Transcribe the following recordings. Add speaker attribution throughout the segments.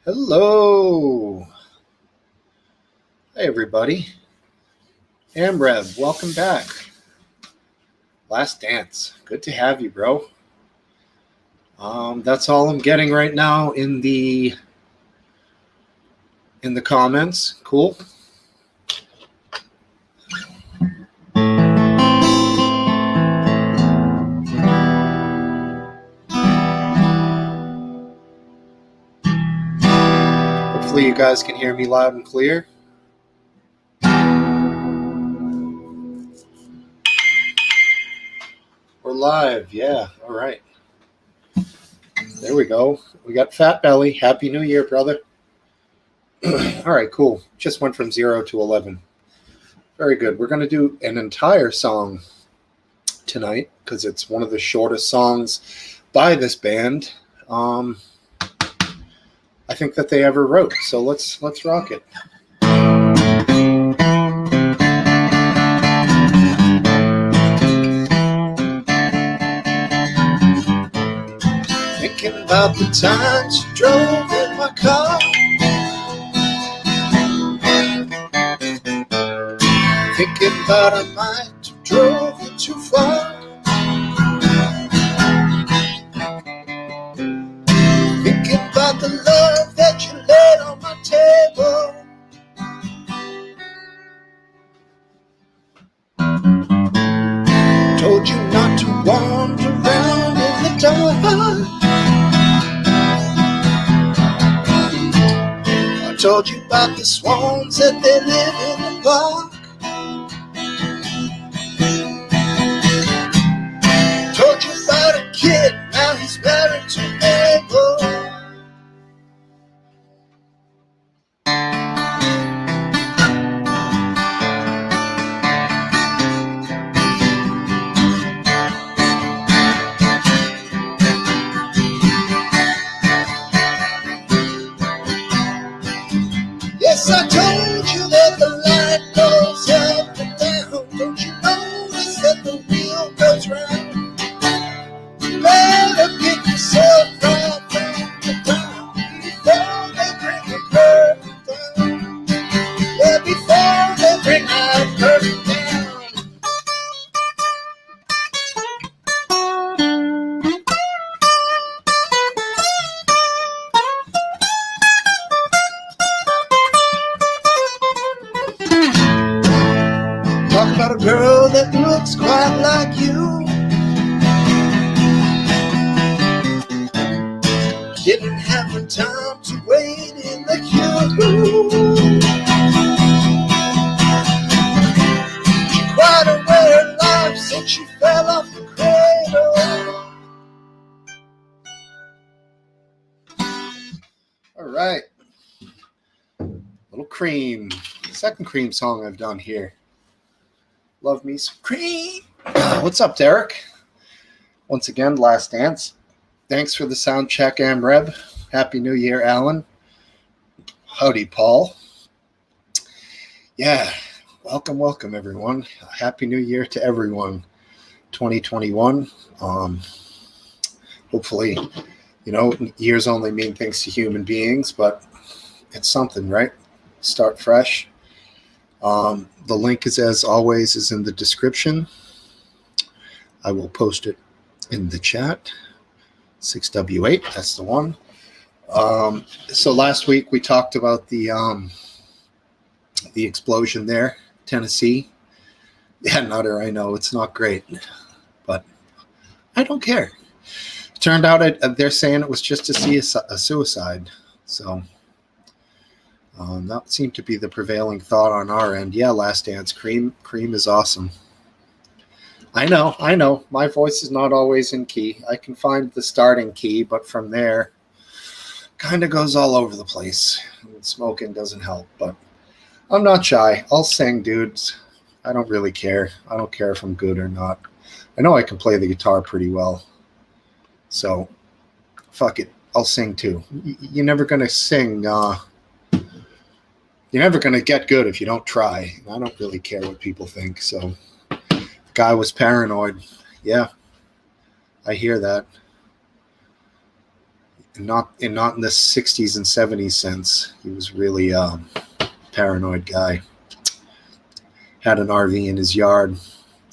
Speaker 1: Hello. Hey, everybody. Amrev, welcome back. Last Dance. Good to have you, bro. That's all I'm getting right now in the comments. Cool. Hopefully you guys can hear me loud and clear. We're live. Yeah. All right. There we go. We got Fat Belly. Happy New Year, brother. All right, cool. Just went from 0 to 11. Very good. We're going to do an entire song tonight because it's one of the shortest songs by this band. I think that they ever wrote. So let's rock it. Thinking about the times you drove in my car. Thinking about I might have drove you too far. Thinking about the love that you laid on my table. Told you not to wander around in the dark. I told you about the swans that they live in the park. Told you about a kid, now he's married to Mabel. Yes, I told you that the light goes up and down. Don't you notice that the wheel goes round? You better pick yourself right from the ground before they bring the curtain down. Yeah, before they bring our curtain down. Talk about a girl that looks quite like you. Didn't have the time to wait in the queue. She cried away her life since she fell off the cradle. All right. Little Cream. Second Cream song I've done here. Love me some Cream. What's up, Derek? Once again, Last Dance. Thanks for the sound check, Amreb. Happy New Year, Alan. Howdy, Paul. Yeah, welcome, everyone. Happy New Year to everyone. 2021. Hopefully, years only mean things to human beings, but it's something, right? Start fresh. The link is, as always, is in the description. I will post it in the chat. 6W8, that's the one. So last week we talked about the explosion there, Tennessee. Yeah, Nutter, I know it's not great, but I don't care. Turned out they're saying it was just to see a suicide. So that seemed to be the prevailing thought on our end. Yeah, Last Dance, Cream is awesome. I know. My voice is not always in key. I can find the starting key, but from there, kind of goes all over the place. Smoking doesn't help, but I'm not shy. I'll sing, dudes. I don't really care. I don't care if I'm good or not. I know I can play the guitar pretty well. So, fuck it. I'll sing too. You're never going to sing. You're never going to get good if you don't try. I don't really care what people think, so... Guy was paranoid. Yeah, I hear that. not in the 60s and 70s sense. He was really paranoid guy. Had an RV in his yard.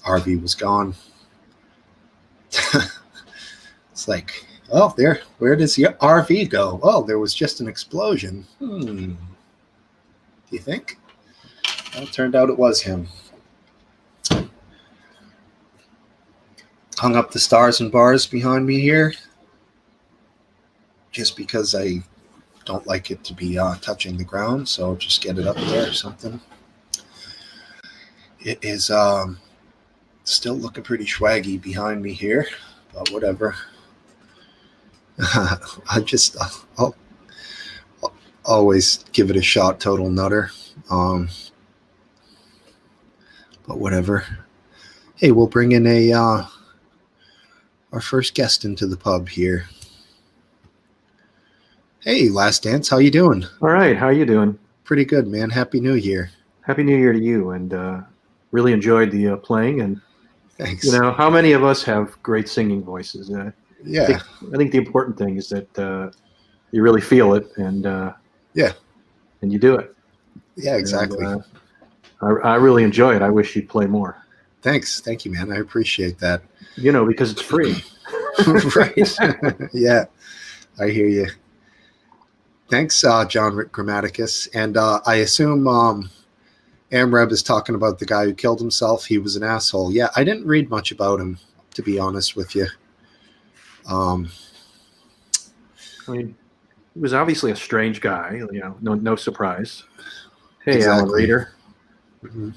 Speaker 1: RV was gone. It's like, oh, there. Where does your RV go? Oh, there was just an explosion. Do you think? Well, it turned out it was him. Hung up the stars and bars behind me here, just because I don't like it to be touching the ground. So just get it up there or something. It is still looking pretty swaggy behind me here, but whatever. I'll always give it a shot, total nutter. But whatever. Hey, we'll bring in our first guest into the pub here. Hey, Last Dance, how you doing?
Speaker 2: All right, how you doing?
Speaker 1: Pretty good, man. Happy New Year.
Speaker 2: Happy New Year to you, and really enjoyed the playing. And
Speaker 1: thanks.
Speaker 2: You know, how many of us have great singing voices?
Speaker 1: Yeah.
Speaker 2: I think the important thing is that you really feel it, and
Speaker 1: yeah,
Speaker 2: and you do it.
Speaker 1: Yeah, exactly.
Speaker 2: And, I really enjoy it. I wish you'd play more.
Speaker 1: Thanks. Thank you, man. I appreciate that.
Speaker 2: You know, because it's free.
Speaker 1: Right. Yeah, I hear you. Thanks, John Grammaticus. And I assume Amreb is talking about the guy who killed himself. He was an asshole. Yeah, I didn't read much about him, to be honest with you.
Speaker 2: I mean, he was obviously a strange guy. You know, no surprise. Hey, exactly. Alan Reader.
Speaker 1: Mm-hmm.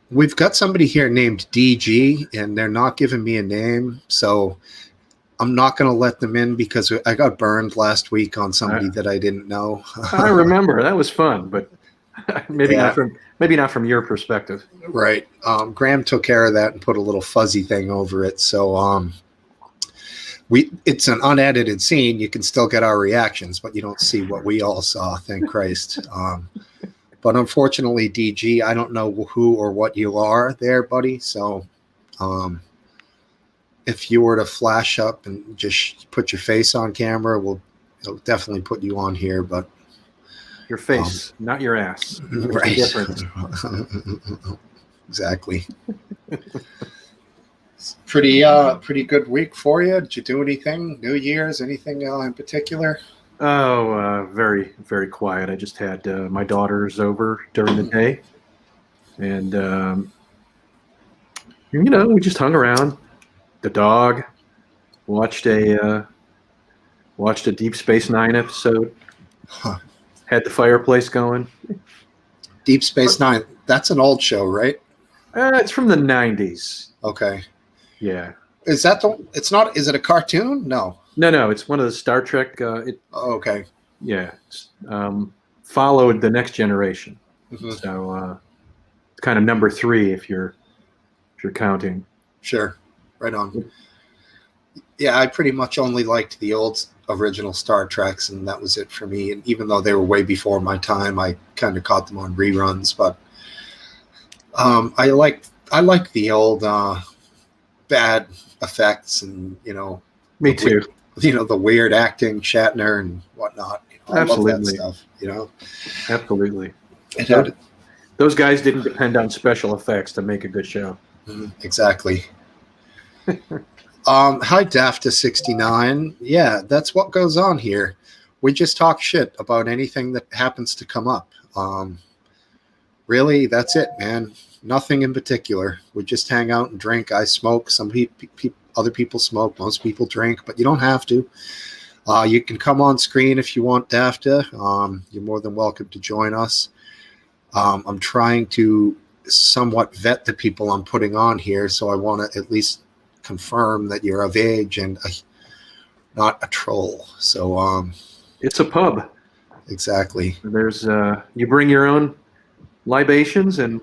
Speaker 1: We've got somebody here named DG, and they're not giving me a name, so I'm not going to let them in because I got burned last week on somebody that I didn't know.
Speaker 2: I remember that was fun, but maybe not from your perspective.
Speaker 1: Right. Graham took care of that and put a little fuzzy thing over it, so it's an unedited scene. You can still get our reactions, but you don't see what we all saw. Thank Christ. But unfortunately, DG, I don't know who or what you are there, buddy. So if you were to flash up and just put your face on camera, it'll definitely put you on here. But
Speaker 2: your face, not your ass.
Speaker 1: Right. Exactly. Pretty good week for you. Did you do anything? New Year's? Anything in particular?
Speaker 2: Oh, very, very quiet. I just had my daughters over during the day, and you know, we just hung around. The dog watched a Deep Space Nine episode.
Speaker 1: Huh.
Speaker 2: Had the fireplace going.
Speaker 1: Deep Space Nine. That's an old show, right?
Speaker 2: It's from the 90s.
Speaker 1: Okay.
Speaker 2: Yeah.
Speaker 1: Is that it's not? Is it a cartoon? No.
Speaker 2: No. It's one of the Star Trek.
Speaker 1: Okay.
Speaker 2: Yeah. Followed the Next Generation.
Speaker 1: Mm-hmm.
Speaker 2: So it's kind of number 3 if you're counting.
Speaker 1: Sure. Right on. Yeah, I pretty much only liked the old original Star Treks, and that was it for me. And even though they were way before my time, I kind of caught them on reruns. But I like the old bad effects, and you know.
Speaker 2: Me too.
Speaker 1: The weird acting, Shatner and whatnot.
Speaker 2: Absolutely.
Speaker 1: I love that stuff.
Speaker 2: Absolutely.
Speaker 1: Those
Speaker 2: guys didn't depend on special effects to make a good show.
Speaker 1: Exactly. Hi, Dafta69. Yeah, that's what goes on here. We just talk shit about anything that happens to come up. Really, that's it, man. Nothing in particular. We just hang out and drink. I smoke. Some other people smoke. Most people drink, but you don't have to. You can come on screen if you want, Dafta. You're more than welcome to join us. I'm trying to somewhat vet the people I'm putting on here, so I want to at least confirm that you're of age and not a troll. So
Speaker 2: it's a pub.
Speaker 1: Exactly.
Speaker 2: There's you bring your own libations and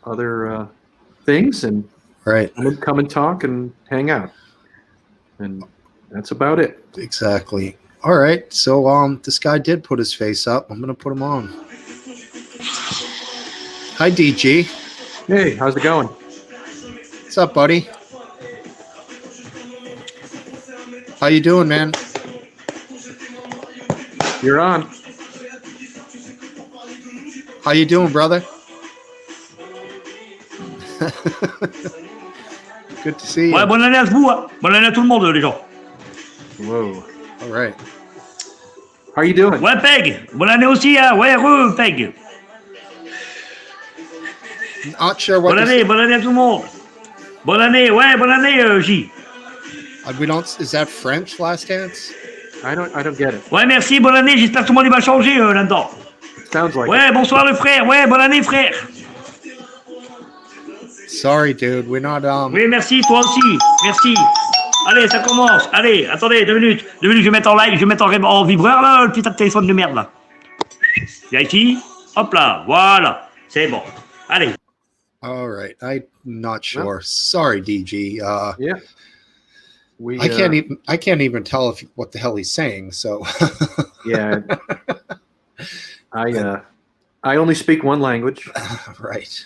Speaker 2: other things, and
Speaker 1: right,
Speaker 2: come and talk and hang out, and that's about it.
Speaker 1: Exactly. All right. So this guy did put his face up. I'm gonna put him on. Hi, DG.
Speaker 2: Hey, how's it going?
Speaker 1: What's up, buddy? How you doing, man?
Speaker 2: You're on.
Speaker 1: How you doing, brother? Good to see you.
Speaker 3: Ouais, bonne année à vous, hein. Bonne année à tout le monde, les gens.
Speaker 2: Whoa.
Speaker 1: All right.
Speaker 2: How are you doing?
Speaker 3: Ouais, Peg. Bonne année aussi, hein. Ouais, Peg.
Speaker 1: Not sure what.
Speaker 3: Bonne année à tout le monde. Bonne année, J.
Speaker 1: We don't. Is that French last dance?
Speaker 2: I don't get it.
Speaker 3: Ouais, merci, bonne année. J'espère que tout le monde va changer là-dedans.
Speaker 2: It sounds like
Speaker 3: Ouais,
Speaker 2: it.
Speaker 3: bonsoir le frère. Ouais, bonne année, frère.
Speaker 1: Sorry, dude. We're not.
Speaker 3: Oui, merci, toi aussi. Merci. Allez, ça commence. Allez, attendez, 2 minutes. 2 minutes, je vais mettre en live, je vais mettre en vibreur, là, le putain de téléphone de merde, là. Viens ici. Hop là, voilà. C'est bon. Allez.
Speaker 1: All right. I'm not sure. Sorry, DG.
Speaker 2: Yeah. We.
Speaker 1: I can't even tell what the hell he's saying. So.
Speaker 2: Yeah. I only speak one language.
Speaker 1: Right.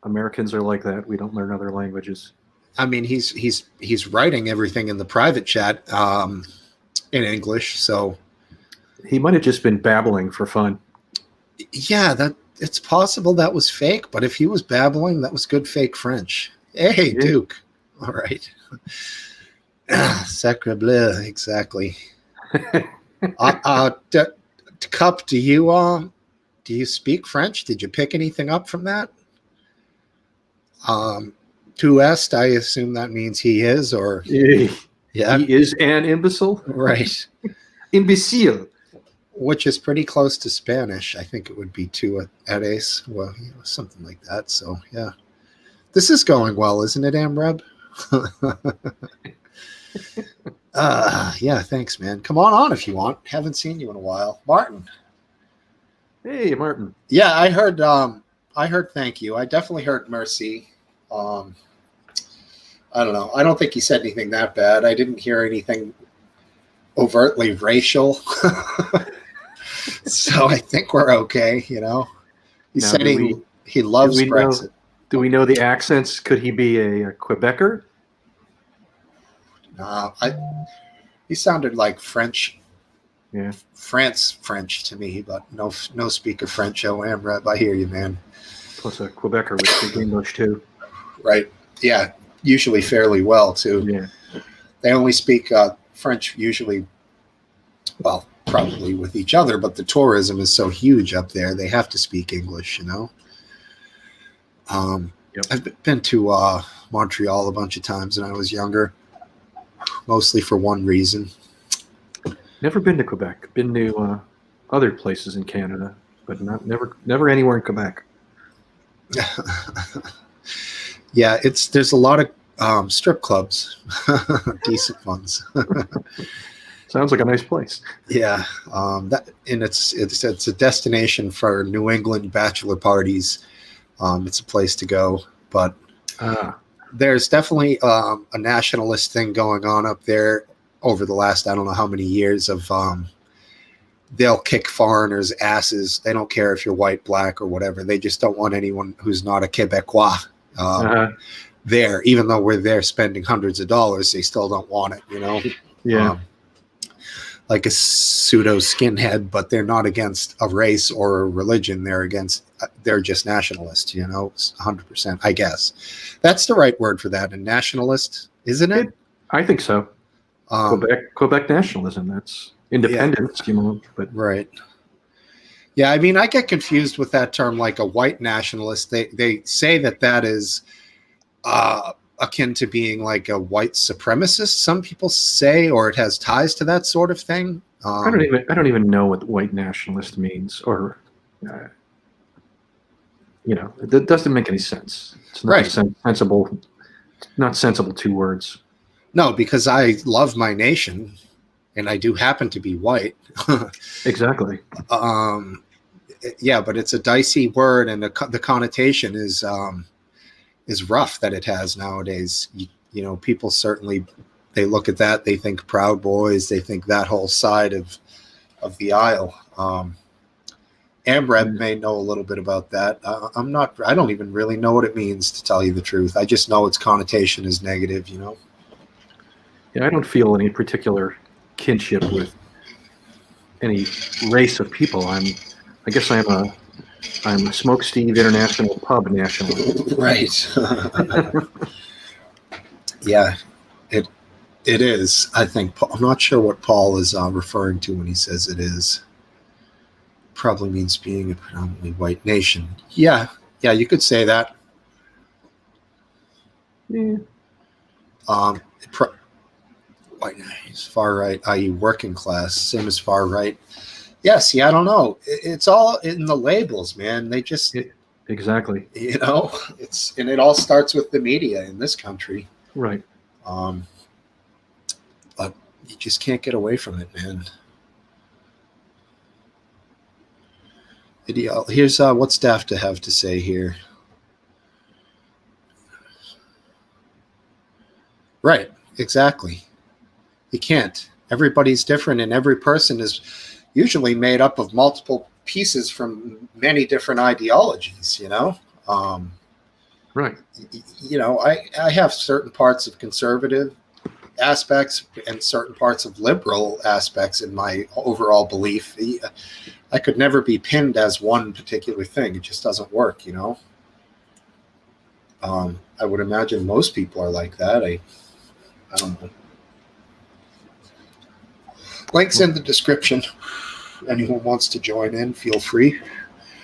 Speaker 2: Americans are like that. We don't learn other languages.
Speaker 1: I mean, he's writing everything in the private chat in English. So.
Speaker 2: He might have just been babbling for fun.
Speaker 1: Yeah, that it's possible that was fake. But if he was babbling, that was good fake French. Hey,
Speaker 2: Yeah.
Speaker 1: Duke. All right. Sacre bleu, exactly. Cup, do you speak French? Did you pick anything up from that? Tu est, I assume that means he is, or yeah,
Speaker 2: He is an imbecile.
Speaker 1: right.
Speaker 2: Imbecile.
Speaker 1: Which is pretty close to Spanish. I think it would be tu eres, well, something like that. So yeah, this is going well, isn't it, Amreb? Yeah, thanks, man. Come on if you want. Haven't seen you in a while, Martin.
Speaker 2: Hey, Martin.
Speaker 1: Yeah, I heard thank you. I definitely heard mercy. I don't know. I don't think he said anything that bad. I didn't hear anything overtly racial. So I think we're okay, you know. He
Speaker 2: Now,
Speaker 1: said
Speaker 2: do
Speaker 1: he loves
Speaker 2: do we know-
Speaker 1: Brexit.
Speaker 2: Do we know the accents? Could he be a Quebecer?
Speaker 1: He sounded like French.
Speaker 2: Yeah.
Speaker 1: French to me, but no speaker French. Oh, Amreb, I hear you, man.
Speaker 2: Plus a Quebecer would speak English too.
Speaker 1: Right. Yeah, usually fairly well, too.
Speaker 2: Yeah.
Speaker 1: They only speak French usually, well, probably with each other, but the tourism is so huge up there, they have to speak English, you know?
Speaker 2: Yep.
Speaker 1: I've been to Montreal a bunch of times when I was younger, mostly for one reason.
Speaker 2: Never been to Quebec. Been to other places in Canada, but never anywhere in Quebec.
Speaker 1: Yeah, there's a lot of strip clubs, decent ones.
Speaker 2: Sounds like a nice place.
Speaker 1: Yeah, it's a destination for New England bachelor parties. It's a place to go, but there's definitely a nationalist thing going on up there over the last I don't know how many years of they'll kick foreigners' asses. They don't care if you're white, black, or whatever. They just don't want anyone who's not a Quebecois there. Even though we're there spending hundreds of dollars, they still don't want it, you know?
Speaker 2: Yeah.
Speaker 1: Like a pseudo skinhead, but they're not against a race or a religion. They're just nationalists, you know, 100%, I guess. That's the right word for that. A nationalist, isn't it?
Speaker 2: I think so. Quebec nationalism. That's independence, you know. But
Speaker 1: right. Yeah, I mean, I get confused with that term, like a white nationalist. They say that is akin to being like a white supremacist. Some people say, or it has ties to that sort of thing.
Speaker 2: I don't even know what white nationalist means, or you know, it doesn't make any sense. It's not sensible. Not sensible 2 words.
Speaker 1: No, because I love my nation, and I do happen to be white.
Speaker 2: Exactly.
Speaker 1: Yeah, but it's a dicey word, and the connotation is rough that it has nowadays. You know, people certainly, they look at that, they think Proud Boys, they think that whole side of the aisle. Amreb may know a little bit about that. I don't even really know what it means, to tell you the truth. I just know its connotation is negative, you know.
Speaker 2: Yeah, I don't feel any particular kinship with any race of people. I guess I'm a Smokesteve International Pub nationalist.
Speaker 1: Right. Yeah, it is. I think I'm not sure what Paul is referring to when he says it is. Probably means being a predominantly white nation. Yeah, you could say that.
Speaker 2: Yeah.
Speaker 1: White, far right, i.e., working class, same as far right. Yeah, see, I don't know. It's all in the labels, man. They just,
Speaker 2: Exactly.
Speaker 1: it's, and it all starts with the media in this country.
Speaker 2: Right.
Speaker 1: But you just can't get away from it, man. Here's what staff to have to say here. Right, exactly. You can't. Everybody's different, and every person is usually made up of multiple pieces from many different ideologies,
Speaker 2: Right.
Speaker 1: I have certain parts of conservative aspects and certain parts of liberal aspects in my overall belief. I could never be pinned as one particular thing. It just doesn't work, I would imagine most people are like that. I don't know. Links in the description. Anyone wants to join in, feel free.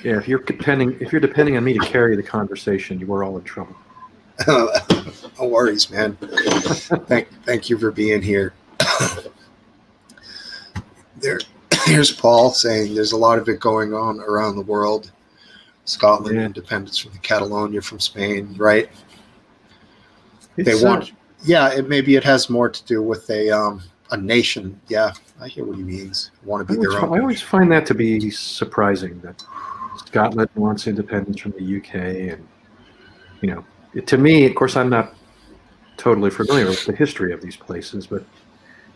Speaker 2: Yeah, if you're depending on me to carry the conversation, you are all in trouble.
Speaker 1: No worries, man. Thank you for being here. Here's Paul saying there's a lot of it going on around the world. Scotland, independence from Catalonia, from Spain, right? Maybe it has more to do with a nation. Yeah, I hear what he means. Want to be their own.
Speaker 2: I always find that to be surprising that Scotland wants independence from the UK, and to me, of course, I'm not totally familiar with the history of these places, but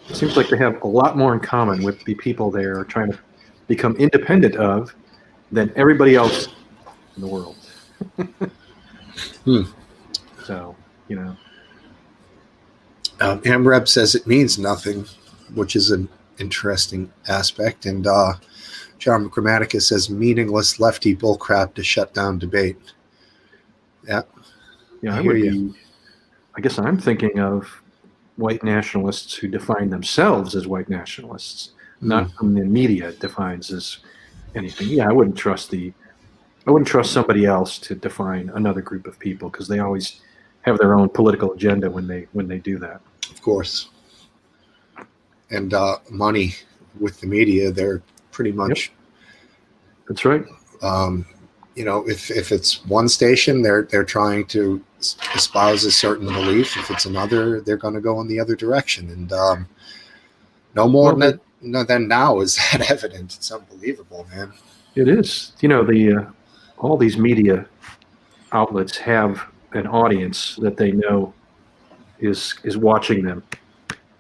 Speaker 2: it seems like they have a lot more in common with the people they're trying to become independent of than everybody else in the world. So,
Speaker 1: Amreb says it means nothing, which is an interesting aspect. And John Grammaticus says meaningless lefty bullcrap to shut down debate. Yeah.
Speaker 2: Yeah, I guess I'm thinking of white nationalists who define themselves as white nationalists, not whom the media defines as anything. Yeah, I wouldn't trust somebody else to define another group of people because they always have their own political agenda when they do that.
Speaker 1: Of course. And money with the media, they're pretty much.
Speaker 2: Yep. That's right.
Speaker 1: If it's one station, they're trying to espouse a certain belief. If it's another, they're going to go in the other direction. And no more than now is that evident. It's unbelievable, man.
Speaker 2: It is. All these media outlets have an audience that they know is watching them,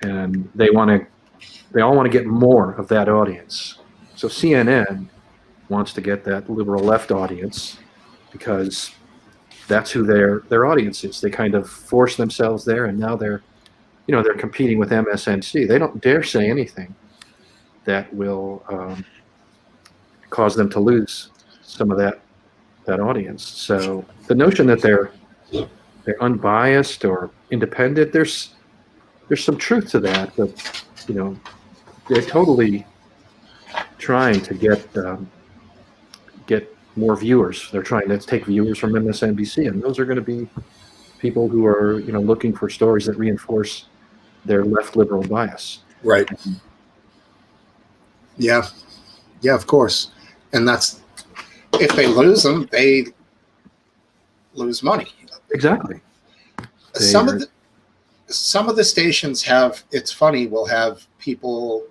Speaker 2: and they all want to get more of that audience. So CNN wants to get that liberal left audience because that's who their audience is. They kind of force themselves there, and now they're competing with MSNBC. They don't dare say anything that will cause them to lose some of that audience. So the notion that they're unbiased or independent, there's some truth to that, but they're totally trying to get more viewers. They're trying to take viewers from MSNBC, and those are going to be people who are looking for stories that reinforce their left liberal bias.
Speaker 1: Right. Yeah, of course. And that's, if they lose them, they lose money.
Speaker 2: Exactly.
Speaker 1: Some of the stations have, it's funny, will have people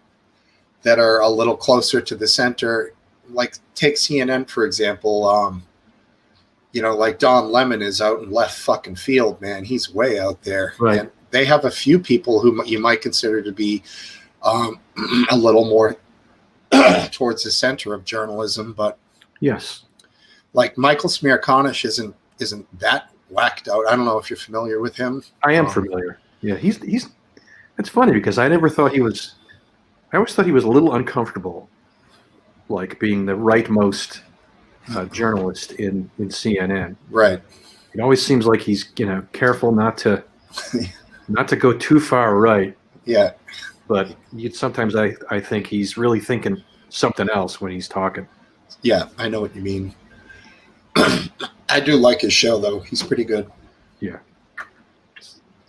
Speaker 1: that are a little closer to the center. Like take CNN, for example. Like Don Lemon is out in left fucking field, man. He's way out there.
Speaker 2: Right.
Speaker 1: And they have a few people who you might consider to be a little more towards the center of journalism, but
Speaker 2: yes,
Speaker 1: like Michael Smirkanish isn't that whacked out. I don't know if you're familiar with him.
Speaker 2: I am familiar. Yeah, he's It's funny because I never thought he was. I always thought he was a little uncomfortable, like being the rightmost journalist in CNN.
Speaker 1: Right.
Speaker 2: It always seems like he's careful not to go too far right.
Speaker 1: Yeah.
Speaker 2: But sometimes I think he's really thinking something else when he's talking.
Speaker 1: Yeah, I know what you mean. I do like his show, though. He's pretty good.
Speaker 2: Yeah.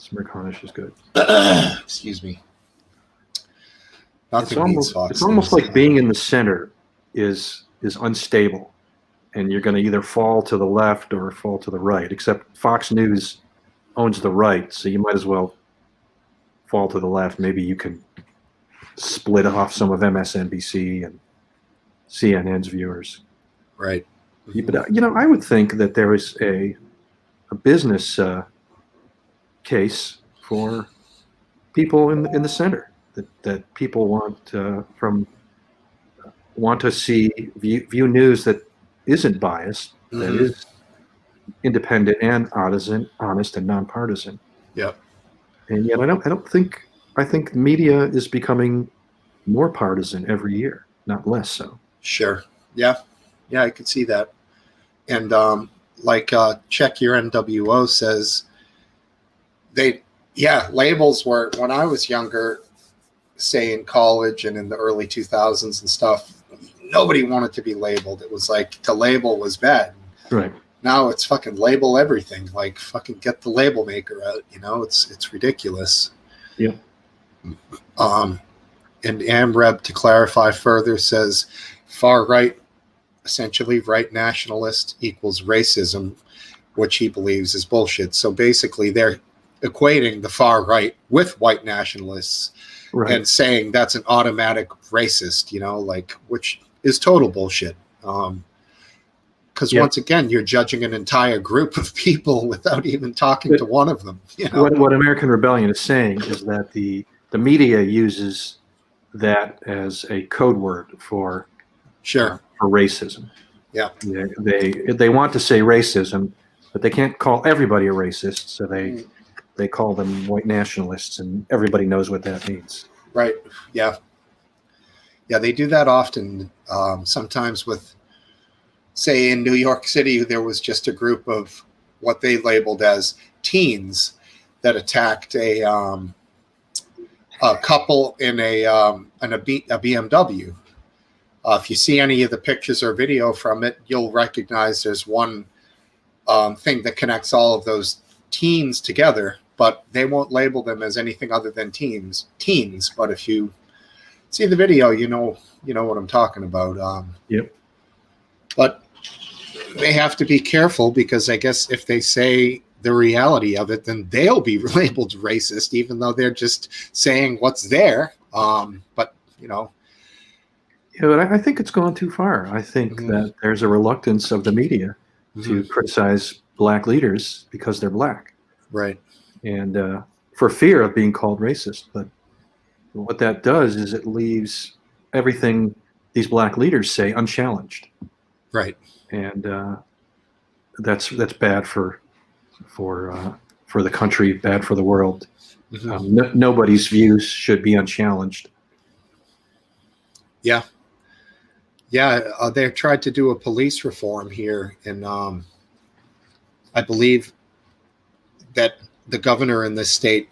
Speaker 2: Smirconish is good.
Speaker 1: Excuse me.
Speaker 2: It's almost like being in the center is unstable, and you're going to either fall to the left or fall to the right. Except Fox News owns the right, so you might as well fall to the left. Maybe you can split off some of MSNBC and CNN's viewers.
Speaker 1: Right.
Speaker 2: But I would think that there is a business case for people in the center that people want to see view news that isn't biased, that is independent and honest and nonpartisan.
Speaker 1: Yep.
Speaker 2: And yet I think media is becoming more partisan every year, not less so.
Speaker 1: Sure. Yeah. Yeah, I could see that. And Check Your NWO says labels were, when I was younger, say in college and in the early 2000s and stuff, nobody wanted to be labeled. It was like to label was bad.
Speaker 2: Right.
Speaker 1: Now it's fucking label everything. Like fucking get the label maker out. It's ridiculous.
Speaker 2: Yeah.
Speaker 1: And AmReb, to clarify further, says far right, essentially right nationalist equals racism, which he believes is bullshit. So basically they're equating the far right with white nationalists, right, and saying that's an automatic racist, which is total bullshit. Because once again, you're judging an entire group of people without even talking to one of them.
Speaker 2: What American Rebellion is saying is that the media uses that as a code word for racism. Yeah. They want to say racism, but they can't call everybody a racist, so they call them white nationalists, and everybody knows what that means.
Speaker 1: Right. Yeah. Yeah, they do that often. Sometimes with, say, in New York City, there was just a group of what they labeled as teens that attacked a couple in a BMW. If you see any of the pictures or video from it, you'll recognize there's one thing that connects all of those teens together, but they won't label them as anything other than teens. But if you see the video, you know what I'm talking about.
Speaker 2: Yep.
Speaker 1: But they have to be careful, because I guess if they say the reality of it, then they'll be labeled racist, even though they're just saying what's there. But
Speaker 2: Yeah, but I think it's gone too far. I think that there's a reluctance of the media to criticize black leaders because they're black.
Speaker 1: Right.
Speaker 2: And for fear of being called racist. But what that does is it leaves everything these black leaders say unchallenged.
Speaker 1: Right.
Speaker 2: And that's bad for the country, bad for the world. Nobody's views should be unchallenged.
Speaker 1: Yeah. Yeah, they tried to do a police reform here, and I believe that the governor in this state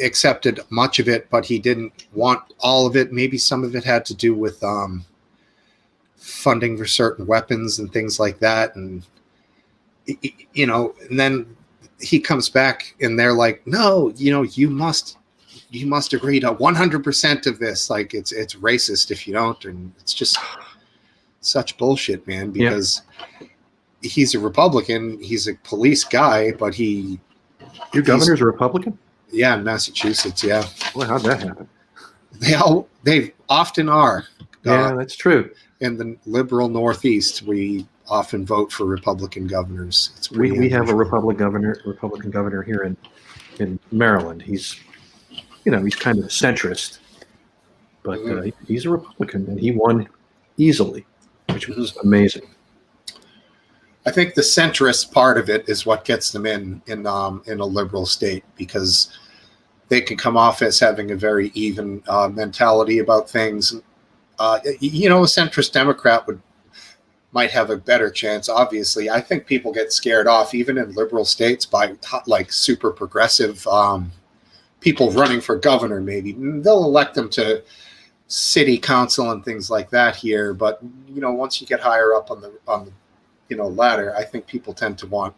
Speaker 1: accepted much of it, but he didn't want all of it. Maybe some of it had to do with funding for certain weapons and things like that, and and then he comes back and they're like, no, you must agree to 100% of this. Like it's racist if you don't, and it's just such bullshit, man, because he's a Republican, he's a police guy, but your
Speaker 2: governor's a Republican?
Speaker 1: Yeah, in Massachusetts, yeah.
Speaker 2: Well, how'd that happen?
Speaker 1: They often are.
Speaker 2: Yeah, that's true.
Speaker 1: In the liberal Northeast, we often vote for Republican governors. It's
Speaker 2: we have a Republican governor here in Maryland. He's he's kind of a centrist, but he's a Republican, and he won easily, which was amazing.
Speaker 1: I think the centrist part of it is what gets them in a liberal state, because they can come off as having a very even mentality about things. A centrist Democrat might have a better chance. Obviously, I think people get scared off even in liberal states by like super progressive people running for governor. Maybe they'll elect them to city council and things like that here, but once you get higher up on the ladder, I think people tend to want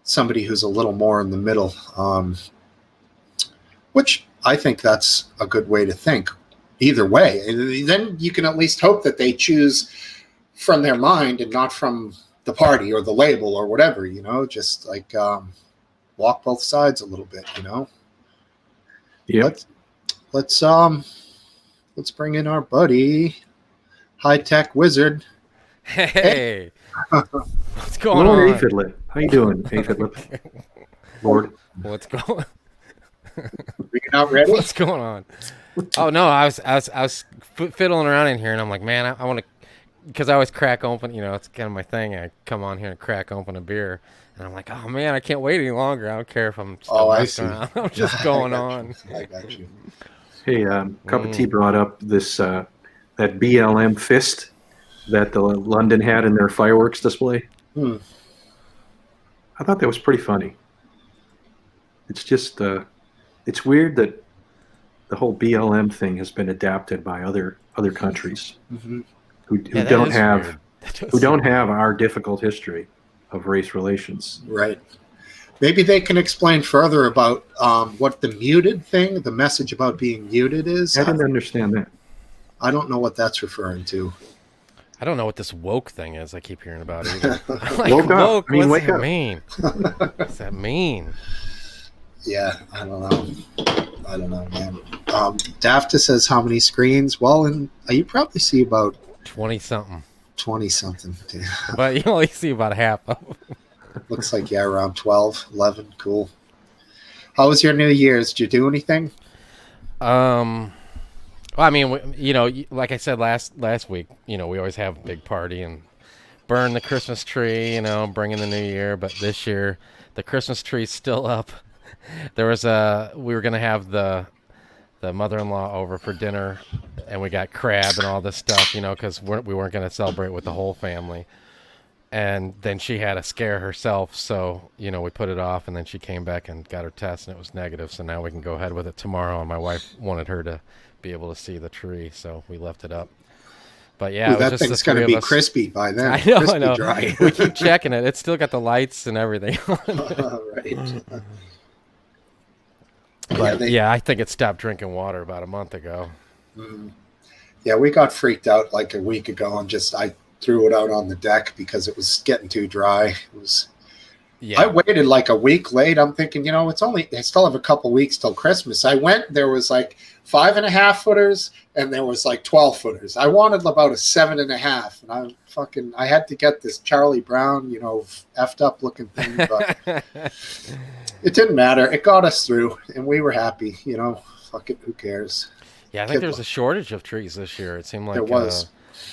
Speaker 1: somebody who's a little more in the middle, which I think that's a good way to think. Either way, then you can at least hope that they choose from their mind and not from the party or the label or whatever, just like walk both sides a little bit,
Speaker 2: Yeah.
Speaker 1: Let's bring in our buddy, high tech wizard.
Speaker 4: Hey, what's going
Speaker 2: Lord
Speaker 4: on?
Speaker 2: Aphidlip. How you doing, Aphidlip? Lord.
Speaker 4: What's going?
Speaker 1: Are you not ready?
Speaker 4: What's going on? Oh no, I was fiddling around in here, and I'm like, man, I want to, because I always crack open. It's kind of my thing. I come on here and crack open a beer, and I'm like, oh man, I can't wait any longer. I don't care if I'm still messing around. I'm just going on.
Speaker 1: I got you.
Speaker 2: Hey, Cup of Tea brought up this that BLM fist that the London had in their fireworks display. I thought that was pretty funny. It's just it's weird that the whole BLM thing has been adapted by other countries who don't have our difficult history of race relations.
Speaker 1: Right. Maybe they can explain further about what the muted thing, the message about being muted is.
Speaker 2: I didn't understand that.
Speaker 1: I don't know what that's referring to.
Speaker 4: I don't know what this woke thing is. I keep hearing about it. Either.
Speaker 2: Woke up. I mean,
Speaker 4: what's
Speaker 2: wake
Speaker 4: that
Speaker 2: up.
Speaker 4: mean? What's that mean?
Speaker 1: Yeah, I don't know, man. Dafta says how many screens? Well, and you probably see about
Speaker 4: 20-something.
Speaker 1: 20-something.
Speaker 4: But you only see about half of them.
Speaker 1: Looks like, around 12, 11. Cool. How was your New Year's? Did you do anything?
Speaker 4: Well, I mean, like I said last week, we always have a big party and burn the Christmas tree, bring in the new year. But this year, the Christmas tree's still up. We were going to have the mother-in-law over for dinner, and we got crab and all this stuff, because we weren't going to celebrate with the whole family. And then she had a scare herself, so, we put it off, and then she came back and got her test, and it was negative, so now we can go ahead with it tomorrow, and my wife wanted her to be able to see the tree, so we left it up. But yeah,
Speaker 1: that thing's going to be crispy by then.
Speaker 4: I know.
Speaker 1: Dry.
Speaker 4: We keep checking it. It's still got the lights and everything on it.
Speaker 1: Right.
Speaker 4: But yeah, I think it stopped drinking water about a month ago.
Speaker 1: Yeah, we got freaked out like a week ago and I threw it out on the deck because it was getting too dry. I waited like a week late. I'm thinking, I still have a couple weeks till Christmas. I went, there was like 5.5 footers and there was like 12 footers. I wanted about a 7.5, and I had to get this Charlie Brown, effed up looking thing, but it didn't matter. It got us through and we were happy, fuck it, who cares?
Speaker 4: Yeah, I think there's a shortage of trees this year. It seemed like
Speaker 1: there was.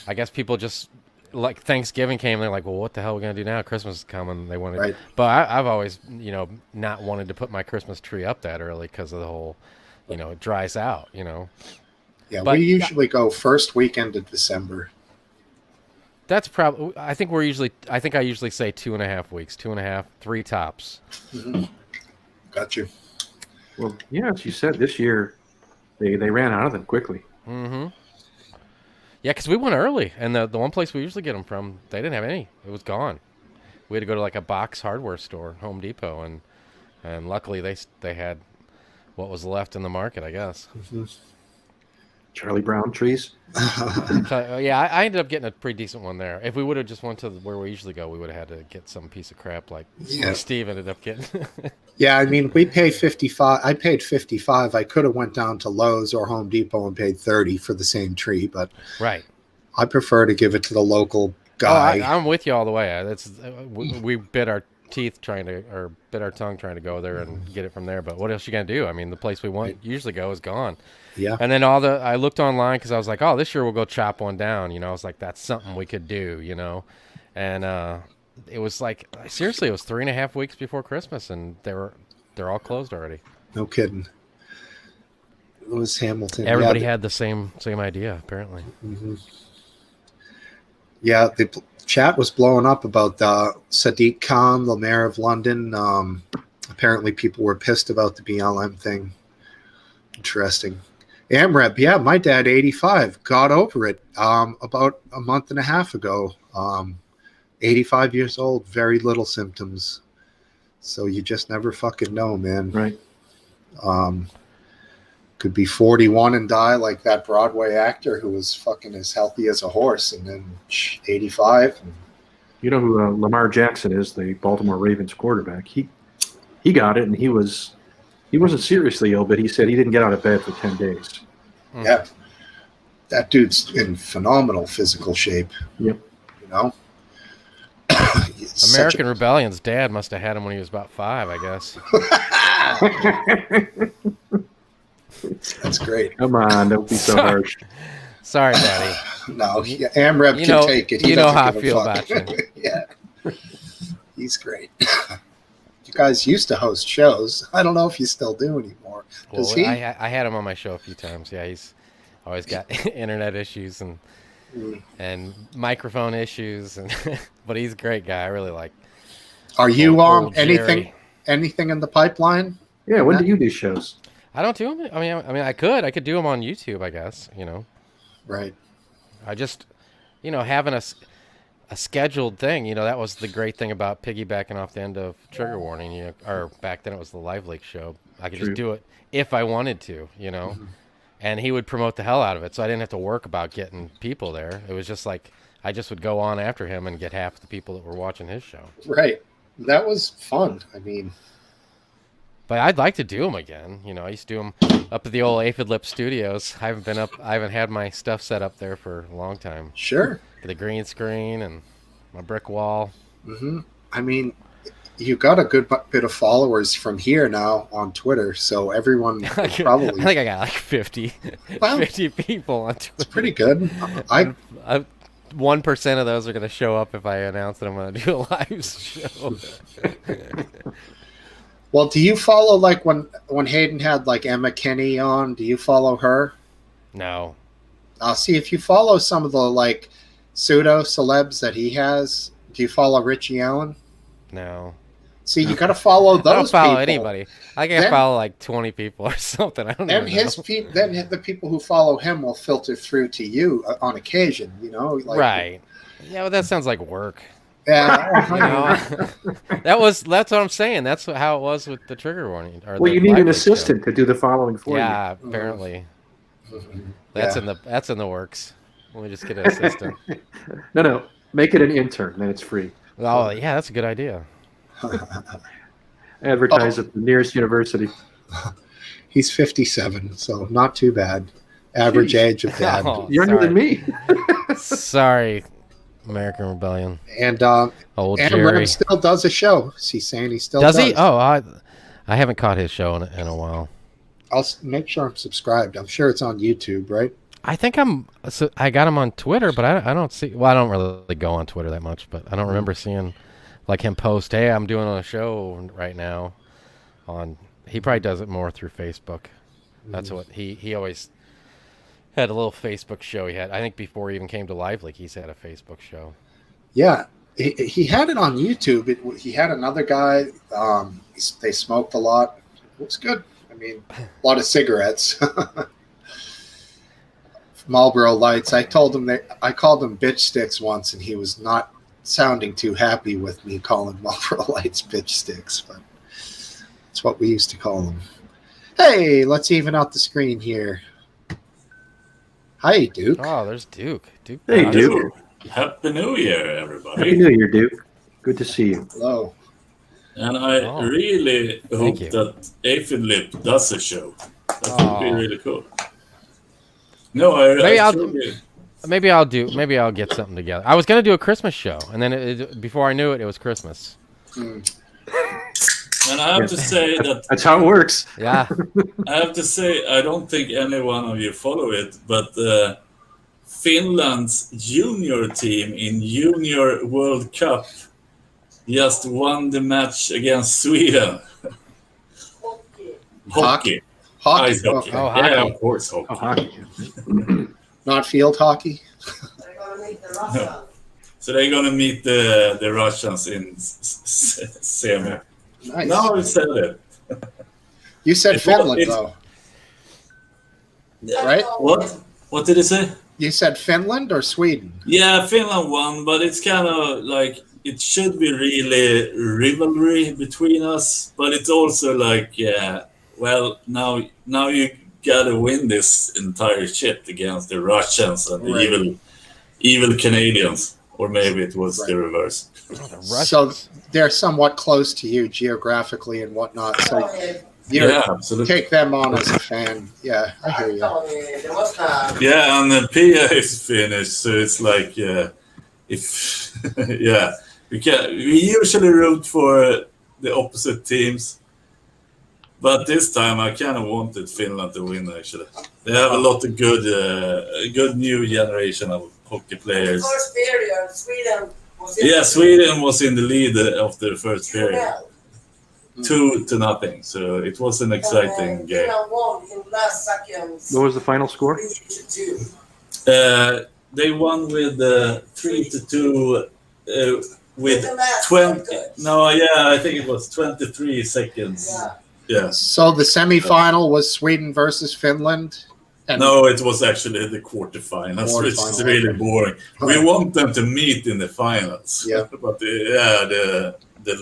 Speaker 4: I guess people just, like Thanksgiving came, they're like, well, what the hell are we going to do now? Christmas is coming. They wanted,
Speaker 1: right.
Speaker 4: But I've always, not wanted to put my Christmas tree up that early because of the whole, it dries out,
Speaker 1: Yeah,
Speaker 4: but
Speaker 1: we usually go first weekend of December.
Speaker 4: That's probably, I think I usually say 2.5 weeks, 2.5, 3 tops.
Speaker 1: Got you.
Speaker 2: Well, yeah, as you said, this year they ran out of them quickly.
Speaker 4: Yeah, because we went early, and the one place we usually get them from, they didn't have any. It was gone. We had to go to like a box hardware store, Home Depot, and luckily they had what was left in the market, I guess.
Speaker 2: Charlie Brown trees.
Speaker 4: So, yeah, I ended up getting a pretty decent one there. If we would have just went to where we usually go, we would have had to get some piece of crap like Steve ended up getting.
Speaker 1: Yeah, I mean, we paid $55. I paid $55. I could have went down to Lowe's or Home Depot and paid $30 for the same tree, but
Speaker 4: right.
Speaker 1: I prefer to give it to the local guy.
Speaker 4: I'm with you all the way. We bit our tongue trying to go there and get it from there. But what else you gonna do? I mean, the place we usually go is gone.
Speaker 1: Yeah.
Speaker 4: And then I looked online because I was like, oh, this year we'll go chop one down. I was like, that's something we could do. And it was like, seriously, it was 3.5 weeks before Christmas, and they're all closed already.
Speaker 1: No kidding. It was Hamilton.
Speaker 4: Everybody
Speaker 1: Yeah,
Speaker 4: had the same idea, apparently.
Speaker 1: yeah, the chat was blowing up about Sadiq Khan, the mayor of London. Apparently, people were pissed about the BLM thing. Interesting. AMREP, yeah, my dad, 85, got over it about a month and a half ago. 85 years old, very little symptoms. So you just never fucking know, man.
Speaker 2: Right.
Speaker 1: Could be 41 and die like that Broadway actor who was fucking as healthy as a horse, and then 85.
Speaker 2: You know who Lamar Jackson is, the Baltimore Ravens quarterback. He got it, and he wasn't seriously ill, but he said he didn't get out of bed for 10 days.
Speaker 1: Yeah. That dude's in phenomenal physical shape.
Speaker 2: Yep.
Speaker 1: You know?
Speaker 4: American Rebellion's dad must have had him when he was about 5, I guess.
Speaker 1: That's great.
Speaker 2: Come on, don't be so harsh.
Speaker 4: Sorry, Daddy.
Speaker 1: No, AMREP can take it.
Speaker 4: You know how I feel about you.
Speaker 1: Yeah. He's great. You guys used to host shows. I don't know if you still do anymore. Does he?
Speaker 4: I had him on my show a few times. Yeah, he's always got internet issues and microphone issues, but he's a great guy. I really like.
Speaker 1: Are you
Speaker 4: Jerry.
Speaker 1: anything in the pipeline?
Speaker 2: Yeah, when do you do shows?
Speaker 4: I don't do them. I mean, I could do them on YouTube, I guess.
Speaker 1: Right.
Speaker 4: I just, having a scheduled thing. That was the great thing about piggybacking off the end of Trigger Warning. Or back then it was the Live Leak show. I could just do it if I wanted to.
Speaker 1: Mm-hmm.
Speaker 4: And he would promote the hell out of it, so I didn't have to work about getting people there. It was just like I just would go on after him and get half the people that were watching his show.
Speaker 1: Right. That was fun. I mean,
Speaker 4: but I'd like to do them again. I used to do them up at the old Aphid Lip Studios. I haven't had my stuff set up there for a long time.
Speaker 1: Sure.
Speaker 4: The green screen and my brick wall.
Speaker 1: Mm-hmm. I mean, you got a good bit of followers from here now on Twitter, so everyone probably.
Speaker 4: I think I got like 50 people on Twitter.
Speaker 1: It's pretty good.
Speaker 4: 1% of those are going to show up if I announce that I'm going to do a live show.
Speaker 1: Well, do you follow like when Hayden had like Emma Kinney on? Do you follow her?
Speaker 4: No.
Speaker 1: I'll see if you follow some of the like pseudo celebs that he has. Do you follow Richie Allen?
Speaker 4: No.
Speaker 1: See, you got to follow those.
Speaker 4: I don't follow
Speaker 1: people.
Speaker 4: Anybody. I can follow like 20 people or something. I don't
Speaker 1: then
Speaker 4: even know.
Speaker 1: Then the people who follow him will filter through to you on occasion. Like,
Speaker 4: right? Yeah, well, that sounds like work.
Speaker 1: Yeah,
Speaker 4: that's what I'm saying. That's how it was with the Trigger Warning.
Speaker 2: Well, you need an assistant to do the following for you.
Speaker 4: Yeah, apparently.
Speaker 1: Mm-hmm.
Speaker 4: That's in the works. Let me just get an assistant.
Speaker 2: No, make it an intern, then it's free.
Speaker 4: Oh, yeah, that's a good idea.
Speaker 2: Advertise at the nearest university.
Speaker 1: He's 57, so not too bad. Average age of dad.
Speaker 2: Younger than me.
Speaker 4: Sorry, American Rebellion.
Speaker 1: And
Speaker 4: old
Speaker 1: Adam
Speaker 4: Jerry
Speaker 1: still does a show. He's saying he still does.
Speaker 4: Does he? Oh, I haven't caught his show in a while.
Speaker 1: I'll make sure I'm subscribed. I'm sure it's on YouTube, right?
Speaker 4: I think I got him on Twitter, but I don't see. Well, I don't really go on Twitter that much, but I don't remember seeing like him post, "Hey, I'm doing a show right now." He probably does it more through Facebook. That's what he always had, a little Facebook show he had. I think before he even came to Live Leak, he's had a Facebook show.
Speaker 1: Yeah, he had it on YouTube. He had another guy. They smoked a lot. It was good. I mean, a lot of cigarettes. Marlboro Lights. I called him bitch sticks once, and he was not sounding too happy with me calling Marlboro Lights bitch sticks, but that's what we used to call them. Hey, let's even out the screen here. Hi, Duke.
Speaker 4: Oh, there's Duke.
Speaker 2: Hey, Duke.
Speaker 5: Happy New Year, everybody.
Speaker 2: Happy New Year, Duke. Good to see you.
Speaker 1: Hello.
Speaker 5: And I really hope that Aphid Lip does a show. That would be really cool. No,
Speaker 4: Maybe I'll get something together. I was gonna do a Christmas show, and then before I knew it, it was Christmas.
Speaker 5: And I have to say
Speaker 2: that's how it works.
Speaker 4: Yeah.
Speaker 5: I have to say, I don't think any one of you follow it, but Finland's junior team in Junior World Cup just won the match against Sweden. Hockey.
Speaker 1: Hockey.
Speaker 5: Ice hockey.
Speaker 4: Oh,
Speaker 5: Yeah,
Speaker 4: hockey.
Speaker 5: of course, hockey.
Speaker 2: Oh, hockey.
Speaker 1: Not field hockey.
Speaker 5: No. So they're gonna meet the Russians in semi.
Speaker 1: Nice.
Speaker 5: No, we said it.
Speaker 1: You said
Speaker 5: It-
Speaker 1: Finland,
Speaker 5: it-
Speaker 1: though. Right?
Speaker 5: What? What did he say?
Speaker 1: You said Finland or Sweden?
Speaker 5: Yeah, Finland won, but it's kind of like it should be really rivalry between us, but it's also like, yeah, well, now you gotta win this entire shit against the Russians and the
Speaker 1: Right.
Speaker 5: evil Canadians, or maybe it was the
Speaker 1: Right.
Speaker 5: reverse.
Speaker 1: So they're somewhat close to you geographically and whatnot. So you
Speaker 5: Yeah, absolutely.
Speaker 1: take them on as a fan. Yeah, I hear you.
Speaker 5: Yeah, and Pia is Finnish, so it's like, if yeah, we usually root for the opposite teams, but this time I kind of wanted Finland to win. Actually, they have a lot of good new generation of hockey players.
Speaker 6: First period, Sweden was
Speaker 5: Yeah, Sweden was in the lead after the first period, 2-0. So it was an exciting game.
Speaker 6: Finland won in last seconds.
Speaker 2: What was the final score?
Speaker 6: 3-2.
Speaker 5: They won with 3-2 with
Speaker 6: The last
Speaker 5: 20.
Speaker 6: seconds.
Speaker 5: No, yeah, I think it was 23 seconds.
Speaker 6: Yeah.
Speaker 5: Yeah.
Speaker 1: So the semifinal was Sweden versus Finland. And
Speaker 5: No, it was actually the quarterfinals, which is
Speaker 1: Quarterfinal,
Speaker 5: really
Speaker 1: okay.
Speaker 5: boring. We want them to meet in the finals.
Speaker 1: Yeah.
Speaker 5: But the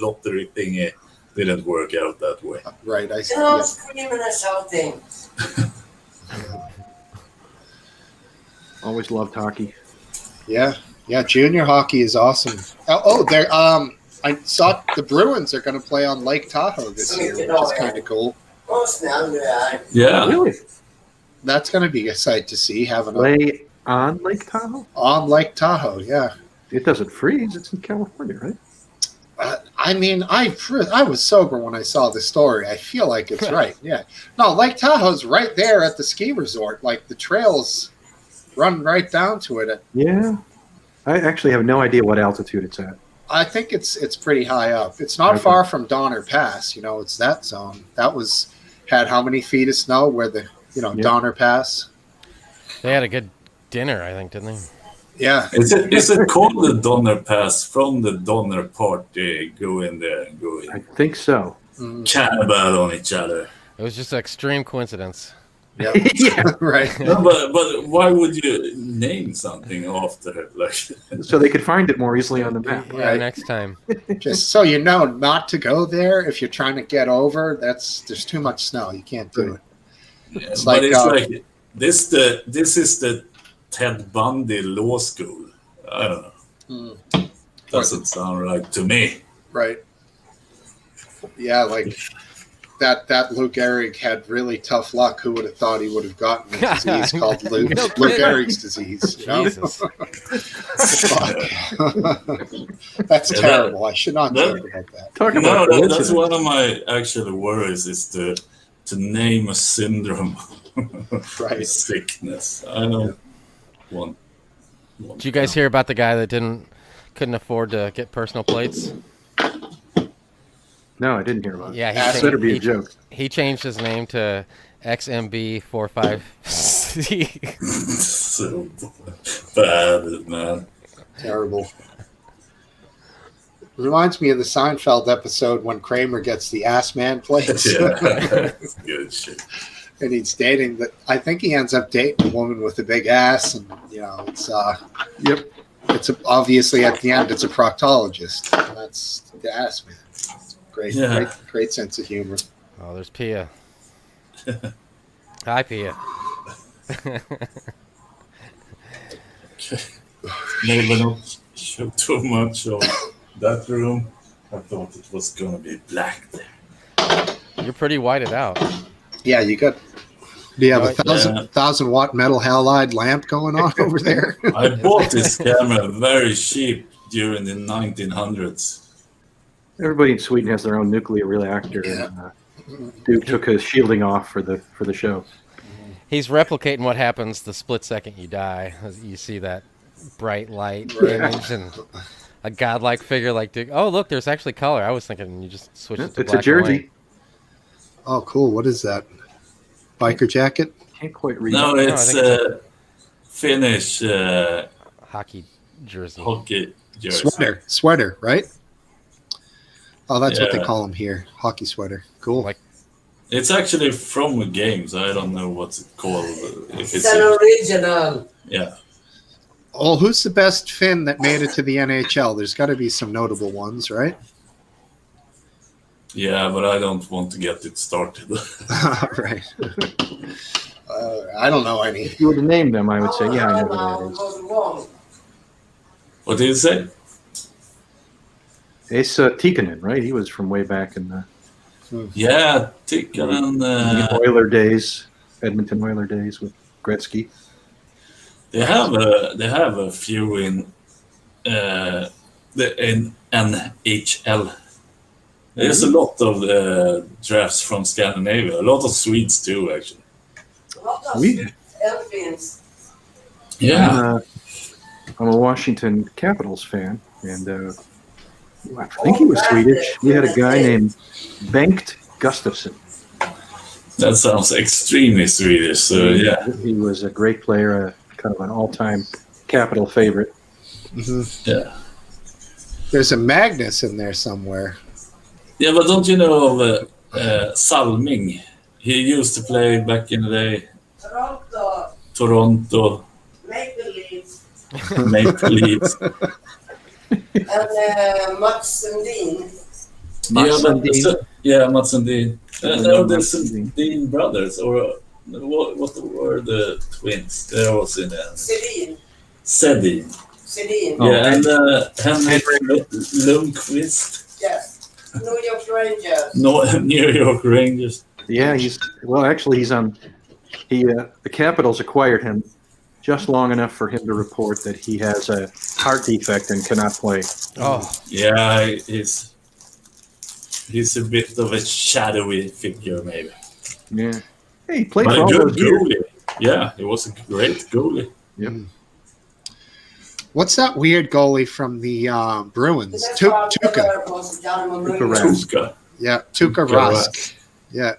Speaker 5: lottery thingy didn't work out that way.
Speaker 1: right, I see.
Speaker 6: You know,
Speaker 1: Yeah.
Speaker 6: screaming and shouting.
Speaker 2: Always loved hockey.
Speaker 1: Yeah, junior hockey is awesome. They're I saw the Bruins are going to play on Lake Tahoe this year, which is kind of cool.
Speaker 6: Vad snäll du är.
Speaker 5: Yeah.
Speaker 2: Really?
Speaker 1: That's going to be a sight to see having a
Speaker 2: Play on Lake Tahoe?
Speaker 1: on Lake Tahoe. Yeah,
Speaker 2: It doesn't freeze. It's in California, right?
Speaker 1: I mean, I was sober when I saw the story. I feel like it's right. Yeah, no, Lake Tahoe's right there at the ski resort. Like the trails run right down to it.
Speaker 2: Yeah. I actually have no idea what altitude it's at.
Speaker 1: I think it's pretty high up. It's not
Speaker 2: Okay.
Speaker 1: far from Donner Pass. You know, it's that zone. That had how many feet of snow where the
Speaker 2: Yeah.
Speaker 1: Donner Pass.
Speaker 4: They had a good dinner, I think, didn't they?
Speaker 1: Yeah,
Speaker 5: Is it called the Donner Pass from the Donner party? Go in there and go
Speaker 2: I
Speaker 5: in.
Speaker 2: think so.
Speaker 5: Cannibal on each other.
Speaker 4: It was just an extreme coincidence.
Speaker 1: yeah,
Speaker 2: Yeah.
Speaker 1: right.
Speaker 5: No, but why would you name something after it? Like,
Speaker 2: So they could find it more easily on the map.
Speaker 4: Yeah,
Speaker 1: Right.
Speaker 4: next time.
Speaker 1: Just so you know, not to go there if you're trying to get over. There's too much snow. You can't do it. It's
Speaker 5: but
Speaker 1: like,
Speaker 5: it's like this is the Ted Bundy law school. I don't know. Doesn't sound right to me.
Speaker 1: Right. Yeah, like that Lou Gehrig had really tough luck. Who would have thought he would have gotten a disease called Lou
Speaker 4: No
Speaker 1: Lou
Speaker 4: kidding.
Speaker 1: Gehrig's disease? You know?
Speaker 4: Jesus.
Speaker 1: Fuck. That's
Speaker 5: Yeah,
Speaker 1: terrible. I should not
Speaker 5: that-
Speaker 1: joke about that.
Speaker 2: Talk
Speaker 5: No,
Speaker 2: about
Speaker 5: that's
Speaker 2: coincidence.
Speaker 5: one of my actual worries is to name a syndrome,
Speaker 1: Right.
Speaker 5: a sickness. I don't want.
Speaker 4: Did you guys hear about the guy that couldn't afford to get personal plates?
Speaker 2: No, I didn't hear about it.
Speaker 4: Yeah,
Speaker 1: That
Speaker 2: That better be a joke.
Speaker 4: he changed his name to XMB45C.
Speaker 5: So bad, man.
Speaker 1: Terrible. Reminds me of the Seinfeld episode when Kramer gets the ass man plates.
Speaker 5: Yeah, good shit.
Speaker 1: And he's dating I think he ends up dating a woman with a big ass, and it's
Speaker 2: Yep.
Speaker 1: it's obviously at the end it's a proctologist. And that's the ass man. Great,
Speaker 5: Yeah.
Speaker 1: great sense of humor.
Speaker 4: Oh, there's Pia. Hi, Pia.
Speaker 5: Maybe not show too much of that room. I thought it was gonna be black there.
Speaker 4: You're pretty whited out.
Speaker 1: Yeah, you got. Do you have a
Speaker 4: Yeah.
Speaker 1: 1,000 watt metal halide lamp going on over there?
Speaker 5: I bought this camera very cheap during the 1900s.
Speaker 2: Everybody in Sweden has their own nuclear reactor.
Speaker 1: Yeah.
Speaker 2: And, Duke took his shielding off for the show.
Speaker 4: He's replicating what happens the split second you die. As you see that bright light
Speaker 1: Right.
Speaker 4: image and a godlike figure like Duke. Oh, look, there's actually color. I was thinking you just switch it to
Speaker 2: It's
Speaker 4: black
Speaker 2: a jersey.
Speaker 4: and white.
Speaker 1: Oh, cool. What is that? biker jacket.
Speaker 2: Can't quite read
Speaker 5: No,
Speaker 2: it.
Speaker 5: it's
Speaker 4: I think
Speaker 5: Finnish
Speaker 4: Hockey jersey.
Speaker 5: hockey jersey.
Speaker 1: Sweater, right? Oh, that's what they
Speaker 5: Yeah.
Speaker 1: call them here. Hockey sweater. Cool.
Speaker 4: Like
Speaker 5: It's actually from a game, so I don't know what's it called. If
Speaker 6: It's an original.
Speaker 5: yeah.
Speaker 1: Oh, who's the best Finn that made it to the NHL? There's got to be some notable ones, right?
Speaker 5: Yeah, but I don't want to get it started.
Speaker 1: Right. I don't know any.
Speaker 2: If you were to name them, I would say, yeah, I know who that is.
Speaker 6: Was wrong.
Speaker 5: What did you say?
Speaker 2: It's Tikkanen, right? He was from way back in the
Speaker 5: Yeah, Tikkanen.
Speaker 2: Oiler days, Edmonton Oiler days with Gretzky.
Speaker 5: They have a few in the NHL. There's a lot of drafts from Scandinavia. A lot of Swedes too, actually.
Speaker 6: A lot of
Speaker 2: We-
Speaker 6: Elfins.
Speaker 5: Yeah.
Speaker 2: I'm a Washington Capitals fan, and I think he was Swedish. We had a guy named Bengt Gustafsson.
Speaker 5: That sounds extremely Swedish. So yeah.
Speaker 2: He was a great player, kind of an all-time Capital favorite.
Speaker 5: Yeah.
Speaker 1: There's a Magnus in there somewhere.
Speaker 5: Yeah, but don't you know of Salming? He used to play back in the day. Toronto
Speaker 6: Maple Leafs.
Speaker 5: Maple Leafs.
Speaker 6: And Mats Sundin.
Speaker 5: Mats and Dean. No, the Sundin brothers, or what were the twins? They're also in there. Sedin.
Speaker 2: Oh,
Speaker 5: Yeah, and Henrik Lundqvist.
Speaker 6: Yes. New York Rangers.
Speaker 5: No, New York Rangers.
Speaker 2: Yeah, he's on. The Capitals acquired him just long enough for him to report that he has a heart defect and cannot play.
Speaker 4: oh,
Speaker 5: Yeah, he's a bit of a shadowy figure, maybe.
Speaker 2: Yeah, hey, he played
Speaker 5: But
Speaker 2: for
Speaker 5: a
Speaker 2: all
Speaker 5: good
Speaker 2: those years.
Speaker 5: goalie. Yeah, he was a great goalie.
Speaker 1: What's that weird goalie from the Bruins? Tuukka.
Speaker 5: Tuukka.
Speaker 1: Yeah, Tuukka Rask. Yeah,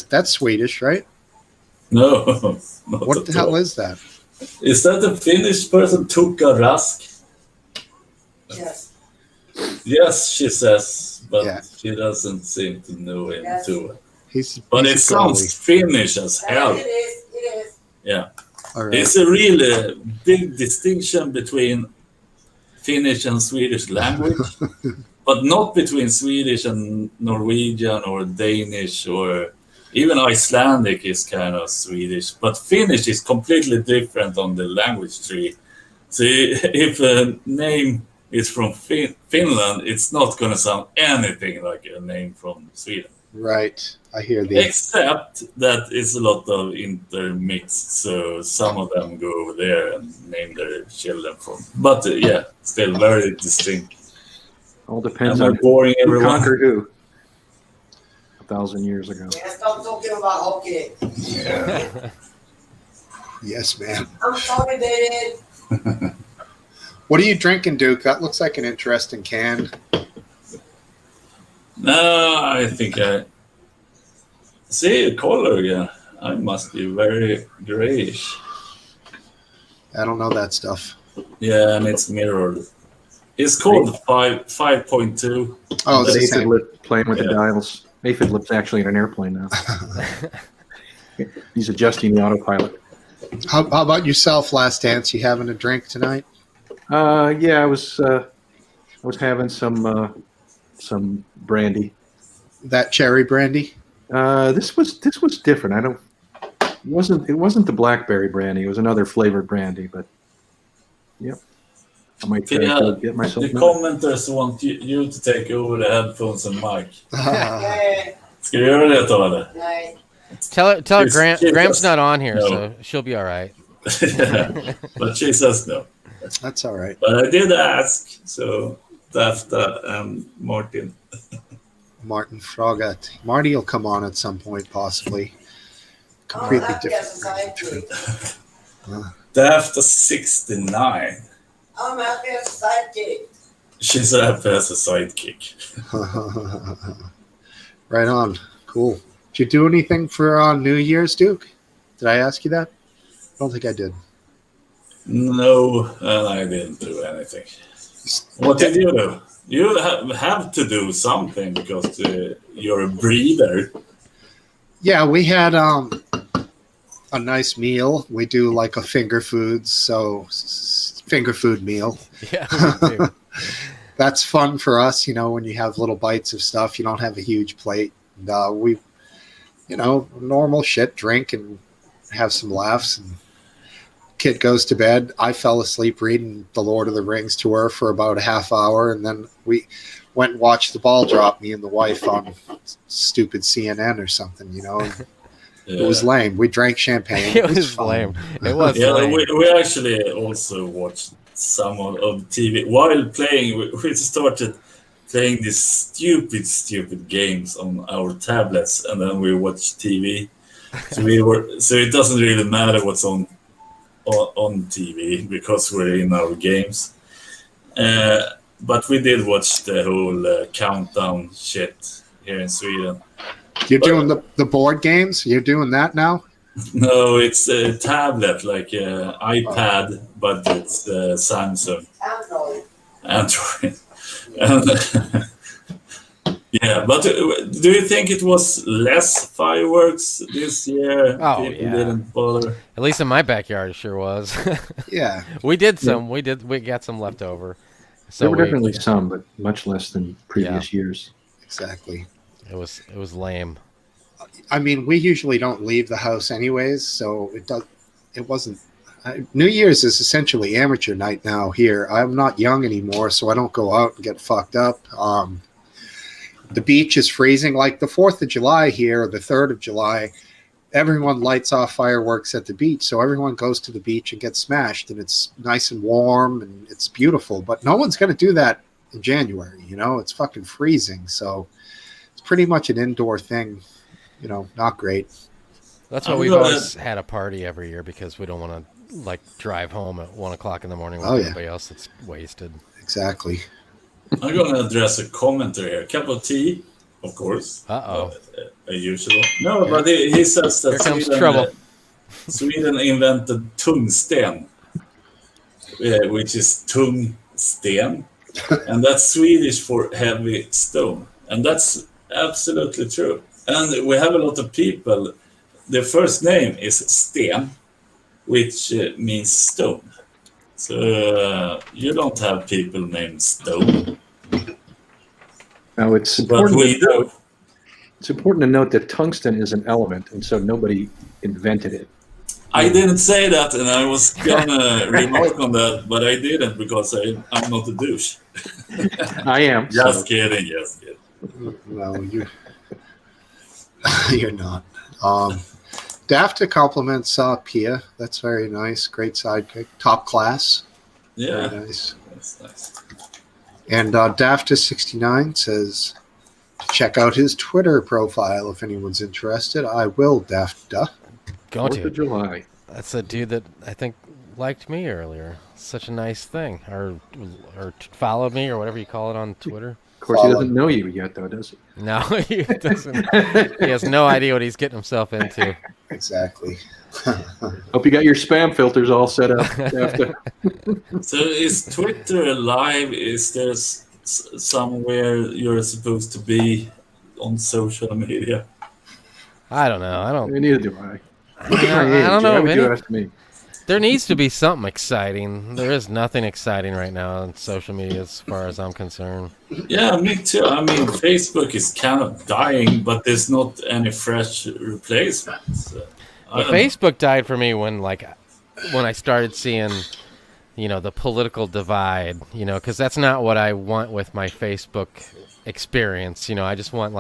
Speaker 1: that's Swedish, right?
Speaker 5: No. not
Speaker 1: What
Speaker 5: at
Speaker 1: the hell
Speaker 5: all.
Speaker 1: is that?
Speaker 5: Is that a Finnish person, Tuukka Rask?
Speaker 6: Yes.
Speaker 5: Yes, she says, but
Speaker 1: Yeah.
Speaker 5: she doesn't seem to know him
Speaker 6: Yes.
Speaker 5: too well.
Speaker 1: He's
Speaker 5: But it
Speaker 1: a
Speaker 5: sounds
Speaker 1: goalie.
Speaker 5: Finnish as hell.
Speaker 6: It is.
Speaker 5: Yeah.
Speaker 1: All right.
Speaker 5: It's a really big distinction between Finnish and Swedish language, but not between Swedish and Norwegian or Danish, or even Icelandic is kind of Swedish, but Finnish is completely different on the language tree. So if a name is from Finland, it's not going to sound anything like a name from Sweden.
Speaker 1: Right. I hear the.
Speaker 5: Except that it's a lot of intermixed, so some of them go over there and name their children from. But yeah, still very distinct.
Speaker 2: All depends
Speaker 5: Am I
Speaker 2: on
Speaker 5: boring
Speaker 2: who
Speaker 5: everyone?
Speaker 2: conquered who 1,000 years ago.
Speaker 6: Yes, stop talking about hockey.
Speaker 1: Yes, man.
Speaker 6: I'm sorry, David.
Speaker 1: What are you drinking, Duke? That looks like an interesting can.
Speaker 5: No, I think I see the color again. I must be very grayish.
Speaker 1: I don't know that stuff.
Speaker 5: Yeah, and it's mirrored. It's called 5.2.
Speaker 1: Oh, it's the
Speaker 2: Aphid
Speaker 1: same.
Speaker 2: lip playing with the
Speaker 5: Yeah.
Speaker 2: dials. Aphid lip's actually in an airplane now. He's adjusting the autopilot.
Speaker 1: How about yourself, Last Dance? You having a drink tonight?
Speaker 2: Yeah, I was having some brandy.
Speaker 1: That cherry brandy?
Speaker 2: This was different. It wasn't the blackberry brandy. It was another flavored brandy, but yep. I might try to get myself.
Speaker 5: The commenters want you to take over the headphones and mic.
Speaker 6: Nej,
Speaker 5: Ska du göra det, Tove?
Speaker 6: nej.
Speaker 4: tell her
Speaker 5: She's-
Speaker 4: Graham's not on here,
Speaker 5: No.
Speaker 4: so she'll be all right.
Speaker 5: But she says no.
Speaker 1: That's all right.
Speaker 5: But I did ask, so Dafta and Martin.
Speaker 1: Martin Frogat. Marty will come on at some point, possibly.
Speaker 6: I'm
Speaker 1: Completely
Speaker 6: happy
Speaker 1: different.
Speaker 6: as a sidekick.
Speaker 5: Dafta 69.
Speaker 6: I'm happy as a sidekick.
Speaker 5: She's happy as a sidekick.
Speaker 1: Right on. Cool. Did you do anything for New Year's, Duke? Did I ask you that? I don't think I did.
Speaker 5: No, I didn't do anything. What did you do? You have to do something because you're a breeder.
Speaker 1: Yeah, we had a nice meal. We do like a finger food meal.
Speaker 4: Yeah, we do.
Speaker 1: That's fun for us, when you have little bites of stuff. You don't have a huge plate. And, we, normal shit, drink and have some laughs. And kid goes to bed. I fell asleep reading The Lord of the Rings to her for about a half hour, and then we went and watched the ball drop, me and the wife, on stupid CNN or something, And it was lame. We drank champagne.
Speaker 4: It was lame. It was lame.
Speaker 5: We actually also watched some of TV while playing. We started playing these stupid games on our tablets, and then we watched TV. So it doesn't really matter what's on TV because we're in our games. But we did watch the whole countdown shit here in Sweden.
Speaker 1: You're doing the board games? You're doing that now?
Speaker 5: No, it's a tablet, like iPad, but it's Samsung. Android. And, yeah, but do you think it was less fireworks this year?
Speaker 4: Oh,
Speaker 5: People
Speaker 4: yeah.
Speaker 5: didn't bother.
Speaker 4: At least in my backyard, it sure was.
Speaker 1: Yeah.
Speaker 4: We did some. We got some left over. So
Speaker 2: There were definitely some, but much less than previous years.
Speaker 1: Exactly.
Speaker 4: It was lame.
Speaker 1: I mean, we usually don't leave the house anyways, so it wasn't. New Year's is essentially amateur night now here. I'm not young anymore, so I don't go out and get fucked up. The beach is freezing. Like the 4th of July here, the 3rd of July, everyone lights off fireworks at the beach, so everyone goes to the beach and gets smashed, and it's nice and warm, and it's beautiful. But no one's going to do that in January, It's fucking freezing, so it's pretty much an indoor thing, not great.
Speaker 4: That's why we've always had a party every year, because we don't want to drive home at 1 o'clock in the morning with everybody else that's wasted.
Speaker 1: Exactly.
Speaker 5: I'm going to address a commenter here. Cup of tea, of course. Usual. No, but he says that
Speaker 4: Here comes trouble.
Speaker 5: Sweden invented tungsten, which is tungsten, and that's Swedish for heavy stone. And that's absolutely true. And we have a lot of people, their first name is Sten, which means stone. So you don't have people named Stone.
Speaker 2: Now it's
Speaker 5: But
Speaker 2: important.
Speaker 5: we do.
Speaker 2: It's important to note that tungsten is an element, and so nobody invented it.
Speaker 5: I didn't say that, and I was gonna remark on that, but I didn't because I'm not a douche.
Speaker 2: I am.
Speaker 5: Just kidding.
Speaker 1: No, you're not. Dafta compliments Pia. That's very nice. Great sidekick. Top class.
Speaker 5: Yeah,
Speaker 1: very nice.
Speaker 5: that's nice.
Speaker 1: And Dafta69 says to check out his Twitter profile if anyone's interested. I will, Dafta.
Speaker 4: Going
Speaker 2: 4th of July.
Speaker 4: That's a dude that I think liked me earlier. Such a nice thing. Or followed me, or whatever you call it on Twitter.
Speaker 2: Of course, he doesn't know you yet, though, does he?
Speaker 4: No, he doesn't. He has no idea what he's getting himself into.
Speaker 1: Exactly.
Speaker 2: Hope you got your spam filters all set up.
Speaker 5: So is Twitter live? Is there somewhere you're supposed to be on social media?
Speaker 4: I don't know.
Speaker 2: Neither do I.
Speaker 4: I don't know.
Speaker 2: Why would you ask me?
Speaker 4: There needs to be something exciting. There is nothing exciting right now on social media as far as I'm concerned.
Speaker 5: Yeah, me too. I mean, Facebook is kind of dying, but there's not any fresh replacements.
Speaker 4: Facebook died for me when I started seeing, the political divide, because that's not what I want with my Facebook experience. I just want,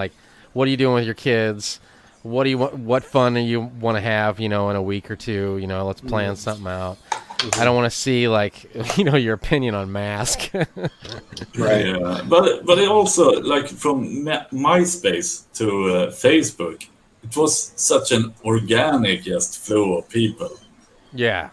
Speaker 4: what are you doing with your kids? What do you want? What fun do you want to have, in a week or two? Let's plan something out. I don't want to see your opinion on mask.
Speaker 1: Right.
Speaker 5: Yeah, but it also from MySpace to Facebook, it was such an organic flow of people.
Speaker 4: Yeah.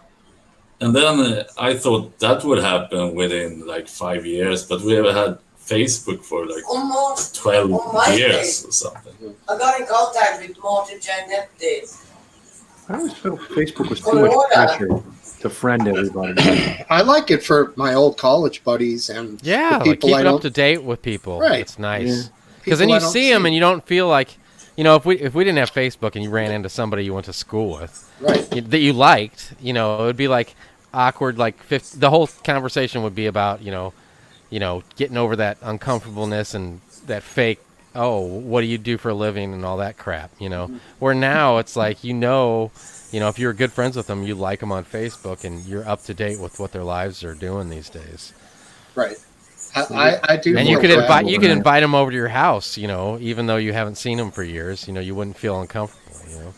Speaker 5: And then I thought that would happen within 5 years, but we have had Facebook for like
Speaker 6: Almost
Speaker 5: 12
Speaker 6: on my
Speaker 5: years
Speaker 6: page.
Speaker 5: or something.
Speaker 6: I got in contact with Martin Janetti.
Speaker 2: I always felt Facebook was too much pressure to friend everybody.
Speaker 1: I like it for my old college buddies and
Speaker 4: Yeah,
Speaker 1: the
Speaker 4: like
Speaker 1: people I
Speaker 4: keeping
Speaker 1: don't.
Speaker 4: up to date with people.
Speaker 1: Right.
Speaker 4: It's nice.
Speaker 2: Yeah.
Speaker 4: Because then
Speaker 1: people I
Speaker 4: you
Speaker 1: don't
Speaker 4: see them and you don't feel like, if we didn't have Facebook and you ran into somebody you went to school with
Speaker 1: Right.
Speaker 4: that you liked, it would be like awkward. Like the whole conversation would be about getting over that uncomfortableness and that fake. Oh, what do you do for a living and all that crap? Where now it's like if you're good friends with them, you like them on Facebook and you're up to date with what their lives are doing these days.
Speaker 1: Right. I do.
Speaker 4: And you
Speaker 1: feel
Speaker 4: could
Speaker 1: bad.
Speaker 4: invite them over to your house, even though you haven't seen them for years. You wouldn't feel uncomfortable.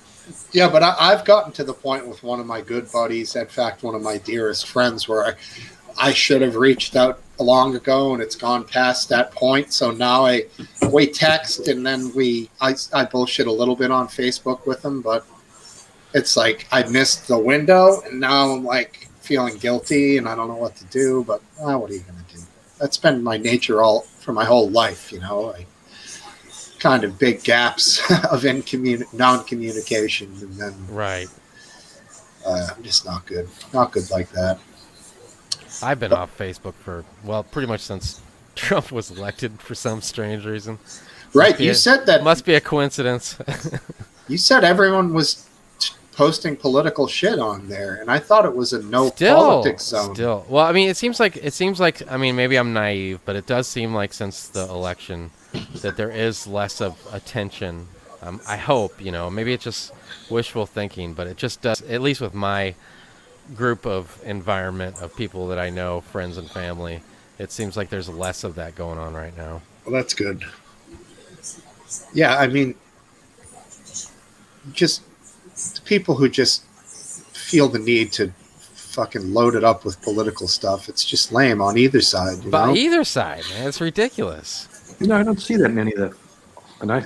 Speaker 1: Yeah, but I've gotten to the point with one of my good buddies, in fact, one of my dearest friends, where I should have reached out long ago, and it's gone past that point. So now we text, and then I bullshit a little bit on Facebook with him, but it's like I missed the window, and now I'm like feeling guilty, and I don't know what to do. But what are you going to do? That's been my nature for my whole life, kind of big gaps of non-communication, and then
Speaker 4: Right.
Speaker 1: I'm just not good like that.
Speaker 4: I've been off Facebook for, pretty much since Trump was elected for some strange reason.
Speaker 1: Right, you said that.
Speaker 4: Must be a coincidence.
Speaker 1: You said everyone was posting political shit on there, and I thought it was a no politics zone.
Speaker 4: Still, well, I mean, it seems like. I mean, maybe I'm naive, but it does seem like since the election that there is less of attention. I hope, maybe it's just wishful thinking, but it just does. At least with my group of environment of people that I know, friends and family, it seems like there's less of that going on right now.
Speaker 1: Well, that's good. Yeah, I mean, just people who just feel the need to fucking load it up with political stuff. It's just lame on either side.
Speaker 4: But either side, man, it's ridiculous.
Speaker 2: I don't see that many of that. And I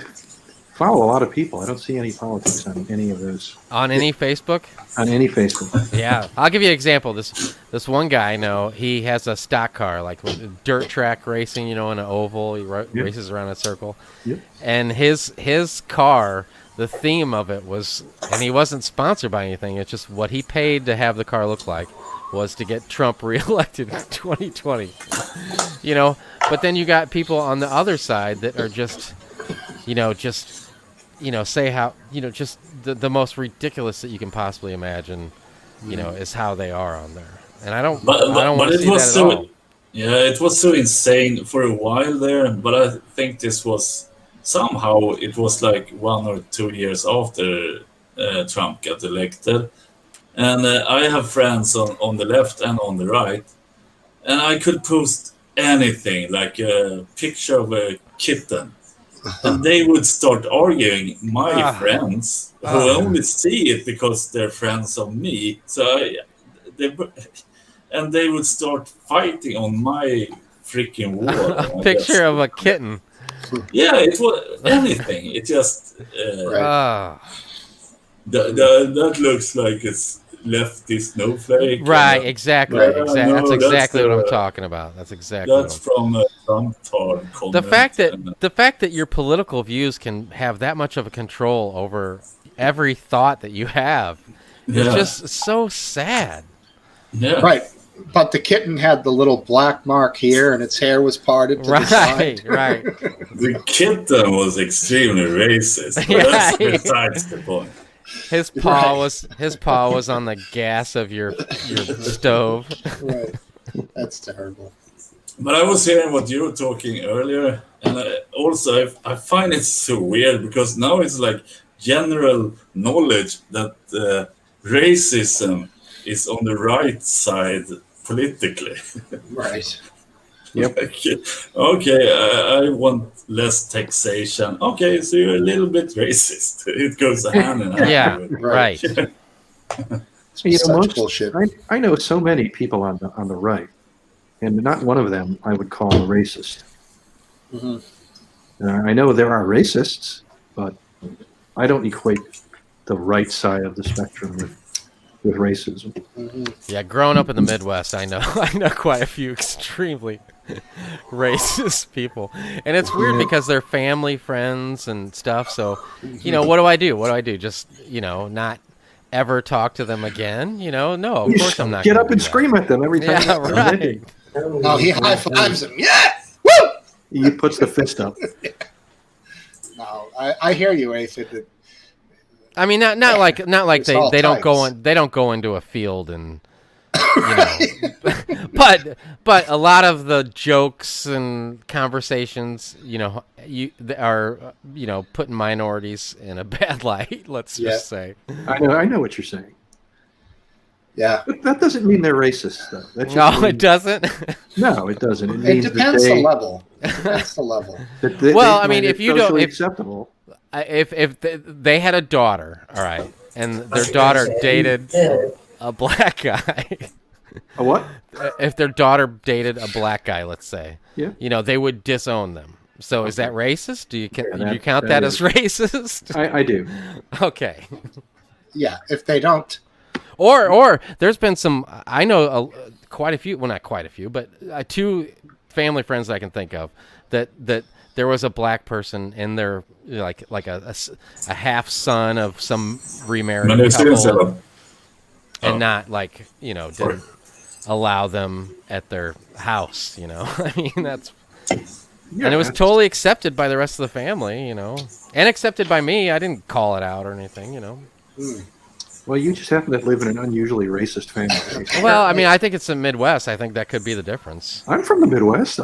Speaker 2: follow a lot of people. I don't see any politics on any of those.
Speaker 4: On any Facebook?
Speaker 2: On any Facebook.
Speaker 4: Yeah. I'll give you an example. This one guy I know, he has a stock car, like dirt track racing, in an oval. He races around a circle.
Speaker 2: Yep.
Speaker 4: And his car, the theme of it was, and he wasn't sponsored by anything, it's just what he paid to have the car look like was to get Trump reelected in 2020. But then you got people on the other side that are just say how, just the most ridiculous that you can possibly imagine, is how they are on there. And I don't want to see that at all.
Speaker 5: Yeah, it was so insane for a while there, but I think this was somehow it was like 1 or 2 years after Trump got elected. And I have friends on the left and on the right, and I could post anything, like a picture of a kitten. And they would start arguing, my friends, who only see it because they're friends of me. And they would start fighting on my freaking wall.
Speaker 4: A picture of a kitten.
Speaker 5: Yeah, it was anything. It just... that looks like it's lefty snowflake.
Speaker 4: Right, exactly.
Speaker 5: No,
Speaker 4: that's exactly
Speaker 5: that's
Speaker 4: what I'm talking about. That's exactly.
Speaker 5: That's from a Trump comment.
Speaker 4: The fact that your political views can have that much of a control over every thought that you have is just so sad.
Speaker 5: Yeah.
Speaker 1: Right. But the kitten had the little black mark here, and its hair was parted to the side.
Speaker 4: Right.
Speaker 5: The kitten was extremely racist, but that's besides the point.
Speaker 4: His paw was on the gas of your stove.
Speaker 1: Right. That's terrible.
Speaker 5: But I was hearing what you were talking earlier, and also I find it so weird because now it's like general knowledge that racism is on the right side politically.
Speaker 1: Right.
Speaker 2: Yep.
Speaker 5: Okay, I want less taxation. Okay, so you're a little bit racist. It goes hand in hand.
Speaker 4: Yeah,
Speaker 5: with it.
Speaker 4: right.
Speaker 1: Such bullshit.
Speaker 2: I know so many people on the right, and not one of them I would call a racist.
Speaker 1: Mm-hmm.
Speaker 2: I know there are racists, but I don't equate the right side of the spectrum with with racism.
Speaker 4: Yeah, growing up in the Midwest, I know I know quite a few extremely racist people, and it's weird because they're family, friends, and stuff. So, what do I do? What do I do? Just not ever talk to them again? No, of course I'm not.
Speaker 2: Get
Speaker 4: gonna
Speaker 2: up and
Speaker 4: do that.
Speaker 2: scream at them every time.
Speaker 4: Yeah, right.
Speaker 1: Oh, he high fives him. Yeah, woo!
Speaker 2: He puts the fist up.
Speaker 1: No, I hear you, Ace.
Speaker 4: I mean, not like
Speaker 1: It's all
Speaker 4: they don't go
Speaker 1: types.
Speaker 4: in, they don't go into a field and but a lot of the jokes and conversations you are putting minorities in a bad light. Let's
Speaker 1: Yeah.
Speaker 4: just say.
Speaker 2: I know what you're saying.
Speaker 1: Yeah,
Speaker 2: But that doesn't mean they're racist, though. That just
Speaker 4: No,
Speaker 2: means-
Speaker 4: it doesn't.
Speaker 2: No, it doesn't. It
Speaker 1: it
Speaker 2: means
Speaker 1: depends
Speaker 2: that
Speaker 1: the
Speaker 2: they,
Speaker 1: level. Depends the level.
Speaker 2: that they
Speaker 4: Well, I
Speaker 2: find
Speaker 4: mean,
Speaker 2: it
Speaker 4: if you don't-
Speaker 2: socially
Speaker 4: if-
Speaker 2: acceptable.
Speaker 4: If they had a daughter, all right, and their daughter dated a black guy.
Speaker 2: A what?
Speaker 4: If their daughter dated a black guy, let's say,
Speaker 2: Yeah.
Speaker 4: they would disown them. So is that racist? Do you
Speaker 2: Yeah,
Speaker 4: you count
Speaker 2: that
Speaker 4: that as racist?
Speaker 2: I do.
Speaker 4: Okay.
Speaker 1: Yeah, if they don't.
Speaker 4: Or there's been some. I know quite a few. Well, not quite a few, but two family friends I can think of that there was a black person in their like a half son of some remarried
Speaker 5: Men det syns
Speaker 4: couple,
Speaker 5: även.
Speaker 4: and not didn't allow them at their house. I mean that's. And it was totally accepted by the rest of the family, and accepted by me. I didn't call it out or anything,
Speaker 2: Well, you just happen to live in an unusually racist family.
Speaker 4: Well, I mean, I think it's the Midwest. I think that could be the difference.
Speaker 2: I'm from the Midwest.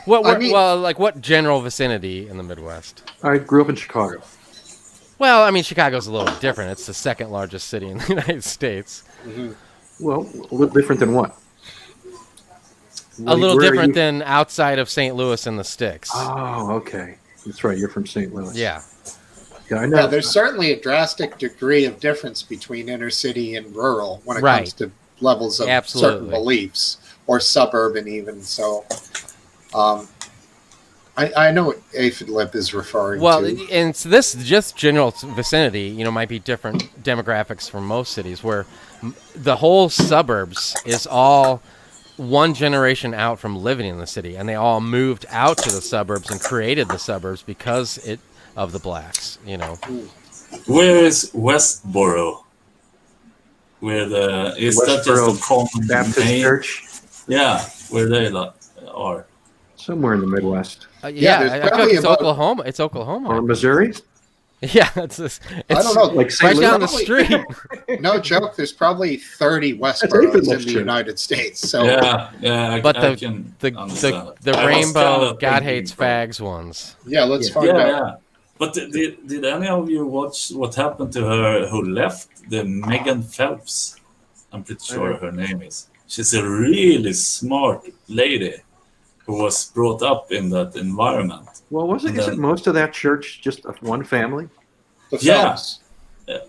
Speaker 4: What general vicinity in the Midwest?
Speaker 2: I grew up in Chicago.
Speaker 4: Well, I mean, Chicago's a little different. It's the second largest city in the United States.
Speaker 2: Well, a little different than what?
Speaker 4: A little
Speaker 2: Where are
Speaker 4: different
Speaker 2: you-
Speaker 4: than outside of St. Louis and the sticks.
Speaker 2: Oh, okay. That's right. You're from St. Louis.
Speaker 4: Yeah.
Speaker 2: Yeah, I know.
Speaker 1: Yeah, there's certainly a drastic degree of difference between inner city and rural when it
Speaker 4: Right.
Speaker 1: comes to levels of
Speaker 4: Absolutely.
Speaker 1: certain beliefs, or suburban even. So, I know what Aphid is referring
Speaker 4: Well,
Speaker 1: to.
Speaker 4: and so this just general vicinity, might be different demographics from most cities, where the whole suburbs is all one generation out from living in the city, and they all moved out to the suburbs and created the suburbs because of the blacks.
Speaker 5: Where is Westboro? Is that just
Speaker 2: Westboro
Speaker 5: a common
Speaker 2: Baptist
Speaker 5: name?
Speaker 2: Church,
Speaker 5: Yeah, where they are.
Speaker 2: somewhere in the Midwest.
Speaker 1: Yeah, there's
Speaker 4: I feel like
Speaker 1: probably
Speaker 4: it's
Speaker 1: about-
Speaker 4: Oklahoma. It's Oklahoma.
Speaker 2: Or Missouri?
Speaker 4: Yeah, it's
Speaker 1: I don't know.
Speaker 2: Like St.
Speaker 4: right
Speaker 2: Louis?
Speaker 4: down the street.
Speaker 1: No joke. There's probably 30
Speaker 2: Aphid
Speaker 1: Westboroughs in
Speaker 2: lives
Speaker 1: the
Speaker 2: too.
Speaker 1: United States. So
Speaker 5: Yeah.
Speaker 4: But
Speaker 5: I can
Speaker 4: the
Speaker 5: understand.
Speaker 4: the
Speaker 5: I was
Speaker 4: rainbow
Speaker 5: kinda
Speaker 4: God
Speaker 5: thinking
Speaker 4: hates
Speaker 5: from-
Speaker 4: fags ones.
Speaker 1: yeah, let's
Speaker 2: Yeah.
Speaker 1: find out.
Speaker 5: Yeah. But did any of you watch what happened to her who left? The Megan Phelps. I'm pretty sure her name is. She's a really smart lady who was brought up in that environment.
Speaker 2: Well,
Speaker 5: And
Speaker 2: isn't
Speaker 5: then-
Speaker 2: most of that church just of one family?
Speaker 1: The
Speaker 5: Yeah.
Speaker 1: Phelps.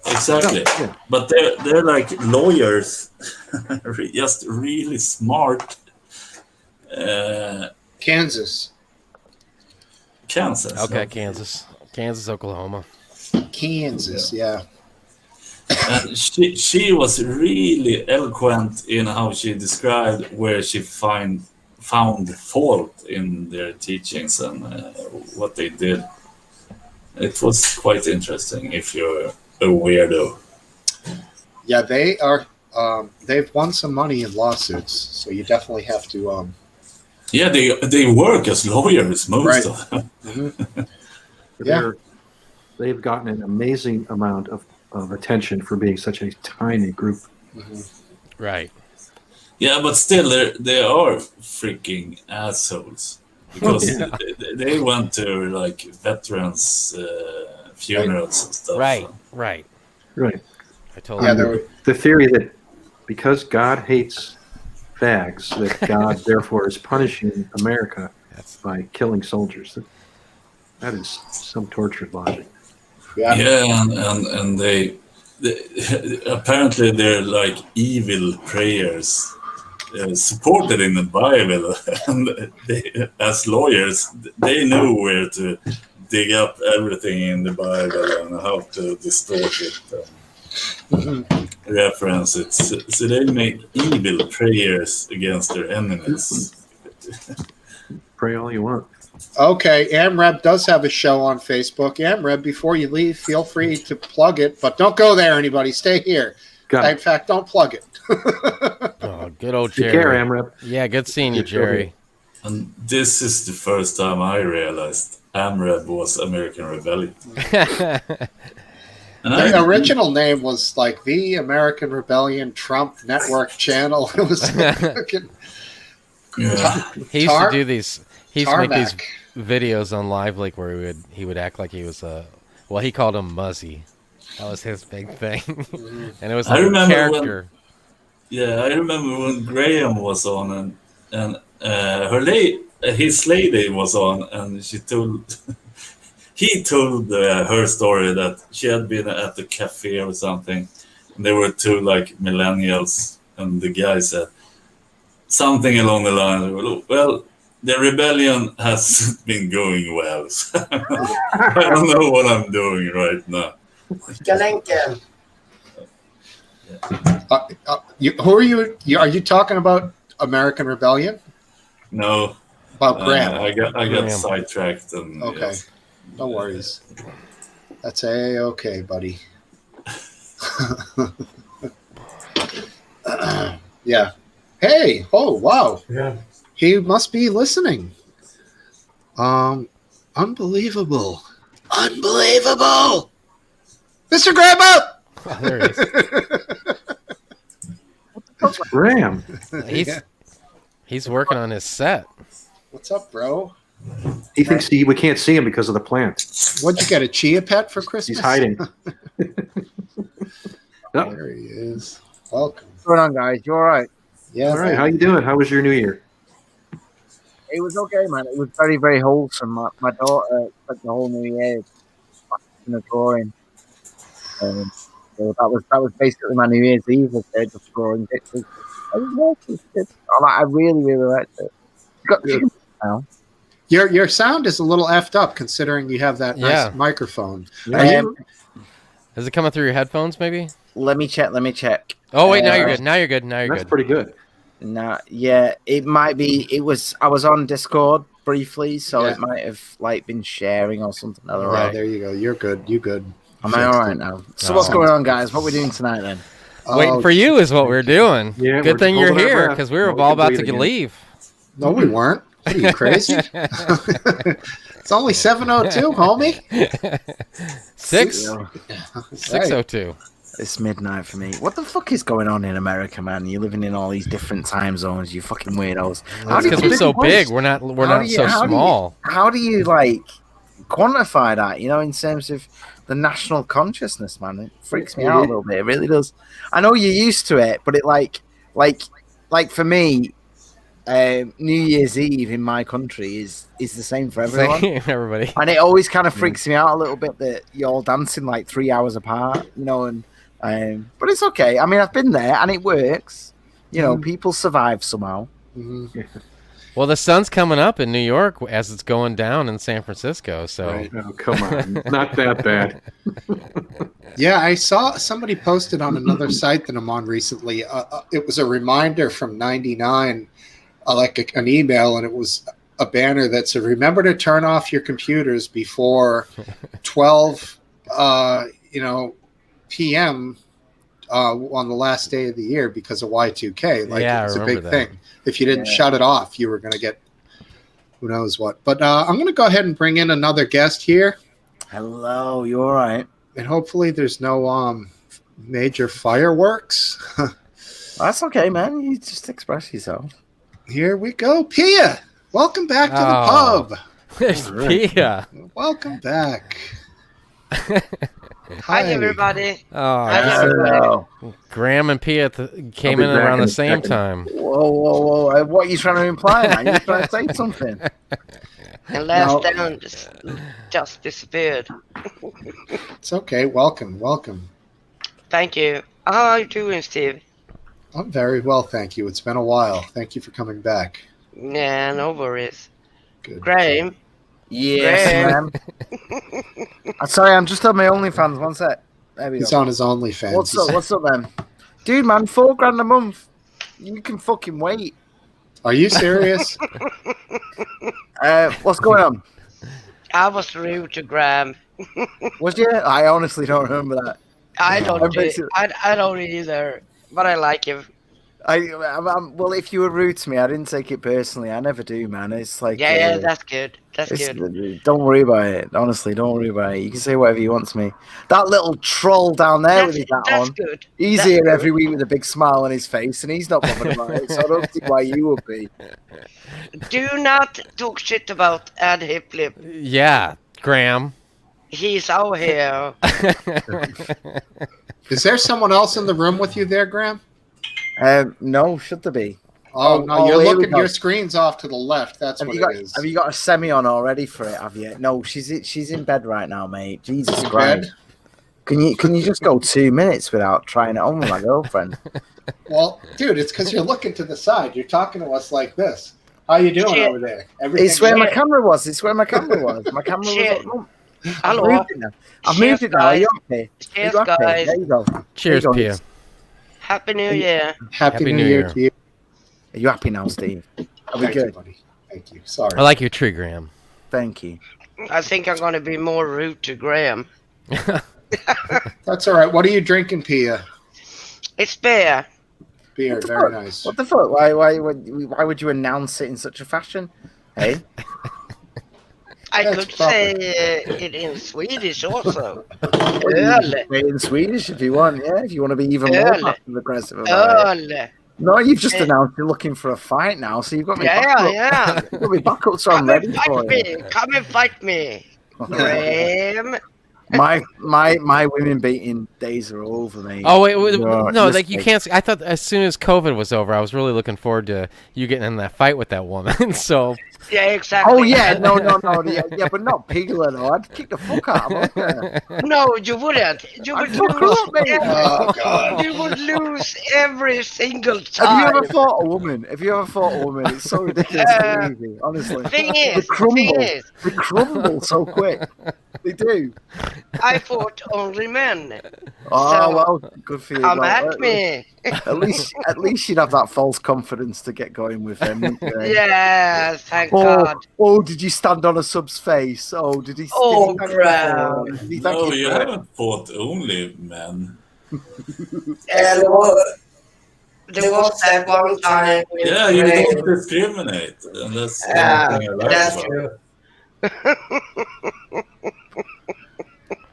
Speaker 5: Exactly.
Speaker 2: Yeah.
Speaker 5: But they're like lawyers, just really smart.
Speaker 1: Kansas.
Speaker 5: Kansas.
Speaker 4: Okay, Kansas, Oklahoma.
Speaker 1: Kansas, yeah.
Speaker 5: She was really eloquent in how she described where she found fault in their teachings and what they did. It was quite interesting if you're a weirdo.
Speaker 1: Yeah, they are. They've won some money in lawsuits, so you definitely have to.
Speaker 5: Yeah, they work as lawyers, most
Speaker 1: Right.
Speaker 5: of them.
Speaker 1: Yeah.
Speaker 2: They've gotten an amazing amount of attention for being such a tiny group.
Speaker 4: Right.
Speaker 5: Yeah, but still, they are freaking assholes because they went to like veterans' funerals and stuff.
Speaker 4: Right.
Speaker 2: Right.
Speaker 4: I totally.
Speaker 1: Yeah,
Speaker 4: agree.
Speaker 1: there were,
Speaker 2: The theory that because God hates fags, that God therefore is punishing America by killing soldiers. That is some tortured logic.
Speaker 1: yeah.
Speaker 5: Yeah, and they apparently they're like evil prayers supported in the Bible, and they, as lawyers, they know where to dig up everything in the Bible and how to distort it. reference. It's so they make evil prayers against their enemies.
Speaker 2: Pray all you want.
Speaker 1: Okay, AmReb does have a show on Facebook. AmReb, before you leave, feel free to plug it, but don't go there, anybody. Stay here.
Speaker 2: Got
Speaker 1: In
Speaker 2: it.
Speaker 1: fact, don't plug it.
Speaker 4: Oh, good old
Speaker 2: Take
Speaker 4: Jerry.
Speaker 2: care, Amrep.
Speaker 4: Yeah, good seeing you,
Speaker 2: Good show here.
Speaker 4: Jerry.
Speaker 5: And this is the first time I realized AmReb was American Rebellion. And
Speaker 1: The original name was like the American Rebellion Trump Network Channel. It was fucking
Speaker 5: yeah.
Speaker 4: He used to do these. He used to make these
Speaker 1: tarmac.
Speaker 4: videos on Live Leak where he would act like he was well, he called him Muzzy. That was his big thing, and it was
Speaker 5: I
Speaker 4: like a
Speaker 5: remember
Speaker 4: character.
Speaker 5: Yeah, I remember when Graham was on and his lady was on, and she told he told her story that she had been at the cafe or something, and there were two like millennials, and the guy said something along the line, well, the rebellion has been going well. So I don't know what I'm doing right now.
Speaker 6: Galenka.
Speaker 1: Who are you? Are you talking about American Rebellion?
Speaker 5: No,
Speaker 1: About Graham?
Speaker 5: I got
Speaker 4: Graham.
Speaker 5: sidetracked and
Speaker 1: Okay,
Speaker 5: yes.
Speaker 1: no worries. That's okay, buddy. Yeah. Hey. Oh, wow.
Speaker 2: Yeah.
Speaker 1: He must be listening. Unbelievable. Unbelievable. Mr. Grandma!
Speaker 4: Oh, there he is.
Speaker 2: Graham.
Speaker 4: He's
Speaker 1: Yeah.
Speaker 4: he's working on his set.
Speaker 1: What's up, bro?
Speaker 2: He thinks we can't see him because of the plant.
Speaker 1: What'd you get, a chia pet for Christmas?
Speaker 2: He's hiding. Oh,
Speaker 1: There he is. Welcome.
Speaker 7: What's going on, guys? You all right?
Speaker 1: Yeah.
Speaker 2: all right. How you doing? How was your New Year?
Speaker 7: It was okay, man. It was very, very wholesome. My daughter spent the whole New Year in a drawing. So that was basically my New Year's Eve. Was there just drawing pictures. I really, really liked it. You got the now.
Speaker 1: Your sound is a little effed up considering you have that
Speaker 4: Yeah.
Speaker 1: nice microphone.
Speaker 4: Is it coming through your headphones? Maybe.
Speaker 7: Let me check.
Speaker 4: Oh wait, now you're good. Now you're good. Now you're
Speaker 2: That's
Speaker 4: good.
Speaker 2: pretty good.
Speaker 7: Nah, yeah, it might be. I was on Discord briefly, so
Speaker 1: Yeah.
Speaker 7: it might have been sharing or something.
Speaker 1: All
Speaker 7: Other
Speaker 1: right,
Speaker 7: right.
Speaker 1: there you go. You're good. You good.
Speaker 7: Am I all right now? So
Speaker 4: Oh.
Speaker 7: what's going on, guys? What are we doing tonight then?
Speaker 4: Waiting for you is what we're doing.
Speaker 2: Yeah,
Speaker 4: Good
Speaker 2: we're
Speaker 4: thing you're
Speaker 2: holding our
Speaker 4: here
Speaker 2: breath.
Speaker 4: because we were
Speaker 2: Well, we
Speaker 4: all
Speaker 2: can
Speaker 4: about
Speaker 2: breathe
Speaker 4: to
Speaker 2: again.
Speaker 4: leave.
Speaker 1: No, we weren't. What are you crazy? It's only 7:02, homie.
Speaker 4: 6:02.
Speaker 7: It's midnight for me. What the fuck is going on in America, man? You're living in all these different time zones. You fucking weirdos.
Speaker 4: That's because we're so big. We're not so small.
Speaker 7: How do you like quantify that? You know, in terms of the national consciousness, man. It freaks me out a little bit. It really does. I know you're used to it, but it like for me, New Year's Eve in my country is the same for everyone.
Speaker 4: Everybody.
Speaker 7: And it always kind of freaks me out a little bit that you're all dancing like 3 hours apart, you know, and but it's okay. I mean, I've been there and it works. You know, people survive somehow.
Speaker 1: Mhm.
Speaker 4: Well, the sun's coming up in New York as it's going down in San Francisco. So
Speaker 1: Right.
Speaker 2: Oh, come on. Not that bad.
Speaker 1: Yeah, I saw somebody posted on another site that I'm on recently. It was a reminder from '99, like an email, and it was a banner that said, "Remember to turn off your computers before 12, p.m. On the last day of the year because of Y2K." Like,
Speaker 4: Yeah, I
Speaker 1: it's a
Speaker 4: remember
Speaker 1: big
Speaker 4: that.
Speaker 1: thing. If you didn't shut it off, you were going to get who knows what. But I'm going to go ahead and bring in another guest here.
Speaker 7: Hello, you all right?
Speaker 1: And hopefully there's no major fireworks.
Speaker 7: That's okay, man. You just express yourself.
Speaker 1: Here we go. Pia, welcome back to the
Speaker 4: Oh.
Speaker 1: pub.
Speaker 4: there's Pia.
Speaker 1: Welcome back.
Speaker 6: Hi, everybody.
Speaker 4: Oh,
Speaker 6: Hi,
Speaker 4: this is-
Speaker 6: everybody.
Speaker 4: Graham and Pia came
Speaker 2: be
Speaker 4: in
Speaker 2: back
Speaker 4: around
Speaker 2: in
Speaker 4: the
Speaker 2: a
Speaker 4: same
Speaker 2: second.
Speaker 4: time.
Speaker 7: Whoa. What are you trying to imply, man? You're trying to say something.
Speaker 6: And last
Speaker 1: No.
Speaker 6: down just disappeared.
Speaker 1: It's okay. Welcome.
Speaker 6: Thank you. How are you doing, Steve?
Speaker 1: I'm very well, thank you. It's been a while. Thank you for coming back.
Speaker 6: Yeah, no worries.
Speaker 1: Good.
Speaker 7: Yes, man. I'm sorry, I'm just on my OnlyFans. One sec. There we
Speaker 1: He's
Speaker 7: go.
Speaker 1: on his OnlyFans.
Speaker 7: What's up, then? Dude, man, $4,000 a month. You can fucking wait.
Speaker 1: Are you serious?
Speaker 7: What's going on?
Speaker 6: I was rude to Graham.
Speaker 7: Was you? I honestly don't remember that.
Speaker 6: I don't.
Speaker 7: I'm basically-
Speaker 6: I don't either. But I like him.
Speaker 7: Well, if you were rude to me, I didn't take it personally. I never do, man. It's like
Speaker 6: Yeah, that's good. That's good.
Speaker 7: Don't worry about it. Honestly, don't worry about it. You can say whatever you want to me. That little troll down there with his hat
Speaker 6: That's
Speaker 7: on.
Speaker 6: good.
Speaker 7: He's
Speaker 6: That's
Speaker 7: here
Speaker 6: good.
Speaker 7: every week with a big smile on his face, and he's not bothered about it. So I don't see why you would be.
Speaker 6: Do not talk shit about Ed Hiplip.
Speaker 4: Yeah, Graham.
Speaker 6: He's out here.
Speaker 1: Is there someone else in the room with you there, Graham?
Speaker 7: No, should there be?
Speaker 1: Oh, no,
Speaker 7: oh,
Speaker 1: you're
Speaker 7: here we
Speaker 1: looking.
Speaker 7: go.
Speaker 1: Your screen's off to the left. That's what it is.
Speaker 7: Have you got a semi on already for it? Have you? No, she's in bed right now, mate. Jesus
Speaker 1: In
Speaker 7: Christ!
Speaker 1: bed?
Speaker 7: Can you just go 2 minutes without trying it on with my girlfriend?
Speaker 1: Well, dude, it's because you're looking to the side. You're talking to us like this. How you doing
Speaker 6: Shit.
Speaker 1: over there? Everything
Speaker 7: It's where
Speaker 1: good?
Speaker 7: my camera was. It's where my camera was. My camera
Speaker 6: Shit.
Speaker 7: was.
Speaker 6: Hello.
Speaker 7: I've moved it now. Are you happy?
Speaker 6: Cheers,
Speaker 7: Are you happy?
Speaker 6: guys.
Speaker 7: There you go.
Speaker 4: Cheers,
Speaker 7: There you go.
Speaker 4: Pia.
Speaker 6: Happy New Year.
Speaker 1: Happy New Year to you.
Speaker 7: Are you happy now, Steve? Are we
Speaker 1: Thank you,
Speaker 7: good?
Speaker 1: buddy. Thank you. Sorry.
Speaker 4: I like your tree, Graham.
Speaker 7: Thank you.
Speaker 6: I think I'm gonna be more rude to Graham.
Speaker 1: That's all right. What are you drinking, Pia?
Speaker 6: It's beer.
Speaker 1: Beer.
Speaker 7: What the
Speaker 1: Very
Speaker 7: fuck?
Speaker 1: nice.
Speaker 7: What the fuck? Why would you announce it in such a fashion? Hey,
Speaker 6: I
Speaker 1: That's
Speaker 6: could
Speaker 1: proper.
Speaker 6: say it in Swedish also.
Speaker 7: Well, you
Speaker 6: Öl.
Speaker 7: can say it in Swedish if you want. Yeah, if you want to be even more
Speaker 6: Öl.
Speaker 7: passive aggressive about it.
Speaker 6: Öl.
Speaker 7: No, you've just announced you're looking for a fight now, so you've got me.
Speaker 6: Yeah.
Speaker 7: You've got me back up, so I'm
Speaker 6: Come
Speaker 7: ready
Speaker 6: and
Speaker 7: for
Speaker 6: fight me.
Speaker 7: it.
Speaker 6: Come and fight me. Graham.
Speaker 7: My women beating days are over, mate.
Speaker 4: Oh wait,
Speaker 7: No,
Speaker 4: no,
Speaker 7: just
Speaker 4: like you can't. I thought as soon as COVID was over, I was really looking forward to you getting in that fight with that woman. So
Speaker 6: Yeah, exactly.
Speaker 7: Oh yeah, no, yeah, but not Pigler though. I'd kick the fuck out of him.
Speaker 6: No, you wouldn't. You
Speaker 7: I'd
Speaker 6: would
Speaker 7: fuck
Speaker 6: lose.
Speaker 7: her up, mate.
Speaker 1: Oh, God.
Speaker 6: You would lose every single
Speaker 7: Have
Speaker 6: time.
Speaker 7: you ever fought a woman? It's so ridiculous.
Speaker 6: Uh,
Speaker 7: Easy, honestly.
Speaker 6: Thing
Speaker 7: They
Speaker 6: is,
Speaker 7: crumble so quick. They do.
Speaker 6: I fought only men.
Speaker 7: Oh
Speaker 6: So,
Speaker 7: well, good for you.
Speaker 6: Come
Speaker 7: Well,
Speaker 6: at me.
Speaker 7: At least you'd have that false confidence to get going with them. wouldn't you?
Speaker 6: Yes, thank
Speaker 7: Oh,
Speaker 6: God.
Speaker 7: oh, did you stand on a sub's face? Oh, did he?
Speaker 6: Oh,
Speaker 7: did he
Speaker 6: Graham.
Speaker 7: Did he thank
Speaker 5: No,
Speaker 7: you
Speaker 5: you
Speaker 7: for it?
Speaker 5: haven't fought only men.
Speaker 6: There was that one time. with
Speaker 5: Yeah, you
Speaker 6: Graham.
Speaker 5: don't discriminate. And that's the
Speaker 6: Yeah,
Speaker 5: thing I like
Speaker 6: that's
Speaker 5: about
Speaker 6: true.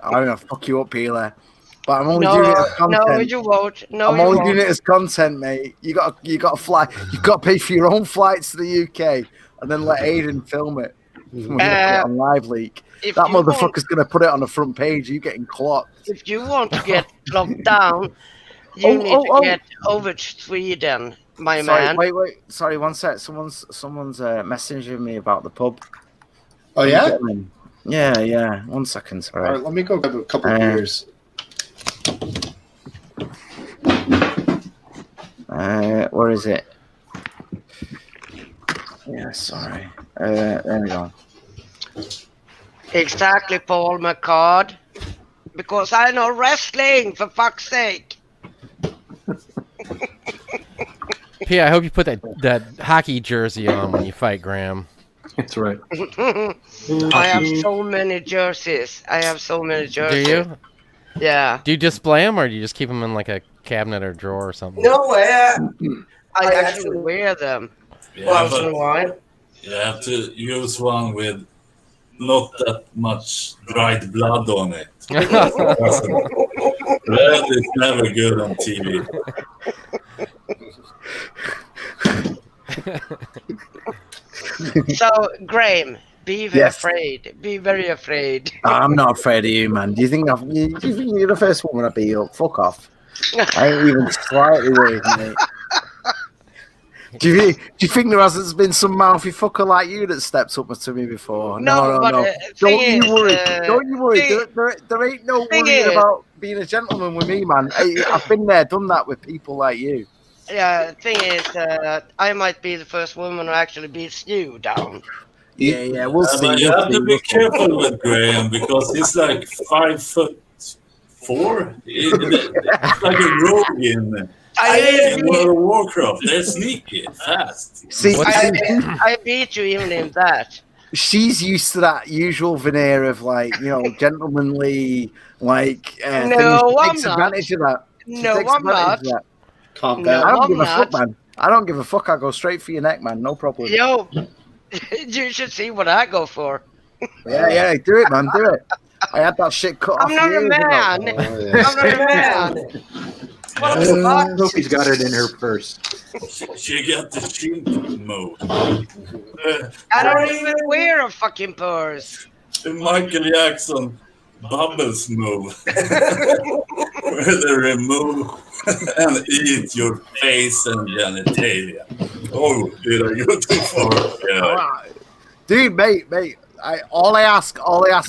Speaker 7: I'm gonna fuck you up, Peeler. But I'm only
Speaker 6: No,
Speaker 7: doing it as content.
Speaker 6: no, you won't. No,
Speaker 7: I'm
Speaker 6: you
Speaker 7: only
Speaker 6: won't.
Speaker 7: doing it as content, mate. You got to fly. You got to pay for your own flights to the UK, and then let Aiden film it. We're gonna put it on Live Leak.
Speaker 6: If
Speaker 7: That
Speaker 6: you want-
Speaker 7: motherfucker's gonna put it on the front page. You getting clocked?
Speaker 6: If you want to get locked down, you need to get over to Sweden, my man.
Speaker 7: Wait. Sorry, one sec. Someone's messaging me about the pub.
Speaker 1: Oh, yeah?
Speaker 7: Yeah. 1 second.
Speaker 1: All
Speaker 7: Sorry.
Speaker 1: right, let me go grab a couple of beers.
Speaker 7: Where is it? Yeah, sorry. There we go.
Speaker 6: Exactly, Paul McCord. Because I know wrestling, for fuck's sake.
Speaker 4: Pia, I hope you put that hockey jersey on when you fight Graham.
Speaker 2: That's right.
Speaker 6: I have so many jerseys.
Speaker 4: Do you?
Speaker 6: Yeah.
Speaker 4: Do you display them, or do you just keep them in like a cabinet or drawer or something?
Speaker 6: No, I actually wear them.
Speaker 5: Yeah,
Speaker 6: Once in a
Speaker 5: but
Speaker 6: while.
Speaker 5: you have to use one with not that much dried blood on it. Red is never good on TV.
Speaker 6: So, Graham, be very
Speaker 7: Yes.
Speaker 6: afraid. Be very afraid.
Speaker 7: I'm not afraid of you, man. Do you think you're the first woman I'd beat up? Fuck off. I ain't even slightly worried, mate. Do you think there hasn't been some mouthy fucker like you that steps up to me before?
Speaker 6: No, but,
Speaker 7: Don't
Speaker 6: thing
Speaker 7: you worry.
Speaker 6: is,
Speaker 7: Don't you worry.
Speaker 6: thing-
Speaker 7: There ain't no
Speaker 6: thing
Speaker 7: worrying
Speaker 6: is-
Speaker 7: about being a gentleman with me, man. I've been there, done that with people like you.
Speaker 6: Yeah, thing is, I might be the first woman who actually beats you down.
Speaker 7: Yeah, we'll see.
Speaker 5: But you have to be careful with Graham because he's like 5'4" 4. It's like a rogue in World of Warcraft. They're sneaky, fast.
Speaker 7: See,
Speaker 6: I beat you even in that.
Speaker 7: she's used to that usual veneer of like, you know, gentlemanly, like
Speaker 6: No,
Speaker 7: things. She
Speaker 6: I'm
Speaker 7: takes
Speaker 6: not.
Speaker 7: advantage of that. She
Speaker 6: No,
Speaker 7: takes
Speaker 6: I'm
Speaker 7: advantage of
Speaker 6: not.
Speaker 7: that.
Speaker 1: Calm
Speaker 6: No,
Speaker 1: down.
Speaker 7: I don't
Speaker 6: I'm
Speaker 7: give a fuck,
Speaker 6: not.
Speaker 7: man. I don't give a fuck. I'll go straight for your neck, man. No problem.
Speaker 6: Yo, you should see what I go for.
Speaker 7: Yeah, do it, man. Do it. I had that shit cut off.
Speaker 6: I'm not a
Speaker 7: years ago.
Speaker 6: man.
Speaker 1: Oh, yeah.
Speaker 6: I'm not a man. What the fuck?
Speaker 2: Sophie's got it in her purse.
Speaker 5: She got the chimp mode.
Speaker 6: I don't even wear a fucking purse.
Speaker 5: The Michael Jackson Bubbles move. Where they remove and eat your face and genitalia. Oh, did I go too far? Yeah.
Speaker 7: Dude, mate. All I ask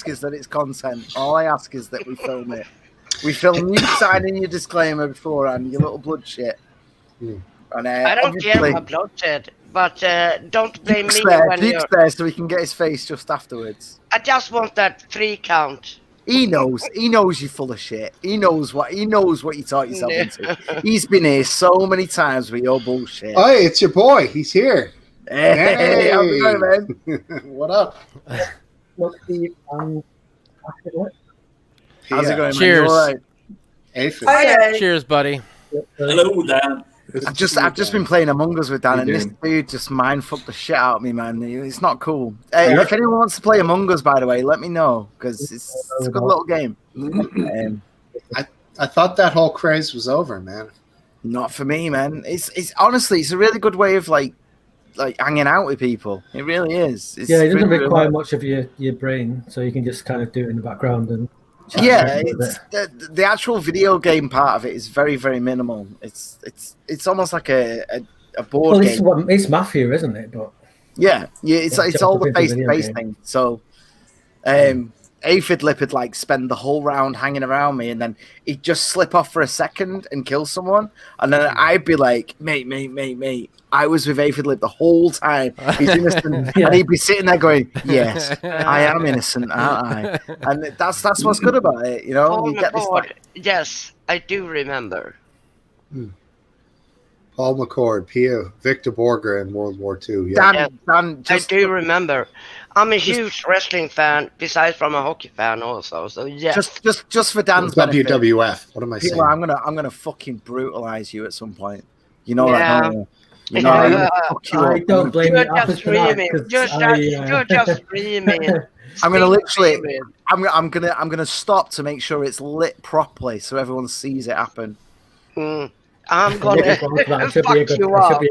Speaker 7: is that it's content. All I ask is that we film it. We film you signing your disclaimer beforehand, your little blood shit. And,
Speaker 6: I don't care about bloodshed, but don't blame me when
Speaker 7: Duke's
Speaker 6: you're...
Speaker 7: there so we can get his face just afterwards.
Speaker 6: I just want that 3 count.
Speaker 7: He knows you're full of shit. He knows what you taught yourself into. He's been here so many times with your bullshit.
Speaker 1: Hey, it's your boy. He's here.
Speaker 7: Hey, how's it going, man?
Speaker 1: What up?
Speaker 7: How's it going, man?
Speaker 4: Cheers.
Speaker 7: You all right?
Speaker 1: Aphid.
Speaker 4: Cheers, buddy.
Speaker 5: Hello, Dan.
Speaker 7: I've just been playing Among Us with Dan, and this
Speaker 2: doing?
Speaker 7: dude just mind fucked the shit out of me, man. It's not cool. If anyone wants to play Among Us, by the way, let me know because it's a good little game.
Speaker 1: I thought that whole craze was over, man.
Speaker 7: Not for me, man. It's honestly, it's a really good way of like hanging out with people. It really is. It's
Speaker 8: It doesn't
Speaker 7: really
Speaker 8: require
Speaker 7: good.
Speaker 8: much of your brain, so you can just kind of do it in the background and.
Speaker 7: Yeah, it's the actual video game part of it is very, very minimal. It's almost like a board
Speaker 8: Well,
Speaker 7: game.
Speaker 8: it's Mafia, isn't it? But
Speaker 7: Yeah, it's
Speaker 8: just
Speaker 7: all
Speaker 8: a
Speaker 7: the
Speaker 8: video
Speaker 7: face-to-face
Speaker 8: game.
Speaker 7: thing. So, Aphid Lip would like spend the whole round hanging around me, and then he'd just slip off for a second and kill someone, and then I'd be like, mate. I was with Aphid Lip the whole time. He's innocent,
Speaker 8: Yeah.
Speaker 7: and he'd be sitting there going, "Yes, I am innocent, aren't I?" And that's what's good about it, you know.
Speaker 6: Paul
Speaker 7: You get this.
Speaker 6: McCord. Yes, I do remember.
Speaker 1: Paul McCord, Pia, Victor Borger in World War II. Yeah.
Speaker 7: Dan,
Speaker 6: I do remember. I'm a huge wrestling fan, besides from a hockey fan also. So yes.
Speaker 7: just for Dan's benefit,
Speaker 1: WWF. What am I saying?
Speaker 7: Peter, I'm gonna fucking brutalize you at some point. You know
Speaker 6: Yeah.
Speaker 7: that, don't you? You know, I'm gonna fuck you
Speaker 8: I
Speaker 7: up.
Speaker 8: don't blame
Speaker 6: You're
Speaker 8: you.
Speaker 6: just screaming. You're just screaming.
Speaker 7: I'm gonna literally.
Speaker 6: Screaming.
Speaker 7: I'm gonna stop to make sure it's lit properly so everyone sees it happen.
Speaker 6: I'm gonna fuck you up.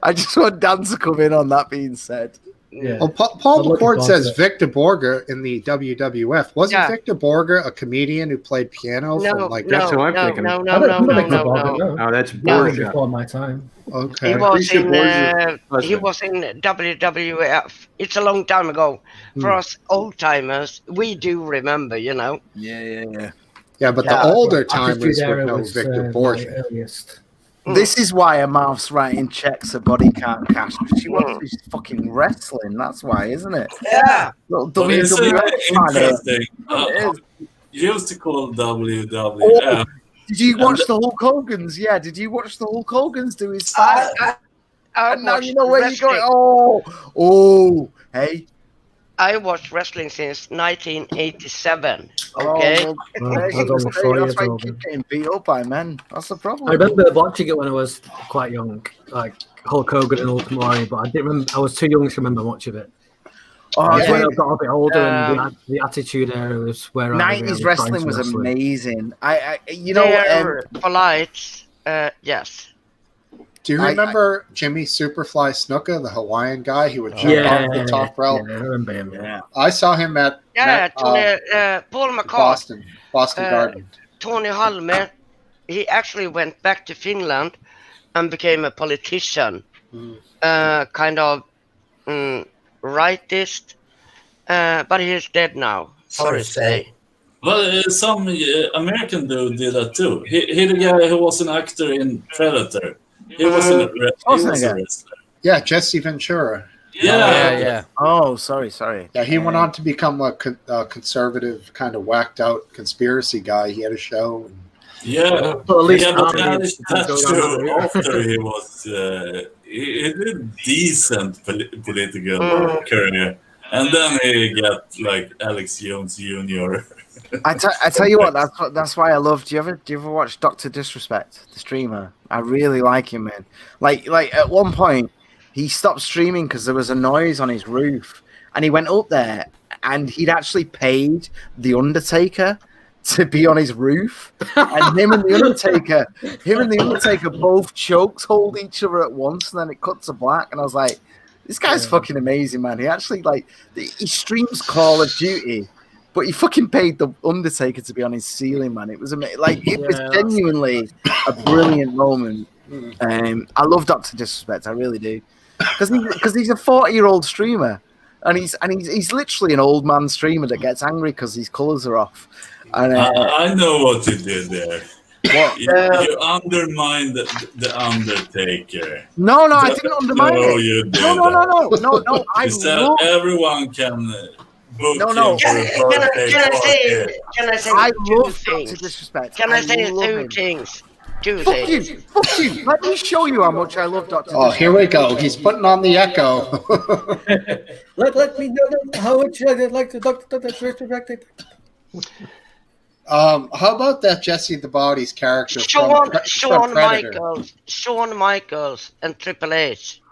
Speaker 7: I just want Dan to come in on that being said.
Speaker 8: Yeah.
Speaker 1: Oh, Paul
Speaker 8: I'm looking
Speaker 1: McCord
Speaker 8: forward
Speaker 1: says
Speaker 8: to it.
Speaker 1: Victor Borger in the WWF. Wasn't
Speaker 6: Yeah.
Speaker 1: Victor Borger a comedian who played piano
Speaker 6: No,
Speaker 1: from like
Speaker 2: That's
Speaker 6: no,
Speaker 2: how I'm
Speaker 6: no,
Speaker 2: thinking.
Speaker 6: no,
Speaker 8: I
Speaker 6: no,
Speaker 8: don't
Speaker 6: no,
Speaker 8: know
Speaker 6: no,
Speaker 8: Victor
Speaker 6: no,
Speaker 8: Borger,
Speaker 6: no.
Speaker 2: Oh, that's
Speaker 8: That was
Speaker 2: Borgia.
Speaker 8: before my time.
Speaker 1: okay.
Speaker 6: He was
Speaker 2: Alicia
Speaker 6: in
Speaker 2: Borgia.
Speaker 6: he was in WWF. It's a long time ago. For us old timers, we do remember, you know.
Speaker 7: Yeah.
Speaker 1: Yeah, but
Speaker 6: Yeah.
Speaker 1: the older
Speaker 8: Attitude
Speaker 1: timers would
Speaker 8: Era
Speaker 1: know
Speaker 8: was
Speaker 1: Victor
Speaker 8: my
Speaker 1: Borgia.
Speaker 8: earliest.
Speaker 7: This is why a mouth's writing checks her body can't cash. She wants to be fucking wrestling. That's why, isn't it?
Speaker 6: Yeah.
Speaker 7: Little
Speaker 5: But it's
Speaker 7: WWF fan.
Speaker 5: interesting. You used to call WWF.
Speaker 7: Did you watch the Hulk Hogan's? Yeah, did you watch the Hulk Hogan's do his fight? And now you know where you're going. Oh, hey.
Speaker 6: I watched wrestling since 1987. Okay.
Speaker 7: Oh,
Speaker 8: Well,
Speaker 7: there
Speaker 8: I
Speaker 7: she
Speaker 8: was
Speaker 7: was
Speaker 8: only
Speaker 7: saying,
Speaker 8: 4
Speaker 7: that's
Speaker 8: years
Speaker 7: why you
Speaker 8: old.
Speaker 7: keep getting beat up by men. That's the problem.
Speaker 8: I remember watching it when I was quite young, like Hulk Hogan and Ultimate Warrior, but I didn't remember. I was too young to remember much of it.
Speaker 7: Oh,
Speaker 8: When I
Speaker 7: dude,
Speaker 8: got a bit older, and the Attitude Era was where I
Speaker 7: 90s
Speaker 8: really
Speaker 7: wrestling
Speaker 8: got
Speaker 7: was
Speaker 8: into wrestling.
Speaker 7: amazing. I you know,
Speaker 6: They're polite. Yes.
Speaker 1: Do you remember Jimmy Superfly Snuka, the Hawaiian guy? He would jump
Speaker 8: Yeah,
Speaker 1: off the top rope.
Speaker 8: yeah, I remember him.
Speaker 7: yeah.
Speaker 1: I saw him at
Speaker 6: Paul McCart,
Speaker 1: Boston Garden.
Speaker 6: Tony Halme, he actually went back to Finland and became a politician. Kind of rightist, but he's dead now. Sorry to say.
Speaker 5: Well, some American dude did that too. He the guy who was an actor in Predator. He was a wrestler.
Speaker 1: Yeah, Jesse Ventura.
Speaker 4: Yeah.
Speaker 7: Oh, sorry.
Speaker 1: Yeah, he went on to become a conservative, kind of whacked out conspiracy guy. He had a show.
Speaker 5: Yeah,
Speaker 8: But at least
Speaker 5: he had
Speaker 8: now
Speaker 5: a managed
Speaker 8: he can
Speaker 5: that
Speaker 8: go down
Speaker 5: show
Speaker 8: that route.
Speaker 5: after he was he did decent political career, and then he got like Alex Jones Jr.
Speaker 7: I tell you what, that's why I love. Do you ever watch Dr. Disrespect, the streamer? I really like him, man. Like at one point, he stopped streaming because there was a noise on his roof, and he went up there, and he'd actually paid the Undertaker to be on his roof, and him and the Undertaker both chokes hold each other at once, and then it cuts to black, and I was like, this guy's fucking amazing, man. He actually he streams Call of Duty. But he fucking paid the Undertaker to be on his ceiling, man. It was amazing. It was genuinely a brilliant moment. I love Dr. Disrespect, I really do, because he's a 40-year-old streamer, and he's literally an old man streamer that gets angry because his colours are off. And
Speaker 5: I know what you did there.
Speaker 7: What?
Speaker 5: You undermined the Undertaker.
Speaker 7: No, I didn't undermine it.
Speaker 5: You did.
Speaker 7: No.
Speaker 5: You said everyone can book him for a birthday party.
Speaker 6: Can I say
Speaker 7: I
Speaker 6: two
Speaker 7: love
Speaker 6: things?
Speaker 7: Dr. Disrespect.
Speaker 6: Can I say
Speaker 7: love
Speaker 6: two
Speaker 7: him.
Speaker 6: things?
Speaker 7: Fuck you. Let me show you how much I love Dr.
Speaker 1: Oh, here we go. He's putting on the echo.
Speaker 8: Let me know how much I like the Dr. Disrespect.
Speaker 1: How about that Jesse the Body's character
Speaker 6: Shawn
Speaker 1: from Predator?
Speaker 6: Shawn Michaels, and Triple H,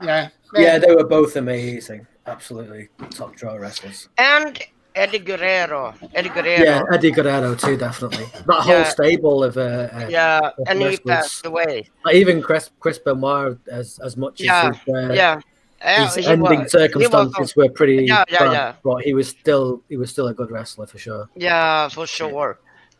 Speaker 1: Yeah,
Speaker 8: they were both amazing. Absolutely top draw wrestlers.
Speaker 6: and Eddie Guerrero.
Speaker 8: Yeah, Eddie Guerrero too, definitely. That whole stable of
Speaker 6: and he
Speaker 8: wrestlers.
Speaker 6: passed away.
Speaker 8: Like, even Chris Benoit, as much as his ending circumstances were pretty bad, but he was still a good wrestler for sure.
Speaker 6: Yeah, for sure.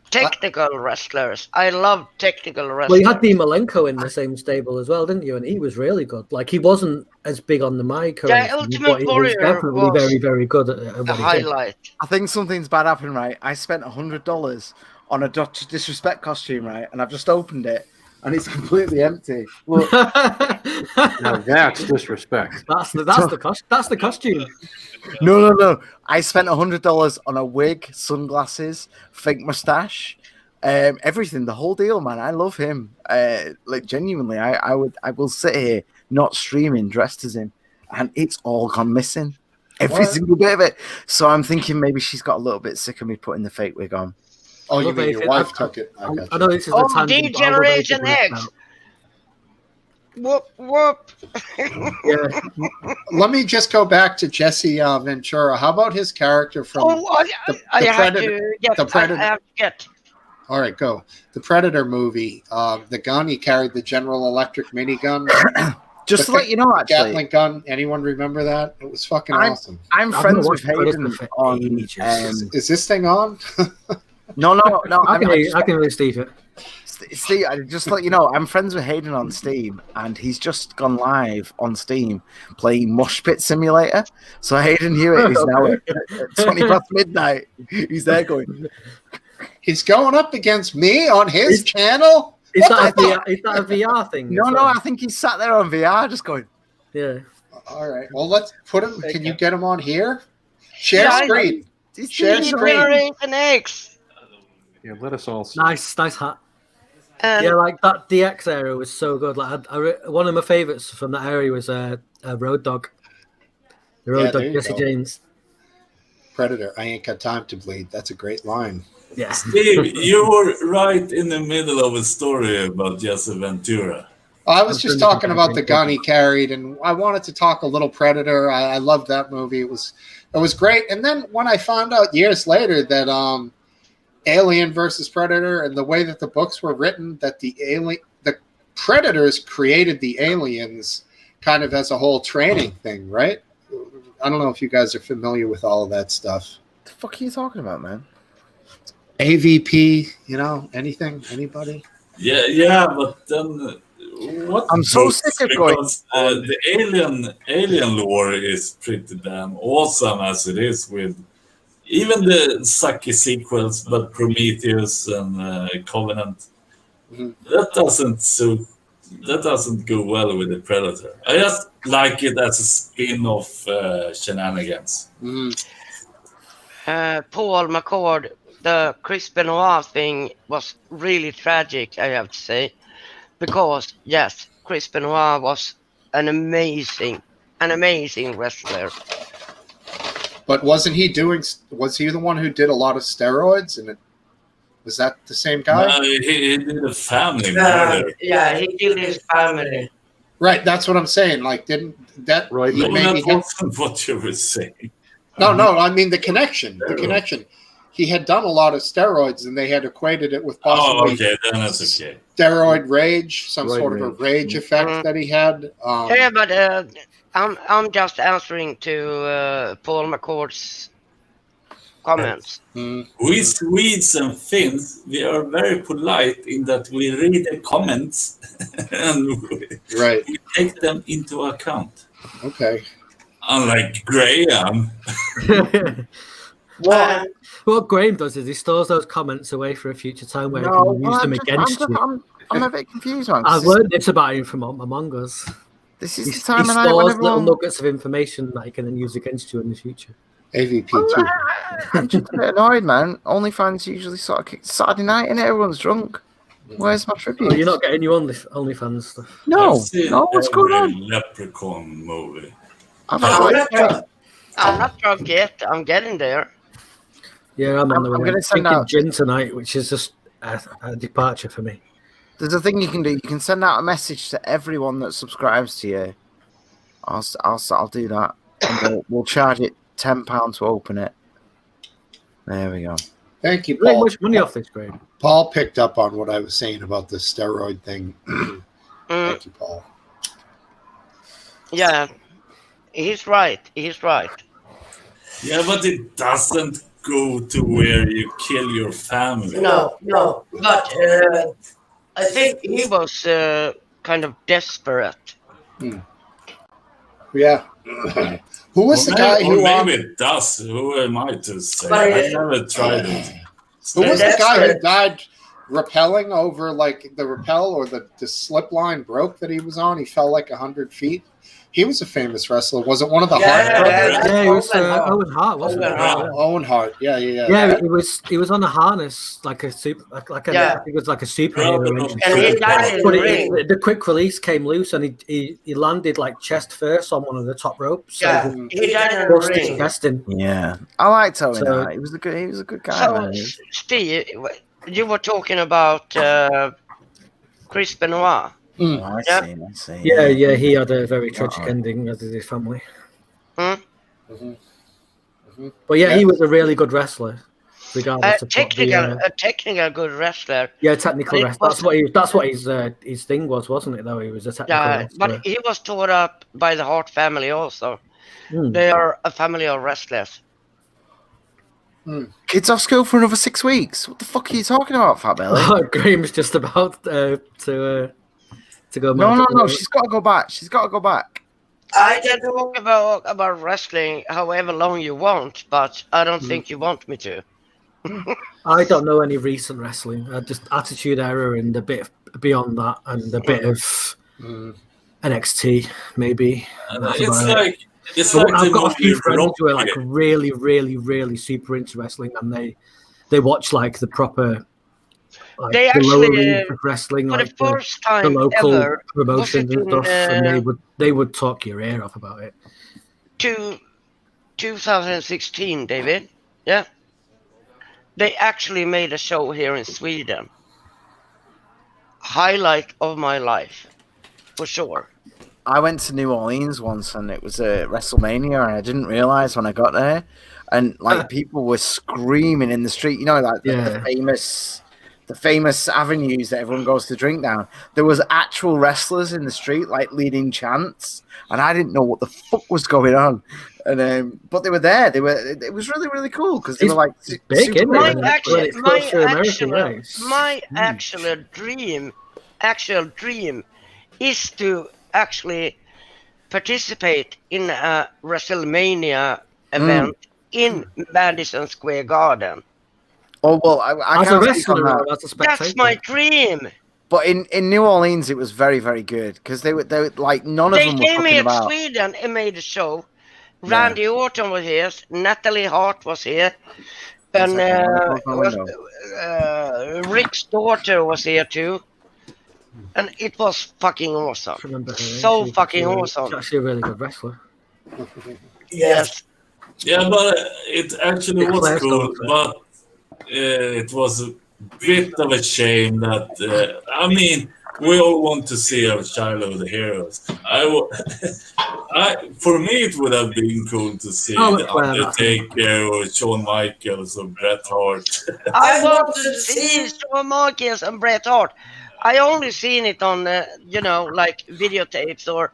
Speaker 6: Technical wrestlers. I love technical wrestlers.
Speaker 8: Well, you had Dean Malenko in the same stable as well, didn't you? And he was really good. Like, he wasn't as big on the mic,
Speaker 6: Ultimate
Speaker 8: but he was
Speaker 6: Warrior
Speaker 8: definitely
Speaker 6: was
Speaker 8: very, very good at what
Speaker 6: the
Speaker 8: he did.
Speaker 6: highlight.
Speaker 7: I think something's bad happened, right? I spent $100 on a Dr. Disrespect costume, right? And I've just opened it, and it's completely empty. Look.
Speaker 2: Now that's disrespect.
Speaker 8: That's the costume.
Speaker 7: No. I spent $100 on a wig, sunglasses, fake mustache, everything, the whole deal, man. I love him. Genuinely, I will sit here not streaming dressed as him, and it's all gone missing. Every single bit of it. So I'm thinking maybe she's got a little bit sick of me putting the fake wig on.
Speaker 1: Oh, you mean your wife took it?
Speaker 8: I know this is a tangent.
Speaker 6: D-Generation X. Whoop.
Speaker 7: Yeah.
Speaker 1: Let me just go back to Jesse Ventura. How about his character from
Speaker 6: I have
Speaker 1: Predator?
Speaker 6: to get. I have to get.
Speaker 1: All right, go. The Predator movie. The gun, he carried the General Electric minigun.
Speaker 7: Just to let you know, actually.
Speaker 1: Gatling gun. Anyone remember that? It was fucking awesome.
Speaker 7: I'm friends with Hayden on...
Speaker 1: is this thing on?
Speaker 7: No.
Speaker 8: I can really Steve it.
Speaker 7: Steve, just to let you know, I'm friends with Hayden on Steam, and he's just gone live on Steam playing Mosh Pit Simulator. So Hayden Hewitt is now at 20 past midnight. He's there going...
Speaker 1: He's going up against me on his channel?
Speaker 8: Is that a VR thing?
Speaker 7: No, I think he's sat there on VR just going...
Speaker 8: Yeah.
Speaker 1: All right. Well, let's put him... Can you get him on here? Share screen. Share screen.
Speaker 6: Generation X.
Speaker 2: Yeah, let us all see.
Speaker 8: Nice hat. Yeah, like that DX era was so good. Like, one of my favorites from that area was Road Dogg. The Road Dogg, Jesse James.
Speaker 1: Predator, I ain't got time to bleed. That's a great line.
Speaker 8: Yeah.
Speaker 5: Steve, you were right in the middle of a story about Jesse Ventura.
Speaker 1: I was just talking about the gun he carried, and I wanted to talk a little Predator. I loved that movie. It was great. And then when I found out years later that Alien versus Predator, and the way that the books were written, that the Predators created the aliens kind of as a whole training thing, right? I don't know if you guys are familiar with all of that stuff.
Speaker 7: The fuck are you talking about, man?
Speaker 1: AVP, anything, anybody?
Speaker 5: Yeah, but then what?
Speaker 7: I'm so sick of going.
Speaker 5: The alien lore is pretty damn awesome as it is, with even the sucky sequels, but Prometheus and Covenant. Mm-hmm. That doesn't suit that doesn't go well with the Predator. I just like it as a spin-off shenanigans.
Speaker 6: Paul McCord, the Chris Benoit thing was really tragic, I have to say, because yes, Chris Benoit was an amazing wrestler.
Speaker 1: But wasn't he doing? Was he the one who did a lot of steroids? And was that the same guy?
Speaker 5: No, he did a family murder.
Speaker 6: Yeah, he killed his family.
Speaker 1: Right, that's what I'm saying. Like, didn't that?
Speaker 2: Right.
Speaker 1: He
Speaker 5: No,
Speaker 1: maybe
Speaker 5: that wasn't what you were saying.
Speaker 1: No, I mean the connection. The connection. He had done a lot of steroids, and they had equated it with possibly
Speaker 5: okay, then that's okay.
Speaker 1: steroid rage, some
Speaker 2: Right,
Speaker 1: sort of a
Speaker 2: rage.
Speaker 1: rage effect that he had.
Speaker 6: Yeah, but I'm just answering to Paul McCord's comments.
Speaker 5: We Swedes and Finns, we are very polite in that we read the comments and
Speaker 1: Right.
Speaker 5: we take them into account.
Speaker 1: Okay.
Speaker 5: Unlike Graham.
Speaker 8: What Graham does is he stores those comments away for a future time where he
Speaker 7: No,
Speaker 8: can use them against you.
Speaker 7: I'm a bit confused, man.
Speaker 8: I've learned this about him from Among Us.
Speaker 7: This
Speaker 8: He,
Speaker 7: is
Speaker 8: he
Speaker 7: the time of night when
Speaker 8: stores little
Speaker 7: everyone...
Speaker 8: nuggets of information that he can then use against you in the future.
Speaker 1: AVP 2.
Speaker 7: I'm just a bit annoyed, man. OnlyFans usually sort of kick Saturday night and everyone's drunk. Where's my tribute?
Speaker 8: Oh, you're not getting your OnlyFans stuff.
Speaker 7: No,
Speaker 5: I've seen
Speaker 7: what's going on?
Speaker 5: every Leprechaun movie.
Speaker 7: I'm
Speaker 6: not drunk yet. I'm getting there.
Speaker 8: Yeah, I'm on the
Speaker 7: I'm
Speaker 8: way.
Speaker 7: gonna send
Speaker 8: Drinking
Speaker 7: out-
Speaker 8: gin tonight, which is just a departure for me.
Speaker 7: There's a thing you can do. You can send out a message to everyone that subscribes to you. I'll do that, and we'll charge it £10 to open it. There we go.
Speaker 1: Thank you,
Speaker 8: You make
Speaker 1: Paul.
Speaker 8: much money off this, Graham.
Speaker 1: Paul picked up on what I was saying about the steroid thing. Thank you, Paul.
Speaker 6: Yeah, he's right.
Speaker 5: Yeah, but it doesn't go to where you kill your family.
Speaker 6: No, but I think he was kind of desperate.
Speaker 1: Yeah. Who was the guy who?
Speaker 5: Maybe it does. Who am I to say? I never tried it.
Speaker 1: Who was the guy who died rappelling over like the rappel or the slip line broke that he was on? He fell like 100 feet. He was a famous wrestler. Was it one of the Hart brothers?
Speaker 8: Yeah, it was Owen Hart, wasn't it?
Speaker 1: Owen Hart. Yeah.
Speaker 8: Yeah, he was on a harness like a super, I think it was like a superhero.
Speaker 6: And he died in
Speaker 8: But
Speaker 6: the ring.
Speaker 8: the quick release came loose, and he landed like chest first on one of the top ropes. So
Speaker 6: Yeah, he died in the
Speaker 8: busted his
Speaker 6: ring.
Speaker 8: chest in.
Speaker 7: Yeah, I liked Owen
Speaker 8: So-
Speaker 7: Hart. He was a good guy.
Speaker 6: So,
Speaker 7: man.
Speaker 6: Steve, you were talking about Chris Benoit.
Speaker 7: Oh, I see.
Speaker 8: Yeah, he had a very tragic ending, as did his family. But yeah, he was a really good wrestler, regardless of
Speaker 6: A technical good wrestler.
Speaker 8: Yeah, technical
Speaker 6: It
Speaker 8: wrestler. That's what his thing was, wasn't it? Though he was a technical
Speaker 6: Yeah,
Speaker 8: wrestler.
Speaker 6: but he was taught up by the Hart family also.
Speaker 8: Hmm.
Speaker 6: They are a family of wrestlers.
Speaker 7: Kids off school for another 6 weeks. What the fuck are you talking about, Fat Belly?
Speaker 8: Graham's just about to go.
Speaker 7: No. She's got to go back.
Speaker 6: I can talk about wrestling however long you want, but I don't think you want me to.
Speaker 8: I don't know any recent wrestling. Just Attitude Era and a bit beyond that, and a bit of NXT maybe.
Speaker 5: It's like
Speaker 8: I've
Speaker 5: the
Speaker 8: got a few
Speaker 5: movie
Speaker 8: friends who are
Speaker 5: Rocky.
Speaker 8: like really, really, really super into wrestling, and they watch like the proper. Like,
Speaker 6: They
Speaker 8: the lower
Speaker 6: actually,
Speaker 8: leagues of wrestling,
Speaker 6: For
Speaker 8: like
Speaker 6: the first time
Speaker 8: the local
Speaker 6: ever,
Speaker 8: promotions
Speaker 6: was it
Speaker 8: and stuff,
Speaker 6: in,
Speaker 8: and they would talk your ear off about it.
Speaker 6: 2016, David. Yeah. They actually made a show here in Sweden. Highlight of my life, for sure.
Speaker 7: I went to New Orleans once, and it was a WrestleMania, and I didn't realize when I got there, and like people were screaming in the street. You know, like the famous avenues that everyone goes to drink down. There was actual wrestlers in the street, like leading chants, and I didn't know what the fuck was going on. And but they were there. It was really, really cool because they were like
Speaker 8: big, isn't
Speaker 6: My
Speaker 8: it?
Speaker 6: actual dream is to actually participate in a WrestleMania event in Madison Square Garden.
Speaker 7: Oh well, I
Speaker 8: as a
Speaker 7: can't speak
Speaker 8: wrestler,
Speaker 7: on that.
Speaker 8: or as a spectator.
Speaker 6: That's my dream.
Speaker 7: But in New Orleans, it was very, very good because they were like none of
Speaker 6: They
Speaker 7: them were
Speaker 6: came
Speaker 7: fucking
Speaker 6: here to
Speaker 7: about.
Speaker 6: Sweden and made a show. Randy Orton was here. Natalie Hart was here.
Speaker 7: One
Speaker 6: And
Speaker 7: second, I'm gonna close my window.
Speaker 6: Rick's daughter was here too. And it was fucking awesome.
Speaker 8: I remember her.
Speaker 6: So fucking
Speaker 8: She's
Speaker 6: awesome.
Speaker 8: actually a really good wrestler.
Speaker 6: Yes.
Speaker 5: Yeah, but it actually
Speaker 8: Yeah,
Speaker 5: was
Speaker 8: Claire's
Speaker 5: cool.
Speaker 8: daughter.
Speaker 5: But it was a bit of a shame that I mean, we all want to see our childhood heroes. For me, it would have been cool to see the Undertaker or Shawn Michaels or Bret Hart.
Speaker 6: I want to see Shawn Michaels and Bret Hart. I only seen it on, like videotapes or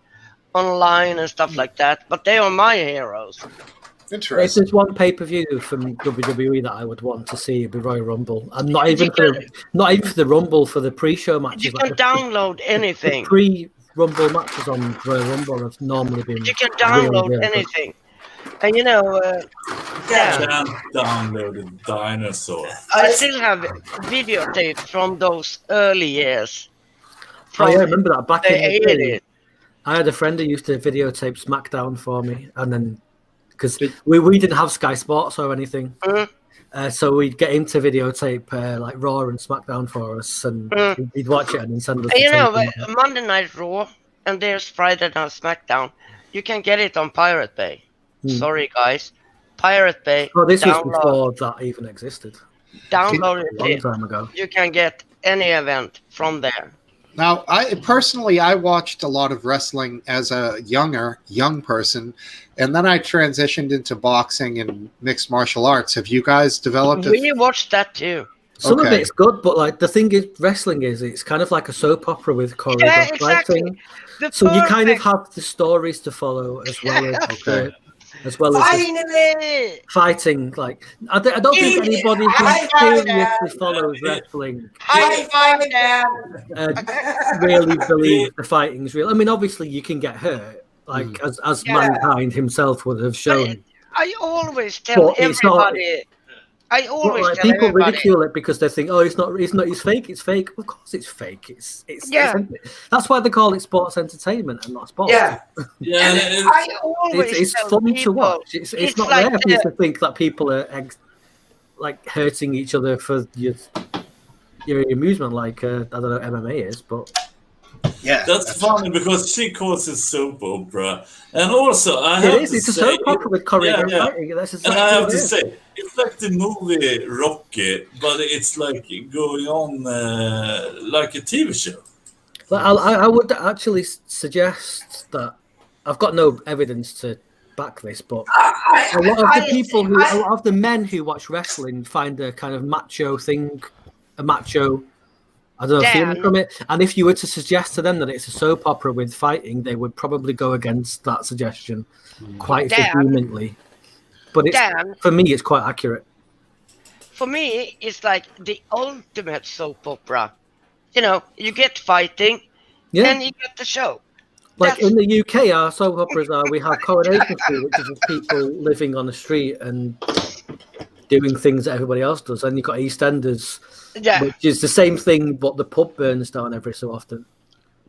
Speaker 6: online and stuff like that. But they are my heroes.
Speaker 8: If there's one pay-per-view from WWE that I would want to see, it'd be Royal Rumble, and not even for the Rumble, for the pre-show matches.
Speaker 6: You can download anything.
Speaker 8: The pre-Rumble matches on Royal Rumble have normally been.
Speaker 6: You can download
Speaker 8: really
Speaker 6: anything, and yeah.
Speaker 5: Can't download a dinosaur.
Speaker 6: I still have videotapes from those early years.
Speaker 8: I remember that back in the day.
Speaker 6: It.
Speaker 8: I had a friend who used to videotape SmackDown for me, and then. Because we didn't have Sky Sports or anything, so we'd get into videotape like Raw and SmackDown for us, and he'd watch it and then send us.
Speaker 6: Monday Night Raw and there's Friday Night SmackDown. You can get it on Pirate Bay. Sorry, guys, Pirate Bay.
Speaker 8: Oh, this was before that even existed.
Speaker 6: Download it
Speaker 8: a long time ago.
Speaker 6: You can get any event from there.
Speaker 1: Now, I watched a lot of wrestling as a young person, and then I transitioned into boxing and mixed martial arts. Have you guys developed?
Speaker 6: We watched that too.
Speaker 8: Some of it's good, but like the thing is, wrestling it's kind of like a soap opera with choreographed fighting. So you kind of have the stories to follow as well as as well as fighting. Like I don't think anybody who seriously follows wrestling really believes the fighting's real. I mean, obviously you can get hurt, like as Mankind himself would have shown.
Speaker 6: I always tell everybody.
Speaker 8: People ridicule it because they think, it's fake. It's fake. Of course, it's fake. It's that's why they call it sports entertainment and not sports. It's funny to watch. It's not there for you to think that people are like hurting each other for your amusement, like I don't know, MMA is, but.
Speaker 5: Yeah, that's funny because she calls it soap opera, and also
Speaker 8: it's a soap opera with choreographed fighting.
Speaker 5: And I have to say, it's like the movie Rocky, but it's like going on like a TV show.
Speaker 8: Well, I would actually suggest that I've got no evidence to back this, but a lot of the men who watch wrestling find a kind of macho thing, a macho. I don't know, feeling from it. And if you were to suggest to them that it's a soap opera with fighting, they would probably go against that suggestion quite vehemently. But for me, it's quite accurate.
Speaker 6: For me, it's like the ultimate soap opera. You get fighting, and you get the show.
Speaker 8: Like in the UK, our soap operas we have Coronation Street, which is people living on the street and doing things that everybody else does. And you've got EastEnders, which is the same thing, but the pub burns down every so often.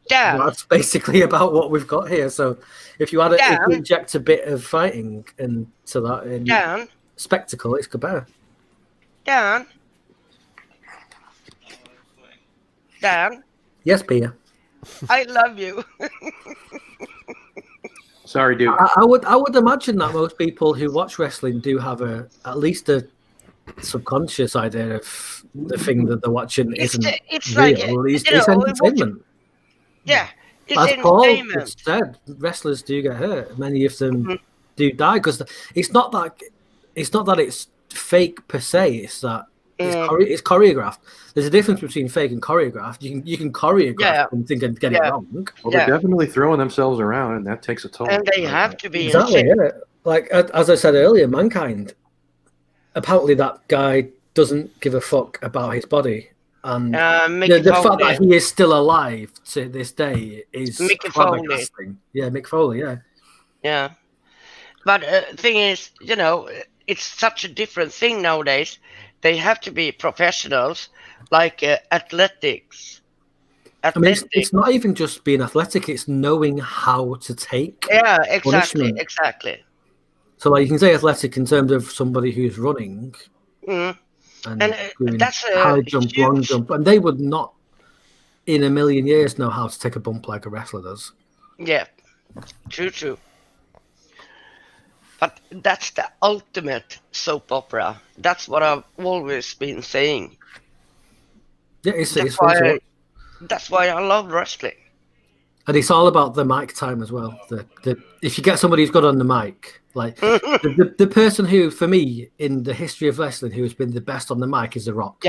Speaker 8: That's basically about what we've got here. So if you inject a bit of fighting into that spectacle, it's good better.
Speaker 6: Dan?
Speaker 8: Yes, Pia?
Speaker 6: I love you.
Speaker 2: Sorry, dude.
Speaker 8: I would imagine that most people who watch wrestling do have at least a subconscious idea of the thing that they're watching isn't real. It's entertainment.
Speaker 6: Yeah, it's
Speaker 8: as
Speaker 6: entertainment.
Speaker 8: Paul said, wrestlers do get hurt. Many of them do die because it's not that it's fake per se. It's that it's choreographed. There's a difference between fake and choreographed. You can choreograph something and get it wrong.
Speaker 2: Well, they're definitely throwing themselves around, and that takes a toll.
Speaker 6: And they have to be
Speaker 8: exactly. Yeah. Like as I said earlier, Mankind. Apparently, that guy doesn't give a fuck about his body, and the fact that he is still alive to this day is flabbergasting. Yeah, Mick Foley.
Speaker 6: Yeah. But thing is, it's such a different thing nowadays. They have to be professionals, like athletics.
Speaker 8: I mean,
Speaker 6: athletic.
Speaker 8: it's not even just being athletic; it's knowing how to take.
Speaker 6: Yeah, exactly,
Speaker 8: punishment.
Speaker 6: exactly.
Speaker 8: So, like, you can say athletic in terms of somebody who's running
Speaker 6: Mm.
Speaker 8: and
Speaker 6: And
Speaker 8: doing
Speaker 6: that's a
Speaker 8: high jump, long
Speaker 6: huge.
Speaker 8: jump, and they would not, in a million years, know how to take a bump like a wrestler does.
Speaker 6: Yeah, true. But that's the ultimate soap opera. That's what I've always been saying.
Speaker 8: Yeah, it's
Speaker 6: That's
Speaker 8: fun to
Speaker 6: why.
Speaker 8: watch.
Speaker 6: That's why I love wrestling.
Speaker 8: And it's all about the mic time as well. If you get somebody who's good on the mic, like the person who, for me, in the history of wrestling, who has been the best on the mic is The Rock.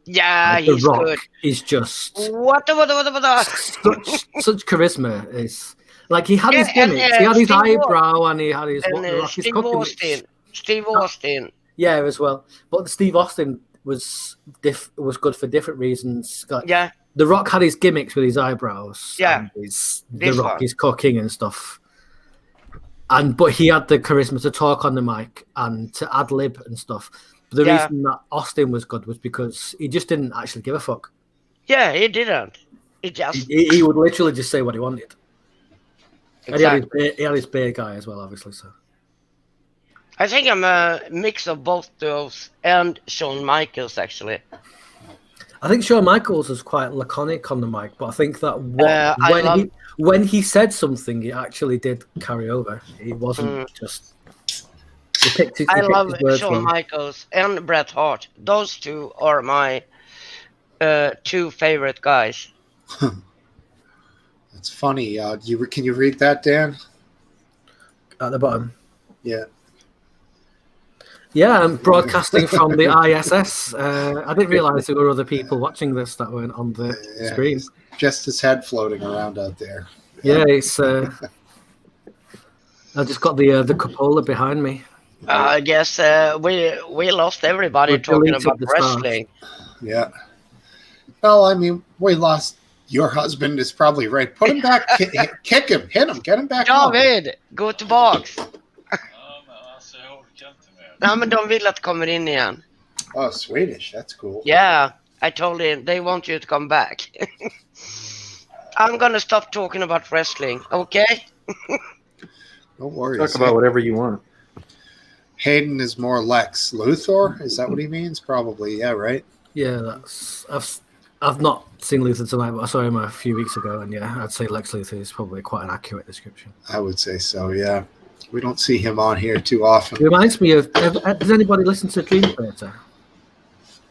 Speaker 6: Yeah,
Speaker 8: The
Speaker 6: he's
Speaker 8: Rock
Speaker 6: good.
Speaker 8: is just
Speaker 6: What?
Speaker 8: such charisma. Is like he had his
Speaker 6: Yeah, and,
Speaker 8: gimmicks. He had his
Speaker 6: Steve
Speaker 8: eyebrow, and he had his
Speaker 6: And
Speaker 8: The Rock is
Speaker 6: Steve
Speaker 8: cooking.
Speaker 6: Austin. Steve Austin.
Speaker 8: Yeah, as well. But Steve Austin was good for different reasons. Like,
Speaker 6: Yeah,
Speaker 8: The Rock had his gimmicks with his eyebrows.
Speaker 6: Yeah,
Speaker 8: And The
Speaker 6: this
Speaker 8: Rock
Speaker 6: one.
Speaker 8: is cooking and stuff. But he had the charisma to talk on the mic and to ad lib and stuff. But the
Speaker 6: Yeah.
Speaker 8: reason that Austin was good was because he just didn't actually give a fuck.
Speaker 6: Yeah, he didn't. He just
Speaker 8: He would literally just say what he wanted.
Speaker 6: exactly.
Speaker 8: And he had his beer guy as well, obviously. So
Speaker 6: I think I'm a mix of both those and Shawn Michaels actually.
Speaker 8: I think Shawn Michaels was quite laconic on the mic, but I think that when he said something, he actually did carry over. He wasn't just.
Speaker 6: I love Shawn Michaels and Bret Hart. Those two are my two favorite guys.
Speaker 1: That's funny. Can you read that, Dan?
Speaker 8: At the bottom.
Speaker 1: Yeah.
Speaker 8: Yeah, I'm broadcasting from the ISS. I didn't realise there were other people watching this that weren't on the screen.
Speaker 1: Just his head floating around out there.
Speaker 8: Yeah, it's. I just got the cupola behind me.
Speaker 6: I guess we lost everybody talking about wrestling.
Speaker 1: Yeah. Well, I mean, we lost. Your husband is probably right. Put him back. Kick him. Hit him. Get him back.
Speaker 6: David, gå tillbaks. Nej, men de vill att du kommer in igen.
Speaker 1: Oh, Swedish. That's cool.
Speaker 6: Yeah, I told him they want you to come back. I'm gonna stop talking about wrestling, okay?
Speaker 1: Don't worry.
Speaker 2: Talk about whatever you want.
Speaker 1: Hayden is more Lex Luthor. Is that what he means? Probably. Yeah. Right.
Speaker 8: Yeah, that's. I've not seen Luthor tonight, but I saw him a few weeks ago, and yeah, I'd say Lex Luthor is probably quite an accurate description.
Speaker 1: I would say so. Yeah. We don't see him on here too often.
Speaker 8: It reminds me of. Does anybody listen to Dream Theater?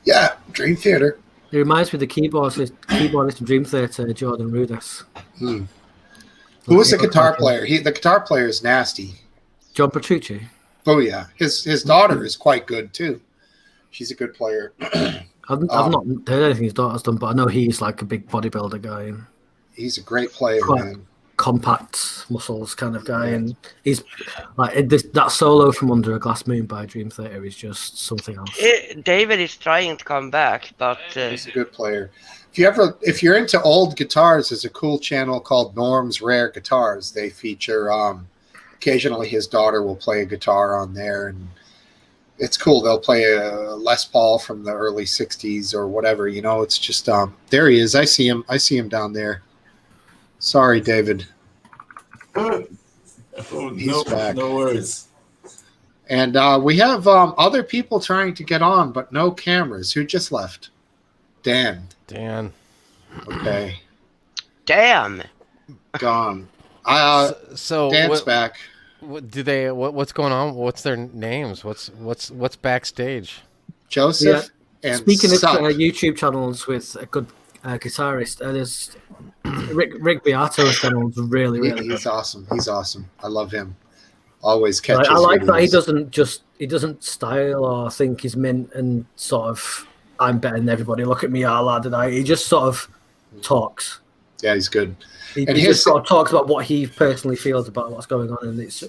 Speaker 1: Yeah, Dream Theater.
Speaker 8: It reminds me of the keyboardist of Dream Theater, Jordan Rudess.
Speaker 1: Who was the guitar player? The guitar player is nasty.
Speaker 8: John Petrucci.
Speaker 1: Oh yeah, his daughter is quite good too. She's a good player.
Speaker 8: I've not heard anything his daughter's done, but I know he's like a big bodybuilder guy. And
Speaker 1: he's a great player, man.
Speaker 8: Compact muscles kind of guy, and he's like that solo from Under a Glass Moon by Dream Theater is just something else.
Speaker 6: David is trying to come back, but
Speaker 1: he's a good player. If you're into old guitars, there's a cool channel called Norm's Rare Guitars. They feature occasionally his daughter will play a guitar on there, and it's cool. They'll play a Les Paul from the early '60s or whatever. You know, it's just there he is. I see him down there. Sorry, David. He's back.
Speaker 5: No worries.
Speaker 1: And we have other people trying to get on, but no cameras. Who just left? Dan. Okay.
Speaker 6: Damn.
Speaker 1: Gone.
Speaker 4: So
Speaker 1: Dan's back.
Speaker 4: What's going on? What's their names? What's backstage?
Speaker 1: Joseph and
Speaker 8: speaking
Speaker 1: Suck.
Speaker 8: of YouTube channels with a good guitarist, there's Rick Beato's channel is really
Speaker 1: He's awesome. He's awesome. I love him. Always catches.
Speaker 8: I like that he doesn't style or think he's mint and sort of I'm better than everybody. Look at me, he just sort of talks.
Speaker 1: Yeah, he's good.
Speaker 8: He just sort of talks about what he personally feels about what's going on, and it's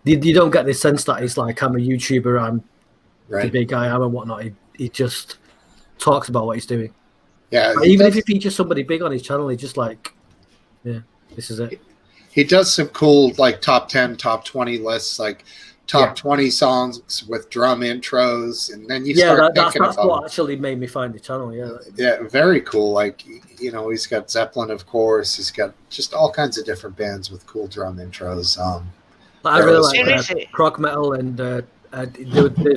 Speaker 8: you don't get this sense that he's like I'm a YouTuber, I'm the big guy, I'm and whatnot. He just talks about what he's doing.
Speaker 1: Yeah,
Speaker 8: even if he features somebody big on his channel, he's just like, yeah, this is it.
Speaker 1: He does some cool like top 10, top 20 lists. Like top 20 songs with drum intros, and then you
Speaker 8: Yeah,
Speaker 1: start
Speaker 8: that's
Speaker 1: thinking about
Speaker 8: what actually made me find the channel. Yeah,
Speaker 1: yeah, very cool. Like, you know, he's got Zeppelin, of course. He's got just all kinds of different bands with cool drum intros.
Speaker 8: I really
Speaker 1: Yeah,
Speaker 8: like prog metal, and the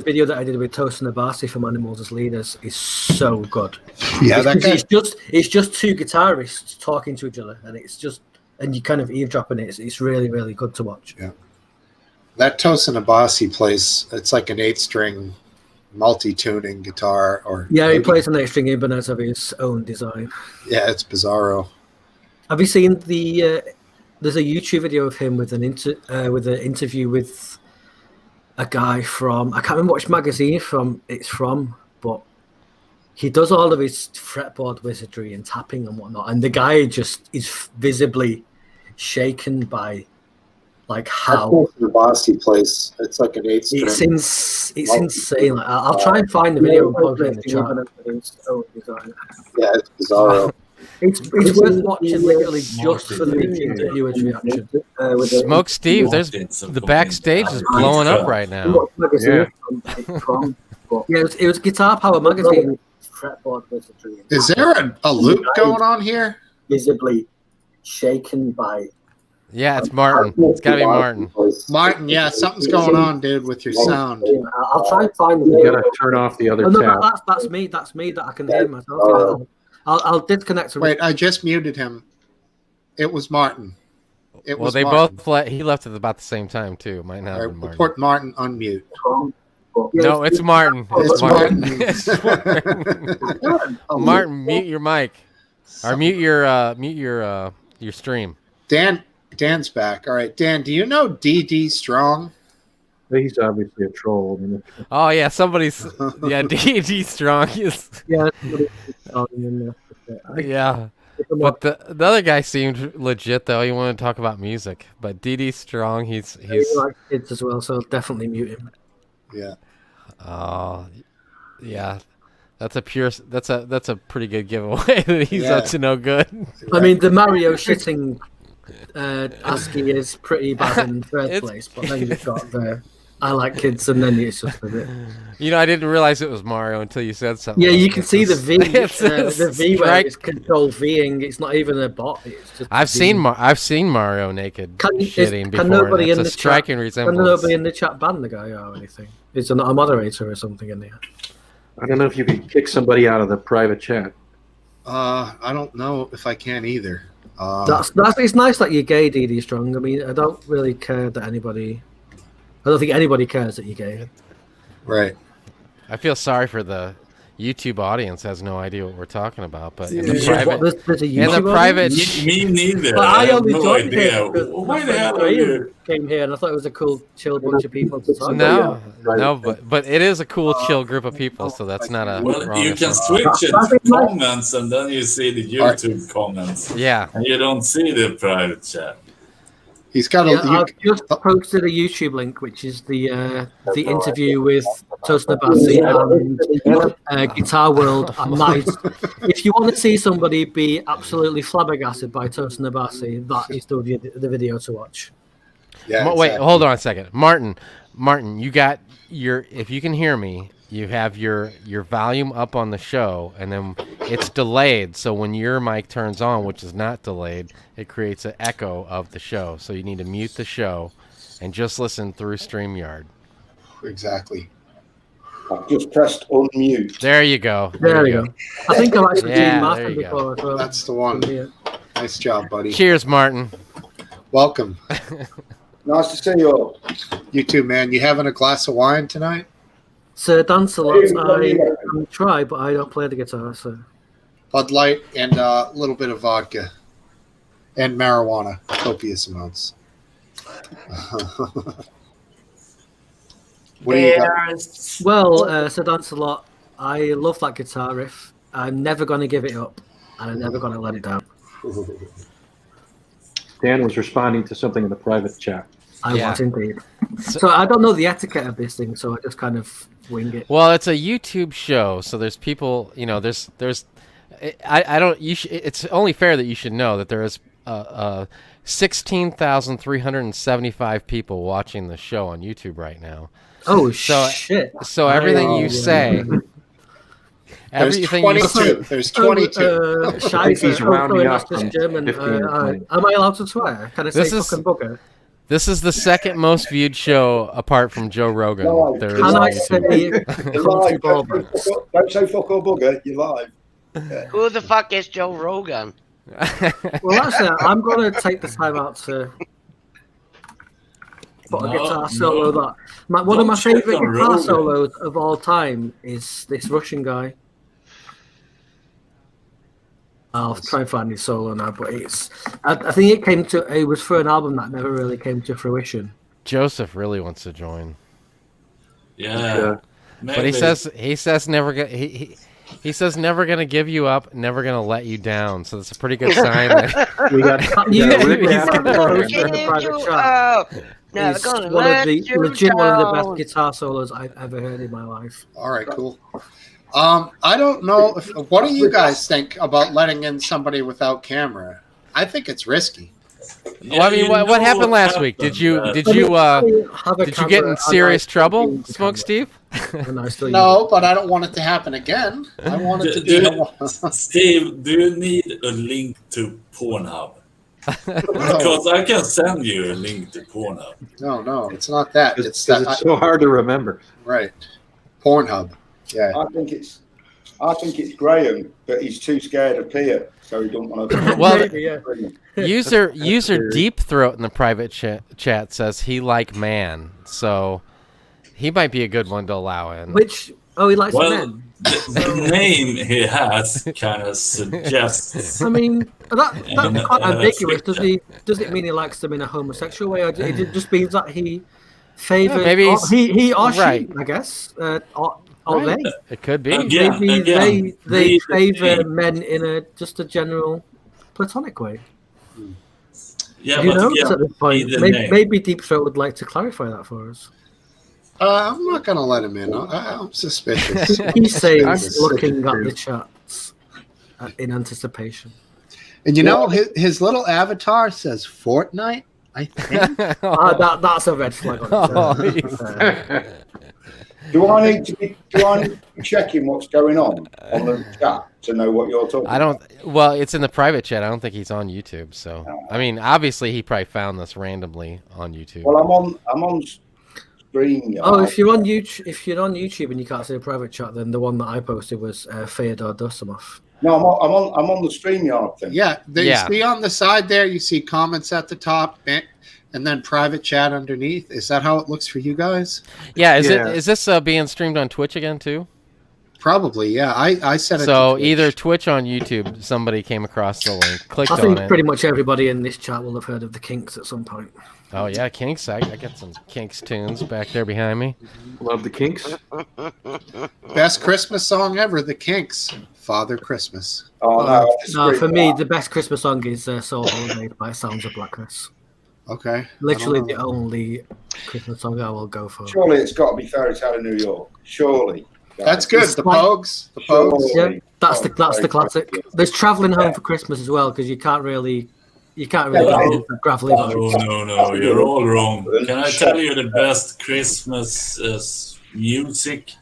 Speaker 8: video that I did with Toast and Abasi from Animals as Leaders is so good.
Speaker 1: Yeah,
Speaker 8: it's just two guitarists talking to each other, and you kind of eavesdropping it. It's really, really good to watch.
Speaker 1: Yeah. That Tosin Abasi plays, it's like an 8-string multi-tuning guitar.
Speaker 8: He plays an 8-string Ibanez of his own design.
Speaker 1: Yeah, it's bizarro.
Speaker 8: Have you seen there's a YouTube video of him with an interview with a guy from, I can't remember which magazine it's from, but he does all of his fretboard wizardry and tapping and whatnot, and the guy just is visibly shaken by like how
Speaker 1: the Abasi plays. It's like an 8-string.
Speaker 8: It's insane. Like, I'll try and find the video and put it in the chat.
Speaker 1: Yeah, it's bizarro.
Speaker 8: It's worth watching literally just for the interviewer's reaction.
Speaker 4: Smokesteve, there's the backstage is blowing up right now.
Speaker 8: Yeah, it was Guitar Power magazine.
Speaker 1: Is there a loop going on here?
Speaker 8: Visibly shaken by.
Speaker 4: Yeah, it's Martin. It's gotta be Martin.
Speaker 1: Martin, yeah, something's going on, dude, with your sound.
Speaker 8: I'll try and find the
Speaker 2: You
Speaker 8: video.
Speaker 2: gotta turn off the other
Speaker 8: No,
Speaker 2: tab.
Speaker 8: that's me. That's me that I can hear myself. I'll disconnect.
Speaker 1: Wait, I just muted him. It was Martin.
Speaker 4: Well, they both he left at about the same time too. Might not have been Martin.
Speaker 1: Put Martin on mute.
Speaker 4: No, it's Martin.
Speaker 1: It's Martin.
Speaker 4: It's Martin. Martin, mute your mic, or mute your stream.
Speaker 1: Dan's back. All right, Dan. Do you know D.D. Strong?
Speaker 2: He's obviously a troll. I mean,
Speaker 4: Oh yeah, somebody's D Strong is
Speaker 8: Yeah.
Speaker 4: yeah. But the other guy seemed legit though. He wanted to talk about music. But D Strong, he's
Speaker 8: like kids as well, so definitely mute him.
Speaker 1: Yeah.
Speaker 4: Oh, yeah. That's a pretty good giveaway that he's up to no good.
Speaker 8: I mean, the Mario shitting ASCII is pretty bad in the first place, but then you've got the I like kids, and then it's just a bit.
Speaker 4: You know, I didn't realize it was Mario until you said something.
Speaker 8: Yeah, you can see the V, the V where
Speaker 4: strike.
Speaker 8: it's control Ving. It's not even a bot. It's just
Speaker 4: I've seen Mario naked shitting before.
Speaker 8: Can nobody
Speaker 4: and
Speaker 8: in
Speaker 4: it's
Speaker 8: the
Speaker 4: a striking
Speaker 8: chat?
Speaker 4: resemblance.
Speaker 8: Can nobody in the chat ban the guy or anything? Is there not a moderator or something in there?
Speaker 2: I don't know if you can kick somebody out of the private chat.
Speaker 1: I don't know if I can either.
Speaker 8: That's it's nice that you're gay, DD Strong. I mean, I don't really care that anybody. I don't think anybody cares that you're gay.
Speaker 1: Right.
Speaker 4: I feel sorry for the YouTube audience has no idea what we're talking about, but in
Speaker 1: Yeah.
Speaker 4: the private,
Speaker 8: There's a
Speaker 4: in the
Speaker 8: YouTube
Speaker 4: private,
Speaker 5: Me neither.
Speaker 8: But I only
Speaker 5: have no
Speaker 8: joined
Speaker 5: idea.
Speaker 8: here because
Speaker 5: Why
Speaker 8: my
Speaker 5: the
Speaker 8: friend
Speaker 5: hell are
Speaker 8: Graham
Speaker 5: you?
Speaker 8: came here, and I thought it was a cool, chill bunch of people to talk
Speaker 4: no, but it is a cool, chill group of people, so that's not a
Speaker 5: Well,
Speaker 4: wrong
Speaker 5: you can
Speaker 4: assumption.
Speaker 5: switch it to comments, and then you see the YouTube comments.
Speaker 4: Yeah,
Speaker 5: And you don't see the private chat.
Speaker 1: He's got
Speaker 8: Yeah, I've just posted a YouTube link, which is the interview with Toast Nabasi and Guitar World. And if you want to see somebody be absolutely flabbergasted by Toast Nabasi, that is the video to watch.
Speaker 1: Yeah.
Speaker 4: Wait, hold on a second, Martin, you got if you can hear me, you have your volume up on the show, and then it's delayed. So when your mic turns on, which is not delayed, it creates an echo of the show. So you need to mute the show and just listen through StreamYard.
Speaker 1: Exactly.
Speaker 9: I've just pressed unmute.
Speaker 4: There you go.
Speaker 8: There we go. I think I've actually
Speaker 4: Yeah,
Speaker 8: seen
Speaker 4: there
Speaker 8: Martin
Speaker 4: you go.
Speaker 8: before as well.
Speaker 1: That's the one.
Speaker 8: Yeah.
Speaker 1: Nice job, buddy.
Speaker 4: Cheers, Martin.
Speaker 1: Welcome.
Speaker 9: Nice to see you all.
Speaker 1: You too, man. You having a glass of wine tonight?
Speaker 8: So dance a lot. I can try, but I don't play the guitar. So
Speaker 1: Bud Light and a little bit of vodka and marijuana, copious amounts. What do you got?
Speaker 8: well, so dance a lot. I love that guitar riff. I'm never going to give it up, and I'm never going to let it down.
Speaker 2: Dan was responding to something in the private chat.
Speaker 8: I
Speaker 4: Yeah.
Speaker 8: was indeed. So I don't know the etiquette of this thing, so I just kind of wing it.
Speaker 4: Well, it's a YouTube show, so there's people, there's I don't it's only fair that you should know that there is 16,375 people watching the show on YouTube right now.
Speaker 8: Oh
Speaker 4: So-
Speaker 8: shit!
Speaker 4: So everything you say,
Speaker 1: There's
Speaker 4: everything you
Speaker 1: 22. There's 22.
Speaker 2: think he's rounding up
Speaker 8: that's
Speaker 2: from
Speaker 8: German.
Speaker 2: 15 or 20.
Speaker 8: Am I allowed to swear? Can I say
Speaker 4: This is-
Speaker 8: fucking bugger?
Speaker 4: This is the second most viewed show apart from Joe Rogan.
Speaker 9: No,
Speaker 4: There is
Speaker 8: Can
Speaker 4: on
Speaker 8: I
Speaker 4: YouTube.
Speaker 8: say
Speaker 9: You're
Speaker 8: country
Speaker 9: live.
Speaker 8: ball
Speaker 9: Don't say fuck or bugger. You're live.
Speaker 6: Who the fuck is Joe Rogan?
Speaker 8: Well, actually, I'm going to take the time out to put a guitar solo. One of my
Speaker 5: Don't check
Speaker 8: favorite
Speaker 5: on
Speaker 8: guitar
Speaker 5: Rogan.
Speaker 8: solos of all time is this Russian guy. I'll try and find his solo now, but I think it was for an album that never really came to fruition.
Speaker 4: Joseph really wants to join,
Speaker 5: Yeah.
Speaker 4: but he says never he says never gonna give you up, never gonna let you down. So that's a pretty good sign. That
Speaker 2: We got Rick
Speaker 4: He's
Speaker 2: Raff
Speaker 4: gonna
Speaker 2: on
Speaker 8: Rogan.
Speaker 2: there.
Speaker 8: in a private chat.
Speaker 6: Never
Speaker 8: He's
Speaker 6: gonna
Speaker 8: one of
Speaker 6: let
Speaker 8: the
Speaker 6: you
Speaker 8: legit one of the
Speaker 6: down.
Speaker 8: best guitar solos I've ever heard in my life.
Speaker 1: All right, cool. I don't know. What do you guys think about letting in somebody without camera? I think it's risky.
Speaker 4: well, I mean, what happened last week? Did you get in serious trouble, Smokesteve?
Speaker 1: No, but I don't want it to happen again. I want it to be.
Speaker 5: Steve, do you need a link to Pornhub? Because I can send you a link to Pornhub.
Speaker 1: No, it's not that.
Speaker 2: It's
Speaker 1: It's that.
Speaker 2: it's so hard to remember.
Speaker 1: Right. Pornhub. Yeah.
Speaker 9: I think it's Graham, but he's too scared of Pia, so he don't want to.
Speaker 4: Well,
Speaker 8: Maybe, yeah.
Speaker 4: user Deep Throat in the private chat says he like man, so he might be a good one to allow in.
Speaker 8: He likes
Speaker 5: Well,
Speaker 8: men.
Speaker 5: the name he has kind of suggests.
Speaker 8: I mean, that's quite ambiguous.
Speaker 5: fiction.
Speaker 8: Does it mean he likes them in a homosexual way, or it just means that he favors
Speaker 4: maybe
Speaker 8: he or
Speaker 4: right.
Speaker 8: she, I guess, or
Speaker 4: Right.
Speaker 8: they.
Speaker 4: It could be.
Speaker 8: Maybe they
Speaker 5: read the
Speaker 8: favor
Speaker 5: name.
Speaker 8: men in just a general platonic way.
Speaker 5: Yeah,
Speaker 8: Who
Speaker 5: but
Speaker 8: knows
Speaker 5: again,
Speaker 8: at this point?
Speaker 5: read the
Speaker 8: Maybe,
Speaker 5: name.
Speaker 8: maybe Deep Throat would like to clarify that for us.
Speaker 1: I'm not gonna let him in. I'm suspicious.
Speaker 8: He says,
Speaker 1: Jesus.
Speaker 8: looking at the chats in anticipation.
Speaker 1: And you know, his little avatar says Fortnite. I think.
Speaker 8: That's a red flag on its own.
Speaker 9: Do I need to be checking what's going on the chat to know what you're talking?
Speaker 4: I don't. Well, it's in the private chat. I don't think he's on YouTube. So, I mean, obviously, he probably found this randomly on YouTube.
Speaker 9: Well, I'm on screen.
Speaker 8: Oh, if you're on YouTube and you can't see the private chat, then the one that I posted was Fyodor Dosimov.
Speaker 9: No, I'm on the StreamYard thing.
Speaker 1: Yeah,
Speaker 4: Yeah.
Speaker 1: see on the side there. You see comments at the top, and then private chat underneath. Is that how it looks for you guys?
Speaker 4: Yeah. Is
Speaker 2: Yeah.
Speaker 4: it? Is this being streamed on Twitch again too?
Speaker 1: Probably. Yeah, I said it.
Speaker 4: So
Speaker 1: to Twitch.
Speaker 4: either Twitch or on YouTube, somebody came across the link, clicked
Speaker 8: I
Speaker 4: on
Speaker 8: think
Speaker 4: it.
Speaker 8: pretty much everybody in this chat will have heard of the Kinks at some point.
Speaker 4: Oh yeah, Kinks. I got some Kinks tunes back there behind me.
Speaker 2: Love the Kinks.
Speaker 1: Best Christmas song ever, The Kinks, Father Christmas.
Speaker 9: Oh no, I disagree
Speaker 8: No, for
Speaker 9: with
Speaker 8: me,
Speaker 9: that.
Speaker 8: the best Christmas song is Soul Holiday by Sounds of Blackness.
Speaker 1: Okay.
Speaker 8: Literally
Speaker 1: I don't
Speaker 8: the
Speaker 1: know.
Speaker 8: only Christmas song I will go for.
Speaker 9: Surely it's got to be Fairy Tale of New York. Surely.
Speaker 1: That's good.
Speaker 8: It's
Speaker 1: The
Speaker 8: like-
Speaker 1: Pogues. The Pogues.
Speaker 9: Sure.
Speaker 8: Yeah, that's the classic. There's Traveling Home for Christmas as well, because you can't really get into the gravelly one.
Speaker 5: No, you're all wrong. Can I tell you the best Christmas music?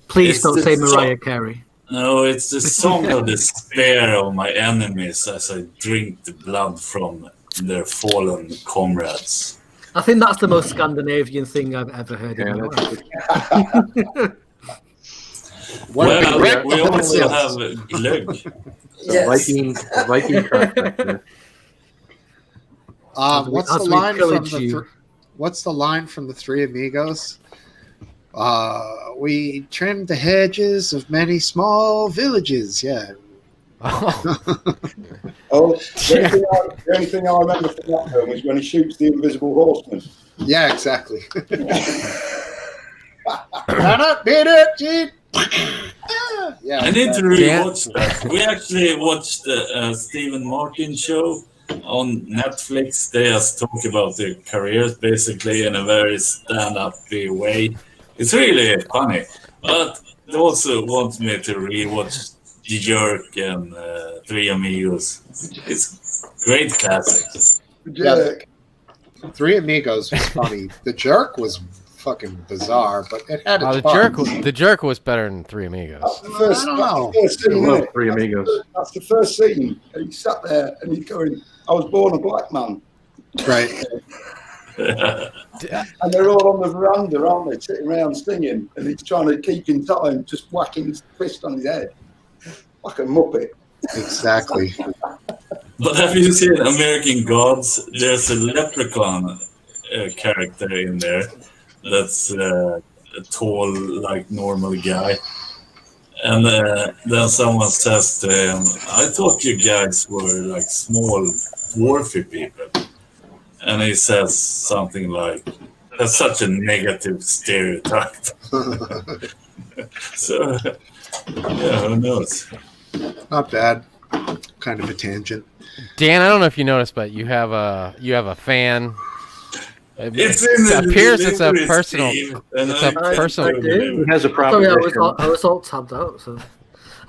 Speaker 8: Please
Speaker 5: It's
Speaker 8: don't
Speaker 5: the
Speaker 8: say
Speaker 5: song-
Speaker 8: Mariah Carey.
Speaker 5: No, it's the song of despair of my enemies as I drink the blood from their fallen comrades.
Speaker 8: I think that's the most Scandinavian thing I've ever heard in my life.
Speaker 5: Well,
Speaker 1: Rick,
Speaker 5: we also
Speaker 1: yes.
Speaker 5: have glögg.
Speaker 2: Viking trifecta.
Speaker 1: What's
Speaker 8: As
Speaker 1: the
Speaker 8: we
Speaker 1: line from
Speaker 8: pillage
Speaker 1: the?
Speaker 8: you.
Speaker 1: What's the line from the Three Amigos? We trimmed the hedges of many small villages. Yeah.
Speaker 9: Oh, the only thing I remember from that film is when he shoots the Invisible Horseman.
Speaker 1: Yeah, exactly. Run up, beat it, Gene. Yeah.
Speaker 5: I need to rewatch that. We actually watched the Stephen Martin show on Netflix. They just talk about their careers basically in a very stand-up way. It's really funny, but they also want me to rewatch The Jerk and Three Amigos. It's great classics.
Speaker 1: Yeah, Three Amigos was funny. The Jerk was fucking bizarre, but it had its
Speaker 4: the jerk was better than Three Amigos.
Speaker 9: That's the first,
Speaker 1: I don't know.
Speaker 9: that's the first scene,
Speaker 2: I love
Speaker 9: isn't it?
Speaker 2: Three Amigos.
Speaker 9: That's the first scene. And he sat there and he's going, I was born a black man.
Speaker 1: Right.
Speaker 9: And they're all on the veranda, aren't they, sitting around singing, and he's trying to keep in time, just whacking his fist on his head. Like a muppet.
Speaker 1: Exactly.
Speaker 5: But have you seen American Gods? There's a leprechaun character in there that's a tall, like normal guy. And then someone says to him, I thought you guys were like small, dwarfy people. And he says something like, that's such a negative stereotype. So, yeah, who knows?
Speaker 1: Not bad. Kind of a tangent.
Speaker 4: Dan, I don't know if you noticed, but you have a fan.
Speaker 5: It
Speaker 4: appears it's a personal.
Speaker 5: Steve,
Speaker 4: It's a personal.
Speaker 8: I do.
Speaker 2: He has a
Speaker 8: Sorry,
Speaker 2: proposition.
Speaker 8: I was all tabbed out. So.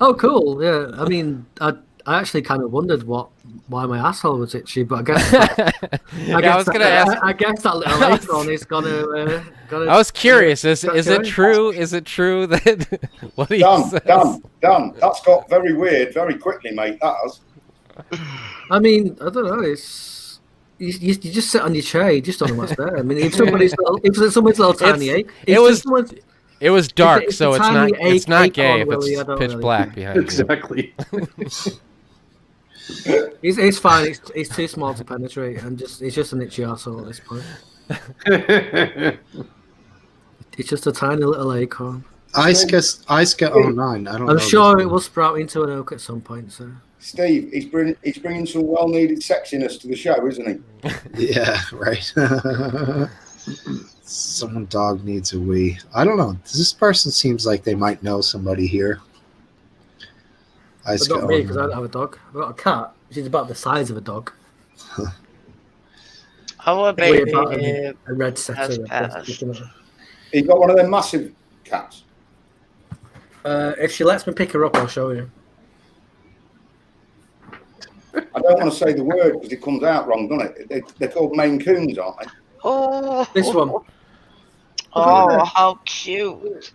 Speaker 8: Oh, cool. Yeah. I mean, I actually kind of wondered why my asshole was itchy, but I guess
Speaker 4: I was gonna ask.
Speaker 8: I guess that little icon is gonna.
Speaker 4: I was curious. Is it true? Is it true that what he says?
Speaker 9: Done. That's got very weird very quickly, mate. That has.
Speaker 8: I mean, I don't know. It's you just sit on your chair. You just don't know what's there. I mean, if someone's little tiny ache,
Speaker 4: it was dark, so it's not gay if
Speaker 8: Willie,
Speaker 4: it's pitch black behind you.
Speaker 2: Exactly.
Speaker 8: It's fine. It's too small to penetrate, and it's just an itchy arsehole at this point. It's just a tiny little acorn.
Speaker 1: Ice 09. I don't know.
Speaker 8: I'm sure it will sprout into an oak at some point. So.
Speaker 9: Steve, he's bringing some well-needed sexiness to the show, isn't he?
Speaker 1: Yeah, right. Someone dog needs a wee. I don't know. This person seems like they might know somebody here.
Speaker 8: But not me, because I don't have a dog. I've got a cat. She's about the size of a dog.
Speaker 6: Our baby
Speaker 8: a red setter.
Speaker 9: He got one of them massive cats.
Speaker 8: If she lets me pick her up, I'll show you.
Speaker 9: I don't want to say the word because it comes out wrong, doesn't it? They're called Maine Coons, aren't they?
Speaker 6: Oh,
Speaker 8: This one.
Speaker 6: Oh, how cute!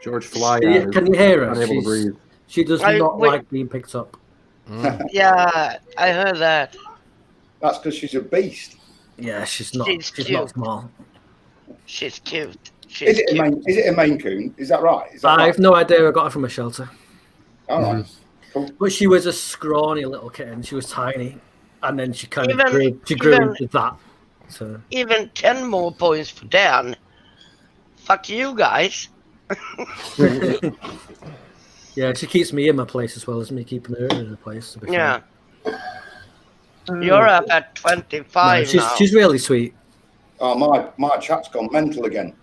Speaker 2: George Fly.
Speaker 8: Can you hear her?
Speaker 2: Unable to breathe.
Speaker 8: She does not like being picked up.
Speaker 6: Yeah, I heard that.
Speaker 9: That's because she's a beast.
Speaker 8: Yeah, she's not.
Speaker 6: She's
Speaker 8: She's
Speaker 6: cute.
Speaker 8: not small.
Speaker 6: She's cute.
Speaker 9: Is it a Maine Coon? Is that right?
Speaker 8: I have no idea. I got her from a shelter.
Speaker 9: All right. Cool.
Speaker 8: But she was a scrawny little kitten. She was tiny, and then she kind of
Speaker 6: Even-
Speaker 8: grew
Speaker 6: even-
Speaker 8: into that. So
Speaker 6: Even 10 more points for Dan. Fuck you guys.
Speaker 8: yeah, she keeps me in my place as well as me keeping her in her place. To be
Speaker 6: Yeah.
Speaker 8: fair.
Speaker 6: You're up at 25
Speaker 8: No,
Speaker 6: now.
Speaker 8: she's really sweet.
Speaker 9: Oh, my chat's gone mental again.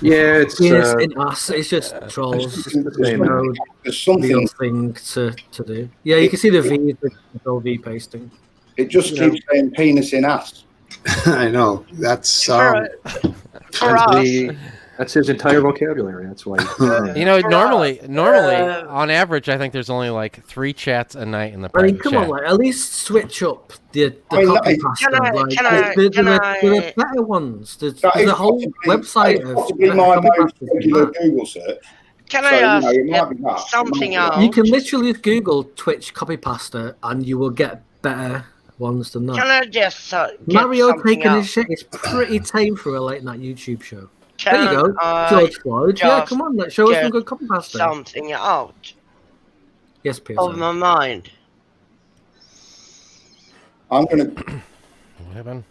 Speaker 2: Yeah, it's
Speaker 8: Penis in us. It's just trolls. There's no
Speaker 9: There's something.
Speaker 8: real thing to do. Yeah, you can see the V, the V pasting.
Speaker 9: It just keeps saying penis in ass.
Speaker 1: I know. That's
Speaker 6: For us,
Speaker 2: that's his entire vocabulary. That's why.
Speaker 4: You know, normally, on average, I think there's only like 3 chats a night in the
Speaker 8: I
Speaker 4: private
Speaker 8: mean, come
Speaker 4: chat.
Speaker 8: on, like, at least switch up the
Speaker 9: I mean,
Speaker 8: copy
Speaker 9: that
Speaker 8: pasta.
Speaker 6: Can I-
Speaker 8: Like,
Speaker 6: can I-
Speaker 8: there are better ones. There's
Speaker 9: That is
Speaker 8: a whole
Speaker 9: possibly-
Speaker 8: website
Speaker 9: that is
Speaker 8: of
Speaker 9: possibly
Speaker 8: better
Speaker 9: my
Speaker 8: copy
Speaker 9: most
Speaker 8: pastas than
Speaker 9: regular
Speaker 8: that.
Speaker 9: Google search.
Speaker 6: can
Speaker 9: So,
Speaker 6: I ask
Speaker 9: it might be that.
Speaker 6: something
Speaker 9: It might be that.
Speaker 6: else?
Speaker 8: You can literally Google Twitch copy pasta and you will get better ones than
Speaker 6: Can
Speaker 8: that.
Speaker 6: I just get
Speaker 8: Mario
Speaker 6: something
Speaker 8: taking his
Speaker 6: else?
Speaker 8: shit is pretty tame for a late night YouTube show.
Speaker 6: Can
Speaker 8: There you go,
Speaker 6: I
Speaker 8: George Floyd. Yeah,
Speaker 6: just
Speaker 8: come on, let's show us some
Speaker 6: get
Speaker 8: good copy pasta.
Speaker 6: something out
Speaker 8: Yes, Peter.
Speaker 6: of my mind?
Speaker 9: I'm going to.
Speaker 4: What happened?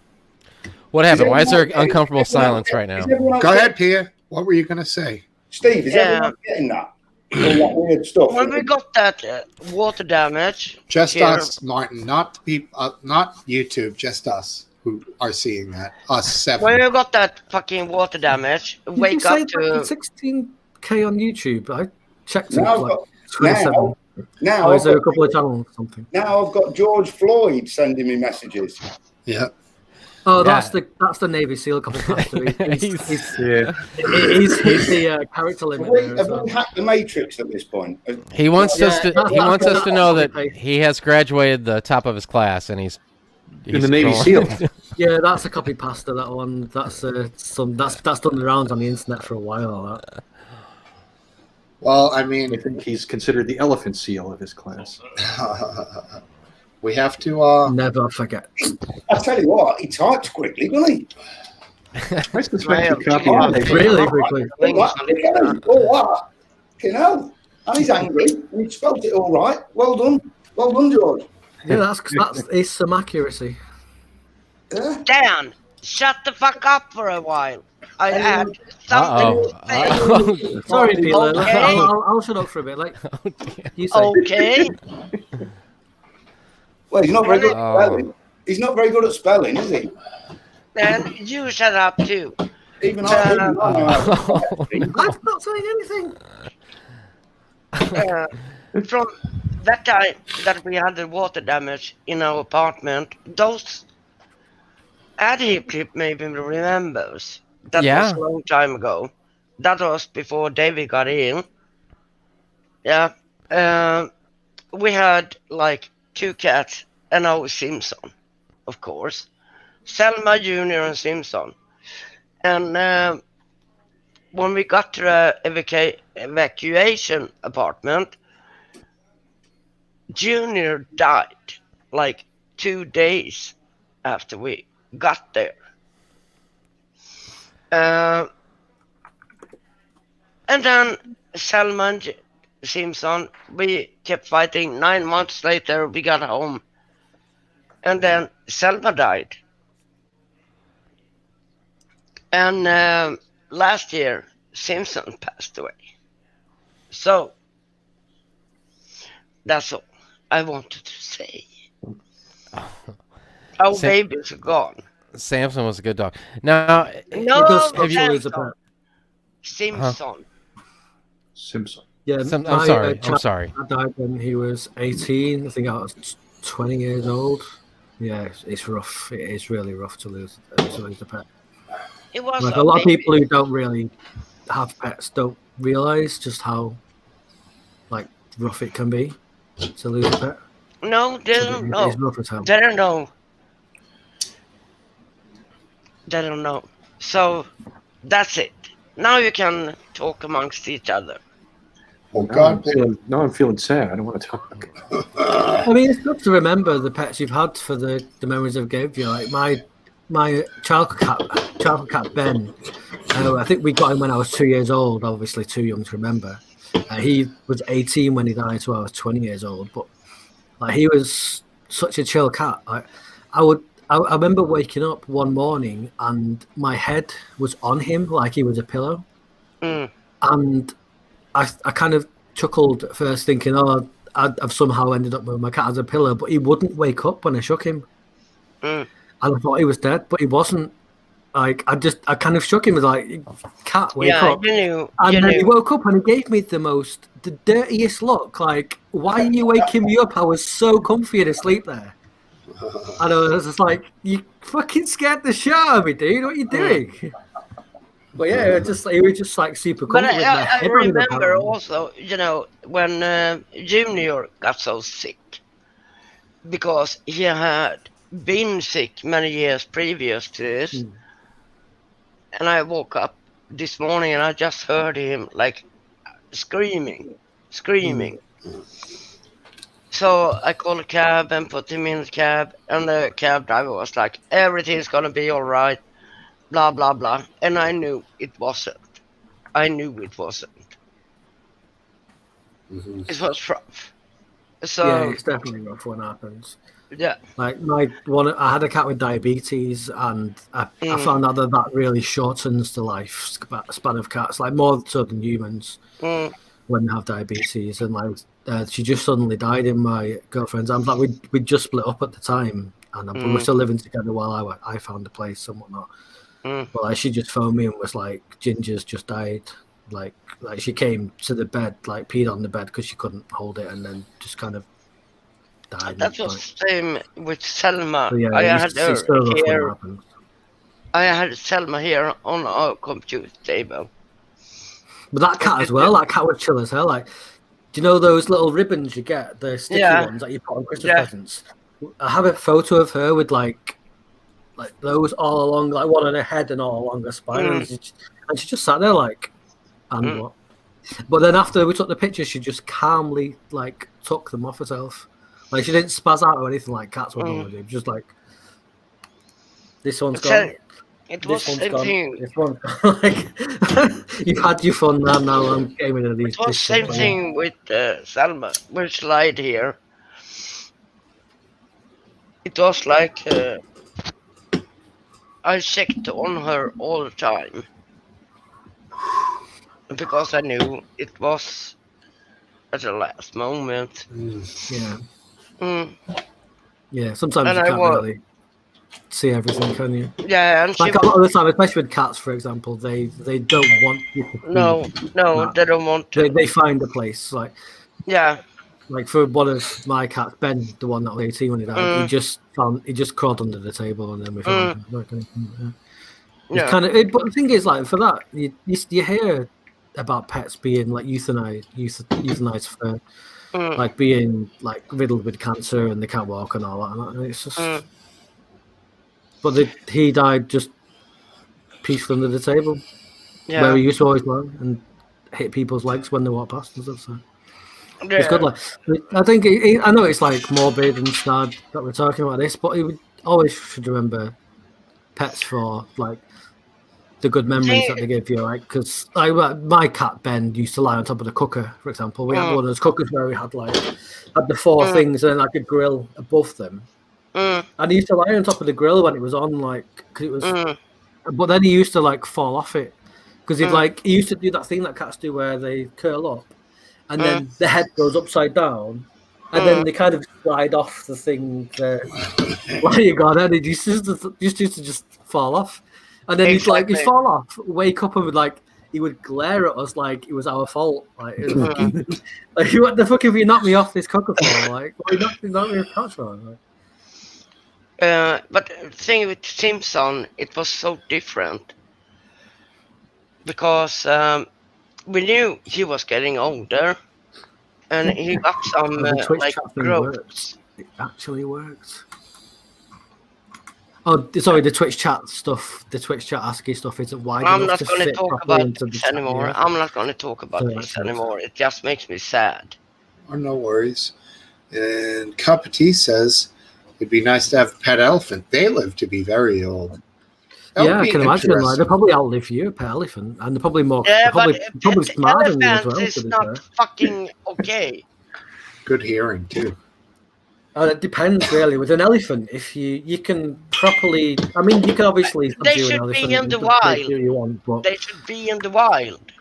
Speaker 4: What happened? Why is there uncomfortable silence right now?
Speaker 1: Go ahead, Pierre. What were you going to say?
Speaker 9: Steve, is
Speaker 6: Yeah.
Speaker 9: everyone getting that? All that weird stuff.
Speaker 6: When we got that water damage,
Speaker 1: Just
Speaker 6: here,
Speaker 1: us, Martin. Not not YouTube. Just us who are seeing that. Us 7.
Speaker 6: when we got that fucking water damage,
Speaker 8: You can
Speaker 6: wake
Speaker 8: say
Speaker 6: up
Speaker 8: that
Speaker 6: to
Speaker 8: for 16k on YouTube. I checked it
Speaker 9: Now I've
Speaker 8: like
Speaker 9: got-
Speaker 8: 27.
Speaker 9: Now,
Speaker 8: Or is
Speaker 9: I've
Speaker 8: there a
Speaker 9: got,
Speaker 8: couple of channels or something?
Speaker 9: now I've got George Floyd sending me messages.
Speaker 1: Yeah.
Speaker 8: Oh,
Speaker 4: Yeah.
Speaker 8: that's the Navy SEAL copy pasta. He's
Speaker 2: Yeah.
Speaker 8: he's the character limiter as
Speaker 9: Have
Speaker 8: well.
Speaker 9: we hacked the Matrix at this point?
Speaker 4: He wants us to.
Speaker 8: that's-
Speaker 4: He wants us to know that
Speaker 8: that's-
Speaker 4: he has graduated the top of his class, and he's
Speaker 2: In the Navy
Speaker 4: going-
Speaker 2: SEAL.
Speaker 8: Yeah, that's a copy pasta. That one. That's that's done the rounds on the internet for a while. That.
Speaker 1: Well, I
Speaker 2: I
Speaker 1: mean,
Speaker 2: think he's considered the elephant seal of his class.
Speaker 1: we have to.
Speaker 8: Never forget.
Speaker 9: I tell you what, he types quickly, doesn't he?
Speaker 2: I suspect
Speaker 6: Well,
Speaker 2: he copied
Speaker 6: yeah.
Speaker 2: it.
Speaker 8: Really quickly.
Speaker 9: Oh, what? Look at him. Oh, what? You know, and he's angry, and he spelled it all right. Well done, George.
Speaker 8: Yeah, that's it's some accuracy.
Speaker 9: Yeah.
Speaker 6: Dan, shut the fuck up for a while. I had something to say.
Speaker 4: Uh-oh.
Speaker 8: Sorry, Peter.
Speaker 6: Okay.
Speaker 8: I'll shut up for a bit. Like you say.
Speaker 6: Okay.
Speaker 9: Well, he's not very good at
Speaker 4: Oh.
Speaker 9: spelling. He's not very good at spelling, is he?
Speaker 6: Then you shut up too.
Speaker 9: Even I know how to spell.
Speaker 8: I'm not saying anything.
Speaker 6: From that time that we had the water damage in our apartment, those Addy clip maybe remembers. That
Speaker 4: Yeah.
Speaker 6: was a long time ago. That was before David got in. Yeah. We had like 2 cats and our Simpson, of course. Selma Jr. and Simpson. And when we got to the evacuation apartment, Junior died like 2 days after we got there. And then Selma and Simpson, we kept fighting. 9 months later, we got home. And then Selma died. And last year, Simpson passed away. So, that's all I wanted to say. Our
Speaker 4: Sam-
Speaker 6: babies are gone.
Speaker 4: Samson was a good dog. Now,
Speaker 6: No,
Speaker 8: does
Speaker 4: have you-
Speaker 6: Samson. Simpson.
Speaker 2: Simpson.
Speaker 8: Yeah,
Speaker 4: I'm
Speaker 8: my,
Speaker 4: sorry. I'm
Speaker 8: child
Speaker 4: sorry.
Speaker 8: died when he was 18. I think I was 20 years old. Yeah, it's rough. It is really rough to lose a pet.
Speaker 6: It was
Speaker 8: Like a lot of
Speaker 6: baby.
Speaker 8: people who don't really have pets don't realize just how like rough it can be to lose a pet.
Speaker 6: No, they don't know.
Speaker 8: It's rough as hell.
Speaker 6: They don't know. They don't know. So that's it. Now you can talk amongst each other.
Speaker 1: Oh
Speaker 2: Now
Speaker 1: God!
Speaker 2: now I'm feeling sad. I don't want to talk.
Speaker 8: I mean, it's good to remember the pets you've had for the memories I've gave you. Like my childhood cat Ben. I think we got him when I was 2 years old. Obviously, too young to remember. He was 18 when he died, so I was 20 years old. But like, he was such a chill cat. Like, I remember waking up one morning and my head was on him like he was a pillow, and I kind of chuckled at first, thinking, "Oh, I've somehow ended up with my cat as a pillow." But he wouldn't wake up when I shook him, and I thought he was dead, but he wasn't. Like I kind of shook him, was like, "Cat, wake up!"
Speaker 6: You knew.
Speaker 8: And
Speaker 6: You
Speaker 8: then he
Speaker 6: knew.
Speaker 8: woke up and he gave me the dirtiest look. Like, why are you waking me up? I was so comfy and asleep there. And I was just like, you fucking scared the shit out of me, dude. What are you doing? But yeah, it was just like super
Speaker 6: But
Speaker 8: comfy. with my
Speaker 6: I
Speaker 8: head on him,
Speaker 6: remember
Speaker 8: apparently.
Speaker 6: also, when Junior got so sick, because he had been sick many years previous to this, and I woke up this morning and I just heard him like screaming. So I called a cab and put him in the cab, and the cab driver was like, "Everything's gonna be all right, blah blah blah," and I knew it wasn't. It was rough. So
Speaker 8: Yeah, it's definitely rough when it happens.
Speaker 6: yeah.
Speaker 8: Like I had a cat with diabetes, and I found out that really shortens the life span of cats, like more so than humans when they have diabetes. And like she just suddenly died in my girlfriend's arms. Like we just split up at the time, and we were still living together while I found a place and whatnot. But like she just phoned me and was like, "Ginger's just died." Like she came to the bed, like peed on the bed because she couldn't hold it, and then just kind of died.
Speaker 6: That was the same with Selma.
Speaker 8: So, yeah,
Speaker 6: I
Speaker 8: it's
Speaker 6: had her
Speaker 8: still rough when it
Speaker 6: here
Speaker 8: happens.
Speaker 6: I had Selma here on our computer table.
Speaker 8: But that cat as well, that cat would chill as hell. Like, do you know those little ribbons you get, the sticky
Speaker 6: Yeah.
Speaker 8: ones that you put on Christmas
Speaker 6: Yeah.
Speaker 8: presents? I have a photo of her with like those all along, like one on her head and all along her spine, and she just sat there like, and what? But then after we took the picture, she just calmly like took them off herself. Like she didn't spaz out or anything like cats would normally do. Just like, this one's gone.
Speaker 6: It was
Speaker 8: This one's
Speaker 6: same
Speaker 8: gone.
Speaker 6: thing.
Speaker 8: This one's gone. Like, you've had your fun now. Now I'm gaming at these.
Speaker 6: It was same thing with Selma. We'll slide here. It was like I checked on her all the time because I knew it was at the last moment.
Speaker 8: Yeah.
Speaker 6: Mm.
Speaker 8: Yeah. Sometimes
Speaker 6: And
Speaker 8: you
Speaker 6: I
Speaker 8: can't
Speaker 6: was-
Speaker 8: really see everything, can you?
Speaker 6: Yeah, and
Speaker 8: Like a lot of the time, especially with cats, for example, they don't want you to see
Speaker 6: no,
Speaker 8: that.
Speaker 6: they don't want to.
Speaker 8: They find a place.
Speaker 6: Yeah,
Speaker 8: Like for one of my cats, Ben, the one that was 18 when he died, he just crawled under the table and then we found him. It's
Speaker 6: yeah.
Speaker 8: kind of, but the thing is, like for that, you hear about pets being like euthanized for like being like riddled with cancer and they can't walk and all that. And it's just, but he died just peacefully under the table where he used to always lie and hit people's legs when they walk past and stuff. So. It's good. Like, I think I know it's like morbid and sad that we're talking about this, but we always should remember pets for like the good memories that they give you. Like, because my cat Ben used to lie on top of the cooker, for example. We had one of those cookers where we had the four things and then like a grill above them, and he used to lie on top of the grill when it was on, like because it was. But then he used to like fall off it because he used to do that thing that cats do where they curl up. And then the head goes upside down, and then they kind of slide off the thing where you got, and he used to just fall off. And then he'd fall off, wake up, and he would glare at us like it was our fault. Like, like what the fuck have you knocked me off this cooker for? Like, why you knocked me off the couch for?
Speaker 6: But the thing with Simpson, it was so different because. We knew he was getting older, and he got some like growths.
Speaker 8: It actually worked. Oh, sorry, the Twitch chat stuff, the Twitch chat ASCII stuff isn't wide
Speaker 6: I'm
Speaker 8: enough
Speaker 6: not
Speaker 8: to
Speaker 6: going to
Speaker 8: fit
Speaker 6: talk
Speaker 8: properly
Speaker 6: about
Speaker 8: into the
Speaker 6: this
Speaker 8: chat,
Speaker 6: anymore.
Speaker 8: yeah.
Speaker 6: I'm not going to talk about this anymore. It just makes me sad.
Speaker 1: Oh, no worries. And Cup of Tea says it'd be nice to have a pet elephant. They live to be very old. That
Speaker 8: Yeah,
Speaker 1: would
Speaker 8: I
Speaker 1: be
Speaker 8: can imagine. Like,
Speaker 1: interesting.
Speaker 8: they'll probably outlive you, a pet elephant, and they're probably more.
Speaker 6: Yeah,
Speaker 8: they're probably,
Speaker 6: but
Speaker 8: probably smarter than you as
Speaker 6: elephant
Speaker 8: well.
Speaker 6: is
Speaker 8: To be
Speaker 6: not
Speaker 8: fair.
Speaker 6: fucking okay.
Speaker 1: Good hearing too.
Speaker 8: It depends really. With an elephant, if you can properly, I mean, you can obviously
Speaker 6: They
Speaker 8: subdue an
Speaker 6: should
Speaker 8: elephant
Speaker 6: be in
Speaker 8: and
Speaker 6: the
Speaker 8: do what
Speaker 6: wild.
Speaker 8: you want, but
Speaker 6: They should be in the wild.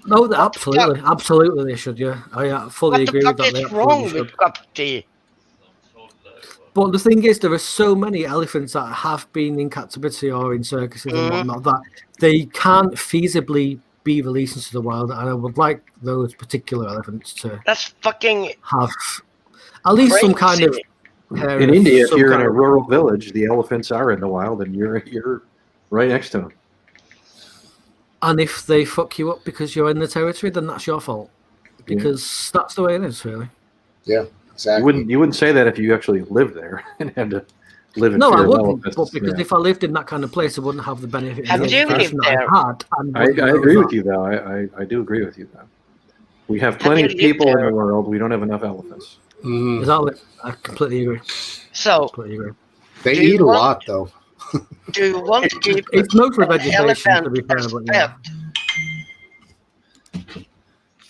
Speaker 8: no, absolutely they should. Yeah, I fully
Speaker 6: What
Speaker 8: agree
Speaker 6: the
Speaker 8: with
Speaker 6: fuck
Speaker 8: that.
Speaker 6: is
Speaker 8: They
Speaker 6: wrong
Speaker 8: absolutely
Speaker 6: with
Speaker 8: should.
Speaker 6: cup of tea?
Speaker 8: But the thing is, there are so many elephants that have been in captivity or in circuses and whatnot that they can't feasibly be released into the wild. And I would like those particular elephants to
Speaker 6: That's fucking
Speaker 8: have at least some kind of.
Speaker 6: crazy.
Speaker 2: In India, if
Speaker 8: some
Speaker 2: you're in
Speaker 8: kind
Speaker 2: a
Speaker 8: of-
Speaker 2: rural village, the elephants are in the wild, and you're right next to them.
Speaker 8: And if they fuck you up because you're in the territory, then that's your fault. Because that's the way it is, really.
Speaker 1: Yeah, exactly.
Speaker 2: You wouldn't say that if you actually lived there and had to live in
Speaker 8: No,
Speaker 2: fear
Speaker 8: I
Speaker 2: of
Speaker 8: wouldn't.
Speaker 2: elephants.
Speaker 8: But because if I lived in that kind of place, I wouldn't have the benefit
Speaker 6: Have
Speaker 8: of the
Speaker 6: you
Speaker 8: education
Speaker 6: lived
Speaker 8: that
Speaker 6: there?
Speaker 8: I had. And
Speaker 2: I
Speaker 8: wouldn't know
Speaker 2: agree
Speaker 8: that.
Speaker 2: with you, though. I do agree with you, though. We have plenty
Speaker 6: you
Speaker 2: of
Speaker 6: lived
Speaker 2: people in
Speaker 6: there?
Speaker 2: the world. We don't have enough elephants.
Speaker 1: Mm,
Speaker 8: Exactly. I completely agree.
Speaker 6: So,
Speaker 8: Completely agree.
Speaker 1: they
Speaker 6: Do you
Speaker 1: eat a
Speaker 6: want-
Speaker 1: lot, though.
Speaker 6: do you want to keep
Speaker 8: It's mostly
Speaker 6: an
Speaker 8: vegetation, to be
Speaker 6: elephant
Speaker 8: fair,
Speaker 6: as
Speaker 8: but
Speaker 6: pet?
Speaker 8: yeah. But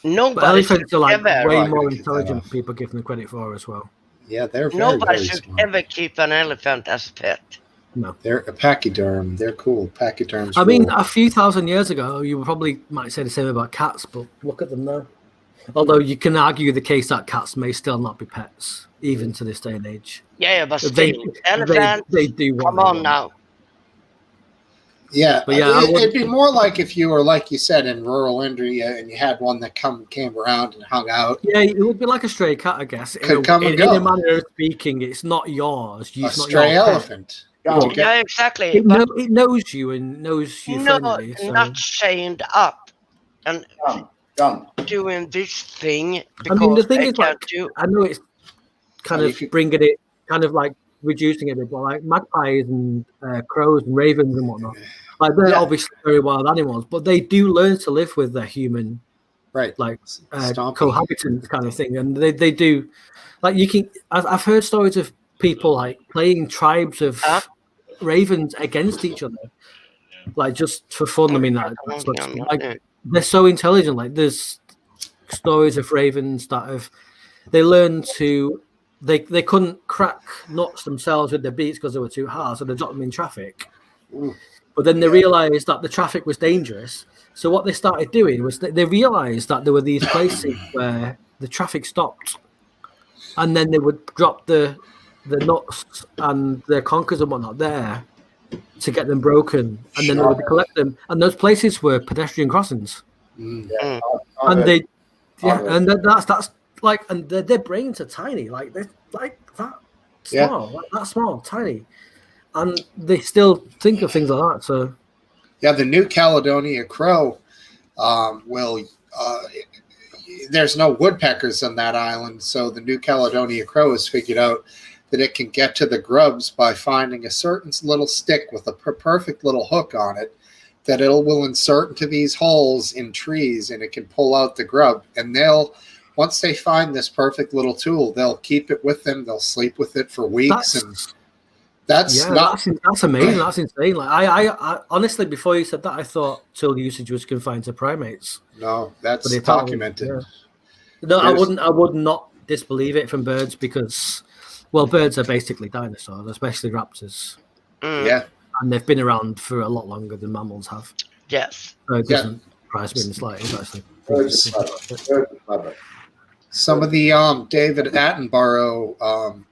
Speaker 6: Nobody
Speaker 8: elephants
Speaker 6: should
Speaker 8: are like
Speaker 6: ever,
Speaker 8: way
Speaker 1: I'm
Speaker 8: more
Speaker 1: gonna keep that
Speaker 8: intelligent
Speaker 1: off.
Speaker 8: than people give them credit for as well.
Speaker 1: Yeah, they're very,
Speaker 6: nobody
Speaker 1: very
Speaker 6: should
Speaker 1: smart.
Speaker 6: ever keep an elephant as a pet.
Speaker 1: They're a pachyderm. They're cool. Pachyderms.
Speaker 8: I mean,
Speaker 1: rule.
Speaker 8: a few thousand years ago, you probably might say the same about cats, but look at them now. Although you can argue the case that cats may still not be pets, even to this day and age.
Speaker 6: Yeah, but still,
Speaker 8: They
Speaker 6: elephant.
Speaker 8: do what
Speaker 6: Come
Speaker 8: they
Speaker 6: on
Speaker 8: want.
Speaker 6: now.
Speaker 1: Yeah,
Speaker 8: But yeah, I
Speaker 1: it'd be more like if you were, like you said, in rural India and you had one that came around and hung out.
Speaker 8: Yeah, it would be like a stray cat, I guess.
Speaker 1: Could come and
Speaker 8: in
Speaker 1: go.
Speaker 8: a manner of speaking, it's not yours.
Speaker 1: A
Speaker 8: It's not
Speaker 1: stray
Speaker 8: your pet.
Speaker 1: elephant.
Speaker 9: Gun,
Speaker 6: Yeah, exactly.
Speaker 8: It,
Speaker 6: But
Speaker 8: it knows you and knows you
Speaker 6: no,
Speaker 8: friendly. So.
Speaker 6: not chained up and
Speaker 9: gun.
Speaker 6: doing this thing
Speaker 8: I mean, the
Speaker 6: because
Speaker 8: thing
Speaker 6: they
Speaker 8: is, like,
Speaker 6: can't do.
Speaker 8: I know it's kind
Speaker 1: you
Speaker 8: of
Speaker 1: could-
Speaker 8: bringing it, kind of like reducing it a bit, but like magpies and crows and ravens and whatnot, like they're
Speaker 1: Yeah.
Speaker 8: obviously very wild animals, but they do learn to live with their human,
Speaker 1: Right.
Speaker 8: like
Speaker 1: Stompy.
Speaker 8: cohabitants kind of thing, and they do, like you can. I've heard stories of people like playing tribes of ravens against each other, like just for fun. I mean, like they're so intelligent. Like there's stories of ravens that have they learned to they couldn't crack nuts themselves with their beaks because they were too hard, so they dropped them in traffic. But then they realized that the traffic was dangerous. So what they started doing was they realized that there were these places where the traffic stopped, and then they would drop the nuts and the conkers and whatnot there to get them broken, and then they would collect them. And those places were pedestrian crossings, and they, and that's like, and their brains are tiny, like they're like that small, like that small, tiny, and they still think of things like that. So.
Speaker 1: Yeah, the New Caledonia crow will. There's no woodpeckers on that island, so the New Caledonia crow has figured out that it can get to the grubs by finding a certain little stick with a perfect little hook on it that will insert into these holes in trees, and it can pull out the grub. And once they find this perfect little tool, they'll keep it with them. They'll sleep with it for weeks, that's
Speaker 8: amazing. That's insane. Like I honestly, before you said that, I thought tool usage was confined to primates.
Speaker 1: No, that's documented.
Speaker 8: Yeah. No, I would not disbelieve it from birds because, well, birds are basically dinosaurs, especially raptors.
Speaker 1: Yeah,
Speaker 8: and they've been around for a lot longer than mammals have.
Speaker 6: Yes.
Speaker 8: So it doesn't surprise me in the slightest, actually.
Speaker 1: Some of the David Attenborough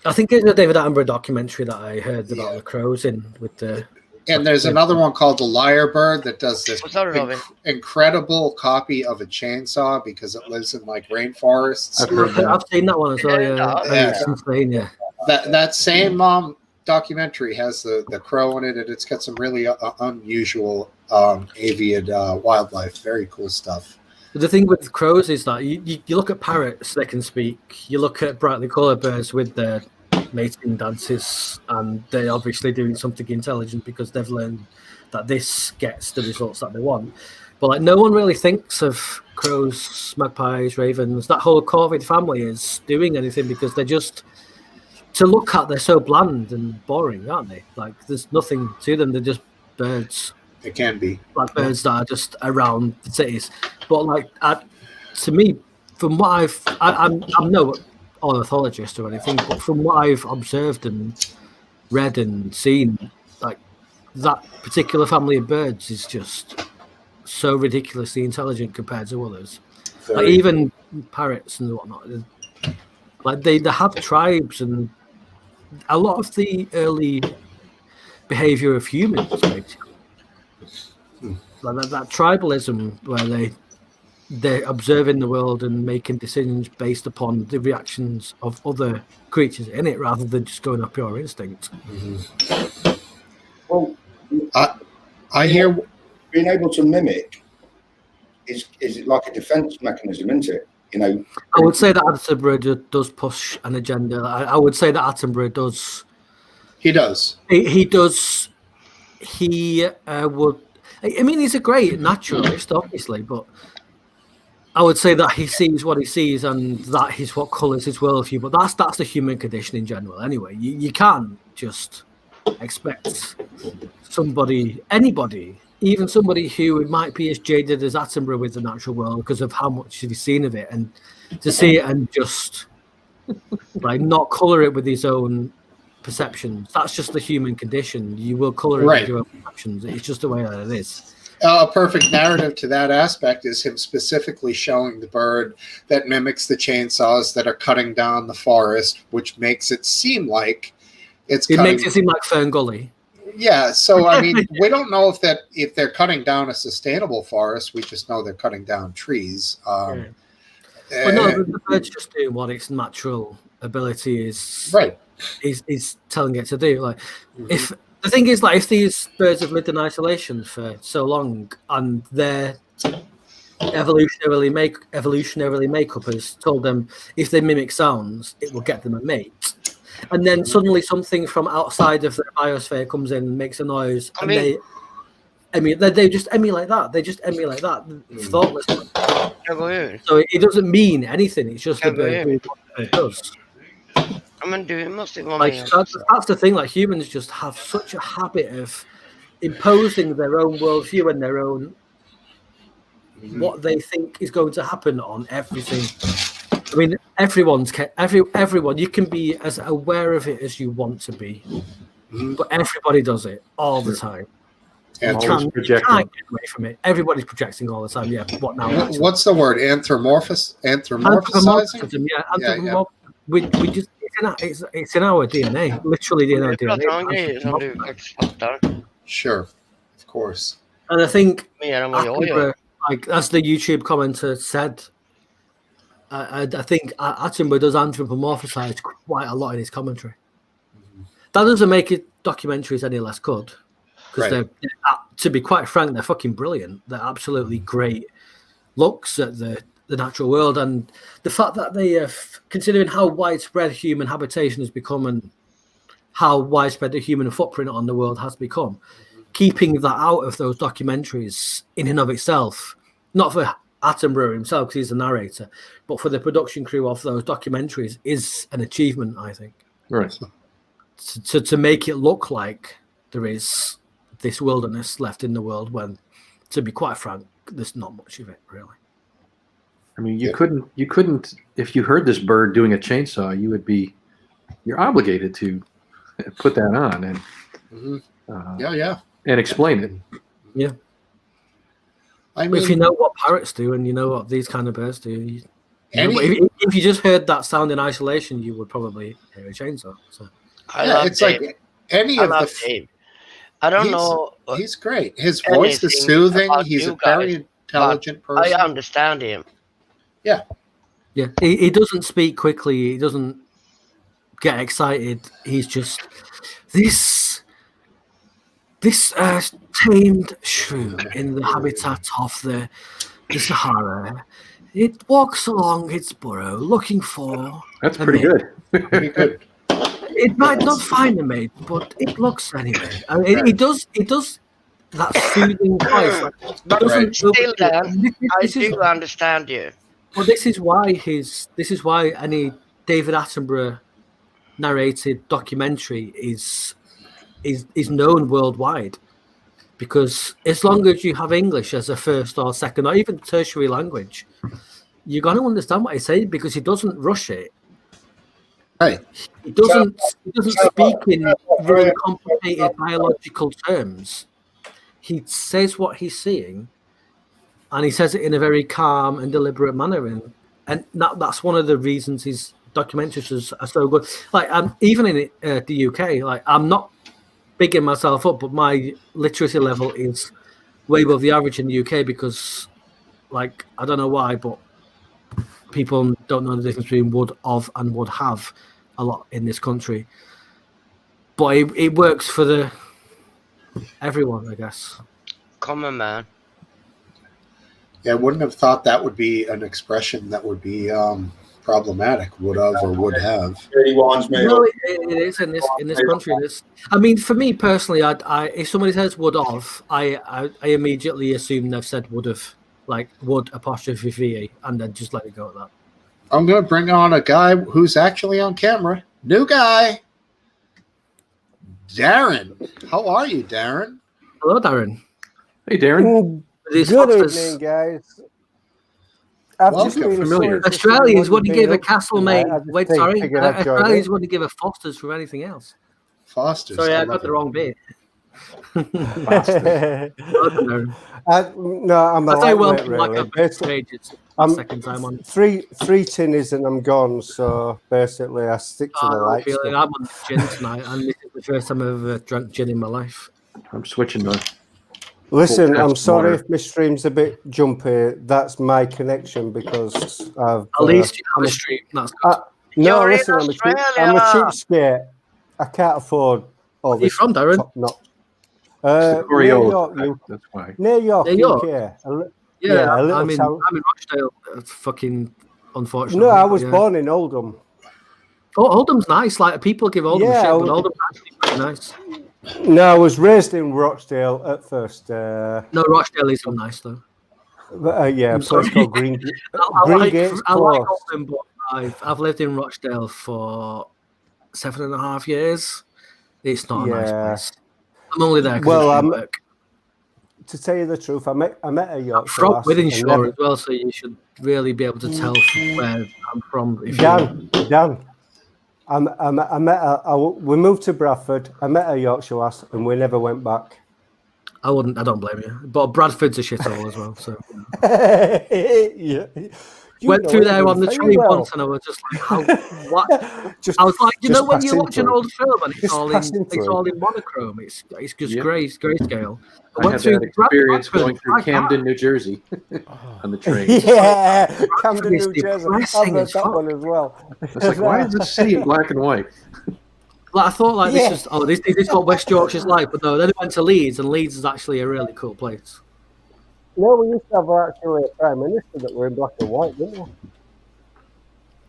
Speaker 8: I think it's a David Attenborough documentary that I heard about the crows in with the.
Speaker 1: And there's another one called The Lyrebird that does this incredible copy of a chainsaw because it lives in like rainforests.
Speaker 8: I've seen that one as well. Yeah, it's insane. Yeah.
Speaker 1: That same documentary has the crow in it, and it's got some really unusual avian wildlife. Very cool stuff.
Speaker 8: The thing with crows is that you look at parrots, they can speak. You look at brightly coloured birds with their mating dances, and they're obviously doing something intelligent because they've learned that this gets the results that they want. But like, no one really thinks of crows, magpies, ravens, that whole corvid family is doing anything because they're just, to look at, they're so bland and boring, aren't they? Like there's nothing to them. They're just birds.
Speaker 1: It can be
Speaker 8: like birds that are just around the cities. But like, to me, from what I'm no ornithologist or anything, but from what I've observed and read and seen, like that particular family of birds is just so ridiculously intelligent compared to others. Like even parrots and whatnot. Like they have tribes, and a lot of the early behavior of humans, basically. Like that tribalism where they're observing the world and making decisions based upon the reactions of other creatures in it rather than just going on pure instinct.
Speaker 9: Mm-hmm. Well,
Speaker 1: I hear
Speaker 9: being able to mimic is like a defense mechanism, isn't it? You know,
Speaker 8: I would say that Attenborough does push an agenda. I would say that Attenborough does.
Speaker 1: He does.
Speaker 8: He does. He would. I mean, he's a great naturalist, obviously, but I would say that he sees what he sees, and that is what colours his worldview. But that's the human condition in general. Anyway, you can't just expect anybody, even somebody who might be as jaded as Attenborough with the natural world because of how much he's seen of it, and to see it and just like not colour it with his own perceptions. That's just the human condition. You will colour it with your own perceptions. It's just the way that it is.
Speaker 1: A perfect narrative to that aspect is him specifically showing the bird that mimics the chainsaws that are cutting down the forest, which makes it seem like it makes
Speaker 8: it seem like Fern Gully.
Speaker 1: Yeah, so I mean, we don't know if they're cutting down a sustainable forest. We just know they're cutting down trees.
Speaker 8: Well, no, the bird's just doing what its natural ability is
Speaker 1: Right.
Speaker 8: is telling it to do. Like, if the thing is, like, if these birds have lived in isolation for so long and their evolutionarily makeup has told them if they mimic sounds, it will get them a mate. And then suddenly something from outside of their biosphere comes in and makes a noise, and they just emulate that. They just emulate that thoughtlessly. So it doesn't mean anything. It's just the bird doing what the bird does. Like that's the thing. Like humans just have such a habit of imposing their own worldview and their own what they think is going to happen on everything. I mean, everyone. You can be as aware of it as you want to be, but everybody does it all the time. You can't get away from it. Everybody's projecting all the time. Yeah. What now?
Speaker 1: What's the word? Anthropomorphizing?
Speaker 8: Yeah. Anthropomorphism. We just it's in our DNA. Literally in our DNA.
Speaker 1: Sure, of course.
Speaker 8: And I think, like as the YouTube commenter said, I think Attenborough does anthropomorphize quite a lot in his commentary. That doesn't make it documentaries any less good, because they're, to be quite frank, they're fucking brilliant. They're absolutely great looks at the natural world, and the fact that they have, considering how widespread human habitation has become and how widespread the human footprint on the world has become, keeping that out of those documentaries in and of itself, not for Attenborough himself because he's the narrator, but for the production crew of those documentaries, is an achievement, I think.
Speaker 2: Right.
Speaker 8: To make it look like there is this wilderness left in the world when, to be quite frank, there's not much of it really.
Speaker 2: I mean, you couldn't if you heard this bird doing a chainsaw, you're obligated to put that on and and explain it.
Speaker 8: Yeah.
Speaker 1: I mean,
Speaker 8: if you know what parrots do and you know what these kind of birds do, if you just heard that sound in isolation, you would probably hear a chainsaw. So
Speaker 1: it's Dave. Like any of the.
Speaker 6: Dave. I don't know.
Speaker 1: He's great. His voice is soothing. He's a very intelligent person.
Speaker 6: I understand him.
Speaker 1: Yeah.
Speaker 8: Yeah. He doesn't speak quickly. He doesn't get excited. He's just this tamed shrew in the habitat of the Sahara. It walks along its burrow looking for.
Speaker 2: That's pretty good.
Speaker 1: Pretty good.
Speaker 8: It might not find a mate, but it looks anyway. I mean, it does that soothing voice.
Speaker 6: But still, Dan, I do understand you.
Speaker 8: Well, this is why any David Attenborough narrated documentary is known worldwide, because as long as you have English as a first or second or even tertiary language, you're going to understand what he's saying, because he doesn't rush it.
Speaker 1: Right.
Speaker 8: He doesn't speak in really complicated biological terms. He says what he's seeing, and he says it in a very calm and deliberate manner, and that's one of the reasons his documentaries are so good. Like, even in the UK, like, I'm not bigging myself up, but my literacy level is way above the average in the UK, because, like, I don't know why, but people don't know the difference between would of and would have a lot in this country. But it works for everyone, I guess.
Speaker 6: Common man.
Speaker 1: Yeah, I wouldn't have thought that would be an expression that would be problematic. Would have or would have.
Speaker 8: No, it is in this country. It is. I mean, for me personally, I if somebody says would have, I immediately assume they've said would have, like would apostrophe VE, and then just let it go at that.
Speaker 1: I'm going to bring on a guy who's actually on camera. New guy. Darren. How are you, Darren?
Speaker 8: Hello, Darren.
Speaker 2: Hey, Darren.
Speaker 10: Good evening, guys.
Speaker 8: Australians wouldn't give a Castlemaine. Wait, sorry. Australians wouldn't give a Foster's for anything else.
Speaker 1: Foster's.
Speaker 8: Sorry, I got the wrong bit.
Speaker 10: No, I'm a lightweight, really. I'm
Speaker 8: second time on.
Speaker 10: Three tinnies and I'm gone. So basically, I stick to the light stuff.
Speaker 8: I'm on the gin tonight, and this is the first time I've ever drank gin in my life.
Speaker 2: I'm switching to.
Speaker 10: Listen, I'm sorry if my stream's a bit jumpy. That's my connection, because I've.
Speaker 8: At least you have a stream. That's good.
Speaker 10: No,
Speaker 6: You're in
Speaker 10: listen, I'm a
Speaker 6: Australia.
Speaker 10: cheapskate. I can't afford all
Speaker 8: Where are you
Speaker 10: this
Speaker 8: from, Darren?
Speaker 10: top notch.
Speaker 2: It's the
Speaker 10: Near
Speaker 2: Coriolis
Speaker 10: York,
Speaker 2: effect, that's why.
Speaker 10: near York,
Speaker 8: Near York?
Speaker 10: UK.
Speaker 8: Yeah,
Speaker 10: a little
Speaker 8: I'm in
Speaker 10: town.
Speaker 8: Rochdale. Fucking unfortunate.
Speaker 10: No, I was born in Oldham.
Speaker 8: Oh, Oldham's nice. Like people give Oldham
Speaker 10: Yeah,
Speaker 8: shit, but Oldham's actually pretty nice.
Speaker 10: No, I was raised in Rochdale at first.
Speaker 8: No, Rochdale is so nice though.
Speaker 10: Yeah, a
Speaker 8: I'm
Speaker 10: place
Speaker 8: sorry.
Speaker 10: called Green Gate's
Speaker 8: I like
Speaker 10: Close.
Speaker 8: Oldham, but I've lived in Rochdale for 7.5 years. It's not a nice place. I'm only there because of work.
Speaker 10: To tell you the truth, I met a Yorkshire
Speaker 8: From
Speaker 10: lass.
Speaker 8: Wythenshawe as well, so you should really be able to tell where I'm from.
Speaker 10: Dan, we moved to Bradford. I met a Yorkshire lass, and we never went back.
Speaker 8: I don't blame you. But Bradford's a shithole as well. So
Speaker 10: yeah.
Speaker 8: Went through there on the train once, and I was just like, what? I was like, you know, when you watch an old film and it's all in monochrome, it's just grayscale.
Speaker 2: I had that experience going through Camden, New Jersey, on the train.
Speaker 10: Yeah, Camden, New Jersey. I've heard that one as well.
Speaker 2: It's like, why is this city in black and white?
Speaker 8: Like I thought, this is what West Yorkshire's like, but no. Then I went to Leeds, and Leeds is actually a really cool place.
Speaker 10: No, we used to have actually a prime minister that were in black and white, didn't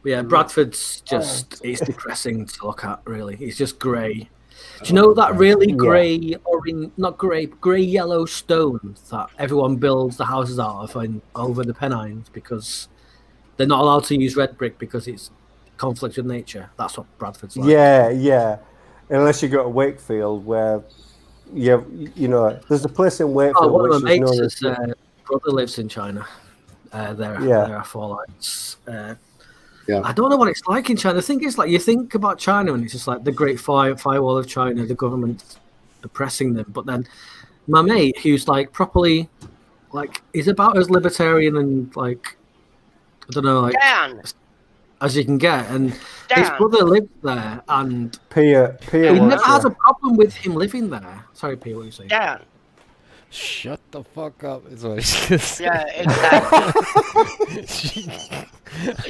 Speaker 10: we?
Speaker 8: Yeah, Bradford's just it's depressing to look at. Really, it's just grey. Do you know that really grey, orange, not grey, grey yellow stone that everyone builds the houses out of over the Pennines because they're not allowed to use red brick because it's conflict with nature. That's what Bradford's like.
Speaker 10: Yeah. Unless you go to Wakefield, where you know, there's a place in Wakefield.
Speaker 8: One of my mates' brother lives in China. There are four lights. I don't know what it's like in China. The thing is, like, you think about China and it's just like the Great Firewall of China, the government oppressing them. But then my mate, who's like properly, like, is about as libertarian and like, I don't know, like, as you can get. And his brother lives there, and
Speaker 10: Pia
Speaker 8: he never has a problem with him living there. Sorry, Pia, what are you saying?
Speaker 6: Dan.
Speaker 4: Shut the fuck up, is what he's gonna say.
Speaker 6: Yeah, exactly.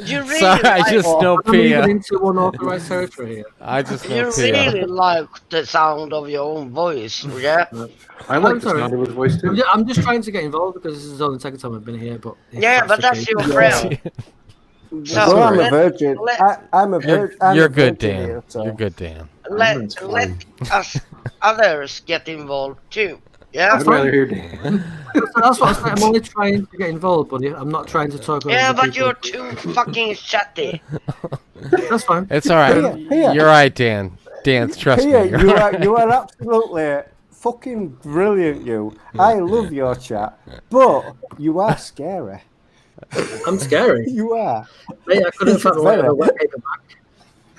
Speaker 6: You really
Speaker 4: Sorry, I just know Pia.
Speaker 8: I'm into unauthorized territory here.
Speaker 4: I just know
Speaker 6: You
Speaker 4: Pia.
Speaker 6: really like the sound of your own voice, yeah?
Speaker 2: I like the sound of his voice too.
Speaker 8: I'm just trying to get involved because this is only the second time I've been here. But
Speaker 6: yeah, but that's your friend.
Speaker 10: So well, I'm a virgin. I'm a virgin.
Speaker 4: You're good, Dan. Here, so. You're good, Dan.
Speaker 6: Let us others get involved too. Yeah,
Speaker 2: I'd rather hear Dan.
Speaker 8: That's what I'm saying. I'm only trying to get involved, buddy. I'm not trying to talk.
Speaker 6: Yeah, but
Speaker 8: people.
Speaker 6: You're too fucking chatty.
Speaker 8: That's fine.
Speaker 4: It's all right.
Speaker 10: Pia.
Speaker 4: You're right, Dan. Dan, trust
Speaker 10: Pia,
Speaker 4: me.
Speaker 10: you are absolutely fucking brilliant. I love your chat, but you are scary.
Speaker 8: I'm scary.
Speaker 10: You are.
Speaker 8: Mate, I couldn't find a wet paper back.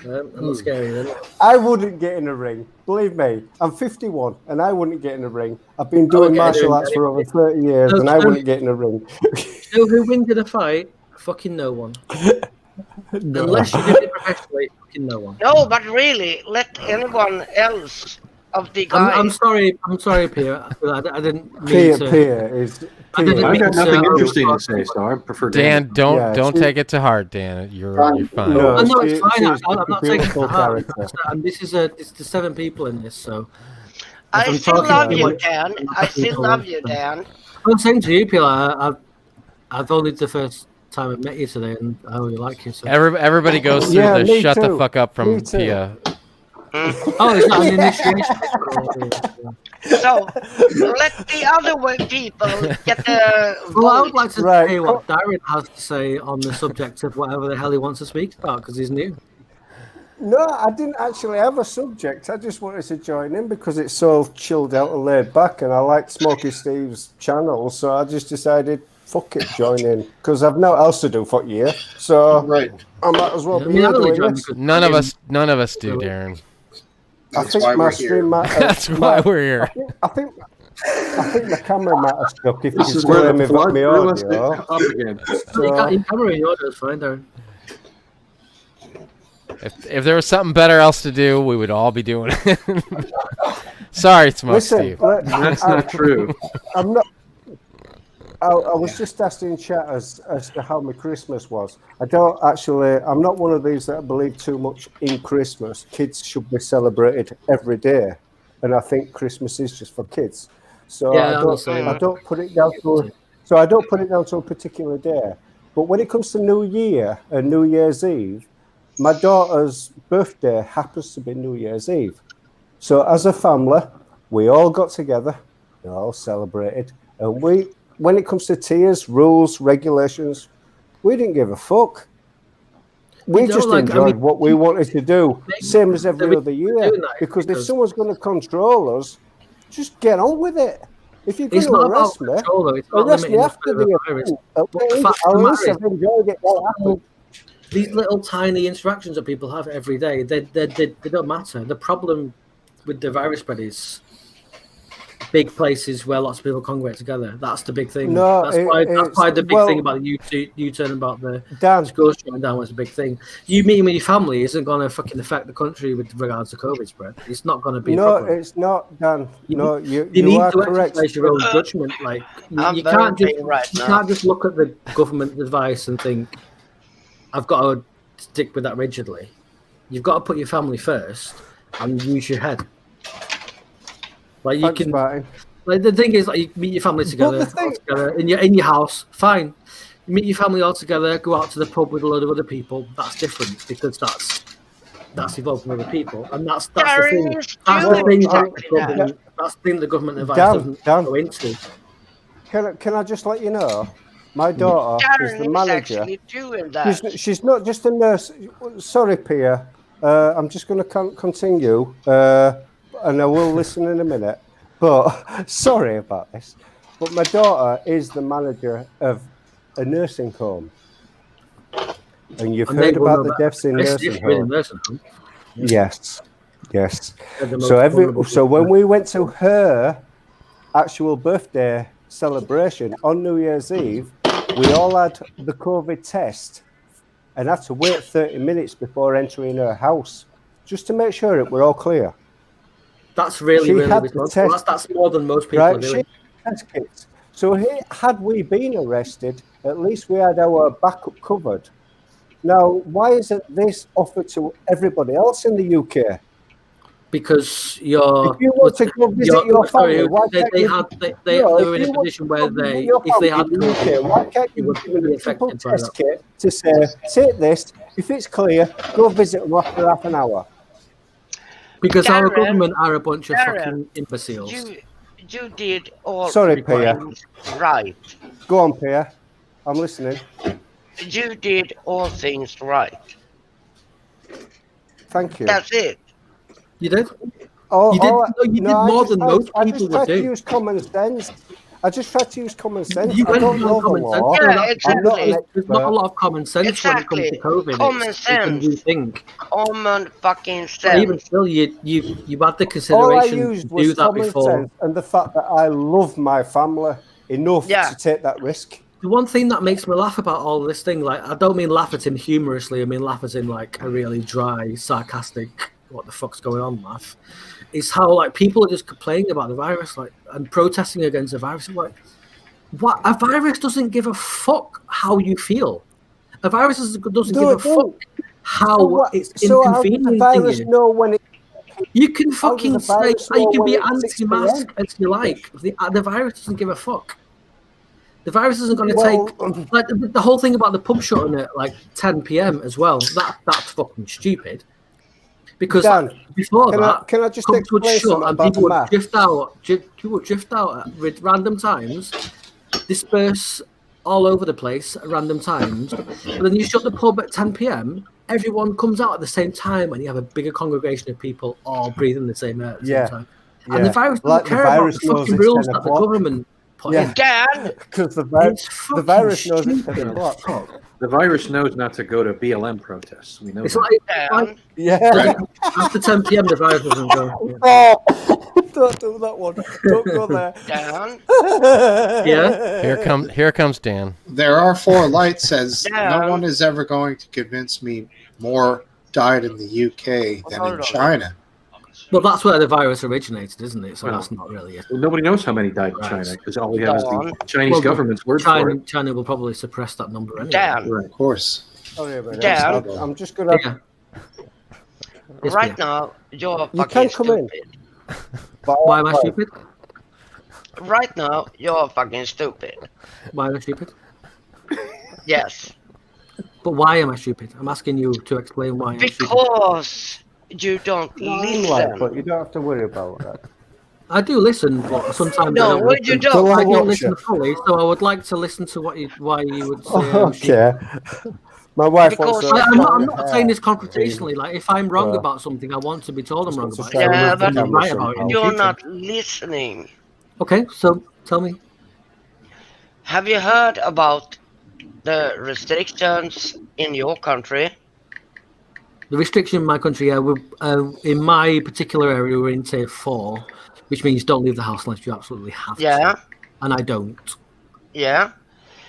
Speaker 8: I'm not scary then.
Speaker 10: I wouldn't get in a ring. Believe me, I'm 51 and I wouldn't get in a ring. I've been doing martial arts for over 30 years and I wouldn't get in a ring.
Speaker 8: You know who wins in a fight? Fucking no one. No. Unless you do it professionally, fucking no one.
Speaker 6: No, but really, let anyone else of the guys.
Speaker 8: I'm sorry, Pia. I didn't mean
Speaker 10: Pia,
Speaker 8: to.
Speaker 10: Pia is.
Speaker 2: I've got nothing interesting to say, so I prefer
Speaker 4: Dan. Don't take it to heart, Dan. You're fine.
Speaker 10: No,
Speaker 8: it's fine. I'm not taking it to heart. And it's the 7 people in this, so.
Speaker 6: I still love you, Dan. I still love you, Dan.
Speaker 8: I'm saying to you, Pia, I've only the first time I've met you today, and I really like you. So.
Speaker 4: Everybody goes through the shut the fuck up from Pia.
Speaker 8: Oh, it's not an initiation.
Speaker 6: So, let the other people get the
Speaker 8: Well, I would like to say what Darren has to say on the subject of whatever the hell he wants to speak about, because he's new.
Speaker 10: No, I didn't actually have a subject. I just wanted to join in because it's so chilled out and laid back, and I like Smokesteve's channel, so I just decided, fuck it, join in, because I've no else to do for a year, so I might as well be doing this.
Speaker 4: None of us do, Darren.
Speaker 10: I think my stream might have,
Speaker 4: That's why we're here.
Speaker 10: I think the camera might have stuck if you can still hear me with my audio.
Speaker 2: Up again.
Speaker 8: Your camera and your audio is fine, Darren.
Speaker 4: If there was something better else to do, we would all be doing it. Sorry, Smokesteve.
Speaker 2: That's not true.
Speaker 10: I'm not. I was just asking chat as to how my Christmas was. I'm not one of these that believe too much in Christmas. Kids should be celebrated every day. And I think Christmas is just for kids. So
Speaker 8: Yeah,
Speaker 10: I don't put it down to a particular day. But when it comes to New Year and New Year's Eve, my daughter's birthday happens to be New Year's Eve. So as a family, we all got together, we all celebrated, and when it comes to tiers, rules, regulations, we didn't give a fuck. We just enjoyed what we wanted to do, same as every other year. Because if someone's going to control us, just get on with it. If you're going to arrest me, arrest me after the event. At least I've enjoyed it while it happened.
Speaker 8: These little tiny interactions that people have every day, they don't matter. The problem with the virus spread is big places where lots of people congregate together. That's the big thing. That's why the big thing about the U-turn about the schools shutting down was a big thing. You meeting with your family isn't going to fucking affect the country with regards to COVID spread. It's not going to be a problem.
Speaker 10: It's not, Dan. You
Speaker 8: need
Speaker 10: are
Speaker 8: to
Speaker 10: correct.
Speaker 8: exercise your own judgment. Like you can't just look at the government advice and think, I've got to stick with that rigidly. You've got to put your family first and use your head. Like you can, like the thing is, like you meet your family together, in your house, fine. You meet your family all together, go out to the pub with a load of other people. That's different because that's involved with other people, and that's the thing. That's the thing the government advice doesn't go into.
Speaker 10: Can I just let you know? My daughter is the manager. She's not just a nurse. Sorry, Pia. I'm just going to continue, and I will listen in a minute. But sorry about this. But my daughter is the manager of a nursing home, and you've heard about the deaths in nursing homes. Yes. So when we went to her actual birthday celebration on New Year's Eve, we all had the COVID test and had to wait 30 minutes before entering her house just to make sure that we're all clear.
Speaker 8: That's really responsible. That's more than most people are doing.
Speaker 10: Test kits. So had we been arrested, at least we had our backup covered. Now, why isn't this offered to everybody else in the UK?
Speaker 8: Because
Speaker 10: if you want to go visit your family,
Speaker 8: they were in a position where if they had
Speaker 10: COVID, why can't you give them a simple test kit to say, take this, if it's clear, go visit them after half an hour?
Speaker 8: Because our government are a bunch of fucking imbeciles.
Speaker 6: You did all
Speaker 10: things
Speaker 6: right.
Speaker 10: Go on, Pia. I'm listening.
Speaker 6: You did all things right.
Speaker 10: Thank you.
Speaker 6: That's it.
Speaker 8: You did? You did more than most people would do.
Speaker 10: I just tried to use common sense. I
Speaker 8: You
Speaker 10: I don't know the law.
Speaker 6: Exactly.
Speaker 8: There's not a lot of common sense when it comes to COVID.
Speaker 6: Common sense.
Speaker 8: You think.
Speaker 6: Common fucking sense.
Speaker 8: But even still, you had the consideration to do that before.
Speaker 10: Sense and the fact that I love my family enough to take that risk.
Speaker 8: The one thing that makes me laugh about all this thing, like I don't mean laugh at him humorously, I mean laugh at him like a really dry, sarcastic, what the fuck's going on laugh, is how like people are just complaining about the virus, like, and protesting against the virus. I'm like, what? A virus doesn't give a fuck how you feel. A virus doesn't give a fuck how it's inconveniencing you.
Speaker 10: Know when
Speaker 8: you can fucking say, you can be anti-mask as you like. The virus doesn't give a fuck. The virus isn't going to take like the whole thing about the pub shutting at like 10 p.m. as well. That's fucking stupid. Because before
Speaker 10: can I just explain something about
Speaker 8: people would drift out. People would drift out at random times, disperse all over the place at random times. But then you shut the pub at 10 p.m. Everyone comes out at the same time, and you have a bigger congregation of people all breathing the same air at the same time. And the virus doesn't care about the fucking rules that the government.
Speaker 10: Because the virus knows it's 10 o'clock.
Speaker 2: The virus knows not to go to BLM protests. We know
Speaker 8: it's
Speaker 2: that.
Speaker 8: After 10 p.m. the virus doesn't go.
Speaker 10: Don't do that one. Don't go there.
Speaker 4: Here comes Dan.
Speaker 1: There are 4 lights says no one is ever going to convince me more died in the UK than in China.
Speaker 8: Well, that's where the virus originated, isn't it? So
Speaker 2: Well,
Speaker 8: that's not really it.
Speaker 2: Well, nobody knows how many died in
Speaker 8: Right.
Speaker 2: China because all we have is
Speaker 6: Go on.
Speaker 2: the Chinese
Speaker 8: Well,
Speaker 2: government's word for
Speaker 8: China,
Speaker 2: it.
Speaker 8: China will probably suppress that number anyway.
Speaker 6: Dan,
Speaker 2: Right.
Speaker 1: Of course.
Speaker 10: Sorry about
Speaker 6: Dan.
Speaker 10: that. I'm just gonna.
Speaker 8: Yeah. Yes,
Speaker 6: right
Speaker 8: Peter.
Speaker 6: now you're
Speaker 10: You
Speaker 6: fucking
Speaker 10: can come in.
Speaker 6: stupid.
Speaker 8: Why am I stupid?
Speaker 6: Right now you're fucking stupid.
Speaker 8: Why am I stupid?
Speaker 6: Yes.
Speaker 8: But why am I stupid? I'm asking you to explain why I'm stupid.
Speaker 6: Because you don't
Speaker 10: I'm like,
Speaker 6: listen.
Speaker 10: but you don't have to worry about that.
Speaker 8: I do listen, but sometimes
Speaker 6: No,
Speaker 8: I don't listen.
Speaker 6: you don't.
Speaker 8: I
Speaker 10: Like
Speaker 8: don't
Speaker 10: what,
Speaker 8: listen
Speaker 10: Chef?
Speaker 8: fully, so I would like to listen to why you would say I'm stupid.
Speaker 10: Okay. My wife wants
Speaker 6: Because
Speaker 10: to.
Speaker 8: I'm not saying this confrontationally. Like, if I'm wrong about something, I want to be told I'm wrong about it.
Speaker 6: Yeah,
Speaker 8: I'm
Speaker 6: but
Speaker 8: right about it in the
Speaker 6: you're
Speaker 8: future.
Speaker 6: not listening.
Speaker 8: Okay, so tell me.
Speaker 6: Have you heard about the restrictions in your country?
Speaker 8: The restriction in my country, in my particular area, we're in tier 4, which means don't leave the house unless you absolutely have
Speaker 6: Yeah,
Speaker 8: to. And I don't,
Speaker 6: yeah.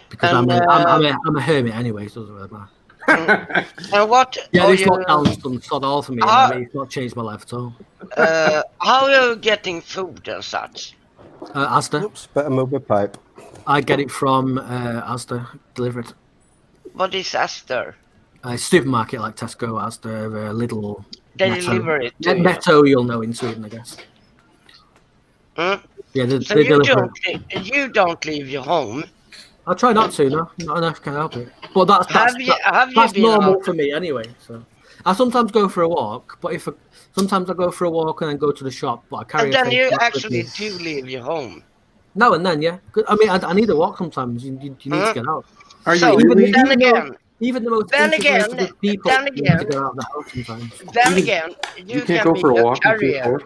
Speaker 8: because
Speaker 6: And,
Speaker 8: I'm a hermit anyway, so it doesn't really matter.
Speaker 6: And what
Speaker 8: Yeah,
Speaker 6: are
Speaker 8: this
Speaker 6: you,
Speaker 8: lockdown's done sod all for me. I mean, it's not changed my life at all.
Speaker 6: how are you getting food and such?
Speaker 8: Asda,
Speaker 10: Oops, better move the pipe.
Speaker 8: I get it from Asda, delivered.
Speaker 6: What is Astor?
Speaker 8: Supermarket like Tesco, Asda, Lidl.
Speaker 6: They
Speaker 8: Netto.
Speaker 6: deliver it to you.
Speaker 8: Netto, you'll know in Sweden, I guess.
Speaker 6: Hmm?
Speaker 8: Yeah,
Speaker 6: So
Speaker 8: they
Speaker 6: you
Speaker 8: deliver.
Speaker 6: don't leave your home.
Speaker 8: I try not to, no, not enough can help it. But that's
Speaker 6: been
Speaker 8: normal
Speaker 6: out?
Speaker 8: for me anyway. So I sometimes go for a walk, but sometimes I go for a walk and then go to the shop, but I carry.
Speaker 6: And then
Speaker 8: a
Speaker 6: you
Speaker 8: face mask with
Speaker 6: actually
Speaker 8: me.
Speaker 6: do leave your home.
Speaker 8: Now and then, yeah. I mean, I need a walk sometimes. You need to get out.
Speaker 2: Are you
Speaker 6: So,
Speaker 2: really?
Speaker 6: then again,
Speaker 8: Even the most
Speaker 6: Then
Speaker 8: introverted
Speaker 6: again,
Speaker 8: of people
Speaker 6: then
Speaker 8: need to
Speaker 6: again-
Speaker 8: get out of the house sometimes.
Speaker 6: then again,
Speaker 2: You
Speaker 6: you
Speaker 2: can't
Speaker 6: can
Speaker 2: go
Speaker 6: be
Speaker 2: for a
Speaker 6: a
Speaker 2: walk in tier
Speaker 6: carrier.
Speaker 2: 4?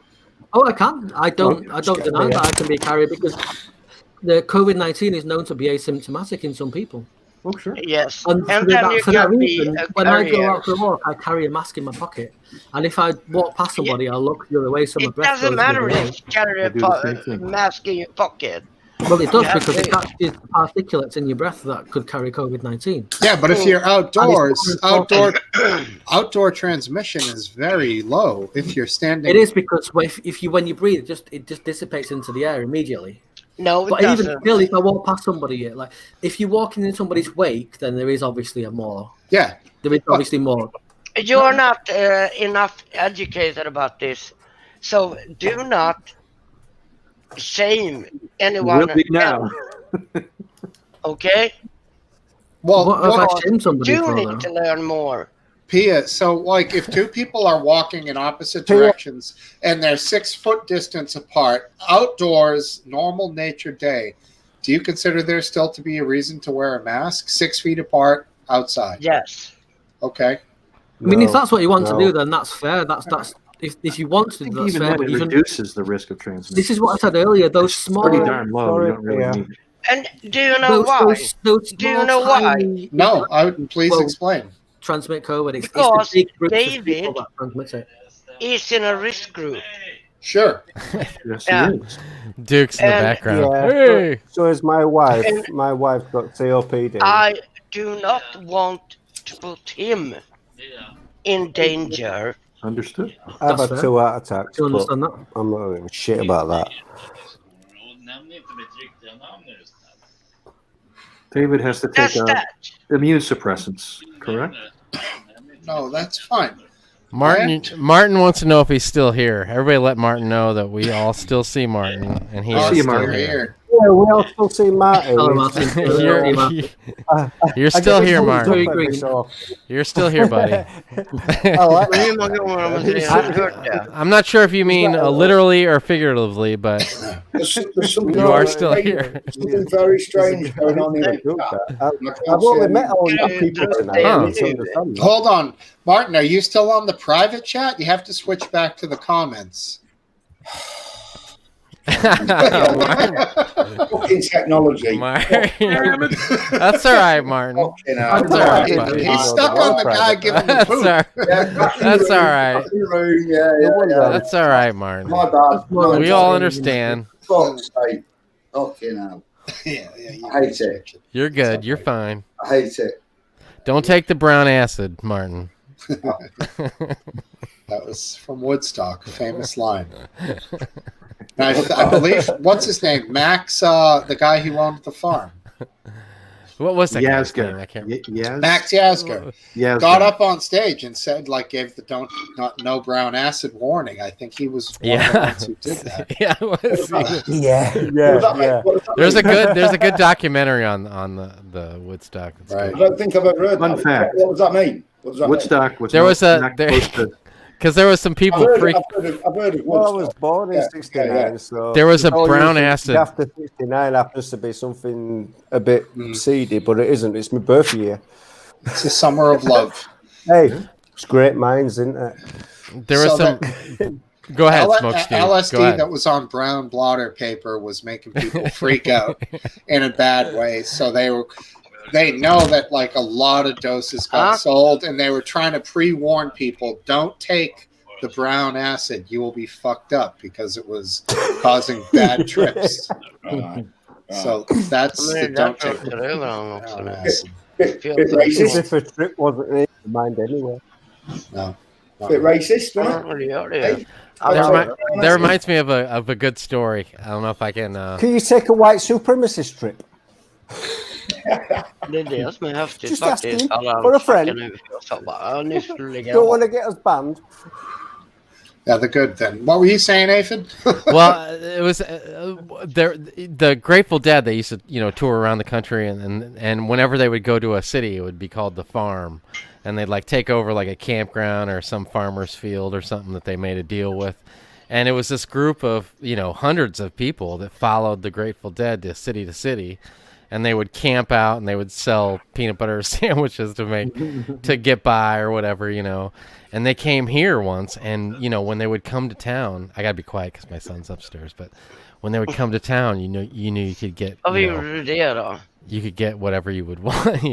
Speaker 8: Oh, I can. I don't deny that I can be a carrier because the COVID-19 is known to be asymptomatic in some people.
Speaker 2: Oh, sure.
Speaker 6: Yes,
Speaker 8: And
Speaker 6: and
Speaker 8: for
Speaker 6: then
Speaker 8: that,
Speaker 6: you
Speaker 8: for that
Speaker 6: can be
Speaker 8: reason,
Speaker 6: a
Speaker 8: when I go
Speaker 6: carrier.
Speaker 8: out for a walk, I carry a mask in my pocket. And if I walk past somebody, I'll look the other way so my
Speaker 6: It
Speaker 8: breath
Speaker 6: doesn't
Speaker 8: goes the other
Speaker 6: matter
Speaker 8: way.
Speaker 6: if you carry
Speaker 2: I
Speaker 6: a
Speaker 2: do the same thing.
Speaker 6: mask in your pocket.
Speaker 8: Well, it does
Speaker 6: Yeah,
Speaker 8: because
Speaker 6: they-
Speaker 8: it catches particulates in your breath that could carry COVID-19.
Speaker 1: Yeah, but if you're outdoors,
Speaker 8: And it's
Speaker 1: outdoor transmission is very low if you're standing.
Speaker 8: It is because when you breathe, it just dissipates into the air immediately.
Speaker 6: No, it
Speaker 8: But even
Speaker 6: doesn't.
Speaker 8: still, if I walk past somebody, like if you're walking in somebody's wake, then there is obviously
Speaker 1: Yeah.
Speaker 8: there is obviously more.
Speaker 6: You're not enough educated about this, so do not shame anyone
Speaker 2: Will be now.
Speaker 6: else, okay?
Speaker 1: Well,
Speaker 8: What have I
Speaker 1: look,
Speaker 8: shamed somebody
Speaker 6: You
Speaker 8: for,
Speaker 6: need
Speaker 8: though?
Speaker 6: to learn more.
Speaker 1: Pia, so like if two people are walking in opposite directions and they're 6 foot distance apart, outdoors, normal nature day, do you consider there still to be a reason to wear a mask 6 feet apart outside?
Speaker 6: Yes.
Speaker 1: Okay.
Speaker 8: I mean, if that's what you want to
Speaker 10: no.
Speaker 8: do, then that's fair. That's if you want to,
Speaker 2: I think
Speaker 8: that's
Speaker 2: even
Speaker 8: fair.
Speaker 2: then
Speaker 8: But
Speaker 2: it
Speaker 8: even
Speaker 2: reduces the risk of transmission.
Speaker 8: this is what I said earlier. Those small,
Speaker 2: Pretty darn low.
Speaker 10: Sorry,
Speaker 2: You don't really
Speaker 10: yeah.
Speaker 2: need it.
Speaker 6: And do you know why?
Speaker 8: those
Speaker 6: Do you
Speaker 8: small,
Speaker 6: know why?
Speaker 8: tiny
Speaker 1: No, I would please
Speaker 8: Well,
Speaker 1: explain.
Speaker 8: transmit COVID. It's
Speaker 6: Because
Speaker 8: the big groups of
Speaker 6: David-
Speaker 8: people that transmit it.
Speaker 6: He's in a risk group.
Speaker 1: Sure.
Speaker 2: Yes,
Speaker 6: Yeah.
Speaker 2: it is.
Speaker 4: Duke's in the
Speaker 6: And-
Speaker 4: background.
Speaker 10: Yeah.
Speaker 4: Hey!
Speaker 10: So is my wife.
Speaker 6: And-
Speaker 10: My wife's got COPD.
Speaker 6: I do not want to put him in danger.
Speaker 2: Understood.
Speaker 10: I've
Speaker 8: That's
Speaker 10: had
Speaker 8: fair.
Speaker 10: 2 heart attacks,
Speaker 8: Do you
Speaker 10: but
Speaker 8: understand that?
Speaker 10: I'm not giving a shit about that.
Speaker 2: David has to
Speaker 6: That's
Speaker 2: take
Speaker 6: that.
Speaker 2: immune suppressants, correct?
Speaker 1: No, that's fine.
Speaker 4: Martin wants to know if he's still here. Everybody let Martin know that we all still see Martin, and he
Speaker 1: Oh,
Speaker 4: is
Speaker 2: see you,
Speaker 4: still
Speaker 2: Martin.
Speaker 4: here.
Speaker 10: Yeah, we all still see Martin.
Speaker 8: Hello,
Speaker 10: He's-
Speaker 8: Martin.
Speaker 4: You're,
Speaker 10: I
Speaker 4: you're still
Speaker 10: get
Speaker 4: here,
Speaker 10: his
Speaker 4: Martin.
Speaker 10: thumbs up every
Speaker 8: Green.
Speaker 10: so often.
Speaker 4: You're still here, buddy.
Speaker 10: I like
Speaker 6: Hur många gånger har man hört det?
Speaker 4: I'm not sure if you mean literally or figuratively, but
Speaker 9: There's something
Speaker 4: you are
Speaker 9: very
Speaker 4: still
Speaker 9: strange-
Speaker 4: here.
Speaker 9: Something very strange going on in the
Speaker 10: do
Speaker 9: chat.
Speaker 10: that. I've only met all you people tonight.
Speaker 4: Huh.
Speaker 10: I need to understand that.
Speaker 1: Hold on. Martin, are you still on the private chat? You have to switch back to the comments.
Speaker 4: Martin,
Speaker 9: Fucking technology.
Speaker 4: Martin. That's all right, Martin.
Speaker 9: Fucking hell.
Speaker 4: That's all right,
Speaker 1: He's
Speaker 4: buddy.
Speaker 1: stuck on the guy giving the
Speaker 4: That's
Speaker 1: food.
Speaker 4: all,
Speaker 9: Yeah, back in the
Speaker 4: That's
Speaker 9: room,
Speaker 4: all right.
Speaker 9: back in the room, yeah.
Speaker 4: that's all right, Martin.
Speaker 9: My bad. My
Speaker 4: We
Speaker 9: bad.
Speaker 4: all understand.
Speaker 9: Fuck's sake. Fucking hell.
Speaker 1: Yeah.
Speaker 9: I hate it.
Speaker 4: You're good. You're fine.
Speaker 9: I hate it.
Speaker 4: Don't take the brown acid, Martin.
Speaker 1: That was from Woodstock, a famous line. And I believe, what's his name? Max, the guy who owned the farm.
Speaker 4: What was that guy's
Speaker 2: Yazga.
Speaker 4: name? I can't remember.
Speaker 1: Max Yazger
Speaker 2: Yazga.
Speaker 1: got up on stage and said, like, gave the no brown acid warning. I think he was one of the ones who did that.
Speaker 4: Yeah, it was.
Speaker 10: Yeah.
Speaker 4: There's a good documentary on the Woodstock. It's
Speaker 1: Right.
Speaker 9: I don't think I've ever heard
Speaker 2: Fun
Speaker 9: that.
Speaker 2: fact.
Speaker 9: What does that mean? What does that mean?
Speaker 2: Woodstock was
Speaker 4: There was
Speaker 2: not close to-
Speaker 4: because there was some people
Speaker 9: I've
Speaker 4: freak.
Speaker 9: heard of
Speaker 10: Well, I was
Speaker 9: Woodstock.
Speaker 10: born in
Speaker 9: Yeah,
Speaker 10: '69,
Speaker 9: yeah.
Speaker 10: so
Speaker 4: There was a
Speaker 10: all
Speaker 4: brown
Speaker 10: usually
Speaker 4: acid-
Speaker 10: after '69 happens to be something a bit seedy, but it isn't. It's my birth year.
Speaker 1: It's the summer of love.
Speaker 10: Hey, it's great minds, isn't it?
Speaker 4: There was
Speaker 1: So
Speaker 4: some. Go ahead, Smokesteve. Go
Speaker 1: LSD
Speaker 4: ahead.
Speaker 1: that was on brown blotter paper was making people freak out in a bad way. So they know that like a lot of doses got sold, and they were trying to pre-warn people: don't take the brown acid, you will be fucked up, because it was causing bad trips. So that's the don't take the brown acid.
Speaker 9: Bit
Speaker 10: As
Speaker 9: racist.
Speaker 10: if a trip wasn't in your mind anyway.
Speaker 1: No.
Speaker 9: Bit racist, wasn't it?
Speaker 4: That reminds me of a good story. I don't know if I can.
Speaker 10: Can you take a white supremacist trip?
Speaker 6: Det är det som är häftigt
Speaker 10: Just
Speaker 6: faktiskt.
Speaker 10: asking.
Speaker 6: Alla
Speaker 10: For a friend.
Speaker 6: fucking USA bara, nu skulle du lägga
Speaker 10: Don't
Speaker 6: av.
Speaker 10: want to get us banned.
Speaker 1: Yeah, the good thing. What were you saying, Aphid?
Speaker 4: Well, it was the Grateful Dead. They used to tour around the country, and whenever they would go to a city, it would be called the farm, and they'd like take over like a campground or some farmer's field or something that they made a deal with. And it was this group of hundreds of people that followed the Grateful Dead to city, and they would camp out and they would sell peanut butter sandwiches to get by or whatever, And they came here once, and when they would come to town, I gotta be quiet because my son's upstairs. But when they would come to town, you knew you could get.
Speaker 6: Vad gjorde du det då?
Speaker 4: You could get whatever you would want,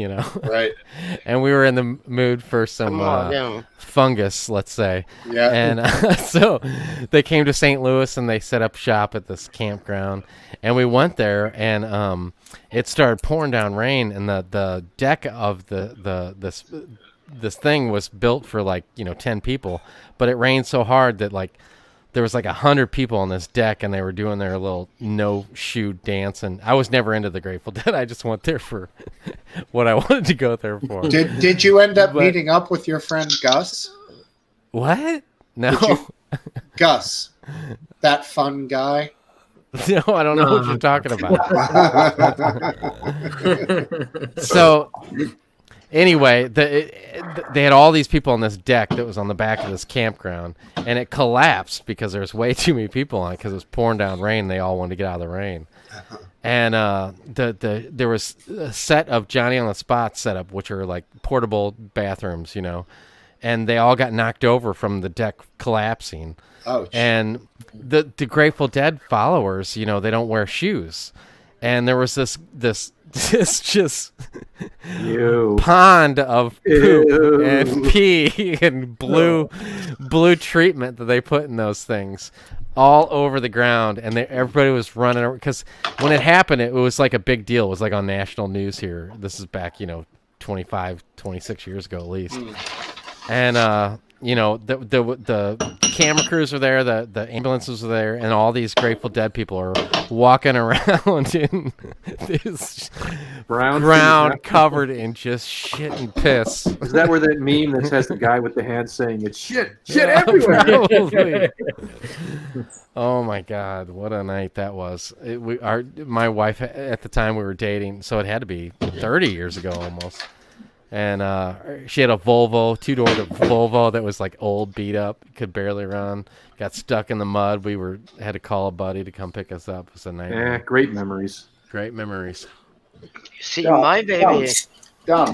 Speaker 1: Right.
Speaker 4: And we were in the mood for some fungus, let's say.
Speaker 1: Yeah.
Speaker 4: And so they came to St. Louis and they set up shop at this campground. And we went there, and it started pouring down rain. And the deck of this thing was built for 10 people. But it rained so hard that there was 100 people on this deck, and they were doing their little no-shoe dance. And I was never into the Grateful Dead. I just went there for what I wanted to go there for.
Speaker 1: Did you end up meeting up with your friend Gus?
Speaker 4: What? No.
Speaker 1: Gus, that fun guy.
Speaker 4: No, I don't know what you're talking about. So, anyway, they had all these people on this deck that was on the back of this campground, and it collapsed because there was way too many people on it because it was pouring down rain. They all wanted to get out of the rain. And there was a set of Johnny on the Spot set up, which are like portable bathrooms, and they all got knocked over from the deck collapsing.
Speaker 1: Oh,
Speaker 4: and the Grateful Dead followers, they don't wear shoes, and there was this just pond of poop and pee and blue treatment that they put in those things all over the ground, and everybody was running over because when it happened, it was like a big deal. It was like on national news here. This is back 25, 26 years ago at least. And the camera crews were there, the ambulances were there, and all these Grateful Dead people are walking around in this ground covered in just shit and piss.
Speaker 2: Is that where that meme that has the guy with the hand saying it's shit everywhere?
Speaker 4: Probably. Oh my God, what a night that was! My wife at the time we were dating, so it had to be 30 years ago almost. And she had a Volvo, two-door Volvo that was old, beat up, could barely run. Got stuck in the mud. Had to call a buddy to come pick us up. It was a nightmare.
Speaker 2: Yeah, great memories.
Speaker 4: Great memories.
Speaker 6: See, my baby.
Speaker 9: Dan.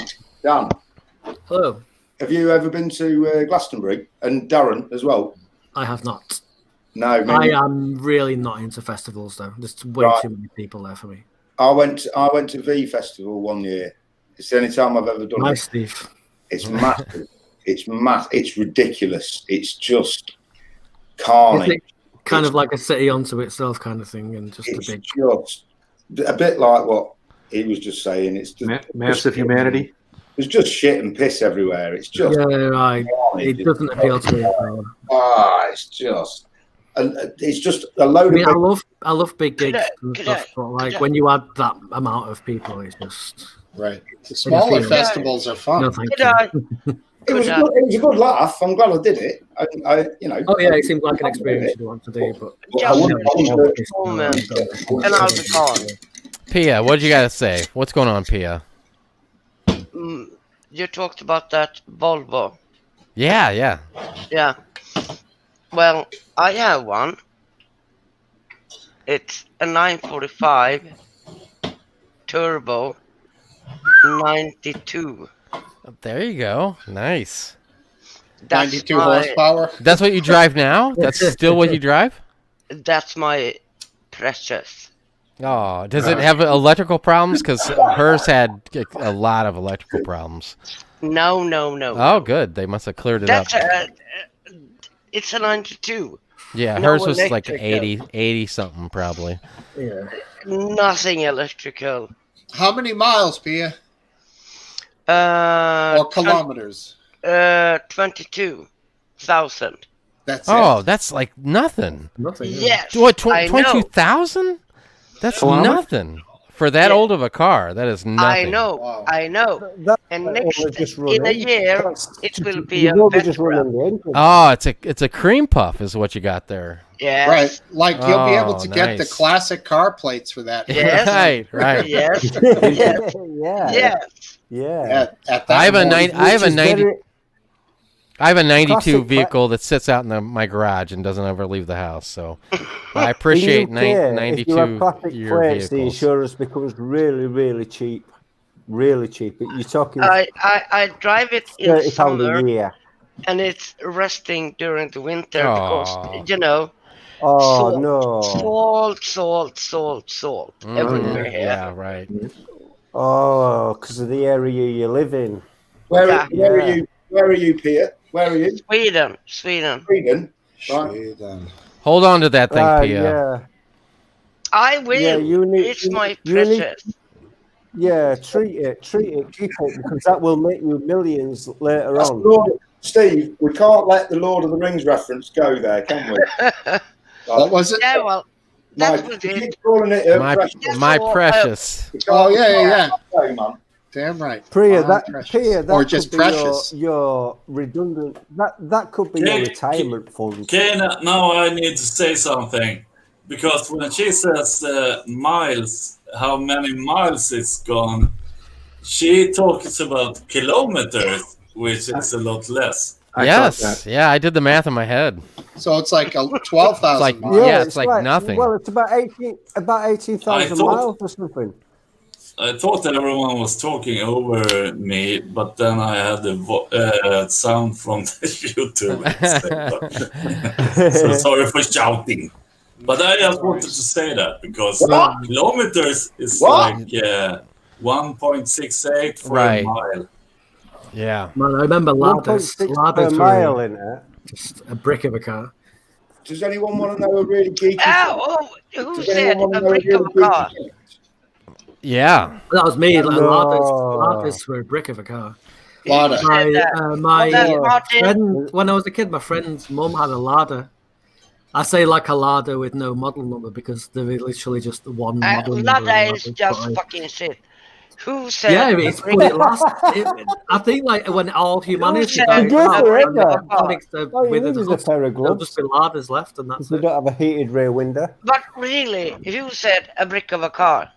Speaker 8: Hello.
Speaker 9: Have you ever been to Glastonbury? And Darren as well?
Speaker 8: I have not.
Speaker 9: No,
Speaker 8: I am really not into festivals though. There's way too many people there for me.
Speaker 9: I went to V Festival one year. It's the only time I've ever done it.
Speaker 8: Steve.
Speaker 9: It's massive. It's ridiculous. It's just carnage.
Speaker 8: Kind of like a city unto itself kind of thing, and just
Speaker 9: just a bit like what he was just saying. It's just
Speaker 2: massive humanity.
Speaker 9: There's just shit and piss everywhere. It's just
Speaker 8: right. It doesn't appeal to me.
Speaker 9: it's just a load
Speaker 8: I
Speaker 9: of.
Speaker 8: I love big gigs and stuff, but like when you add that amount of people, it's just
Speaker 1: right. The smaller festivals are fun.
Speaker 8: No, thank you.
Speaker 9: It was a good laugh. I'm glad I did it.
Speaker 8: Oh yeah, it seemed like an experience you want to do, but
Speaker 6: and I'll be gone.
Speaker 4: Pia, what you got to say? What's going on, Pia?
Speaker 6: You talked about that Volvo.
Speaker 4: Yeah.
Speaker 6: Yeah. Well, I have one. It's a 945 turbo 92.
Speaker 4: There you go. Nice.
Speaker 1: 92 horsepower.
Speaker 4: That's what you drive now? That's still what you drive?
Speaker 6: That's my precious.
Speaker 4: Oh, does it have electrical problems? Because hers had a lot of electrical problems.
Speaker 6: No.
Speaker 4: Oh, good. They must have cleared it up.
Speaker 6: It's a 92.
Speaker 4: Yeah, hers was like 80 something probably.
Speaker 8: Yeah.
Speaker 6: Nothing electrical.
Speaker 1: How many miles, Pia? Or kilometers?
Speaker 6: 22,000.
Speaker 1: That's
Speaker 4: that's like nothing.
Speaker 6: Yes.
Speaker 4: What, 22,000? That's nothing. For that old of a car, that is nothing.
Speaker 6: I know.
Speaker 1: Wow.
Speaker 6: I know. And next in a year, it will be a
Speaker 4: it's a cream puff is what you got there.
Speaker 6: Yes.
Speaker 1: Right. Like you'll be able to get the classic car plates for that.
Speaker 6: Yes.
Speaker 4: Right.
Speaker 6: Yes.
Speaker 10: Yeah.
Speaker 1: At that
Speaker 4: I have a
Speaker 1: point,
Speaker 4: I have a 92
Speaker 10: Classic
Speaker 4: vehicle that sits out in my garage and doesn't ever leave the house. So I appreciate 92
Speaker 10: if you have classic
Speaker 4: year
Speaker 10: plates, the
Speaker 4: vehicles.
Speaker 10: insurance becomes really, really cheap. Really cheap. You're talking
Speaker 6: I drive it in
Speaker 10: £30
Speaker 6: summer,
Speaker 10: a year.
Speaker 6: and it's resting during the winter
Speaker 4: Aw.
Speaker 6: because
Speaker 10: Oh
Speaker 6: salt everywhere here.
Speaker 4: Yeah, right.
Speaker 10: Oh, because of the area you live in.
Speaker 9: Where are you? Where are you, Pia? Where are you?
Speaker 6: Sweden.
Speaker 9: Sweden. Right.
Speaker 4: Hold on to that thing, Pia.
Speaker 10: Yeah.
Speaker 6: I will.
Speaker 10: Yeah,
Speaker 6: It's my precious.
Speaker 10: Treat it, keep it, because that will make you millions later on.
Speaker 9: Steve, we can't let the Lord of the Rings reference go there, can we?
Speaker 1: What was it?
Speaker 6: Yeah, well, that was it.
Speaker 9: Calling it
Speaker 4: My precious.
Speaker 1: Oh yeah. Damn right.
Speaker 10: Priya,
Speaker 1: that
Speaker 10: or
Speaker 1: just
Speaker 10: could
Speaker 1: precious.
Speaker 10: Be your redundant. That could be your retirement fund.
Speaker 5: Okay, now I need to say something, because when she says miles, how many miles it's gone, she talks about kilometers, which is a lot less.
Speaker 4: Yes, yeah, I did the math in my head.
Speaker 1: So it's like 12,000 miles.
Speaker 4: Yeah, it's like nothing.
Speaker 10: Well, it's about 18,000 miles or something.
Speaker 5: I thought everyone was talking over me, but then I had the sound from the YouTube. So sorry for shouting. But I just wanted to say that because kilometers is like 1.68 for a mile.
Speaker 4: Yeah.
Speaker 8: Man, I remember ladders. Ladders
Speaker 10: per mile in it.
Speaker 8: Just a brick of a car.
Speaker 9: Does anyone want to know a really geeky?
Speaker 6: Who said a brick of a car?
Speaker 4: Yeah.
Speaker 8: That was me. Ladders were a brick of a car.
Speaker 1: Lada.
Speaker 8: My friend, when I was a kid, my friend's mum had a Lada. I say like a Lada with no model number because they're literally just the one model number.
Speaker 6: Lada is just fucking shit. Who said?
Speaker 8: Yeah, it's funny. I think like when all humanity dies
Speaker 10: All you need
Speaker 8: is
Speaker 10: a pair of
Speaker 8: there'll
Speaker 10: gloves.
Speaker 8: just be ladders left, and that's
Speaker 10: They
Speaker 8: it.
Speaker 10: don't have a heated rear window.
Speaker 6: But really, who said a brick of a car?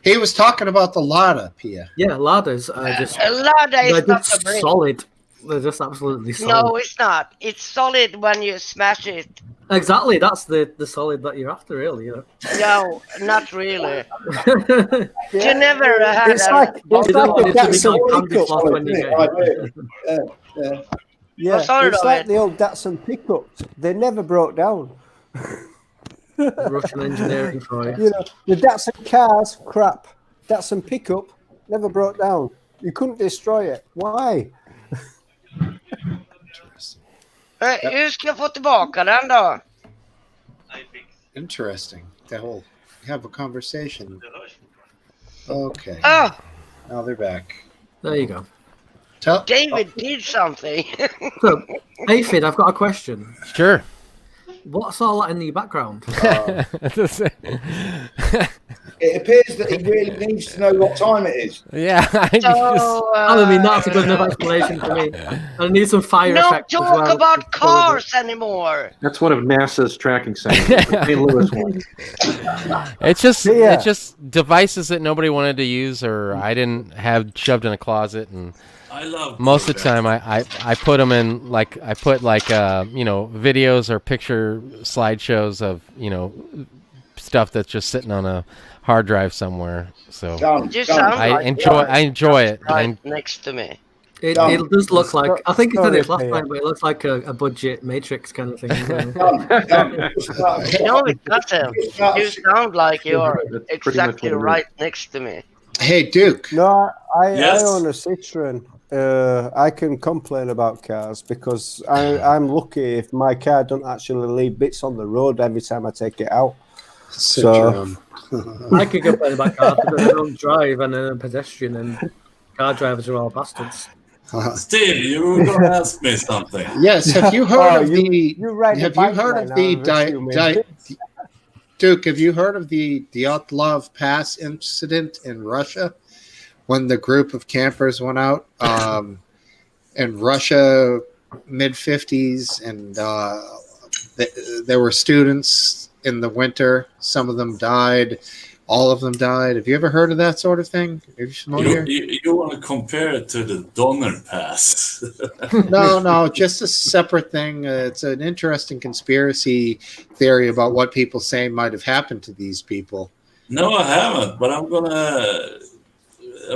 Speaker 1: He was talking about the Lada, Pia.
Speaker 8: Yeah, ladders are just.
Speaker 6: A Lada is
Speaker 8: they're
Speaker 6: not
Speaker 8: just
Speaker 6: a brick.
Speaker 8: solid. They're just absolutely solid.
Speaker 6: No, it's not. It's solid when you smash it.
Speaker 8: Exactly, that's the solid that you're after, really. You know?
Speaker 6: No, not really. You never had
Speaker 10: It's like a Datsun pickup. Yeah, it's like the old Datsun pickups. They never broke down.
Speaker 8: Russian engineering for you.
Speaker 10: You know, the Datsun cars, crap. Datsun pickup never broke down. You couldn't destroy it. Why?
Speaker 6: Hur ska jag få tillbaka den då?
Speaker 1: Interesting. The whole have a conversation. Okay.
Speaker 6: Oh,
Speaker 1: Now they're back.
Speaker 8: There you go.
Speaker 6: David did something.
Speaker 8: So, Aphid, I've got a question.
Speaker 4: Sure.
Speaker 8: What's all that in the background?
Speaker 9: It appears that he really needs to know what time it is.
Speaker 4: Yeah.
Speaker 8: I mean, that's a good enough explanation for me. I need some fire
Speaker 6: Not
Speaker 8: effects as
Speaker 6: talk
Speaker 8: well.
Speaker 6: about cars anymore.
Speaker 2: That's one of NASA's tracking sensors. St. Louis one.
Speaker 4: It's just
Speaker 10: Yeah.
Speaker 4: it's just devices that nobody wanted to use or I didn't have shoved in a closet, and
Speaker 5: I love
Speaker 4: most of the time I put them in like videos or picture slideshows of stuff that's just sitting on a hard drive somewhere. So
Speaker 6: You sound
Speaker 4: I
Speaker 6: like
Speaker 4: enjoy it.
Speaker 6: right next to me.
Speaker 8: It does look like, I think it said it last
Speaker 10: Sorry,
Speaker 8: time, but it looks like a budget Matrix kind of thing.
Speaker 6: No, it doesn't. You sound like you're
Speaker 2: That's pretty much
Speaker 6: exactly
Speaker 2: what it is.
Speaker 6: right next to me.
Speaker 1: Hey, Duke.
Speaker 10: No, I
Speaker 5: Yes.
Speaker 10: own a Citroen. I can complain about cars because I'm lucky if my car don't actually leave bits on the road every time I take it out.
Speaker 1: Citroen.
Speaker 8: I could complain about cars because I don't drive and I'm a pedestrian, and car drivers are all bastards.
Speaker 5: Steve, you were going to ask me something.
Speaker 1: Yes. Have you heard of the?
Speaker 10: You ride a
Speaker 1: Have you
Speaker 10: bike
Speaker 1: heard
Speaker 10: right
Speaker 1: of
Speaker 10: now,
Speaker 1: the
Speaker 10: I'm assuming.
Speaker 1: Duke? Have you heard of the Dyatlov Pass incident in Russia when the group of campers went out in Russia, mid-50s, and there were students in the winter. Some of them died. All of them died. Have you ever heard of that sort of thing? Are you familiar?
Speaker 5: You want to compare it to the Donner Pass?
Speaker 1: No, just a separate thing. It's an interesting conspiracy theory about what people say might have happened to these people.
Speaker 5: No, I haven't, but I'm going to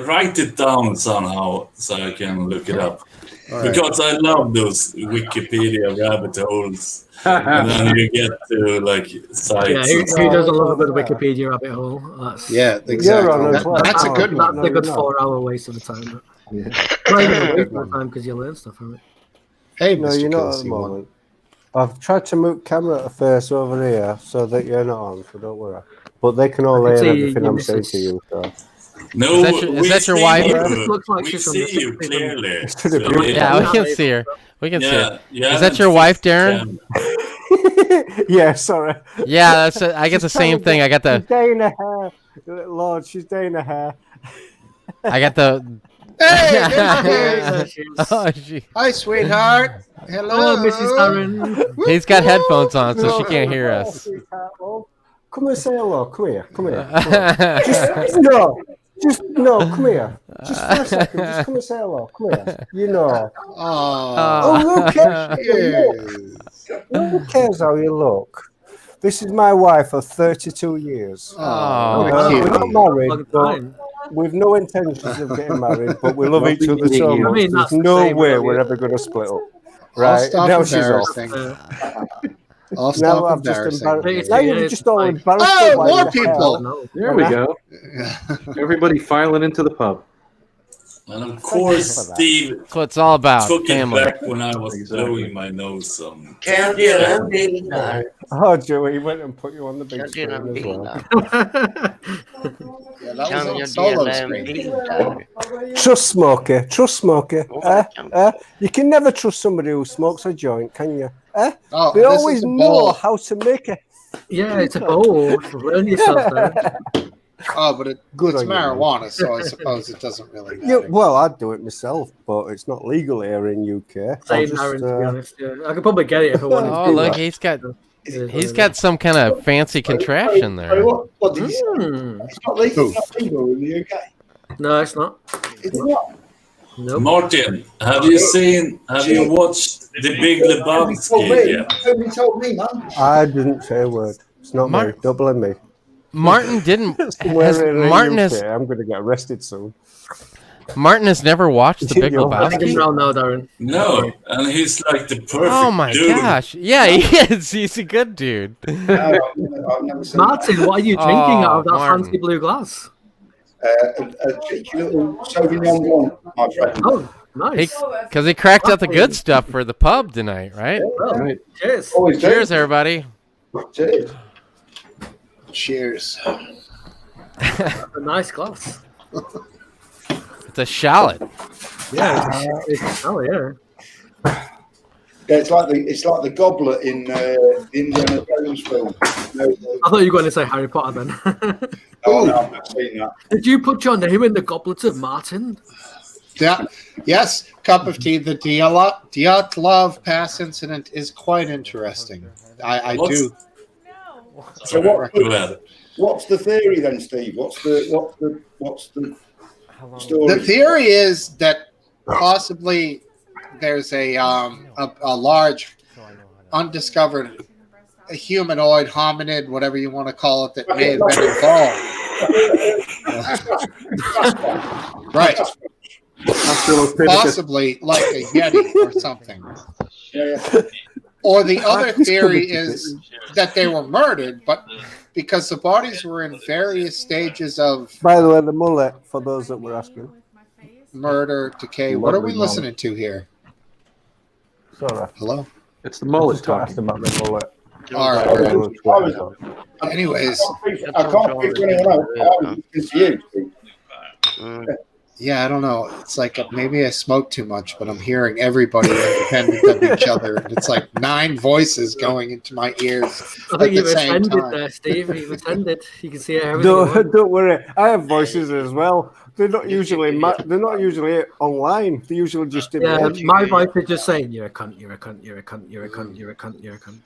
Speaker 5: write it down somehow so I can look it up.
Speaker 1: All right.
Speaker 5: Because I love those Wikipedia rabbit holes. And then you get to like sites.
Speaker 8: Yeah, who doesn't love a good Wikipedia rabbit hole? That's,
Speaker 1: Yeah, exactly.
Speaker 10: on as well.
Speaker 1: That's a good one.
Speaker 8: That's a good
Speaker 10: No.
Speaker 8: 4-hour waste of the time.
Speaker 2: Yeah.
Speaker 8: Not even a waste of the time because you learn stuff from it.
Speaker 1: Hey,
Speaker 10: No,
Speaker 1: Mr.
Speaker 10: you're not at the
Speaker 1: Kelsey, one.
Speaker 10: moment. I've tried to move camera to face over here so that you're not on, so don't worry. But they can all
Speaker 8: I can
Speaker 10: hear
Speaker 8: see
Speaker 10: everything
Speaker 8: your
Speaker 10: I'm saying
Speaker 8: missus.
Speaker 10: to you. So.
Speaker 5: No,
Speaker 4: Is
Speaker 5: we
Speaker 4: that your
Speaker 5: see
Speaker 4: wife?
Speaker 5: you.
Speaker 8: It looks like
Speaker 5: We
Speaker 8: she's from
Speaker 5: see
Speaker 8: the
Speaker 5: you
Speaker 8: 60s.
Speaker 5: clearly.
Speaker 10: to the beauty.
Speaker 4: Yeah, we can see her. We can see her.
Speaker 5: Yeah.
Speaker 4: Is that your wife, Darren?
Speaker 10: Yeah, sorry.
Speaker 4: Yeah, that's it. I get the same thing. I got
Speaker 10: She's
Speaker 4: the
Speaker 10: dyeing her hair. Lord, she's dyeing her hair.
Speaker 1: Hey, there she is.
Speaker 4: Oh, she,
Speaker 1: Hi, sweetheart. Hello,
Speaker 8: Oh, Mrs. Darren.
Speaker 4: he's got headphones on, so she can't hear us.
Speaker 10: Come and say hello. Come here. Come here. No, come here. Just for a second. Just come and say hello. Come here. You know.
Speaker 1: Oh,
Speaker 10: Who cares? Who cares how you look? This is my wife of 32 years.
Speaker 4: Oh,
Speaker 10: We're not married,
Speaker 8: Long
Speaker 10: but
Speaker 8: time.
Speaker 10: we've no intentions of getting married, but we love each other so
Speaker 2: I
Speaker 10: much.
Speaker 8: mean, that's
Speaker 10: There's
Speaker 8: the
Speaker 10: no
Speaker 8: same,
Speaker 10: way
Speaker 8: really.
Speaker 10: we're ever going to split up.
Speaker 1: I'll
Speaker 10: Right?
Speaker 1: stop
Speaker 10: Now she's off.
Speaker 1: embarrassing.
Speaker 10: Now
Speaker 1: I'll stop
Speaker 10: I've just
Speaker 1: embarrassing.
Speaker 10: embarrassed. Now you've just all
Speaker 8: Like-
Speaker 10: embarrassed.
Speaker 1: Oh,
Speaker 10: me like
Speaker 1: more
Speaker 10: the
Speaker 1: people.
Speaker 10: hell.
Speaker 8: No.
Speaker 2: There we go. Everybody filing into the pub.
Speaker 5: And of course,
Speaker 10: for that.
Speaker 5: Steve
Speaker 4: that's what it's all about.
Speaker 5: took it
Speaker 4: Family.
Speaker 5: back when I was
Speaker 2: Exactly.
Speaker 5: blowing my nose on.
Speaker 10: Oh, Joey, he went and put you on the big
Speaker 6: Can't
Speaker 10: screen
Speaker 6: you
Speaker 10: as well.
Speaker 1: Yeah, that was on solo screen.
Speaker 10: Trust Smokey. Trust Smokey. You can never trust somebody who smokes a joint, can you?
Speaker 1: Oh,
Speaker 10: They
Speaker 1: this
Speaker 10: always
Speaker 1: is a
Speaker 10: know
Speaker 1: bowl.
Speaker 10: how to make it.
Speaker 8: Yeah, it's a bowl. Learn yourself there.
Speaker 1: Oh, but
Speaker 10: Good
Speaker 1: it's
Speaker 10: on you, man.
Speaker 1: marijuana, so I suppose it doesn't really
Speaker 10: Yeah,
Speaker 1: matter.
Speaker 10: well, I'd do it myself, but it's not legal here in UK.
Speaker 8: Same Aaron, to be honest. Yeah. I could probably get it if I wanted
Speaker 4: Oh,
Speaker 8: to.
Speaker 4: look,
Speaker 8: but
Speaker 4: he's got
Speaker 8: it is what
Speaker 4: he's
Speaker 8: it
Speaker 4: got some kind of fancy contraption there.
Speaker 9: What did you say?
Speaker 8: is.
Speaker 9: It's not legal in the UK.
Speaker 8: No, it's not.
Speaker 9: It's not.
Speaker 8: Nope.
Speaker 5: Martin, have you watched The Big
Speaker 9: Told
Speaker 5: Lebowski
Speaker 9: me.
Speaker 5: yet?
Speaker 9: Somebody told me, man.
Speaker 10: I didn't say a word. It's not
Speaker 4: Mar-
Speaker 10: me. Don't blame me.
Speaker 4: Martin didn't.
Speaker 10: Somewhere in the
Speaker 4: Martin
Speaker 10: UK,
Speaker 4: has
Speaker 10: I'm going to get arrested soon.
Speaker 4: Martin has never watched The Big
Speaker 10: You're
Speaker 8: I think it's
Speaker 4: Lebowski.
Speaker 8: around now, Darren.
Speaker 5: No, and he's like the perfect
Speaker 4: Oh my
Speaker 5: dude.
Speaker 4: gosh! Yeah, he is. He's a good dude.
Speaker 9: No, I've never seen
Speaker 8: Martin, what are you drinking out of that
Speaker 4: Martin.
Speaker 8: fancy blue glass?
Speaker 9: that. A cheeky little Sauvignon Blanc, my friend.
Speaker 8: Oh, nice.
Speaker 4: Because he cracked out the good stuff for the pub tonight, right?
Speaker 8: Well,
Speaker 2: Right.
Speaker 8: cheers.
Speaker 9: Always do.
Speaker 4: Cheers, everybody.
Speaker 9: Cheers.
Speaker 1: Cheers.
Speaker 8: A nice glass.
Speaker 4: It's a shallot.
Speaker 8: Yeah, it's yeah.
Speaker 9: Yeah, it's like the goblet in the Indiana Jones film. No,
Speaker 8: I thought you were going to say Harry Potter then.
Speaker 9: oh no, I've not seen that.
Speaker 8: Did you put your name in the goblet of Martin?
Speaker 1: Yeah. Yes, cup of tea. The Dyatlov Pass incident is quite interesting. I do.
Speaker 9: So what's the theory then, Steve? What's the story?
Speaker 1: The theory is that possibly there's a large undiscovered humanoid hominid, whatever you want to call it, that may have been involved. Right. Possibly like a Yeti or something. Or the other theory is that they were murdered, but because the bodies were in various stages of...
Speaker 10: By the way, the mullet, for those that were asking.
Speaker 1: Murder, decay. What are we listening to here?
Speaker 10: Sorry.
Speaker 1: Hello?
Speaker 2: It's the mullet talking.
Speaker 10: About the mullet.
Speaker 1: All right. Anyways.
Speaker 9: I can't pick anyone else. I was confused.
Speaker 1: Yeah, I don't know. It's like maybe I smoke too much, but I'm hearing everybody independent of each other. And it's like 9 voices going into my ears
Speaker 8: I think
Speaker 1: at the same
Speaker 8: offended
Speaker 1: time.
Speaker 8: there, Steve. You've offended. You can see everything.
Speaker 10: Don't worry. I have voices as well. They're not usually online. They're usually just in the head.
Speaker 8: My voice is just saying, "You're a cunt. You're a cunt. You're a cunt. You're a cunt. You're a cunt. You're a cunt."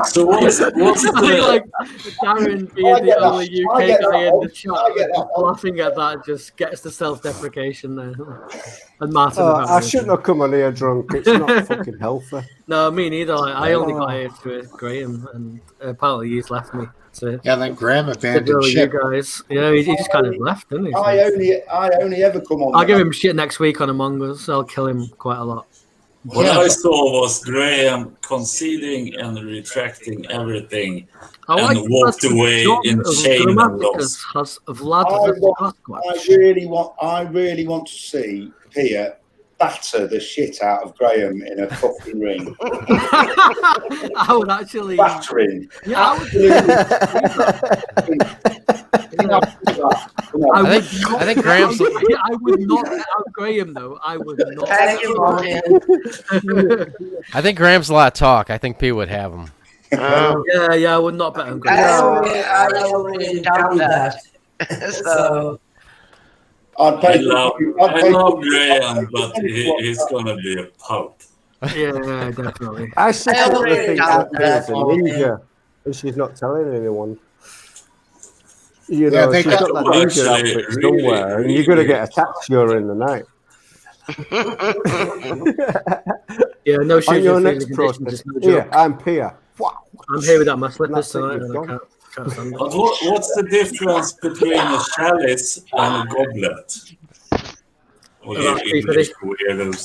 Speaker 5: So what's
Speaker 8: like Darren being the only UK guy in the chat, laughing at that just gets the self-deprecation there. And Martin,
Speaker 10: I shouldn't have come on here drunk. It's not fucking healthy.
Speaker 8: No, me neither. I only got here to Graham, and apparently he's left me. So
Speaker 1: Yeah, then Graham abandoned ship.
Speaker 8: You guys, yeah, he just kind of left, didn't he? So
Speaker 9: I only ever come on.
Speaker 8: I'll give him shit next week on Among Us. I'll kill him quite a lot.
Speaker 5: What I saw was Graham conceding and retracting everything and walked away in shame and loss.
Speaker 9: I really want to see Pia batter the shit out of Graham in a fucking ring.
Speaker 8: I would actually
Speaker 9: battering.
Speaker 8: Yeah, I would.
Speaker 4: I think Graham's.
Speaker 8: I would not out Graham though. I would not.
Speaker 4: I think Graham's a lot of talk. I think P would have him.
Speaker 8: Yeah, I would not bet on Graham.
Speaker 6: I already done that. So.
Speaker 5: I love Graham, but he's gonna be a pulp.
Speaker 8: Yeah, definitely.
Speaker 10: I secretly think that Pia's a ninja, and she's not telling anyone. You know, she's got that ninja outfit somewhere, and you're going to get attacked during the night.
Speaker 8: Yeah, no shit.
Speaker 10: On your next process, yeah, I'm Pia. Wow.
Speaker 8: I'm here without my slippers tonight, and I can't
Speaker 5: but what's the difference between a chalice and a goblet? English weirdos.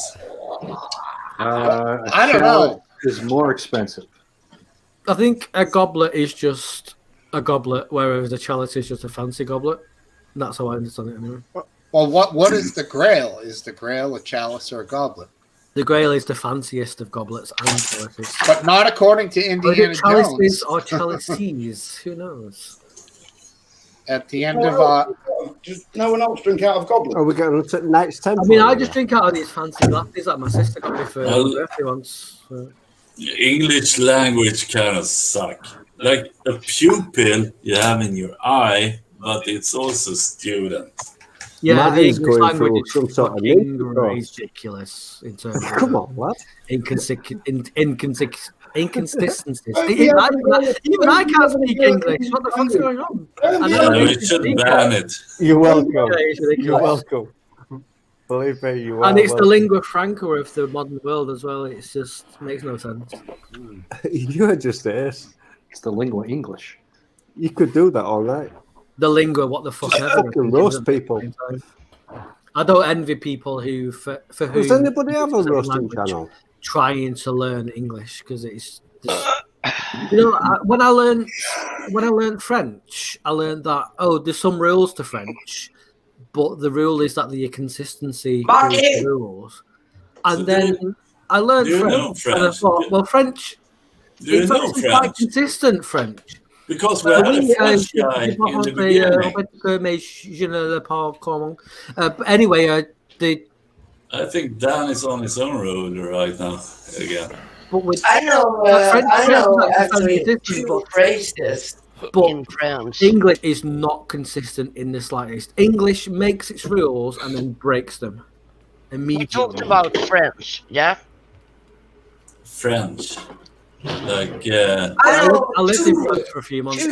Speaker 1: I don't know.
Speaker 2: Is more expensive.
Speaker 8: I think a goblet is just a goblet, whereas the chalice is just a fancy goblet. And that's how I understand it anyway.
Speaker 1: Well, what is the Grail? Is the Grail a chalice or a goblet?
Speaker 8: The Grail is the fanciest of goblets and chalices.
Speaker 1: But not according to Indiana
Speaker 8: chalices
Speaker 1: Jones.
Speaker 8: or chalices, who knows?
Speaker 1: At the end of
Speaker 9: does no one else drink out of goblets?
Speaker 10: Are we going to Knights Temple?
Speaker 8: I mean, I just drink out of these fancy glasses that my sister got me for her birthday once. So.
Speaker 5: English language kind of suck. Like a pupil you have in your eye, but it's also student.
Speaker 8: Yeah, the English
Speaker 10: going
Speaker 8: language
Speaker 10: through
Speaker 8: is
Speaker 10: some sort of
Speaker 8: ridiculous in terms of
Speaker 10: come on, what?
Speaker 8: inconsistencies. Even I can't speak English. What the fuck's going on?
Speaker 5: We should ban it.
Speaker 10: You're welcome.
Speaker 8: Yeah, it's ridiculous.
Speaker 10: You're welcome. Believe me, you are.
Speaker 8: And it's the
Speaker 10: welcome.
Speaker 8: lingua franca of the modern world as well. It's just makes no sense.
Speaker 10: You're just this.
Speaker 2: It's the lingua English.
Speaker 10: You could do that all night.
Speaker 8: The lingua, what the fuck ever.
Speaker 10: You can roast people.
Speaker 8: I don't envy people who, for who.
Speaker 10: Does anybody have a roasting channel?
Speaker 8: Trying to learn English because it's just, you know, when I learned French, I learned that there's some rules to French, but the rule is that the consistency is the rules. And then I learned French, and I thought, well, French. It's actually quite consistent French.
Speaker 5: Because we had a French guy in the beginning.
Speaker 8: But anyway,
Speaker 5: I think Dan is on his own road right now again.
Speaker 8: but with
Speaker 6: I know actually two phrases in French.
Speaker 8: English is not consistent in the slightest. English makes its rules and then breaks them
Speaker 6: We
Speaker 8: immediately.
Speaker 6: talked about French, yeah?
Speaker 5: French. Like,
Speaker 8: I lived in France for a few months.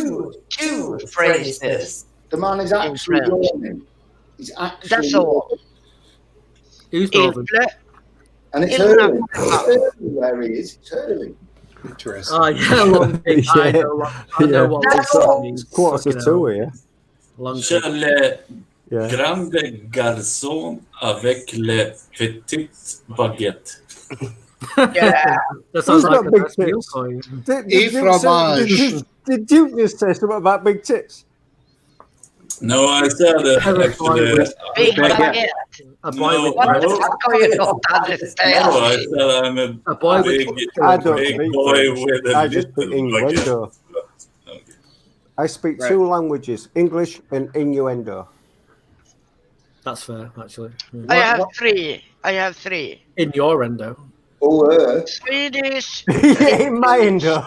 Speaker 6: Two phrases.
Speaker 9: The man is actually
Speaker 6: French.
Speaker 9: yawning. He's actually
Speaker 6: That's all.
Speaker 8: Who's
Speaker 6: In
Speaker 8: Northern?
Speaker 9: And it's
Speaker 6: It's
Speaker 9: early.
Speaker 6: not-
Speaker 9: It's early where he is. It's early.
Speaker 1: Interesting.
Speaker 8: Oh, yeah, long thing. I know what
Speaker 6: That's
Speaker 8: long
Speaker 6: all.
Speaker 8: means.
Speaker 10: It's quarter to
Speaker 8: Fucking hell.
Speaker 10: 2 here.
Speaker 8: Long
Speaker 5: je
Speaker 8: thing.
Speaker 5: le
Speaker 10: Yeah.
Speaker 5: grande garçon avec le petit baguette.
Speaker 6: Yeah.
Speaker 8: That sounds
Speaker 10: Who's
Speaker 8: like
Speaker 10: got
Speaker 8: a
Speaker 10: big
Speaker 8: nice meal
Speaker 10: tits?
Speaker 8: for you.
Speaker 10: Did you just say something about big tits?
Speaker 5: No, I said actually.
Speaker 6: Big baguette.
Speaker 8: A boy
Speaker 5: No,
Speaker 8: with
Speaker 6: What the
Speaker 5: no.
Speaker 6: fuck are you not
Speaker 5: No,
Speaker 6: understanding?
Speaker 5: I said I'm
Speaker 8: A boy
Speaker 5: a
Speaker 8: with
Speaker 5: big,
Speaker 10: I don't
Speaker 5: big
Speaker 10: speak
Speaker 5: boy
Speaker 10: French.
Speaker 5: with a
Speaker 10: I just
Speaker 5: little
Speaker 10: speak innuendo.
Speaker 5: baguette. Okay.
Speaker 10: I speak
Speaker 1: Right.
Speaker 10: 2 languages, English and innuendo.
Speaker 8: That's fair, actually. Yeah.
Speaker 6: I have three.
Speaker 8: In your endo.
Speaker 9: Oh,
Speaker 6: Swedish,
Speaker 10: Yeah, in my endo.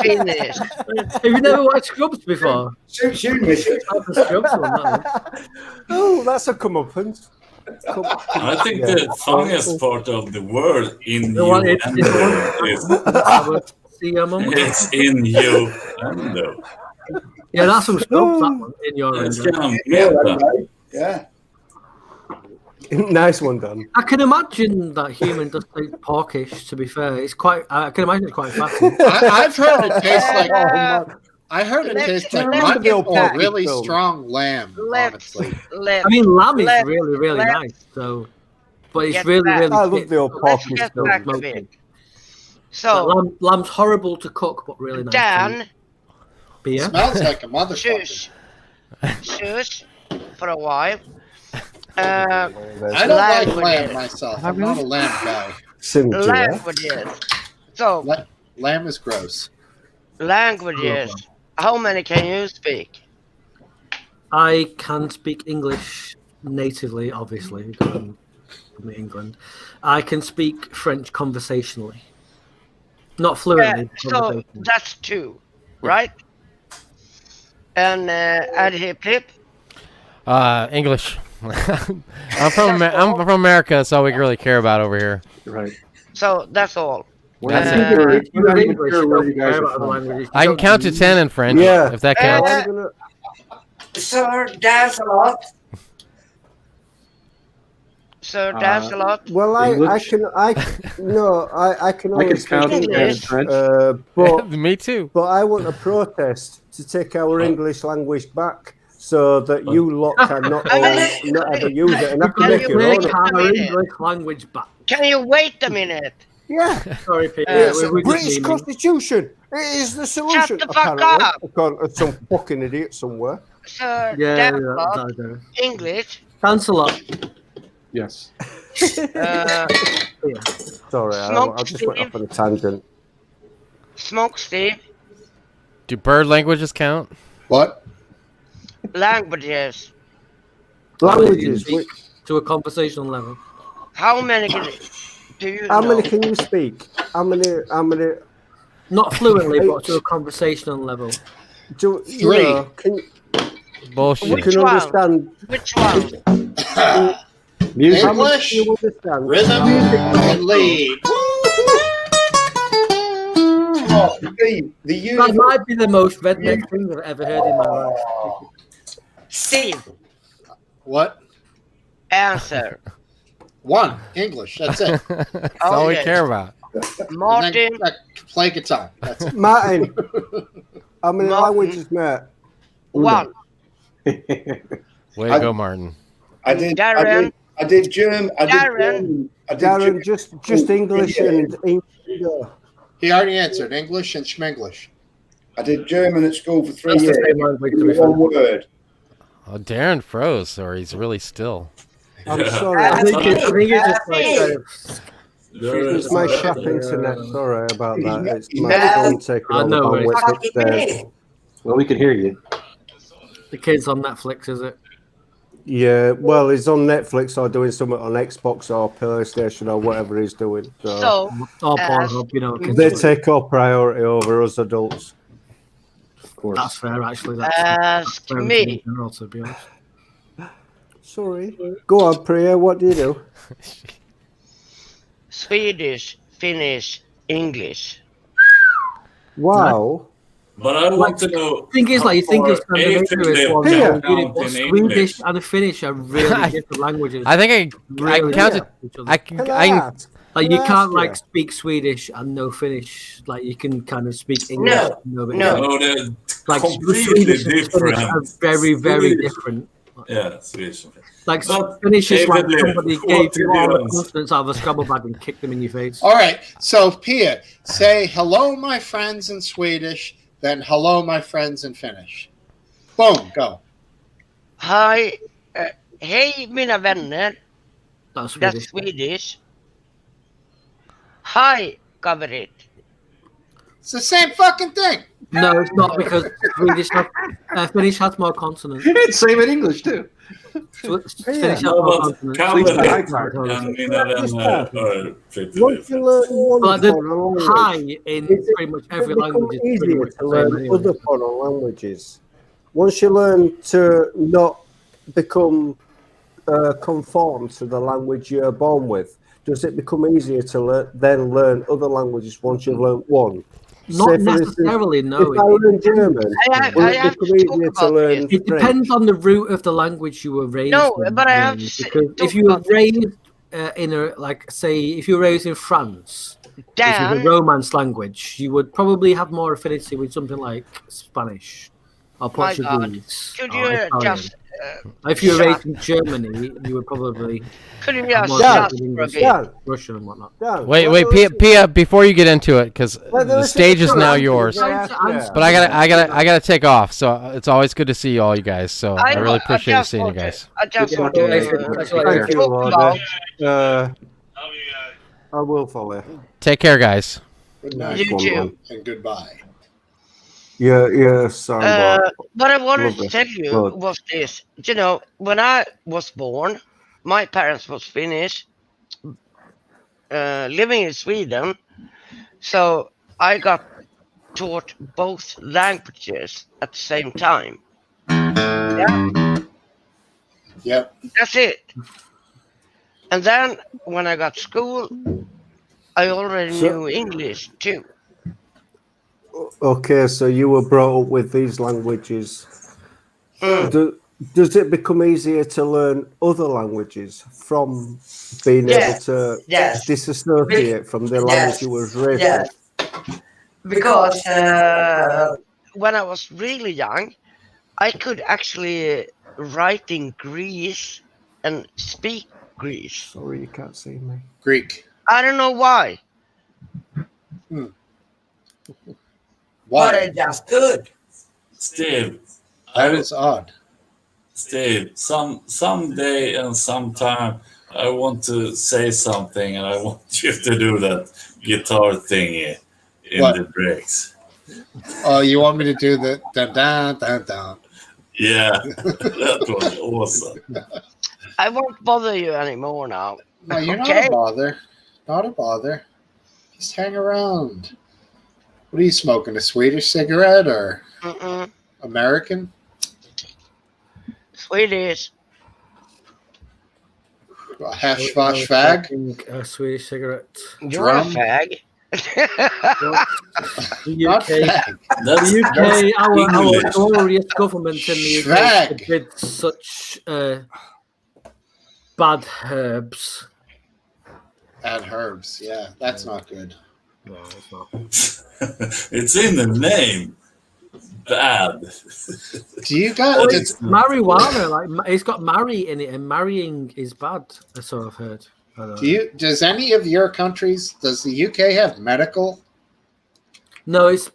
Speaker 6: Finnish.
Speaker 8: Have you never watched Scrubs before?
Speaker 9: suits you, Missy.
Speaker 8: Scrubs on that one.
Speaker 10: Oh, that's a comeuppance.
Speaker 5: I think the funniest part of the word in
Speaker 8: The one
Speaker 5: you
Speaker 8: it's see your mum.
Speaker 5: it's in you endo.
Speaker 8: Yeah, that's some Scrubs, that one. In your
Speaker 5: It's
Speaker 8: endo.
Speaker 5: kind of meta.
Speaker 9: Yeah.
Speaker 10: Nice one, Dan.
Speaker 8: I can imagine that human does taste porkish, to be fair. It's quite, I can imagine it's quite fatty.
Speaker 1: I've heard it tastes like.
Speaker 6: Uh,
Speaker 1: I heard it
Speaker 6: let's-
Speaker 1: tastes like
Speaker 6: let's
Speaker 1: mutton
Speaker 6: get
Speaker 1: or
Speaker 6: back.
Speaker 1: really strong lamb. Honestly,
Speaker 8: I mean, lamb is
Speaker 6: let's-
Speaker 8: really, really
Speaker 6: let's
Speaker 8: nice, so. But it's
Speaker 6: get
Speaker 8: really,
Speaker 6: back.
Speaker 8: really
Speaker 10: I love
Speaker 8: thick.
Speaker 10: the old
Speaker 6: Let's
Speaker 10: porky
Speaker 6: get
Speaker 10: stuff.
Speaker 6: back to
Speaker 8: smoky.
Speaker 6: it. So,
Speaker 8: Lamb's horrible to cook, but really nice. to eat.
Speaker 6: Dan,
Speaker 8: Beer.
Speaker 1: smells like a motherfucker.
Speaker 6: shush for a while.
Speaker 1: I don't like lamb
Speaker 6: Languages.
Speaker 1: myself. I'm not a lamb guy.
Speaker 10: Cynthia.
Speaker 6: Languages. So,
Speaker 1: Lamb is gross.
Speaker 6: languages. How many can you speak?
Speaker 8: I can speak English natively, obviously, because I'm from England. I can speak French conversationally. Not fluently.
Speaker 6: So,
Speaker 8: conversationally.
Speaker 6: that's two, right? And adjective?
Speaker 4: English. I'm from America, so we really care about over here.
Speaker 2: Right.
Speaker 6: So, that's all.
Speaker 4: That's
Speaker 2: I'm
Speaker 4: it.
Speaker 2: not
Speaker 8: If you're
Speaker 2: even
Speaker 8: English,
Speaker 2: sure
Speaker 8: you
Speaker 2: where
Speaker 8: don't
Speaker 2: you guys
Speaker 8: care
Speaker 2: are
Speaker 8: about other
Speaker 2: from.
Speaker 8: languages.
Speaker 4: I can count to 10 in French,
Speaker 10: Yeah.
Speaker 4: if that counts.
Speaker 10: I'm gonna-
Speaker 6: Sir, dance a lot. Sir, dance a lot.
Speaker 10: Well, I
Speaker 2: English?
Speaker 10: can only
Speaker 2: I can
Speaker 10: speak
Speaker 2: count
Speaker 6: English.
Speaker 2: in French.
Speaker 10: but
Speaker 4: Me too.
Speaker 10: I want to protest to take our English language back, so that you lot can not ever use it, and have to
Speaker 6: Can
Speaker 10: make
Speaker 6: you
Speaker 10: your
Speaker 6: make
Speaker 10: own.
Speaker 6: it-
Speaker 8: Our English language back.
Speaker 6: Can you wait a minute?
Speaker 10: Yeah,
Speaker 8: Sorry, Peter.
Speaker 10: it's a
Speaker 8: we're just
Speaker 10: British
Speaker 8: memeing.
Speaker 10: Constitution. It is the solution.
Speaker 6: the fuck
Speaker 10: apparently,
Speaker 6: up.
Speaker 10: according to some fucking idiot somewhere.
Speaker 6: Sir,
Speaker 8: Yeah,
Speaker 6: dance a lot.
Speaker 8: that.
Speaker 6: English.
Speaker 8: Thanks a lot.
Speaker 2: Yes.
Speaker 10: Sorry, I just went off on a tangent.
Speaker 6: Smokesteve.
Speaker 4: Do bird languages count?
Speaker 1: What?
Speaker 6: Languages.
Speaker 10: Languages.
Speaker 8: To a conversational level.
Speaker 6: How many do you
Speaker 10: How
Speaker 6: know?
Speaker 10: many can you speak? How many?
Speaker 8: Not fluently, but to a conversational level.
Speaker 10: Do you
Speaker 1: Three.
Speaker 10: know, can
Speaker 4: Bullshit.
Speaker 10: you
Speaker 6: Which
Speaker 10: can
Speaker 6: one?
Speaker 10: understand?
Speaker 6: Which one?
Speaker 2: Music.
Speaker 10: How much
Speaker 1: English,
Speaker 10: do you understand?
Speaker 1: rhythm, and lead.
Speaker 9: Oh, Steve, the
Speaker 8: That
Speaker 9: universe.
Speaker 8: might be the most redneck thing I've ever heard in my life.
Speaker 6: Steve,
Speaker 1: What?
Speaker 6: answer.
Speaker 1: One. English. That's it.
Speaker 4: That's all we
Speaker 6: Okay.
Speaker 4: care about.
Speaker 6: Martin,
Speaker 1: And then, play guitar. That's it.
Speaker 10: Martin, how many
Speaker 6: Martin.
Speaker 10: languages, mate?
Speaker 6: one.
Speaker 4: Way to go, Martin.
Speaker 9: I did
Speaker 6: Darren.
Speaker 9: German.
Speaker 6: Darren.
Speaker 10: Darren, just English and English.
Speaker 1: He already answered English and Schmenglish.
Speaker 9: I did German at school for 3
Speaker 8: That's the
Speaker 9: years.
Speaker 8: same language, to be fair.
Speaker 9: One word.
Speaker 4: Oh, Darren froze, or he's really still.
Speaker 10: I'm
Speaker 5: Yeah.
Speaker 10: sorry.
Speaker 8: I think it's just like kind of.
Speaker 10: It's my shop internet. Sorry about that. It's my
Speaker 9: Yeah.
Speaker 10: phone taking
Speaker 8: I
Speaker 10: all
Speaker 8: know,
Speaker 10: the
Speaker 8: right.
Speaker 10: bandwidth upstairs.
Speaker 2: Well, we can hear you.
Speaker 8: The kid's on Netflix, is it?
Speaker 10: Yeah, well, he's on Netflix or doing something on Xbox or PlayStation or whatever he's doing. So
Speaker 8: Or Pornhub, you know. 'cause
Speaker 10: they take our priority over us adults.
Speaker 2: Of course.
Speaker 8: that's fair, actually. That's
Speaker 6: Ask
Speaker 8: for everything
Speaker 6: me.
Speaker 8: in general, to be honest.
Speaker 10: Sorry. Go on, Priya. What do you do?
Speaker 6: Swedish, Finnish, English.
Speaker 10: Wow.
Speaker 5: But I want to know.
Speaker 8: The thing is, like, you think of
Speaker 5: for
Speaker 8: Scandinavia
Speaker 5: April,
Speaker 8: as one
Speaker 5: they
Speaker 8: whole
Speaker 5: count
Speaker 8: unit, but
Speaker 5: in
Speaker 8: Swedish
Speaker 5: English.
Speaker 8: and Finnish are really different languages.
Speaker 4: I think I
Speaker 8: Really
Speaker 4: counted.
Speaker 8: different from each other.
Speaker 4: I can.
Speaker 10: Can
Speaker 4: I
Speaker 10: I
Speaker 4: can
Speaker 10: ask?
Speaker 8: Like,
Speaker 10: Can
Speaker 8: you
Speaker 10: I
Speaker 8: can't
Speaker 10: ask
Speaker 8: like
Speaker 10: you?
Speaker 8: speak Swedish and no Finnish. Like, you can kind of speak English.
Speaker 6: No,
Speaker 8: and no,
Speaker 5: No, they're
Speaker 8: like
Speaker 5: completely
Speaker 8: Swedish and Finnish
Speaker 5: different.
Speaker 8: are very, very
Speaker 5: Swedish-
Speaker 8: different.
Speaker 5: Yeah, Swedish.
Speaker 8: Like
Speaker 5: But
Speaker 8: Finnish is like
Speaker 5: David,
Speaker 8: somebody
Speaker 5: what
Speaker 8: gave
Speaker 5: did
Speaker 8: you
Speaker 5: you
Speaker 8: all the
Speaker 5: answer?
Speaker 8: consonants out of a Scrabble bag and kicked them in your face.
Speaker 1: All right. So, Pia, say hello, my friends in Swedish, then hello, my friends in Finnish. Boom, go.
Speaker 6: Hi, hej mina vänner.
Speaker 8: That's
Speaker 6: That's
Speaker 8: Swedish.
Speaker 6: Swedish. Hi, kaverit.
Speaker 1: It's the same fucking thing.
Speaker 8: No, it's not, because Finnish has more consonants.
Speaker 2: Same in English too.
Speaker 8: Finnish has
Speaker 5: No,
Speaker 8: more
Speaker 5: but
Speaker 8: consonants.
Speaker 5: Kalle and mina vänner are pretty
Speaker 10: Once you
Speaker 5: different.
Speaker 10: learn one
Speaker 8: Like the
Speaker 10: foreign language,
Speaker 8: hi in
Speaker 10: It's-
Speaker 8: pretty much
Speaker 10: it
Speaker 8: every
Speaker 10: becomes
Speaker 8: language is pretty
Speaker 10: easier
Speaker 8: much
Speaker 10: to
Speaker 8: the same
Speaker 10: learn
Speaker 8: anyway.
Speaker 10: other foreign languages. Once you learn to not become conform to the language you're born with, does it become easier to then learn other languages once you've learned one?
Speaker 8: Not
Speaker 10: Say, for instance,
Speaker 8: necessarily, no.
Speaker 10: If I learn German,
Speaker 6: I
Speaker 10: will it
Speaker 6: have to
Speaker 10: become
Speaker 6: talk
Speaker 10: easier to
Speaker 6: about
Speaker 10: learn
Speaker 6: this.
Speaker 8: It depends on the root of the language you were raised
Speaker 6: No,
Speaker 8: in.
Speaker 6: but I have
Speaker 8: really,
Speaker 6: to say-
Speaker 8: because
Speaker 6: talk
Speaker 8: if you were
Speaker 6: about this.
Speaker 8: raised in a, like, say, if you were raised in France, which is a
Speaker 6: Dan,
Speaker 8: Romance language, you would probably have more affinity with something like Spanish or
Speaker 6: my God.
Speaker 8: Portuguese
Speaker 6: Could
Speaker 8: or
Speaker 6: you
Speaker 8: Italian.
Speaker 6: just
Speaker 8: If you were
Speaker 6: shut-
Speaker 8: raised in Germany, you would probably
Speaker 6: could you
Speaker 8: have
Speaker 6: just
Speaker 8: more
Speaker 6: shut
Speaker 8: affinity with
Speaker 6: for a
Speaker 8: English,
Speaker 6: bit?
Speaker 10: Dan,
Speaker 8: Russian and whatnot.
Speaker 10: Dan,
Speaker 4: wait.
Speaker 10: let me
Speaker 4: Pia,
Speaker 10: listen-
Speaker 4: Pia, before you get into it, because
Speaker 10: let me
Speaker 4: the
Speaker 10: listen
Speaker 4: stage
Speaker 10: to
Speaker 4: is
Speaker 10: the
Speaker 4: now
Speaker 10: answers
Speaker 4: yours.
Speaker 10: they asked you.
Speaker 4: But I gotta take off. So it's always good to see all you guys. So I really appreciate
Speaker 6: just
Speaker 4: seeing you
Speaker 6: want to-
Speaker 4: guys.
Speaker 6: I just
Speaker 2: Yeah,
Speaker 6: want
Speaker 2: okay,
Speaker 6: to
Speaker 10: Thank you,
Speaker 6: talk
Speaker 10: Lord.
Speaker 6: about
Speaker 10: I will follow.
Speaker 4: Take care, guys.
Speaker 1: Good night
Speaker 6: you too.
Speaker 1: and goodbye.
Speaker 10: Yeah, soundboard.
Speaker 6: What I wanted
Speaker 10: Lovely.
Speaker 6: to tell you
Speaker 10: Good.
Speaker 6: was this. You know, when I was born, my parents was Finnish, living in Sweden. So I got taught both languages at the same time.
Speaker 1: Yep.
Speaker 6: That's it. And then when I got school, I already
Speaker 10: So-
Speaker 6: knew English too.
Speaker 10: Okay, so you were brought up with these languages.
Speaker 6: Mm.
Speaker 10: Does it become easier to learn other languages from being
Speaker 6: Yes,
Speaker 10: able to
Speaker 6: yes.
Speaker 10: disassociate from the language you was raised
Speaker 6: Yes.
Speaker 10: with?
Speaker 6: Because when I was really young, I could actually write in Greece and speak Greece.
Speaker 10: Sorry, you can't see me.
Speaker 1: Greek.
Speaker 6: I don't know why.
Speaker 1: Why?
Speaker 6: just could.
Speaker 5: Steve,
Speaker 1: That is odd.
Speaker 5: Steve, someday and sometime I want to say something, and I want you to do that guitar thingy in
Speaker 1: What?
Speaker 5: the breaks.
Speaker 1: Oh, you want me to do the dun dun dun dun?
Speaker 5: Yeah, that was awesome.
Speaker 6: I won't bother you anymore now.
Speaker 1: No, you're not
Speaker 6: Okay.
Speaker 1: a bother. Not a bother. Just hang around. What are you smoking? A Swedish cigarette or
Speaker 6: Mm-mm.
Speaker 1: American?
Speaker 6: Swedish.
Speaker 1: A hash
Speaker 8: I
Speaker 1: vash
Speaker 8: was
Speaker 1: fag?
Speaker 8: smoking a Swedish cigarette.
Speaker 6: You're a
Speaker 1: Drum?
Speaker 6: fag.
Speaker 8: The
Speaker 1: Not
Speaker 8: UK,
Speaker 1: fag.
Speaker 5: That's,
Speaker 8: the UK, our
Speaker 5: English.
Speaker 8: glorious government in the UK
Speaker 1: Schwag.
Speaker 8: did such bad herbs.
Speaker 1: And herbs. Yeah, that's not good.
Speaker 8: No, it's not.
Speaker 5: it's in the name. Bad.
Speaker 1: Do you got?
Speaker 8: Well,
Speaker 1: Does,
Speaker 8: it's marijuana, like it's got marry in it, and marrying is bad. So I've heard. I don't know.
Speaker 1: does any of your countries? Does the UK have medical?
Speaker 8: No, it's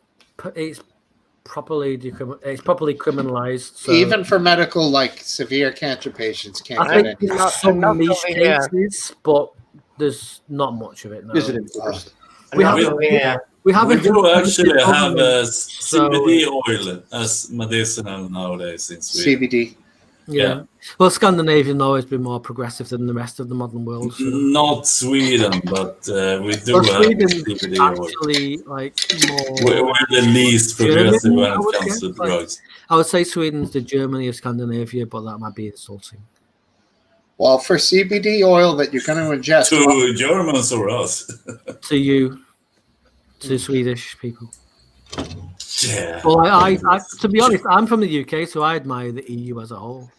Speaker 8: properly criminalized. So
Speaker 1: Even for medical, like severe cancer patients, can't
Speaker 8: I
Speaker 1: get
Speaker 8: think
Speaker 1: any.
Speaker 8: there's some
Speaker 6: not
Speaker 8: niche
Speaker 6: over here.
Speaker 8: cases, but there's not much of it. No.
Speaker 2: Is it enforced?
Speaker 8: We have
Speaker 5: Not over
Speaker 6: here.
Speaker 2: We
Speaker 5: do actually have
Speaker 8: so-
Speaker 5: CBD oil as medicinal nowadays in Sweden.
Speaker 1: CBD.
Speaker 8: Yeah. Well, Scandinavian always been more progressive than the rest of the modern world. So.
Speaker 5: Not Sweden, but we do
Speaker 8: Well,
Speaker 5: have
Speaker 8: Sweden's
Speaker 5: CBD oil.
Speaker 8: actually like more.
Speaker 5: We're the least progressive
Speaker 8: Germany,
Speaker 5: when
Speaker 8: I
Speaker 5: it
Speaker 8: would
Speaker 5: comes
Speaker 8: guess,
Speaker 5: to
Speaker 8: like-
Speaker 5: drugs.
Speaker 8: I would say Sweden's the Germany of Scandinavia, but that might be insulting.
Speaker 1: Well, for CBD oil that you're going to ingest,
Speaker 5: To Germans or us.
Speaker 8: To you, to Swedish people.
Speaker 5: Yeah.
Speaker 8: Well, I to be honest, I'm from the UK, so I admire the EU as a whole.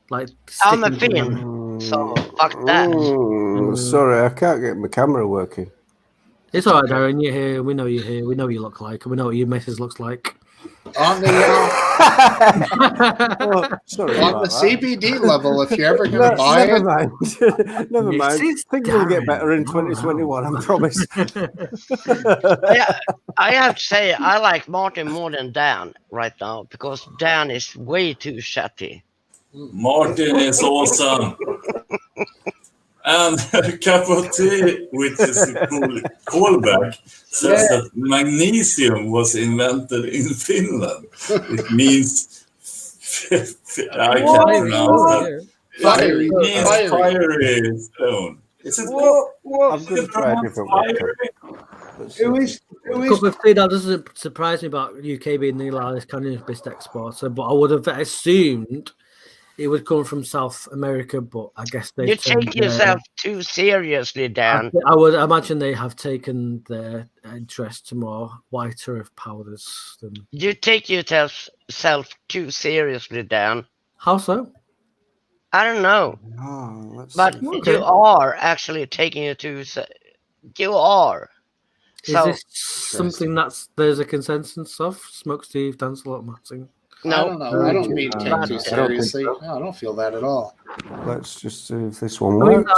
Speaker 8: Like,
Speaker 6: I'm a
Speaker 8: sticking
Speaker 6: Finn,
Speaker 8: together.
Speaker 6: so fuck that.
Speaker 10: Sorry, I can't get my camera working.
Speaker 8: It's all right, Darren. You're here. We know you're here. We know what you look like. We know what your missus looks like.
Speaker 1: on the
Speaker 10: Oh, sorry
Speaker 1: on
Speaker 10: about
Speaker 1: the
Speaker 10: that.
Speaker 1: CBD level, if you're ever going to buy
Speaker 10: Never
Speaker 1: it,
Speaker 10: mind. Never mind.
Speaker 8: Mrs.
Speaker 10: Things will get
Speaker 8: Darren.
Speaker 10: better in 2021, I promise.
Speaker 6: I have to say, I like Martin more than Dan right now because Dan is way too chatty.
Speaker 5: Martin is awesome. And a cup of tea, which is a cool callback, says that magnesium was invented in Finland. It means, I can't pronounce that.
Speaker 1: fiery,
Speaker 5: It means fiery stone. Is it
Speaker 10: I'm going to try a different one.
Speaker 9: Who is
Speaker 8: Cup of tea, that doesn't surprise me about UK being the largest cannabis exporter, but I would have assumed it would come from South America, but I guess they
Speaker 6: You take yourself too seriously, Dan.
Speaker 8: I would imagine they have taken their interest to more whiter of powders than.
Speaker 6: You take yourself too seriously, Dan.
Speaker 8: How so?
Speaker 6: I don't know,
Speaker 10: Oh, let's
Speaker 6: but
Speaker 10: see.
Speaker 8: Okay.
Speaker 6: you are actually taking it too. You are.
Speaker 8: Is
Speaker 6: So
Speaker 8: this something there's a consensus of? Smokesteve, dance a lot, Martin.
Speaker 1: I
Speaker 6: no,
Speaker 1: don't know. I don't mean take
Speaker 6: I
Speaker 1: too
Speaker 6: don't
Speaker 1: seriously. No, I don't feel that at all.
Speaker 10: Let's just see if this one
Speaker 8: I mean,
Speaker 10: works.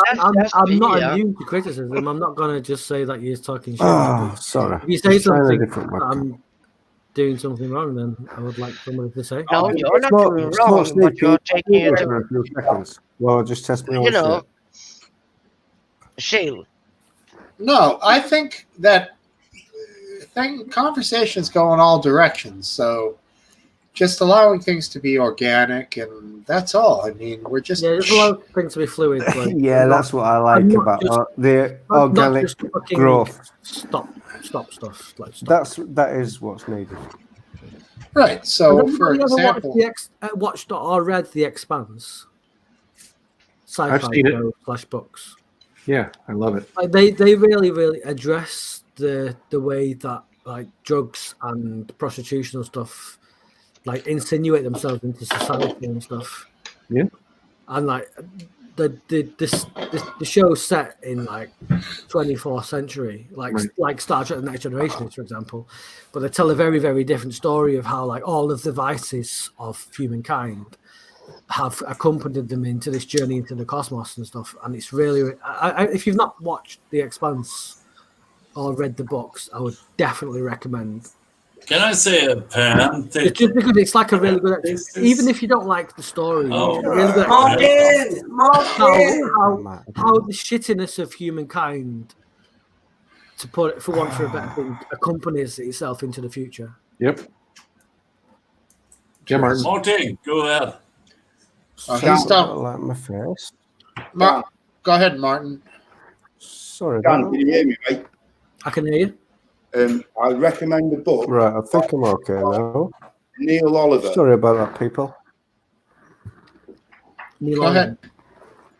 Speaker 8: I'm not
Speaker 6: yeah.
Speaker 8: immune to criticism. I'm not going to just say that you're talking shit.
Speaker 10: Oh, sorry.
Speaker 8: If you say
Speaker 10: Just trying a
Speaker 8: something
Speaker 10: different
Speaker 8: that
Speaker 10: webcam.
Speaker 8: I'm doing something wrong, then I would like somebody to say.
Speaker 6: no, you're not
Speaker 10: Smoke-
Speaker 6: doing
Speaker 10: smoke
Speaker 6: wrong,
Speaker 10: sneak
Speaker 6: but you're
Speaker 10: peek.
Speaker 6: taking it
Speaker 10: For a few seconds. Well, I'll just test my own
Speaker 6: you know,
Speaker 10: shit.
Speaker 6: chill.
Speaker 1: No, I think that conversations go in all directions. So just allowing things to be organic, and that's all. I mean, we're just
Speaker 8: Yeah, there's a lot of things to be fluid. Like,
Speaker 10: Yeah, that's what I like
Speaker 8: not
Speaker 10: about
Speaker 8: just-
Speaker 10: the
Speaker 8: not
Speaker 10: organic
Speaker 8: just fucking
Speaker 10: growth.
Speaker 8: Stop stuff. Like, stop.
Speaker 10: That is what's needed.
Speaker 1: right. So,
Speaker 8: Has
Speaker 1: for
Speaker 8: anybody ever
Speaker 1: example,
Speaker 8: watched or read The Expanse?
Speaker 2: I've
Speaker 8: Sci-fi
Speaker 2: seen it.
Speaker 8: show / books.
Speaker 2: Yeah, I love it.
Speaker 8: Like they really address the way that like drugs and prostitution and stuff like insinuate themselves into society and stuff.
Speaker 2: Yeah.
Speaker 8: And like the show's set in like 24th century, like
Speaker 2: Right.
Speaker 8: like Star Trek: The Next Generation is, for example, but they tell a very very different story of how like all of the vices of humankind have accompanied them into this journey into the cosmos and stuff. And it's really, if you've not watched The Expanse or read the books, I would definitely recommend.
Speaker 5: Can I say a parenthetic?
Speaker 8: It's just because it's like a really good, even if you don't like the story,
Speaker 5: Oh.
Speaker 8: it's a really good how the shittiness of humankind, to put it for one for a better thing, accompanies itself into the future.
Speaker 2: Yep. Yeah, Martin.
Speaker 5: Martin, go ahead.
Speaker 1: he's done.
Speaker 10: Like my face.
Speaker 1: Go ahead, Martin.
Speaker 10: Sorry.
Speaker 9: Dan, can you hear me, mate?
Speaker 8: I can hear you.
Speaker 9: I recommend the book.
Speaker 10: Right, I think I'm okay now.
Speaker 9: Neil Oliver.
Speaker 10: Sorry about that, people.
Speaker 8: Neil
Speaker 1: Go ahead.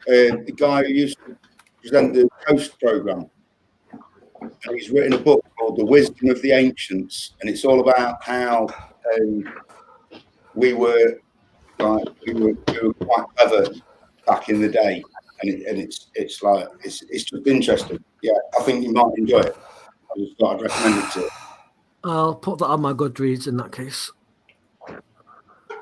Speaker 9: The guy who used to present the Coast programme. And he's written a book called The Wisdom of the Ancients, and it's all about how we were quite clever back in the day, and it's just interesting. Yeah, I think you might enjoy it. I just thought I'd recommend it to you.
Speaker 8: I'll put that on my Goodreads in that case.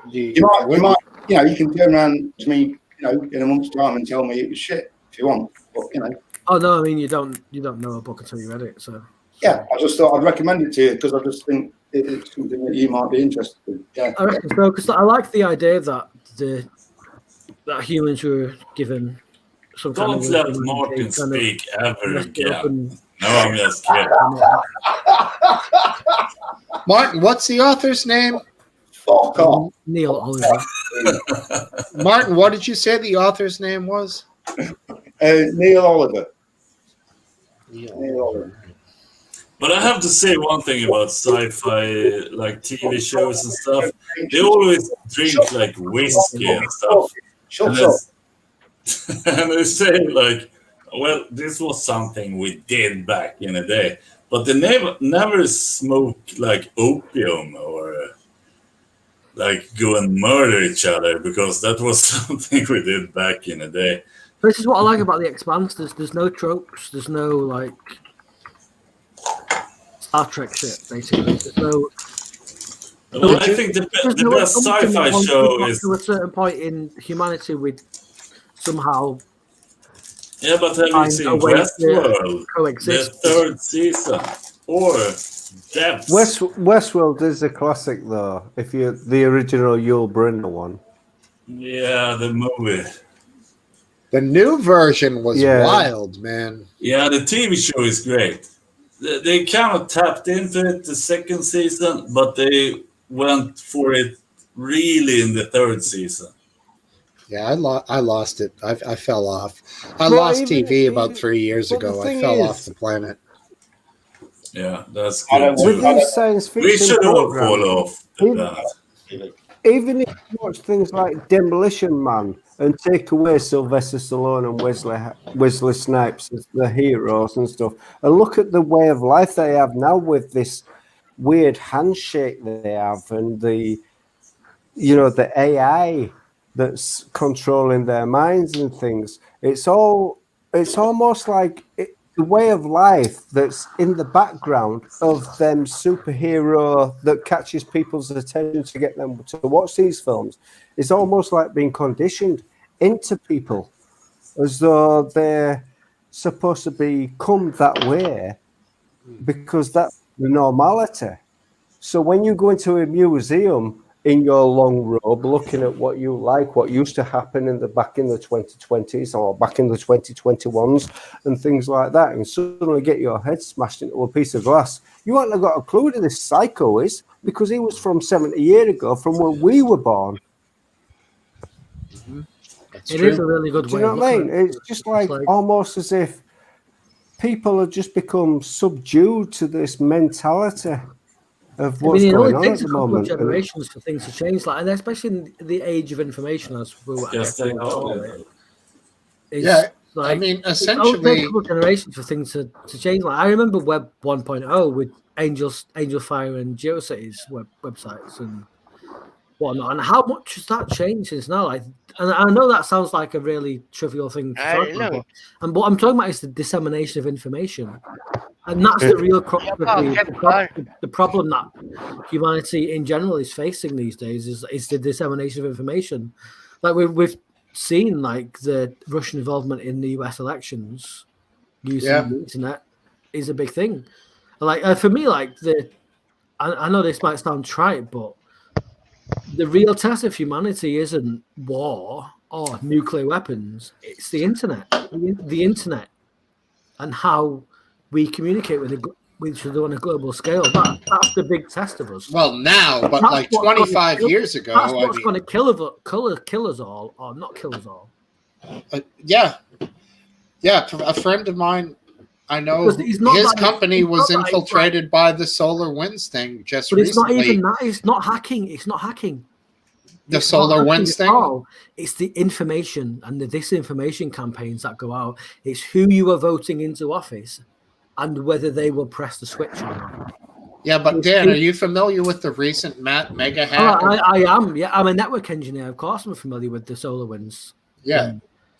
Speaker 9: You might, you can turn around to me, in a month's time and tell me it was shit if you want. But
Speaker 8: Oh no, I mean you don't know a book until you read it. So
Speaker 9: yeah, I just thought I'd recommend it to you because I just think it's something that you might be interested in. Yeah,
Speaker 8: I reckon so, because I like the idea that that humans were given some kind
Speaker 5: Don't
Speaker 8: of
Speaker 5: let
Speaker 8: wisdom and
Speaker 5: Martin
Speaker 8: they kind of
Speaker 5: speak ever
Speaker 8: messed it up
Speaker 5: again. No, I'm just kidding.
Speaker 1: Martin, what's the author's name?
Speaker 9: Fuck off.
Speaker 8: Neil Oliver.
Speaker 1: Martin, what did you say the author's name was?
Speaker 9: Neil Oliver.
Speaker 5: But I have to say one thing about sci-fi, like TV shows and stuff. They always drink like whiskey and stuff.
Speaker 9: Shut up.
Speaker 5: And they say like, well, this was something we did back in the day. But they never smoke like opium or like go and murder each other, because that was something we did back in the day.
Speaker 8: This is what I like about The Expanse. There's no tropes. There's no like Star Trek shit, basically. There's no.
Speaker 5: Well, I think the best sci-fi show is
Speaker 8: to a certain point in humanity with somehow.
Speaker 5: Yeah, but have you seen Westworld, the third season, or Depths?
Speaker 10: Westworld is a classic, though. If you the original Yul Brynner one.
Speaker 5: Yeah, the movie.
Speaker 1: The new version was wild, man.
Speaker 5: Yeah, the TV show is great. They kind of tapped into it the second season, but they went for it really in the third season.
Speaker 1: Yeah, I lost it. I fell off. I lost TV about 3 years ago. I fell off the planet.
Speaker 5: Yeah, that's good.
Speaker 10: With these science fiction
Speaker 5: we should all
Speaker 10: programs,
Speaker 5: fall off the planet.
Speaker 10: Even if you watch things like Demolition Man and take away Sylvester Stallone and Wesley Snipes as the heroes and stuff, and look at the way of life they have now with this weird handshake that they have and the AI that's controlling their minds and things. It's almost like the way of life that's in the background of them superhero that catches people's attention to get them to watch these films. It's almost like being conditioned into people as though they're supposed to become that way because that's the normality. So when you go into a museum in your long robe, looking at what you like, what used to happen back in the 2020s or back in the 2021s and things like that, and suddenly get your head smashed into a piece of glass, you haven't got a clue who this psycho is because he was from 70 years ago, from when we were born.
Speaker 8: It is a really good way.
Speaker 10: Do you know what I mean? It's just like almost as if people have just become subdued to this mentality of what's going on at the moment.
Speaker 8: It takes a couple of generations for things to change, and especially in the age of information, as we were.
Speaker 1: Yeah, I mean, essentially,
Speaker 8: it takes a couple of generations for things to change. Like I remember Web 1.0 with Angel Fire and GeoCities websites and whatnot, and how much has that changed since now? Like, and I know that sounds like a really trivial thing to talk about, and what I'm talking about is the dissemination of information. And that's the real crux of the problem that humanity in general is facing these days is the dissemination of information. Like we've seen like the Russian involvement in the US elections using the internet is a big thing. Like for me, like I know this might sound trite, but the real test of humanity isn't war or nuclear weapons. It's the internet. The internet and how we communicate with each other on a global scale. That's the big test of us.
Speaker 1: Well, now, but that's like 25 years ago.
Speaker 8: That's what's going to kill us all, or not kill us all.
Speaker 1: Yeah. A friend of mine, I know his company was infiltrated by the SolarWinds thing just recently.
Speaker 8: But it's not even that. It's not hacking. It's not hacking.
Speaker 1: The SolarWinds thing?
Speaker 8: It's the information and the disinformation campaigns that go out. It's who you are voting into office and whether they will press the switch or not.
Speaker 1: Yeah, but Dan, are you familiar with the recent mega hack?
Speaker 8: I am. Yeah, I'm a network engineer. Of course, I'm familiar with the SolarWinds.
Speaker 1: Yeah,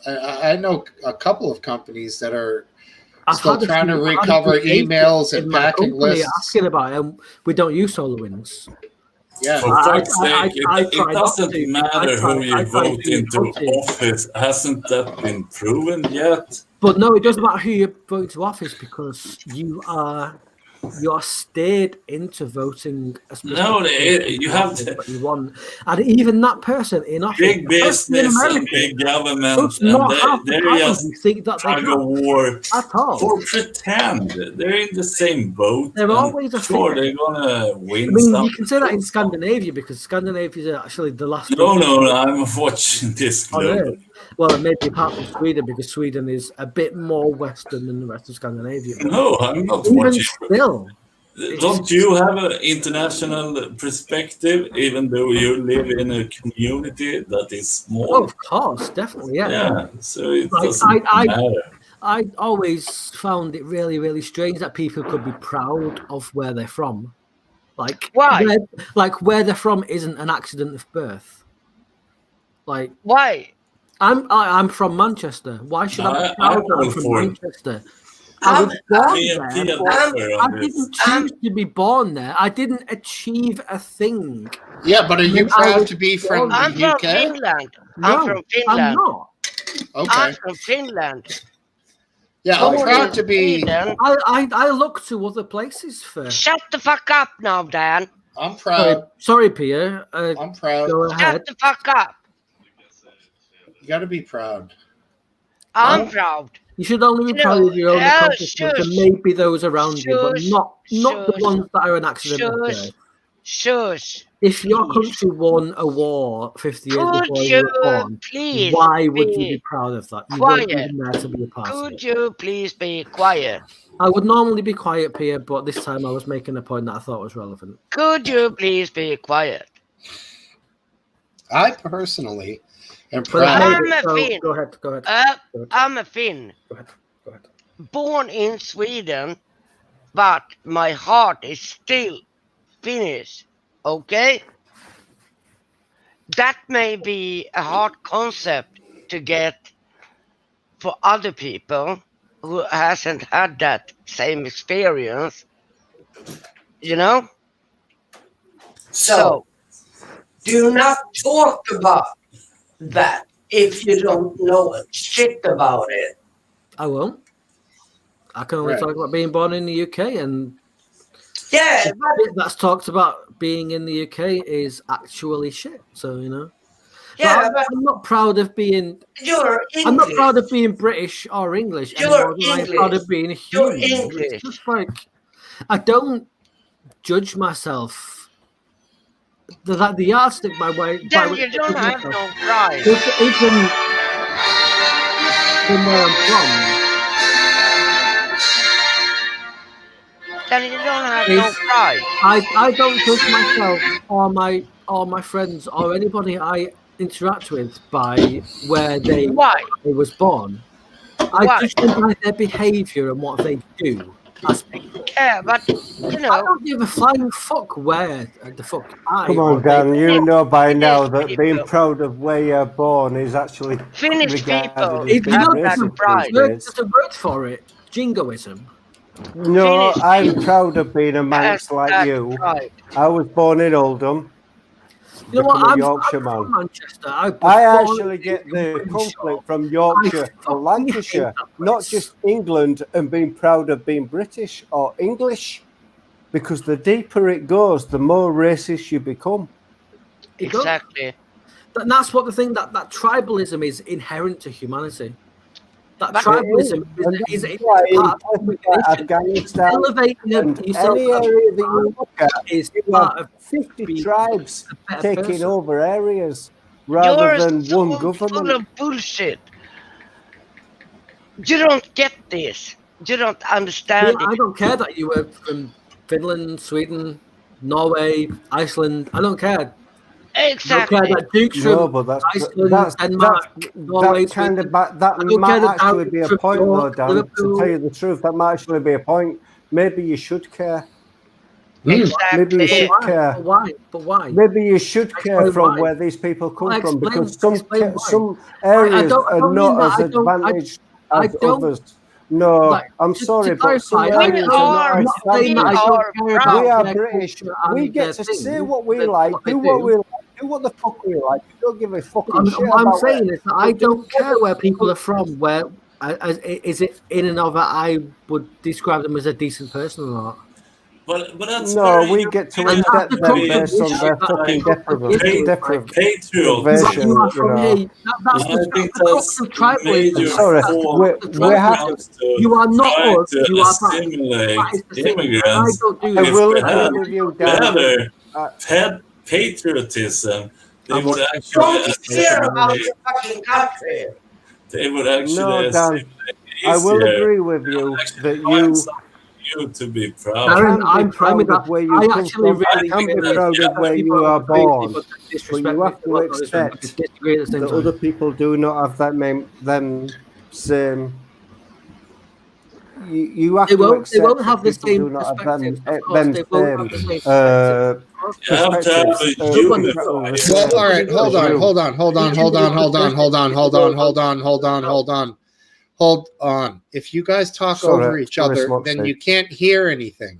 Speaker 1: I know a couple of companies that are still trying to recover emails and packing lists.
Speaker 8: Asking about it, we don't use SolarWinds.
Speaker 5: Yeah, for fuck's sake, it doesn't matter who you vote into office. Hasn't that been proven yet?
Speaker 8: But no, it doesn't matter who you vote to office because you are you're steered into voting a specific
Speaker 5: No,
Speaker 8: person
Speaker 5: you have
Speaker 8: that you want, and even that person in office,
Speaker 5: big
Speaker 8: the person in
Speaker 5: business and
Speaker 8: America,
Speaker 5: big government,
Speaker 8: does
Speaker 5: and
Speaker 8: not have the
Speaker 5: they're
Speaker 8: power
Speaker 5: just
Speaker 8: you think that they
Speaker 5: tug of
Speaker 8: have
Speaker 5: war
Speaker 8: at all.
Speaker 5: for pretend. They're in the same boat.
Speaker 8: They're
Speaker 5: and
Speaker 8: always a
Speaker 5: sure,
Speaker 8: fear.
Speaker 5: they're gonna win.
Speaker 8: I mean,
Speaker 5: some.
Speaker 8: you can say that in Scandinavia because Scandinavia is actually the last.
Speaker 5: No, I'm watching this
Speaker 8: on
Speaker 5: global.
Speaker 8: Earth. Well, maybe apart from Sweden, because Sweden is a bit more Western than the rest of Scandinavia.
Speaker 5: No, I'm not
Speaker 8: Even
Speaker 5: watching.
Speaker 8: still,
Speaker 5: Don't you have an international perspective, even though you live in a community that is small?
Speaker 8: oh, of course, definitely, yeah.
Speaker 5: Yeah, so it
Speaker 8: Like,
Speaker 5: doesn't matter.
Speaker 8: I always found it really, really strange that people could be proud of where they're from. Like,
Speaker 6: Why?
Speaker 8: Where they're from isn't an accident of birth. Like,
Speaker 6: Why?
Speaker 8: I'm from Manchester. Why should I be proud that I'm from Manchester? I was born there. I didn't choose to be born there. I didn't achieve a thing.
Speaker 1: Yeah, but are you proud to be from the
Speaker 6: I'm
Speaker 1: UK?
Speaker 6: from Finland.
Speaker 8: No,
Speaker 6: I'm from Finland.
Speaker 8: I'm not.
Speaker 1: Okay.
Speaker 6: I'm from Finland.
Speaker 1: Yeah, I'm
Speaker 6: Born
Speaker 1: proud
Speaker 6: in
Speaker 1: to be.
Speaker 6: Sweden.
Speaker 8: I look to other places for.
Speaker 6: Shut the fuck up now, Dan.
Speaker 1: I'm proud.
Speaker 8: Sorry, Pierre.
Speaker 1: I'm proud.
Speaker 8: Go ahead.
Speaker 6: Shut the fuck up.
Speaker 1: You got to be proud.
Speaker 6: I'm proud.
Speaker 8: You should only be
Speaker 6: You
Speaker 8: proud
Speaker 6: know,
Speaker 8: of your own accomplishments and
Speaker 6: shush.
Speaker 8: maybe those around you, but
Speaker 6: Shush.
Speaker 8: not the
Speaker 6: Shush.
Speaker 8: ones that are an accident of
Speaker 6: Shush.
Speaker 8: birth.
Speaker 6: Shush.
Speaker 8: If your
Speaker 6: Please.
Speaker 8: country won a war 50 years
Speaker 6: Could
Speaker 8: before you
Speaker 6: you
Speaker 8: were born,
Speaker 6: please
Speaker 8: why would you
Speaker 6: be
Speaker 8: be proud of that? You weren't
Speaker 6: quiet?
Speaker 8: even there to be a part of
Speaker 6: Could
Speaker 8: it.
Speaker 6: you please be quiet?
Speaker 8: I would normally be quiet, Pierre, but this time I was making a point that I thought was relevant.
Speaker 6: Could you please be quiet?
Speaker 1: I personally am
Speaker 8: But I
Speaker 1: proud.
Speaker 8: made
Speaker 6: I'm
Speaker 8: it,
Speaker 6: a
Speaker 8: so
Speaker 6: Finn.
Speaker 8: go ahead. Go ahead.
Speaker 6: I'm a Finn.
Speaker 8: Go ahead.
Speaker 6: Born in Sweden, but my heart is still Finnish. Okay? That may be a hard concept to get for other people who hasn't had that same experience. You know?
Speaker 11: So, do not talk about that if you don't know shit about it.
Speaker 8: I won't. I can only
Speaker 1: Right.
Speaker 8: talk about being born in the UK, and
Speaker 11: Yeah,
Speaker 8: the bit that's talked about being in the UK is actually shit. So you know,
Speaker 11: yeah,
Speaker 8: but I'm not proud of being.
Speaker 11: you're
Speaker 8: I'm not
Speaker 11: English.
Speaker 8: proud of being British or English.
Speaker 11: You're
Speaker 8: anymore than I'm proud
Speaker 11: English.
Speaker 8: of being a
Speaker 11: You're
Speaker 8: human.
Speaker 11: English.
Speaker 8: It's just like I don't judge myself. The yardstick by way.
Speaker 6: Then you don't have no pride.
Speaker 8: Even from where I'm from.
Speaker 6: Then you don't have no pride.
Speaker 8: I don't judge myself or my friends or anybody I interact with by where they was born. I
Speaker 6: Why?
Speaker 8: judge them by their behaviour and what they do as people.
Speaker 6: Yeah, but you know.
Speaker 8: I don't give a flying fuck where the fuck I.
Speaker 10: Come
Speaker 8: or
Speaker 10: on, Dan.
Speaker 8: they-
Speaker 10: You know by now
Speaker 6: Finnish
Speaker 10: that being
Speaker 6: people.
Speaker 10: proud of where you're born is actually
Speaker 6: Finnish
Speaker 10: regarded
Speaker 6: people
Speaker 10: as
Speaker 8: If you
Speaker 10: being
Speaker 8: don't
Speaker 6: have
Speaker 8: have
Speaker 6: that
Speaker 10: racist
Speaker 6: pride.
Speaker 10: these days.
Speaker 8: there's a word for it, jingoism.
Speaker 10: No,
Speaker 6: Finnish
Speaker 10: I'm
Speaker 6: people
Speaker 10: proud of being a Manx
Speaker 6: has
Speaker 10: like
Speaker 6: that
Speaker 10: you.
Speaker 6: pride.
Speaker 10: I was born in Oldham.
Speaker 8: You know what?
Speaker 10: Become a
Speaker 8: I'm
Speaker 10: Yorkshire
Speaker 8: from
Speaker 10: man.
Speaker 8: Manchester. I was
Speaker 10: I
Speaker 8: born
Speaker 10: actually
Speaker 8: in
Speaker 10: get the
Speaker 8: Winshaw.
Speaker 10: conflict from Yorkshire
Speaker 8: I
Speaker 10: or
Speaker 8: fucking
Speaker 10: Lancashire,
Speaker 8: hate that
Speaker 10: not
Speaker 8: place.
Speaker 10: just England and being proud of being British or English, because the deeper it goes, the more racist you become.
Speaker 8: It does.
Speaker 6: Exactly.
Speaker 8: And that's what the thing that tribalism is inherent to humanity. That
Speaker 6: But-
Speaker 8: tribalism
Speaker 10: And
Speaker 8: is
Speaker 10: that's why in
Speaker 8: part of
Speaker 10: places like
Speaker 8: nation.
Speaker 10: Afghanistan
Speaker 8: Elevating
Speaker 10: and
Speaker 8: yourself
Speaker 10: any
Speaker 8: as
Speaker 10: area that you look at,
Speaker 8: is
Speaker 10: you
Speaker 8: part
Speaker 10: have
Speaker 8: of
Speaker 10: 50
Speaker 8: being
Speaker 10: tribes
Speaker 8: a better
Speaker 10: taking
Speaker 8: person.
Speaker 10: over areas rather
Speaker 6: You're
Speaker 10: than
Speaker 6: so
Speaker 10: one
Speaker 6: full
Speaker 10: government.
Speaker 6: of bullshit. You don't get this. You don't
Speaker 8: Yeah,
Speaker 6: understand
Speaker 8: I
Speaker 6: it.
Speaker 8: don't care that you were from Finland, Sweden, Norway, Iceland. I don't care. I don't
Speaker 6: Exactly.
Speaker 8: care that Duke's
Speaker 10: No,
Speaker 8: from
Speaker 10: but
Speaker 8: Iceland, Denmark, Norway,
Speaker 10: that kind of
Speaker 8: Sweden.
Speaker 10: that
Speaker 8: I don't
Speaker 10: might
Speaker 8: care that
Speaker 10: actually be a
Speaker 8: from
Speaker 10: point, though,
Speaker 8: York,
Speaker 10: Dan. To
Speaker 8: Liverpool.
Speaker 10: tell you the truth, that might actually be a point. Maybe you should care.
Speaker 6: Exactly.
Speaker 10: Maybe you should
Speaker 8: Why?
Speaker 10: care.
Speaker 8: But why? But why?
Speaker 10: Maybe you should care
Speaker 8: Explain
Speaker 10: from
Speaker 8: why.
Speaker 10: where these people come
Speaker 8: Well,
Speaker 10: from,
Speaker 8: explain-
Speaker 10: because some
Speaker 8: explain why.
Speaker 10: some areas
Speaker 8: don't
Speaker 10: are
Speaker 8: mean
Speaker 10: not
Speaker 8: that.
Speaker 10: as
Speaker 8: I don't-
Speaker 10: advantaged
Speaker 8: I
Speaker 10: as
Speaker 8: don't-
Speaker 10: others. No,
Speaker 8: Like,
Speaker 10: I'm
Speaker 8: to
Speaker 10: sorry, but some
Speaker 8: clarify,
Speaker 10: areas are not
Speaker 8: I'm
Speaker 10: as
Speaker 8: not saying that I
Speaker 10: advantaged.
Speaker 8: don't care
Speaker 6: proud.
Speaker 8: about
Speaker 10: We are
Speaker 8: their
Speaker 10: British.
Speaker 8: culture
Speaker 10: We
Speaker 8: and
Speaker 10: get
Speaker 8: their
Speaker 10: to
Speaker 8: thing,
Speaker 10: say what we
Speaker 8: the-
Speaker 10: like,
Speaker 8: what they
Speaker 10: do what
Speaker 8: do.
Speaker 10: we like, do what the fuck we like. We don't give a fucking shit
Speaker 8: What I'm
Speaker 10: about
Speaker 8: saying
Speaker 10: it.
Speaker 8: is that I don't care where people are from. Where is it in and of it? I would describe them as a decent person or not.
Speaker 5: But that's
Speaker 10: No,
Speaker 5: very
Speaker 10: we get to
Speaker 5: European.
Speaker 10: accept them
Speaker 5: We
Speaker 10: based on their fucking
Speaker 5: patriotism.
Speaker 8: You are from here.
Speaker 5: And
Speaker 8: That's
Speaker 5: I
Speaker 8: the
Speaker 5: think
Speaker 8: crux
Speaker 5: that's
Speaker 8: of
Speaker 5: a
Speaker 8: tribalism.
Speaker 5: major
Speaker 10: Sorry,
Speaker 8: That's the
Speaker 5: fault
Speaker 8: crux of
Speaker 10: we have.
Speaker 8: tribalism.
Speaker 5: comes to
Speaker 8: You are not
Speaker 5: trying
Speaker 8: us.
Speaker 5: to
Speaker 8: You are that.
Speaker 5: assimilate
Speaker 8: That is the thing. I
Speaker 5: immigrants.
Speaker 8: don't do
Speaker 10: I
Speaker 8: that.
Speaker 10: will
Speaker 5: If they
Speaker 10: agree
Speaker 5: had
Speaker 10: with you, Dan.
Speaker 5: better patriotism, they
Speaker 8: I'm
Speaker 5: would
Speaker 8: watching
Speaker 5: actually
Speaker 11: Don't care about
Speaker 5: assimilate.
Speaker 11: your fucking country.
Speaker 5: They would actually
Speaker 10: No, Dan.
Speaker 5: assimilate
Speaker 10: I will
Speaker 5: easier
Speaker 10: agree with
Speaker 5: and
Speaker 10: you
Speaker 5: actually
Speaker 10: that
Speaker 5: find
Speaker 10: you
Speaker 5: something new to be proud
Speaker 8: Darren,
Speaker 5: of.
Speaker 8: I'm fine with that.
Speaker 10: where you
Speaker 8: I
Speaker 10: come
Speaker 8: actually
Speaker 10: from.
Speaker 8: really
Speaker 10: You can be
Speaker 8: disagree.
Speaker 10: proud of where
Speaker 8: People
Speaker 10: you are
Speaker 8: agree with
Speaker 10: born,
Speaker 8: people that
Speaker 10: but
Speaker 8: disrespect
Speaker 10: you
Speaker 8: me.
Speaker 10: have to
Speaker 8: Well, not disrespect,
Speaker 10: accept
Speaker 8: but disagree at the same
Speaker 10: that
Speaker 8: time.
Speaker 10: other people do not have them same. You have
Speaker 8: They
Speaker 10: to
Speaker 8: won't. They
Speaker 10: accept
Speaker 8: won't have
Speaker 10: that
Speaker 8: the
Speaker 10: people
Speaker 8: same
Speaker 10: do not have
Speaker 8: perspectives.
Speaker 10: them
Speaker 8: Of course,
Speaker 10: them
Speaker 8: they won't have the
Speaker 10: same
Speaker 8: same perspectives.
Speaker 5: You have to have
Speaker 10: perspectives
Speaker 5: a
Speaker 10: of
Speaker 8: Nobody-
Speaker 5: unified.
Speaker 10: the
Speaker 1: Well,
Speaker 10: same
Speaker 1: all right, hold
Speaker 10: as
Speaker 1: on,
Speaker 10: you.
Speaker 1: hold on, hold on, hold on, hold on, hold on, hold on, hold on, hold on, hold on, hold on. If you guys talk
Speaker 10: Sorry,
Speaker 1: over each
Speaker 10: sorry,
Speaker 1: other,
Speaker 10: Smokesteve.
Speaker 1: then you can't hear anything.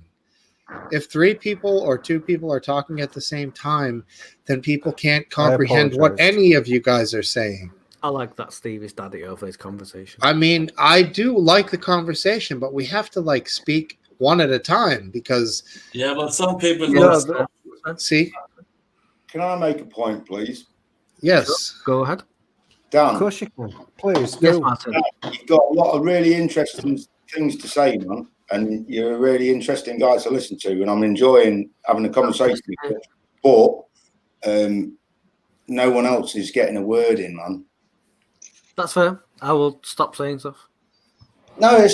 Speaker 1: If 3 people or 2 people are talking at the same time, then people can't comprehend what
Speaker 10: apologize.
Speaker 1: any of you guys are saying.
Speaker 8: I like that Steve is daddy over his conversation.
Speaker 1: I mean, I do like the conversation, but we have to like speak one at a time because
Speaker 5: Yeah, but some people
Speaker 10: No,
Speaker 5: don't.
Speaker 1: see,
Speaker 9: Can I make a point, please?
Speaker 1: yes,
Speaker 8: Go ahead.
Speaker 10: Of
Speaker 9: Dan,
Speaker 10: course you can. Please
Speaker 8: Yes,
Speaker 10: do.
Speaker 8: Martin.
Speaker 9: you've got a lot of really interesting things to say, man, and you're a really interesting guy to listen to, and I'm enjoying having a conversation with you. But no one else is getting a word in, man.
Speaker 8: That's fair. I will stop saying stuff.
Speaker 9: No,
Speaker 10: We're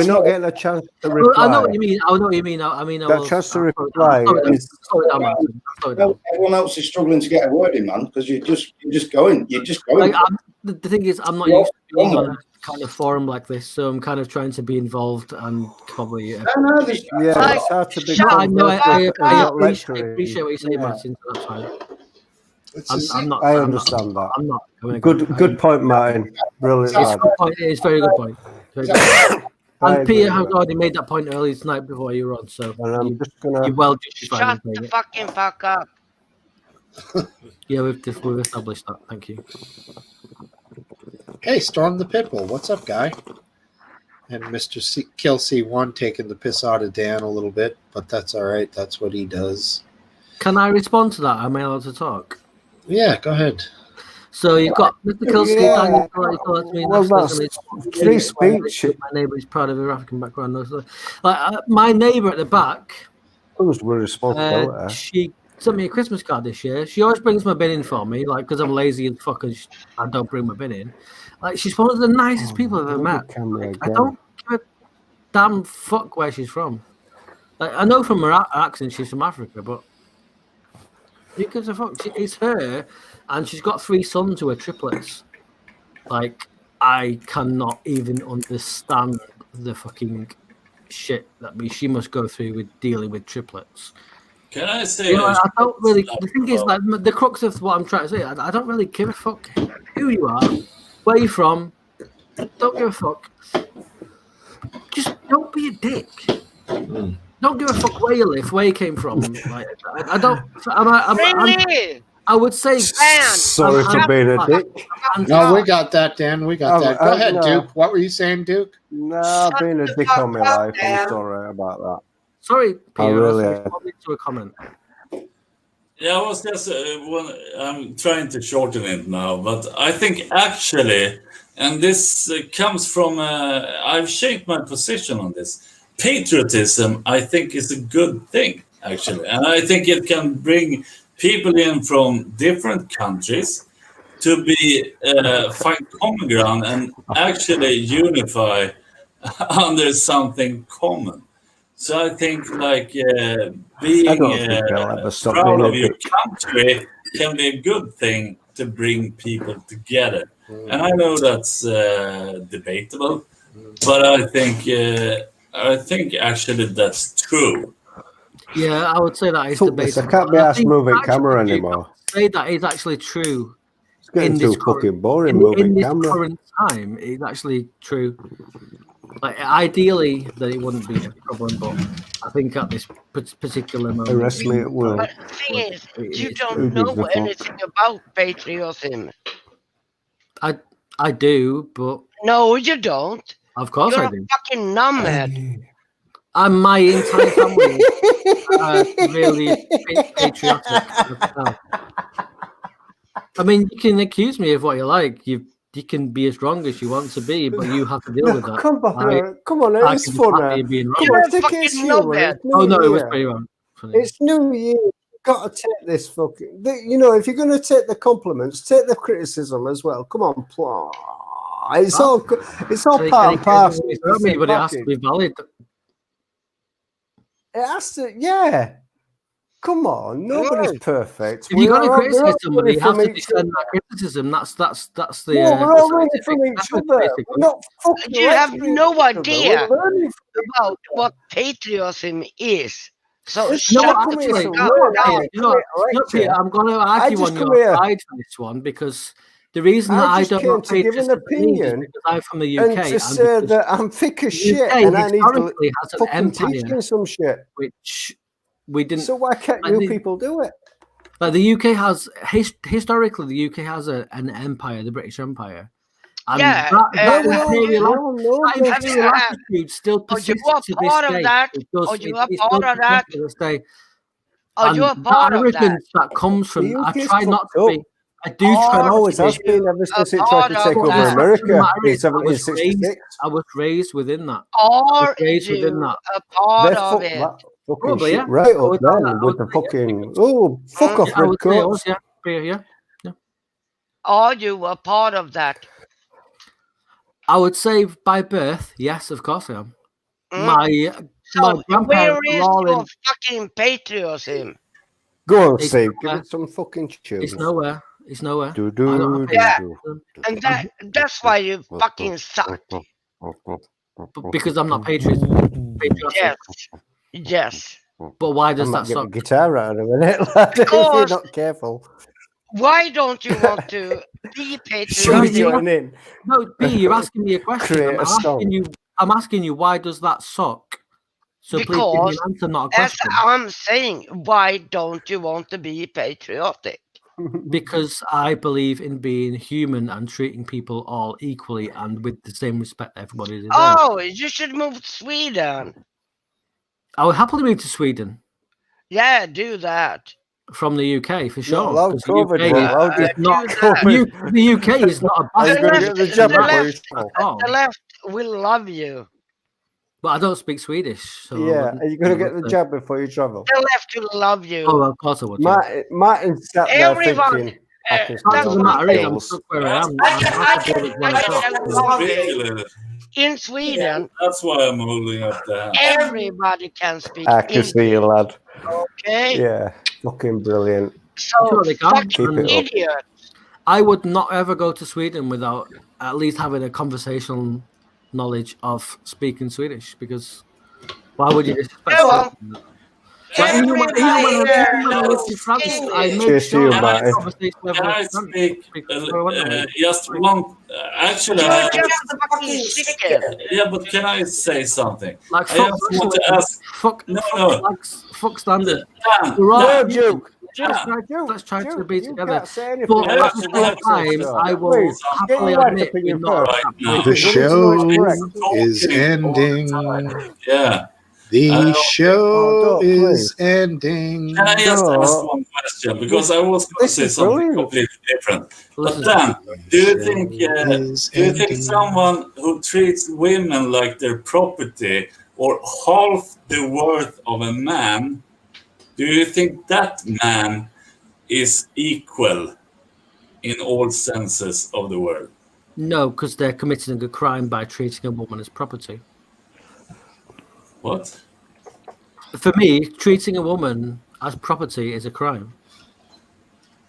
Speaker 10: not getting a chance to
Speaker 8: Well, I know
Speaker 10: reply.
Speaker 8: what you mean. I know what you mean. I mean, I
Speaker 10: That
Speaker 8: will.
Speaker 10: chance to
Speaker 8: I'll
Speaker 10: reply is
Speaker 8: slow it down, Martin. Slow it down.
Speaker 9: Everyone else is struggling to get a word in, man, because you're just going.
Speaker 8: Like, the thing is, I'm not used to being on a kind of forum like this, so I'm kind of trying to be involved and probably.
Speaker 9: Yeah,
Speaker 10: it's hard to be.
Speaker 8: No, I know. I
Speaker 10: not
Speaker 8: appreciate what you say,
Speaker 10: Yeah.
Speaker 8: Martin. So that's fine.
Speaker 1: it's
Speaker 8: I'm not.
Speaker 10: I
Speaker 8: I'm
Speaker 10: understand
Speaker 8: not,
Speaker 10: that.
Speaker 8: I'm not. Going
Speaker 10: Good point, Martin. Brilliant.
Speaker 8: It's a
Speaker 10: lad.
Speaker 8: good point. It's a very good point. Very good point.
Speaker 10: I
Speaker 8: And Peter
Speaker 10: agree
Speaker 8: has
Speaker 10: with
Speaker 8: already made that point earlier tonight before you were on, so
Speaker 10: And I'm
Speaker 8: you,
Speaker 10: just gonna.
Speaker 8: you're well justified in
Speaker 6: Shut
Speaker 8: saying
Speaker 6: the
Speaker 8: it.
Speaker 6: fucking fuck up.
Speaker 8: Yeah, we've established that. Thank you.
Speaker 1: hey, Storm the Pitbull, what's up, guy? And Mr. Kill C1 taking the piss out of Dan a little bit, but that's all right. That's what he does.
Speaker 8: Can I respond to that? Am I allowed to talk?
Speaker 1: Yeah, go ahead.
Speaker 8: So you've got Mr. Kelsey.
Speaker 10: Yeah.
Speaker 8: Well,
Speaker 10: that's free speech.
Speaker 8: My neighbour is proud of her African background. My neighbour at the back,
Speaker 10: Comes with responsibility.
Speaker 8: she sent me a Christmas card this year. She always brings my bin in for me, like because I'm lazy and fucking I don't bring my bin in. Like she's one of the nicest people I've ever met. I don't give a damn fuck where she's from. Like, I know from her accent she's from Africa, but who gives a fuck? It's her, and she's got 3 sons who are triplets. Like, I cannot even understand the fucking shit that she must go through with dealing with triplets.
Speaker 5: Can I say?
Speaker 8: I don't really. The thing is, like, the crux of what I'm trying to say, I don't really give a fuck who you are, where you're from. Don't give a fuck. Just don't be a dick. Don't give a fuck where you live, where you came from. Like, I don't.
Speaker 6: Really?
Speaker 8: I would say.
Speaker 10: Sorry for being a dick.
Speaker 1: No, we got that, Dan. We got that. Go ahead,
Speaker 10: no.
Speaker 1: Duke. What were you saying, Duke?
Speaker 10: No, being a dick on my life. I'm sorry about that.
Speaker 8: Sorry, Peter.
Speaker 10: really
Speaker 8: I was responding to a comment.
Speaker 5: Yeah, I was just I'm trying to shorten it now, but I think actually, and this comes from I've shaped my position on this. Patriotism, I think, is a good thing actually, and I think it can bring people in from different countries to be find common ground and actually unify under something common. So I think like being proud of your country can be a good thing to bring people together. And I know that's debatable, but I think actually that's true.
Speaker 8: Yeah, I would say that is
Speaker 10: Fuck this,
Speaker 8: debatable.
Speaker 10: I can't be asked moving camera anymore.
Speaker 8: Say that is actually true.
Speaker 10: It's getting too fucking boring moving
Speaker 8: in this
Speaker 10: camera.
Speaker 8: current time, it's actually true. Like, ideally, that it wouldn't be a problem, but I think at this particular moment,
Speaker 10: Arrest me at will.
Speaker 6: But the thing is, you don't
Speaker 10: Who gives
Speaker 6: know
Speaker 10: a fuck?
Speaker 6: anything about patriotism.
Speaker 8: I do, but
Speaker 6: No, you don't.
Speaker 8: of course
Speaker 6: You're
Speaker 8: I
Speaker 6: a
Speaker 8: do.
Speaker 6: fucking numbhead.
Speaker 8: My entire family is really patriotic. I mean, you can accuse me of what you like. You can be as wrong as you want to be, but you have to deal with that.
Speaker 10: Come on,
Speaker 8: I
Speaker 10: it's
Speaker 8: can just happy
Speaker 10: funny.
Speaker 8: being
Speaker 10: Come
Speaker 8: wrong.
Speaker 10: on, take it
Speaker 6: fucking know
Speaker 10: serious.
Speaker 6: that.
Speaker 8: Oh no, it was
Speaker 10: Year.
Speaker 8: pretty wrong. Funny.
Speaker 10: It's New Year. You've got to take this fucking. You know, if you're going to take the compliments, take the criticism as well. Come on, it's all
Speaker 8: So
Speaker 10: part and parcel.
Speaker 8: but it has to be valid.
Speaker 10: It has to, yeah. Come on, nobody's perfect.
Speaker 8: If you're going to criticize
Speaker 10: all
Speaker 8: somebody, you have
Speaker 10: from
Speaker 8: to
Speaker 10: each
Speaker 8: defend that
Speaker 10: other.
Speaker 8: criticism. That's the.
Speaker 10: No, we're all
Speaker 8: the
Speaker 10: learning from
Speaker 8: scientific
Speaker 10: each
Speaker 8: method,
Speaker 10: other.
Speaker 8: basically.
Speaker 10: We're not fucking.
Speaker 6: You have
Speaker 10: lecturing
Speaker 6: no
Speaker 10: each other.
Speaker 6: idea
Speaker 10: We're learning from each
Speaker 6: about
Speaker 10: other.
Speaker 6: what patriotism is. So
Speaker 10: It's
Speaker 6: shut
Speaker 10: not
Speaker 6: the
Speaker 10: coming
Speaker 6: fuck
Speaker 10: to
Speaker 6: up.
Speaker 10: learn.
Speaker 6: now.
Speaker 10: I
Speaker 8: You know,
Speaker 10: lecture.
Speaker 8: Peter, I'm going to argue
Speaker 10: just
Speaker 8: on
Speaker 10: come
Speaker 8: your
Speaker 10: here.
Speaker 8: side for this one because the reason that I
Speaker 10: just
Speaker 8: don't
Speaker 10: came
Speaker 8: want
Speaker 10: to give an
Speaker 8: patriotism is
Speaker 10: opinion
Speaker 8: because I'm from the UK
Speaker 10: and to
Speaker 8: and
Speaker 10: say
Speaker 8: because
Speaker 10: that I'm thick as
Speaker 8: the
Speaker 10: shit
Speaker 8: UK
Speaker 10: and I need to
Speaker 8: historically has an
Speaker 10: fucking teach
Speaker 8: empire,
Speaker 10: you some shit.
Speaker 8: which we didn't.
Speaker 10: So why can't
Speaker 8: I
Speaker 10: you
Speaker 8: think-
Speaker 10: people do it?
Speaker 8: Like the UK has historically, the UK has an empire, the British Empire, and
Speaker 6: Yeah,
Speaker 8: that
Speaker 10: we all
Speaker 8: imperial
Speaker 10: know
Speaker 8: that
Speaker 10: that.
Speaker 8: imperial attitude still
Speaker 6: Are you
Speaker 8: persists
Speaker 6: a
Speaker 8: to this
Speaker 6: part of
Speaker 8: day.
Speaker 6: that?
Speaker 8: It does.
Speaker 6: Are you
Speaker 8: it
Speaker 6: a
Speaker 8: still
Speaker 6: part of that?
Speaker 8: persists to this day.
Speaker 6: Are you a
Speaker 8: And
Speaker 6: part
Speaker 8: that
Speaker 6: of that?
Speaker 8: arrogance that comes from,
Speaker 10: The
Speaker 8: I
Speaker 10: UK's
Speaker 8: try not
Speaker 10: fucked
Speaker 8: to
Speaker 10: up.
Speaker 8: be. I do try
Speaker 6: Are
Speaker 8: not
Speaker 10: Always
Speaker 8: to
Speaker 10: has
Speaker 8: be.
Speaker 10: been ever since it tried
Speaker 6: part
Speaker 10: to
Speaker 6: of
Speaker 10: take
Speaker 8: But
Speaker 10: over
Speaker 8: the
Speaker 6: that?
Speaker 8: fact of the
Speaker 10: America
Speaker 8: matter
Speaker 10: in
Speaker 8: is, I was raised within that.
Speaker 6: Are
Speaker 8: raised within
Speaker 6: you
Speaker 8: that.
Speaker 6: a part
Speaker 10: They
Speaker 6: of
Speaker 10: fucked
Speaker 6: it?
Speaker 10: that fucking
Speaker 8: Probably,
Speaker 10: shit
Speaker 8: yeah.
Speaker 10: right
Speaker 8: I would
Speaker 10: up
Speaker 8: say that.
Speaker 10: then
Speaker 8: I
Speaker 10: with
Speaker 8: would
Speaker 10: the
Speaker 8: say, yeah,
Speaker 10: fucking fuck off
Speaker 8: I
Speaker 10: red
Speaker 8: would say it
Speaker 10: coats.
Speaker 8: was, yeah.
Speaker 6: Are you a part of that?
Speaker 8: I would say by birth, yes, of course I am.
Speaker 6: Mm.
Speaker 8: My
Speaker 6: So
Speaker 8: grandparents
Speaker 6: where
Speaker 8: were
Speaker 6: is
Speaker 8: all
Speaker 6: your
Speaker 8: in.
Speaker 6: fucking patriotism?
Speaker 10: Go on,
Speaker 8: It's
Speaker 10: Steve. Give
Speaker 8: nowhere.
Speaker 10: it some fucking tunes.
Speaker 8: It's nowhere. It's nowhere.
Speaker 10: Do,
Speaker 8: I
Speaker 10: do,
Speaker 8: don't have
Speaker 10: do,
Speaker 8: patriotism.
Speaker 10: do.
Speaker 6: And that's why you fucking suck.
Speaker 8: Because I'm not patriotic.
Speaker 6: Yes. Yes.
Speaker 8: But why
Speaker 10: I
Speaker 8: does
Speaker 10: might
Speaker 8: that
Speaker 10: get the
Speaker 8: suck?
Speaker 10: guitar out in a minute, lad, if you're
Speaker 6: Because-
Speaker 10: not careful.
Speaker 6: Why don't you want to be
Speaker 10: Should we
Speaker 6: patriotic?
Speaker 10: join in?
Speaker 8: No, B, you're asking me a question.
Speaker 10: Create a song.
Speaker 8: I'm asking you why does that suck? So please give me an answer, not a
Speaker 6: As
Speaker 8: question.
Speaker 6: I'm saying, why don't you want to be patriotic?
Speaker 8: Because I believe in being human and treating people all equally and with the same respect everybody deserves.
Speaker 6: Oh, you should move to Sweden.
Speaker 8: I would happily move to Sweden
Speaker 6: Yeah, do that.
Speaker 8: from the UK for sure.
Speaker 10: allowed
Speaker 8: 'cause
Speaker 10: COVID,
Speaker 8: the
Speaker 10: not
Speaker 8: UK
Speaker 10: allowed
Speaker 8: is
Speaker 10: to
Speaker 8: not
Speaker 10: COVID.
Speaker 8: the UK is not a
Speaker 10: Are you
Speaker 6: The
Speaker 10: going to
Speaker 6: left-
Speaker 10: get the jab
Speaker 6: the
Speaker 10: before you
Speaker 6: left-
Speaker 10: travel?
Speaker 8: Oh.
Speaker 6: The left will love you.
Speaker 8: But I don't speak Swedish. So
Speaker 10: Yeah, are you going to get the jab before you travel?
Speaker 6: The left will love you.
Speaker 8: Oh, of course I would. Yeah.
Speaker 10: Martin sat there
Speaker 6: Everyone,
Speaker 10: thinking, I can
Speaker 8: That's
Speaker 10: still
Speaker 6: that's
Speaker 8: the
Speaker 6: what
Speaker 8: matter is, I'm
Speaker 10: pills.
Speaker 8: stuck where I am.
Speaker 6: I
Speaker 8: I
Speaker 6: can-
Speaker 8: have to deal with one
Speaker 6: I
Speaker 8: shot.
Speaker 6: can-
Speaker 5: Really?
Speaker 6: In Sweden,
Speaker 5: That's why I'm holding up the hand.
Speaker 6: everybody can speak
Speaker 10: I can
Speaker 6: English.
Speaker 10: see you, lad.
Speaker 6: Okay,
Speaker 10: Yeah, fucking brilliant.
Speaker 6: so
Speaker 8: Sure they can.
Speaker 6: fucking
Speaker 10: Keep it up.
Speaker 6: idiot.
Speaker 8: I would not ever go to Sweden without at least having a conversational knowledge of speaking Swedish, because why would you disrespect
Speaker 6: Go on.
Speaker 8: someone? Like, even when I lived in France, I made
Speaker 10: Cheers to
Speaker 8: sure
Speaker 10: you,
Speaker 8: I had
Speaker 10: Martin.
Speaker 8: a conversation with
Speaker 5: Can I
Speaker 8: everyone.
Speaker 5: speak just one? Actually,
Speaker 6: You're just a fucking chicken.
Speaker 5: yeah, but can I say something?
Speaker 8: Like
Speaker 5: I
Speaker 8: fuck,
Speaker 5: just want to ask.
Speaker 8: fuck,
Speaker 5: No,
Speaker 8: fuck,
Speaker 5: no.
Speaker 8: like, fuck standard.
Speaker 5: Dan,
Speaker 8: We're all
Speaker 10: No,
Speaker 8: human.
Speaker 10: Duke.
Speaker 8: Let's try to be
Speaker 10: You
Speaker 8: together.
Speaker 10: can't say anything.
Speaker 8: But
Speaker 5: Yeah,
Speaker 8: at
Speaker 10: That's
Speaker 8: the
Speaker 10: the
Speaker 8: same
Speaker 10: correct
Speaker 8: time,
Speaker 10: answer.
Speaker 8: I will
Speaker 10: Please, get
Speaker 8: happily
Speaker 10: your wife
Speaker 8: admit
Speaker 10: up in your
Speaker 8: we're not
Speaker 10: purse.
Speaker 8: that
Speaker 5: Right now.
Speaker 8: great.
Speaker 1: The show
Speaker 10: correct.
Speaker 1: is ending.
Speaker 5: Yeah.
Speaker 1: The show
Speaker 10: don't,
Speaker 1: is
Speaker 10: please.
Speaker 1: ending.
Speaker 5: Can I just
Speaker 10: No.
Speaker 5: ask one question? Because I was going to
Speaker 10: This
Speaker 5: say
Speaker 10: is
Speaker 5: something
Speaker 10: brilliant.
Speaker 5: completely different. But
Speaker 8: Listen,
Speaker 5: Dan, do you
Speaker 1: Show
Speaker 5: think
Speaker 1: is
Speaker 5: do you think
Speaker 1: ending.
Speaker 5: someone who treats women like their property or half the worth of a man, do you think that man is equal in all senses of the word?
Speaker 8: no, because they're committing a crime by treating a woman as property.
Speaker 5: What?
Speaker 8: For me, treating a woman as property is a crime.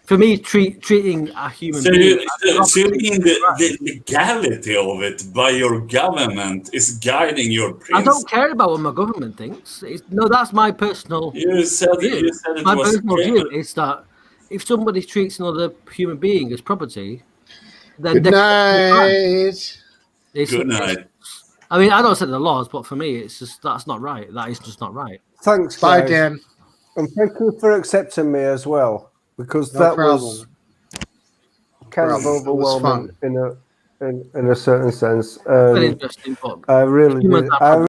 Speaker 8: For me, treating a human
Speaker 5: So
Speaker 8: being
Speaker 5: you,
Speaker 8: as
Speaker 5: so you
Speaker 8: property
Speaker 5: mean
Speaker 8: is a crime.
Speaker 5: the legality of it by your government is guiding your
Speaker 8: I
Speaker 5: principle?
Speaker 8: don't care about what my government thinks. No, that's my personal
Speaker 5: You said
Speaker 8: view.
Speaker 5: it
Speaker 8: My
Speaker 5: was
Speaker 8: personal
Speaker 5: criminal.
Speaker 8: view is that if somebody treats another human being as property, then
Speaker 1: Good
Speaker 8: they're committing a crime.
Speaker 1: night.
Speaker 5: Good night.
Speaker 8: I mean, I don't set the laws, but for me, it's just that's not right. That is just not right.
Speaker 10: Thanks,
Speaker 1: Bye,
Speaker 10: guys.
Speaker 1: Dan.
Speaker 10: And thank you for accepting me as well, because
Speaker 1: No
Speaker 10: that
Speaker 1: problem.
Speaker 10: was kind of
Speaker 1: Problem. It was
Speaker 10: overwhelming
Speaker 1: fun.
Speaker 10: in a certain sense.
Speaker 8: Very interesting, but
Speaker 10: I really
Speaker 8: humans
Speaker 10: did.
Speaker 8: are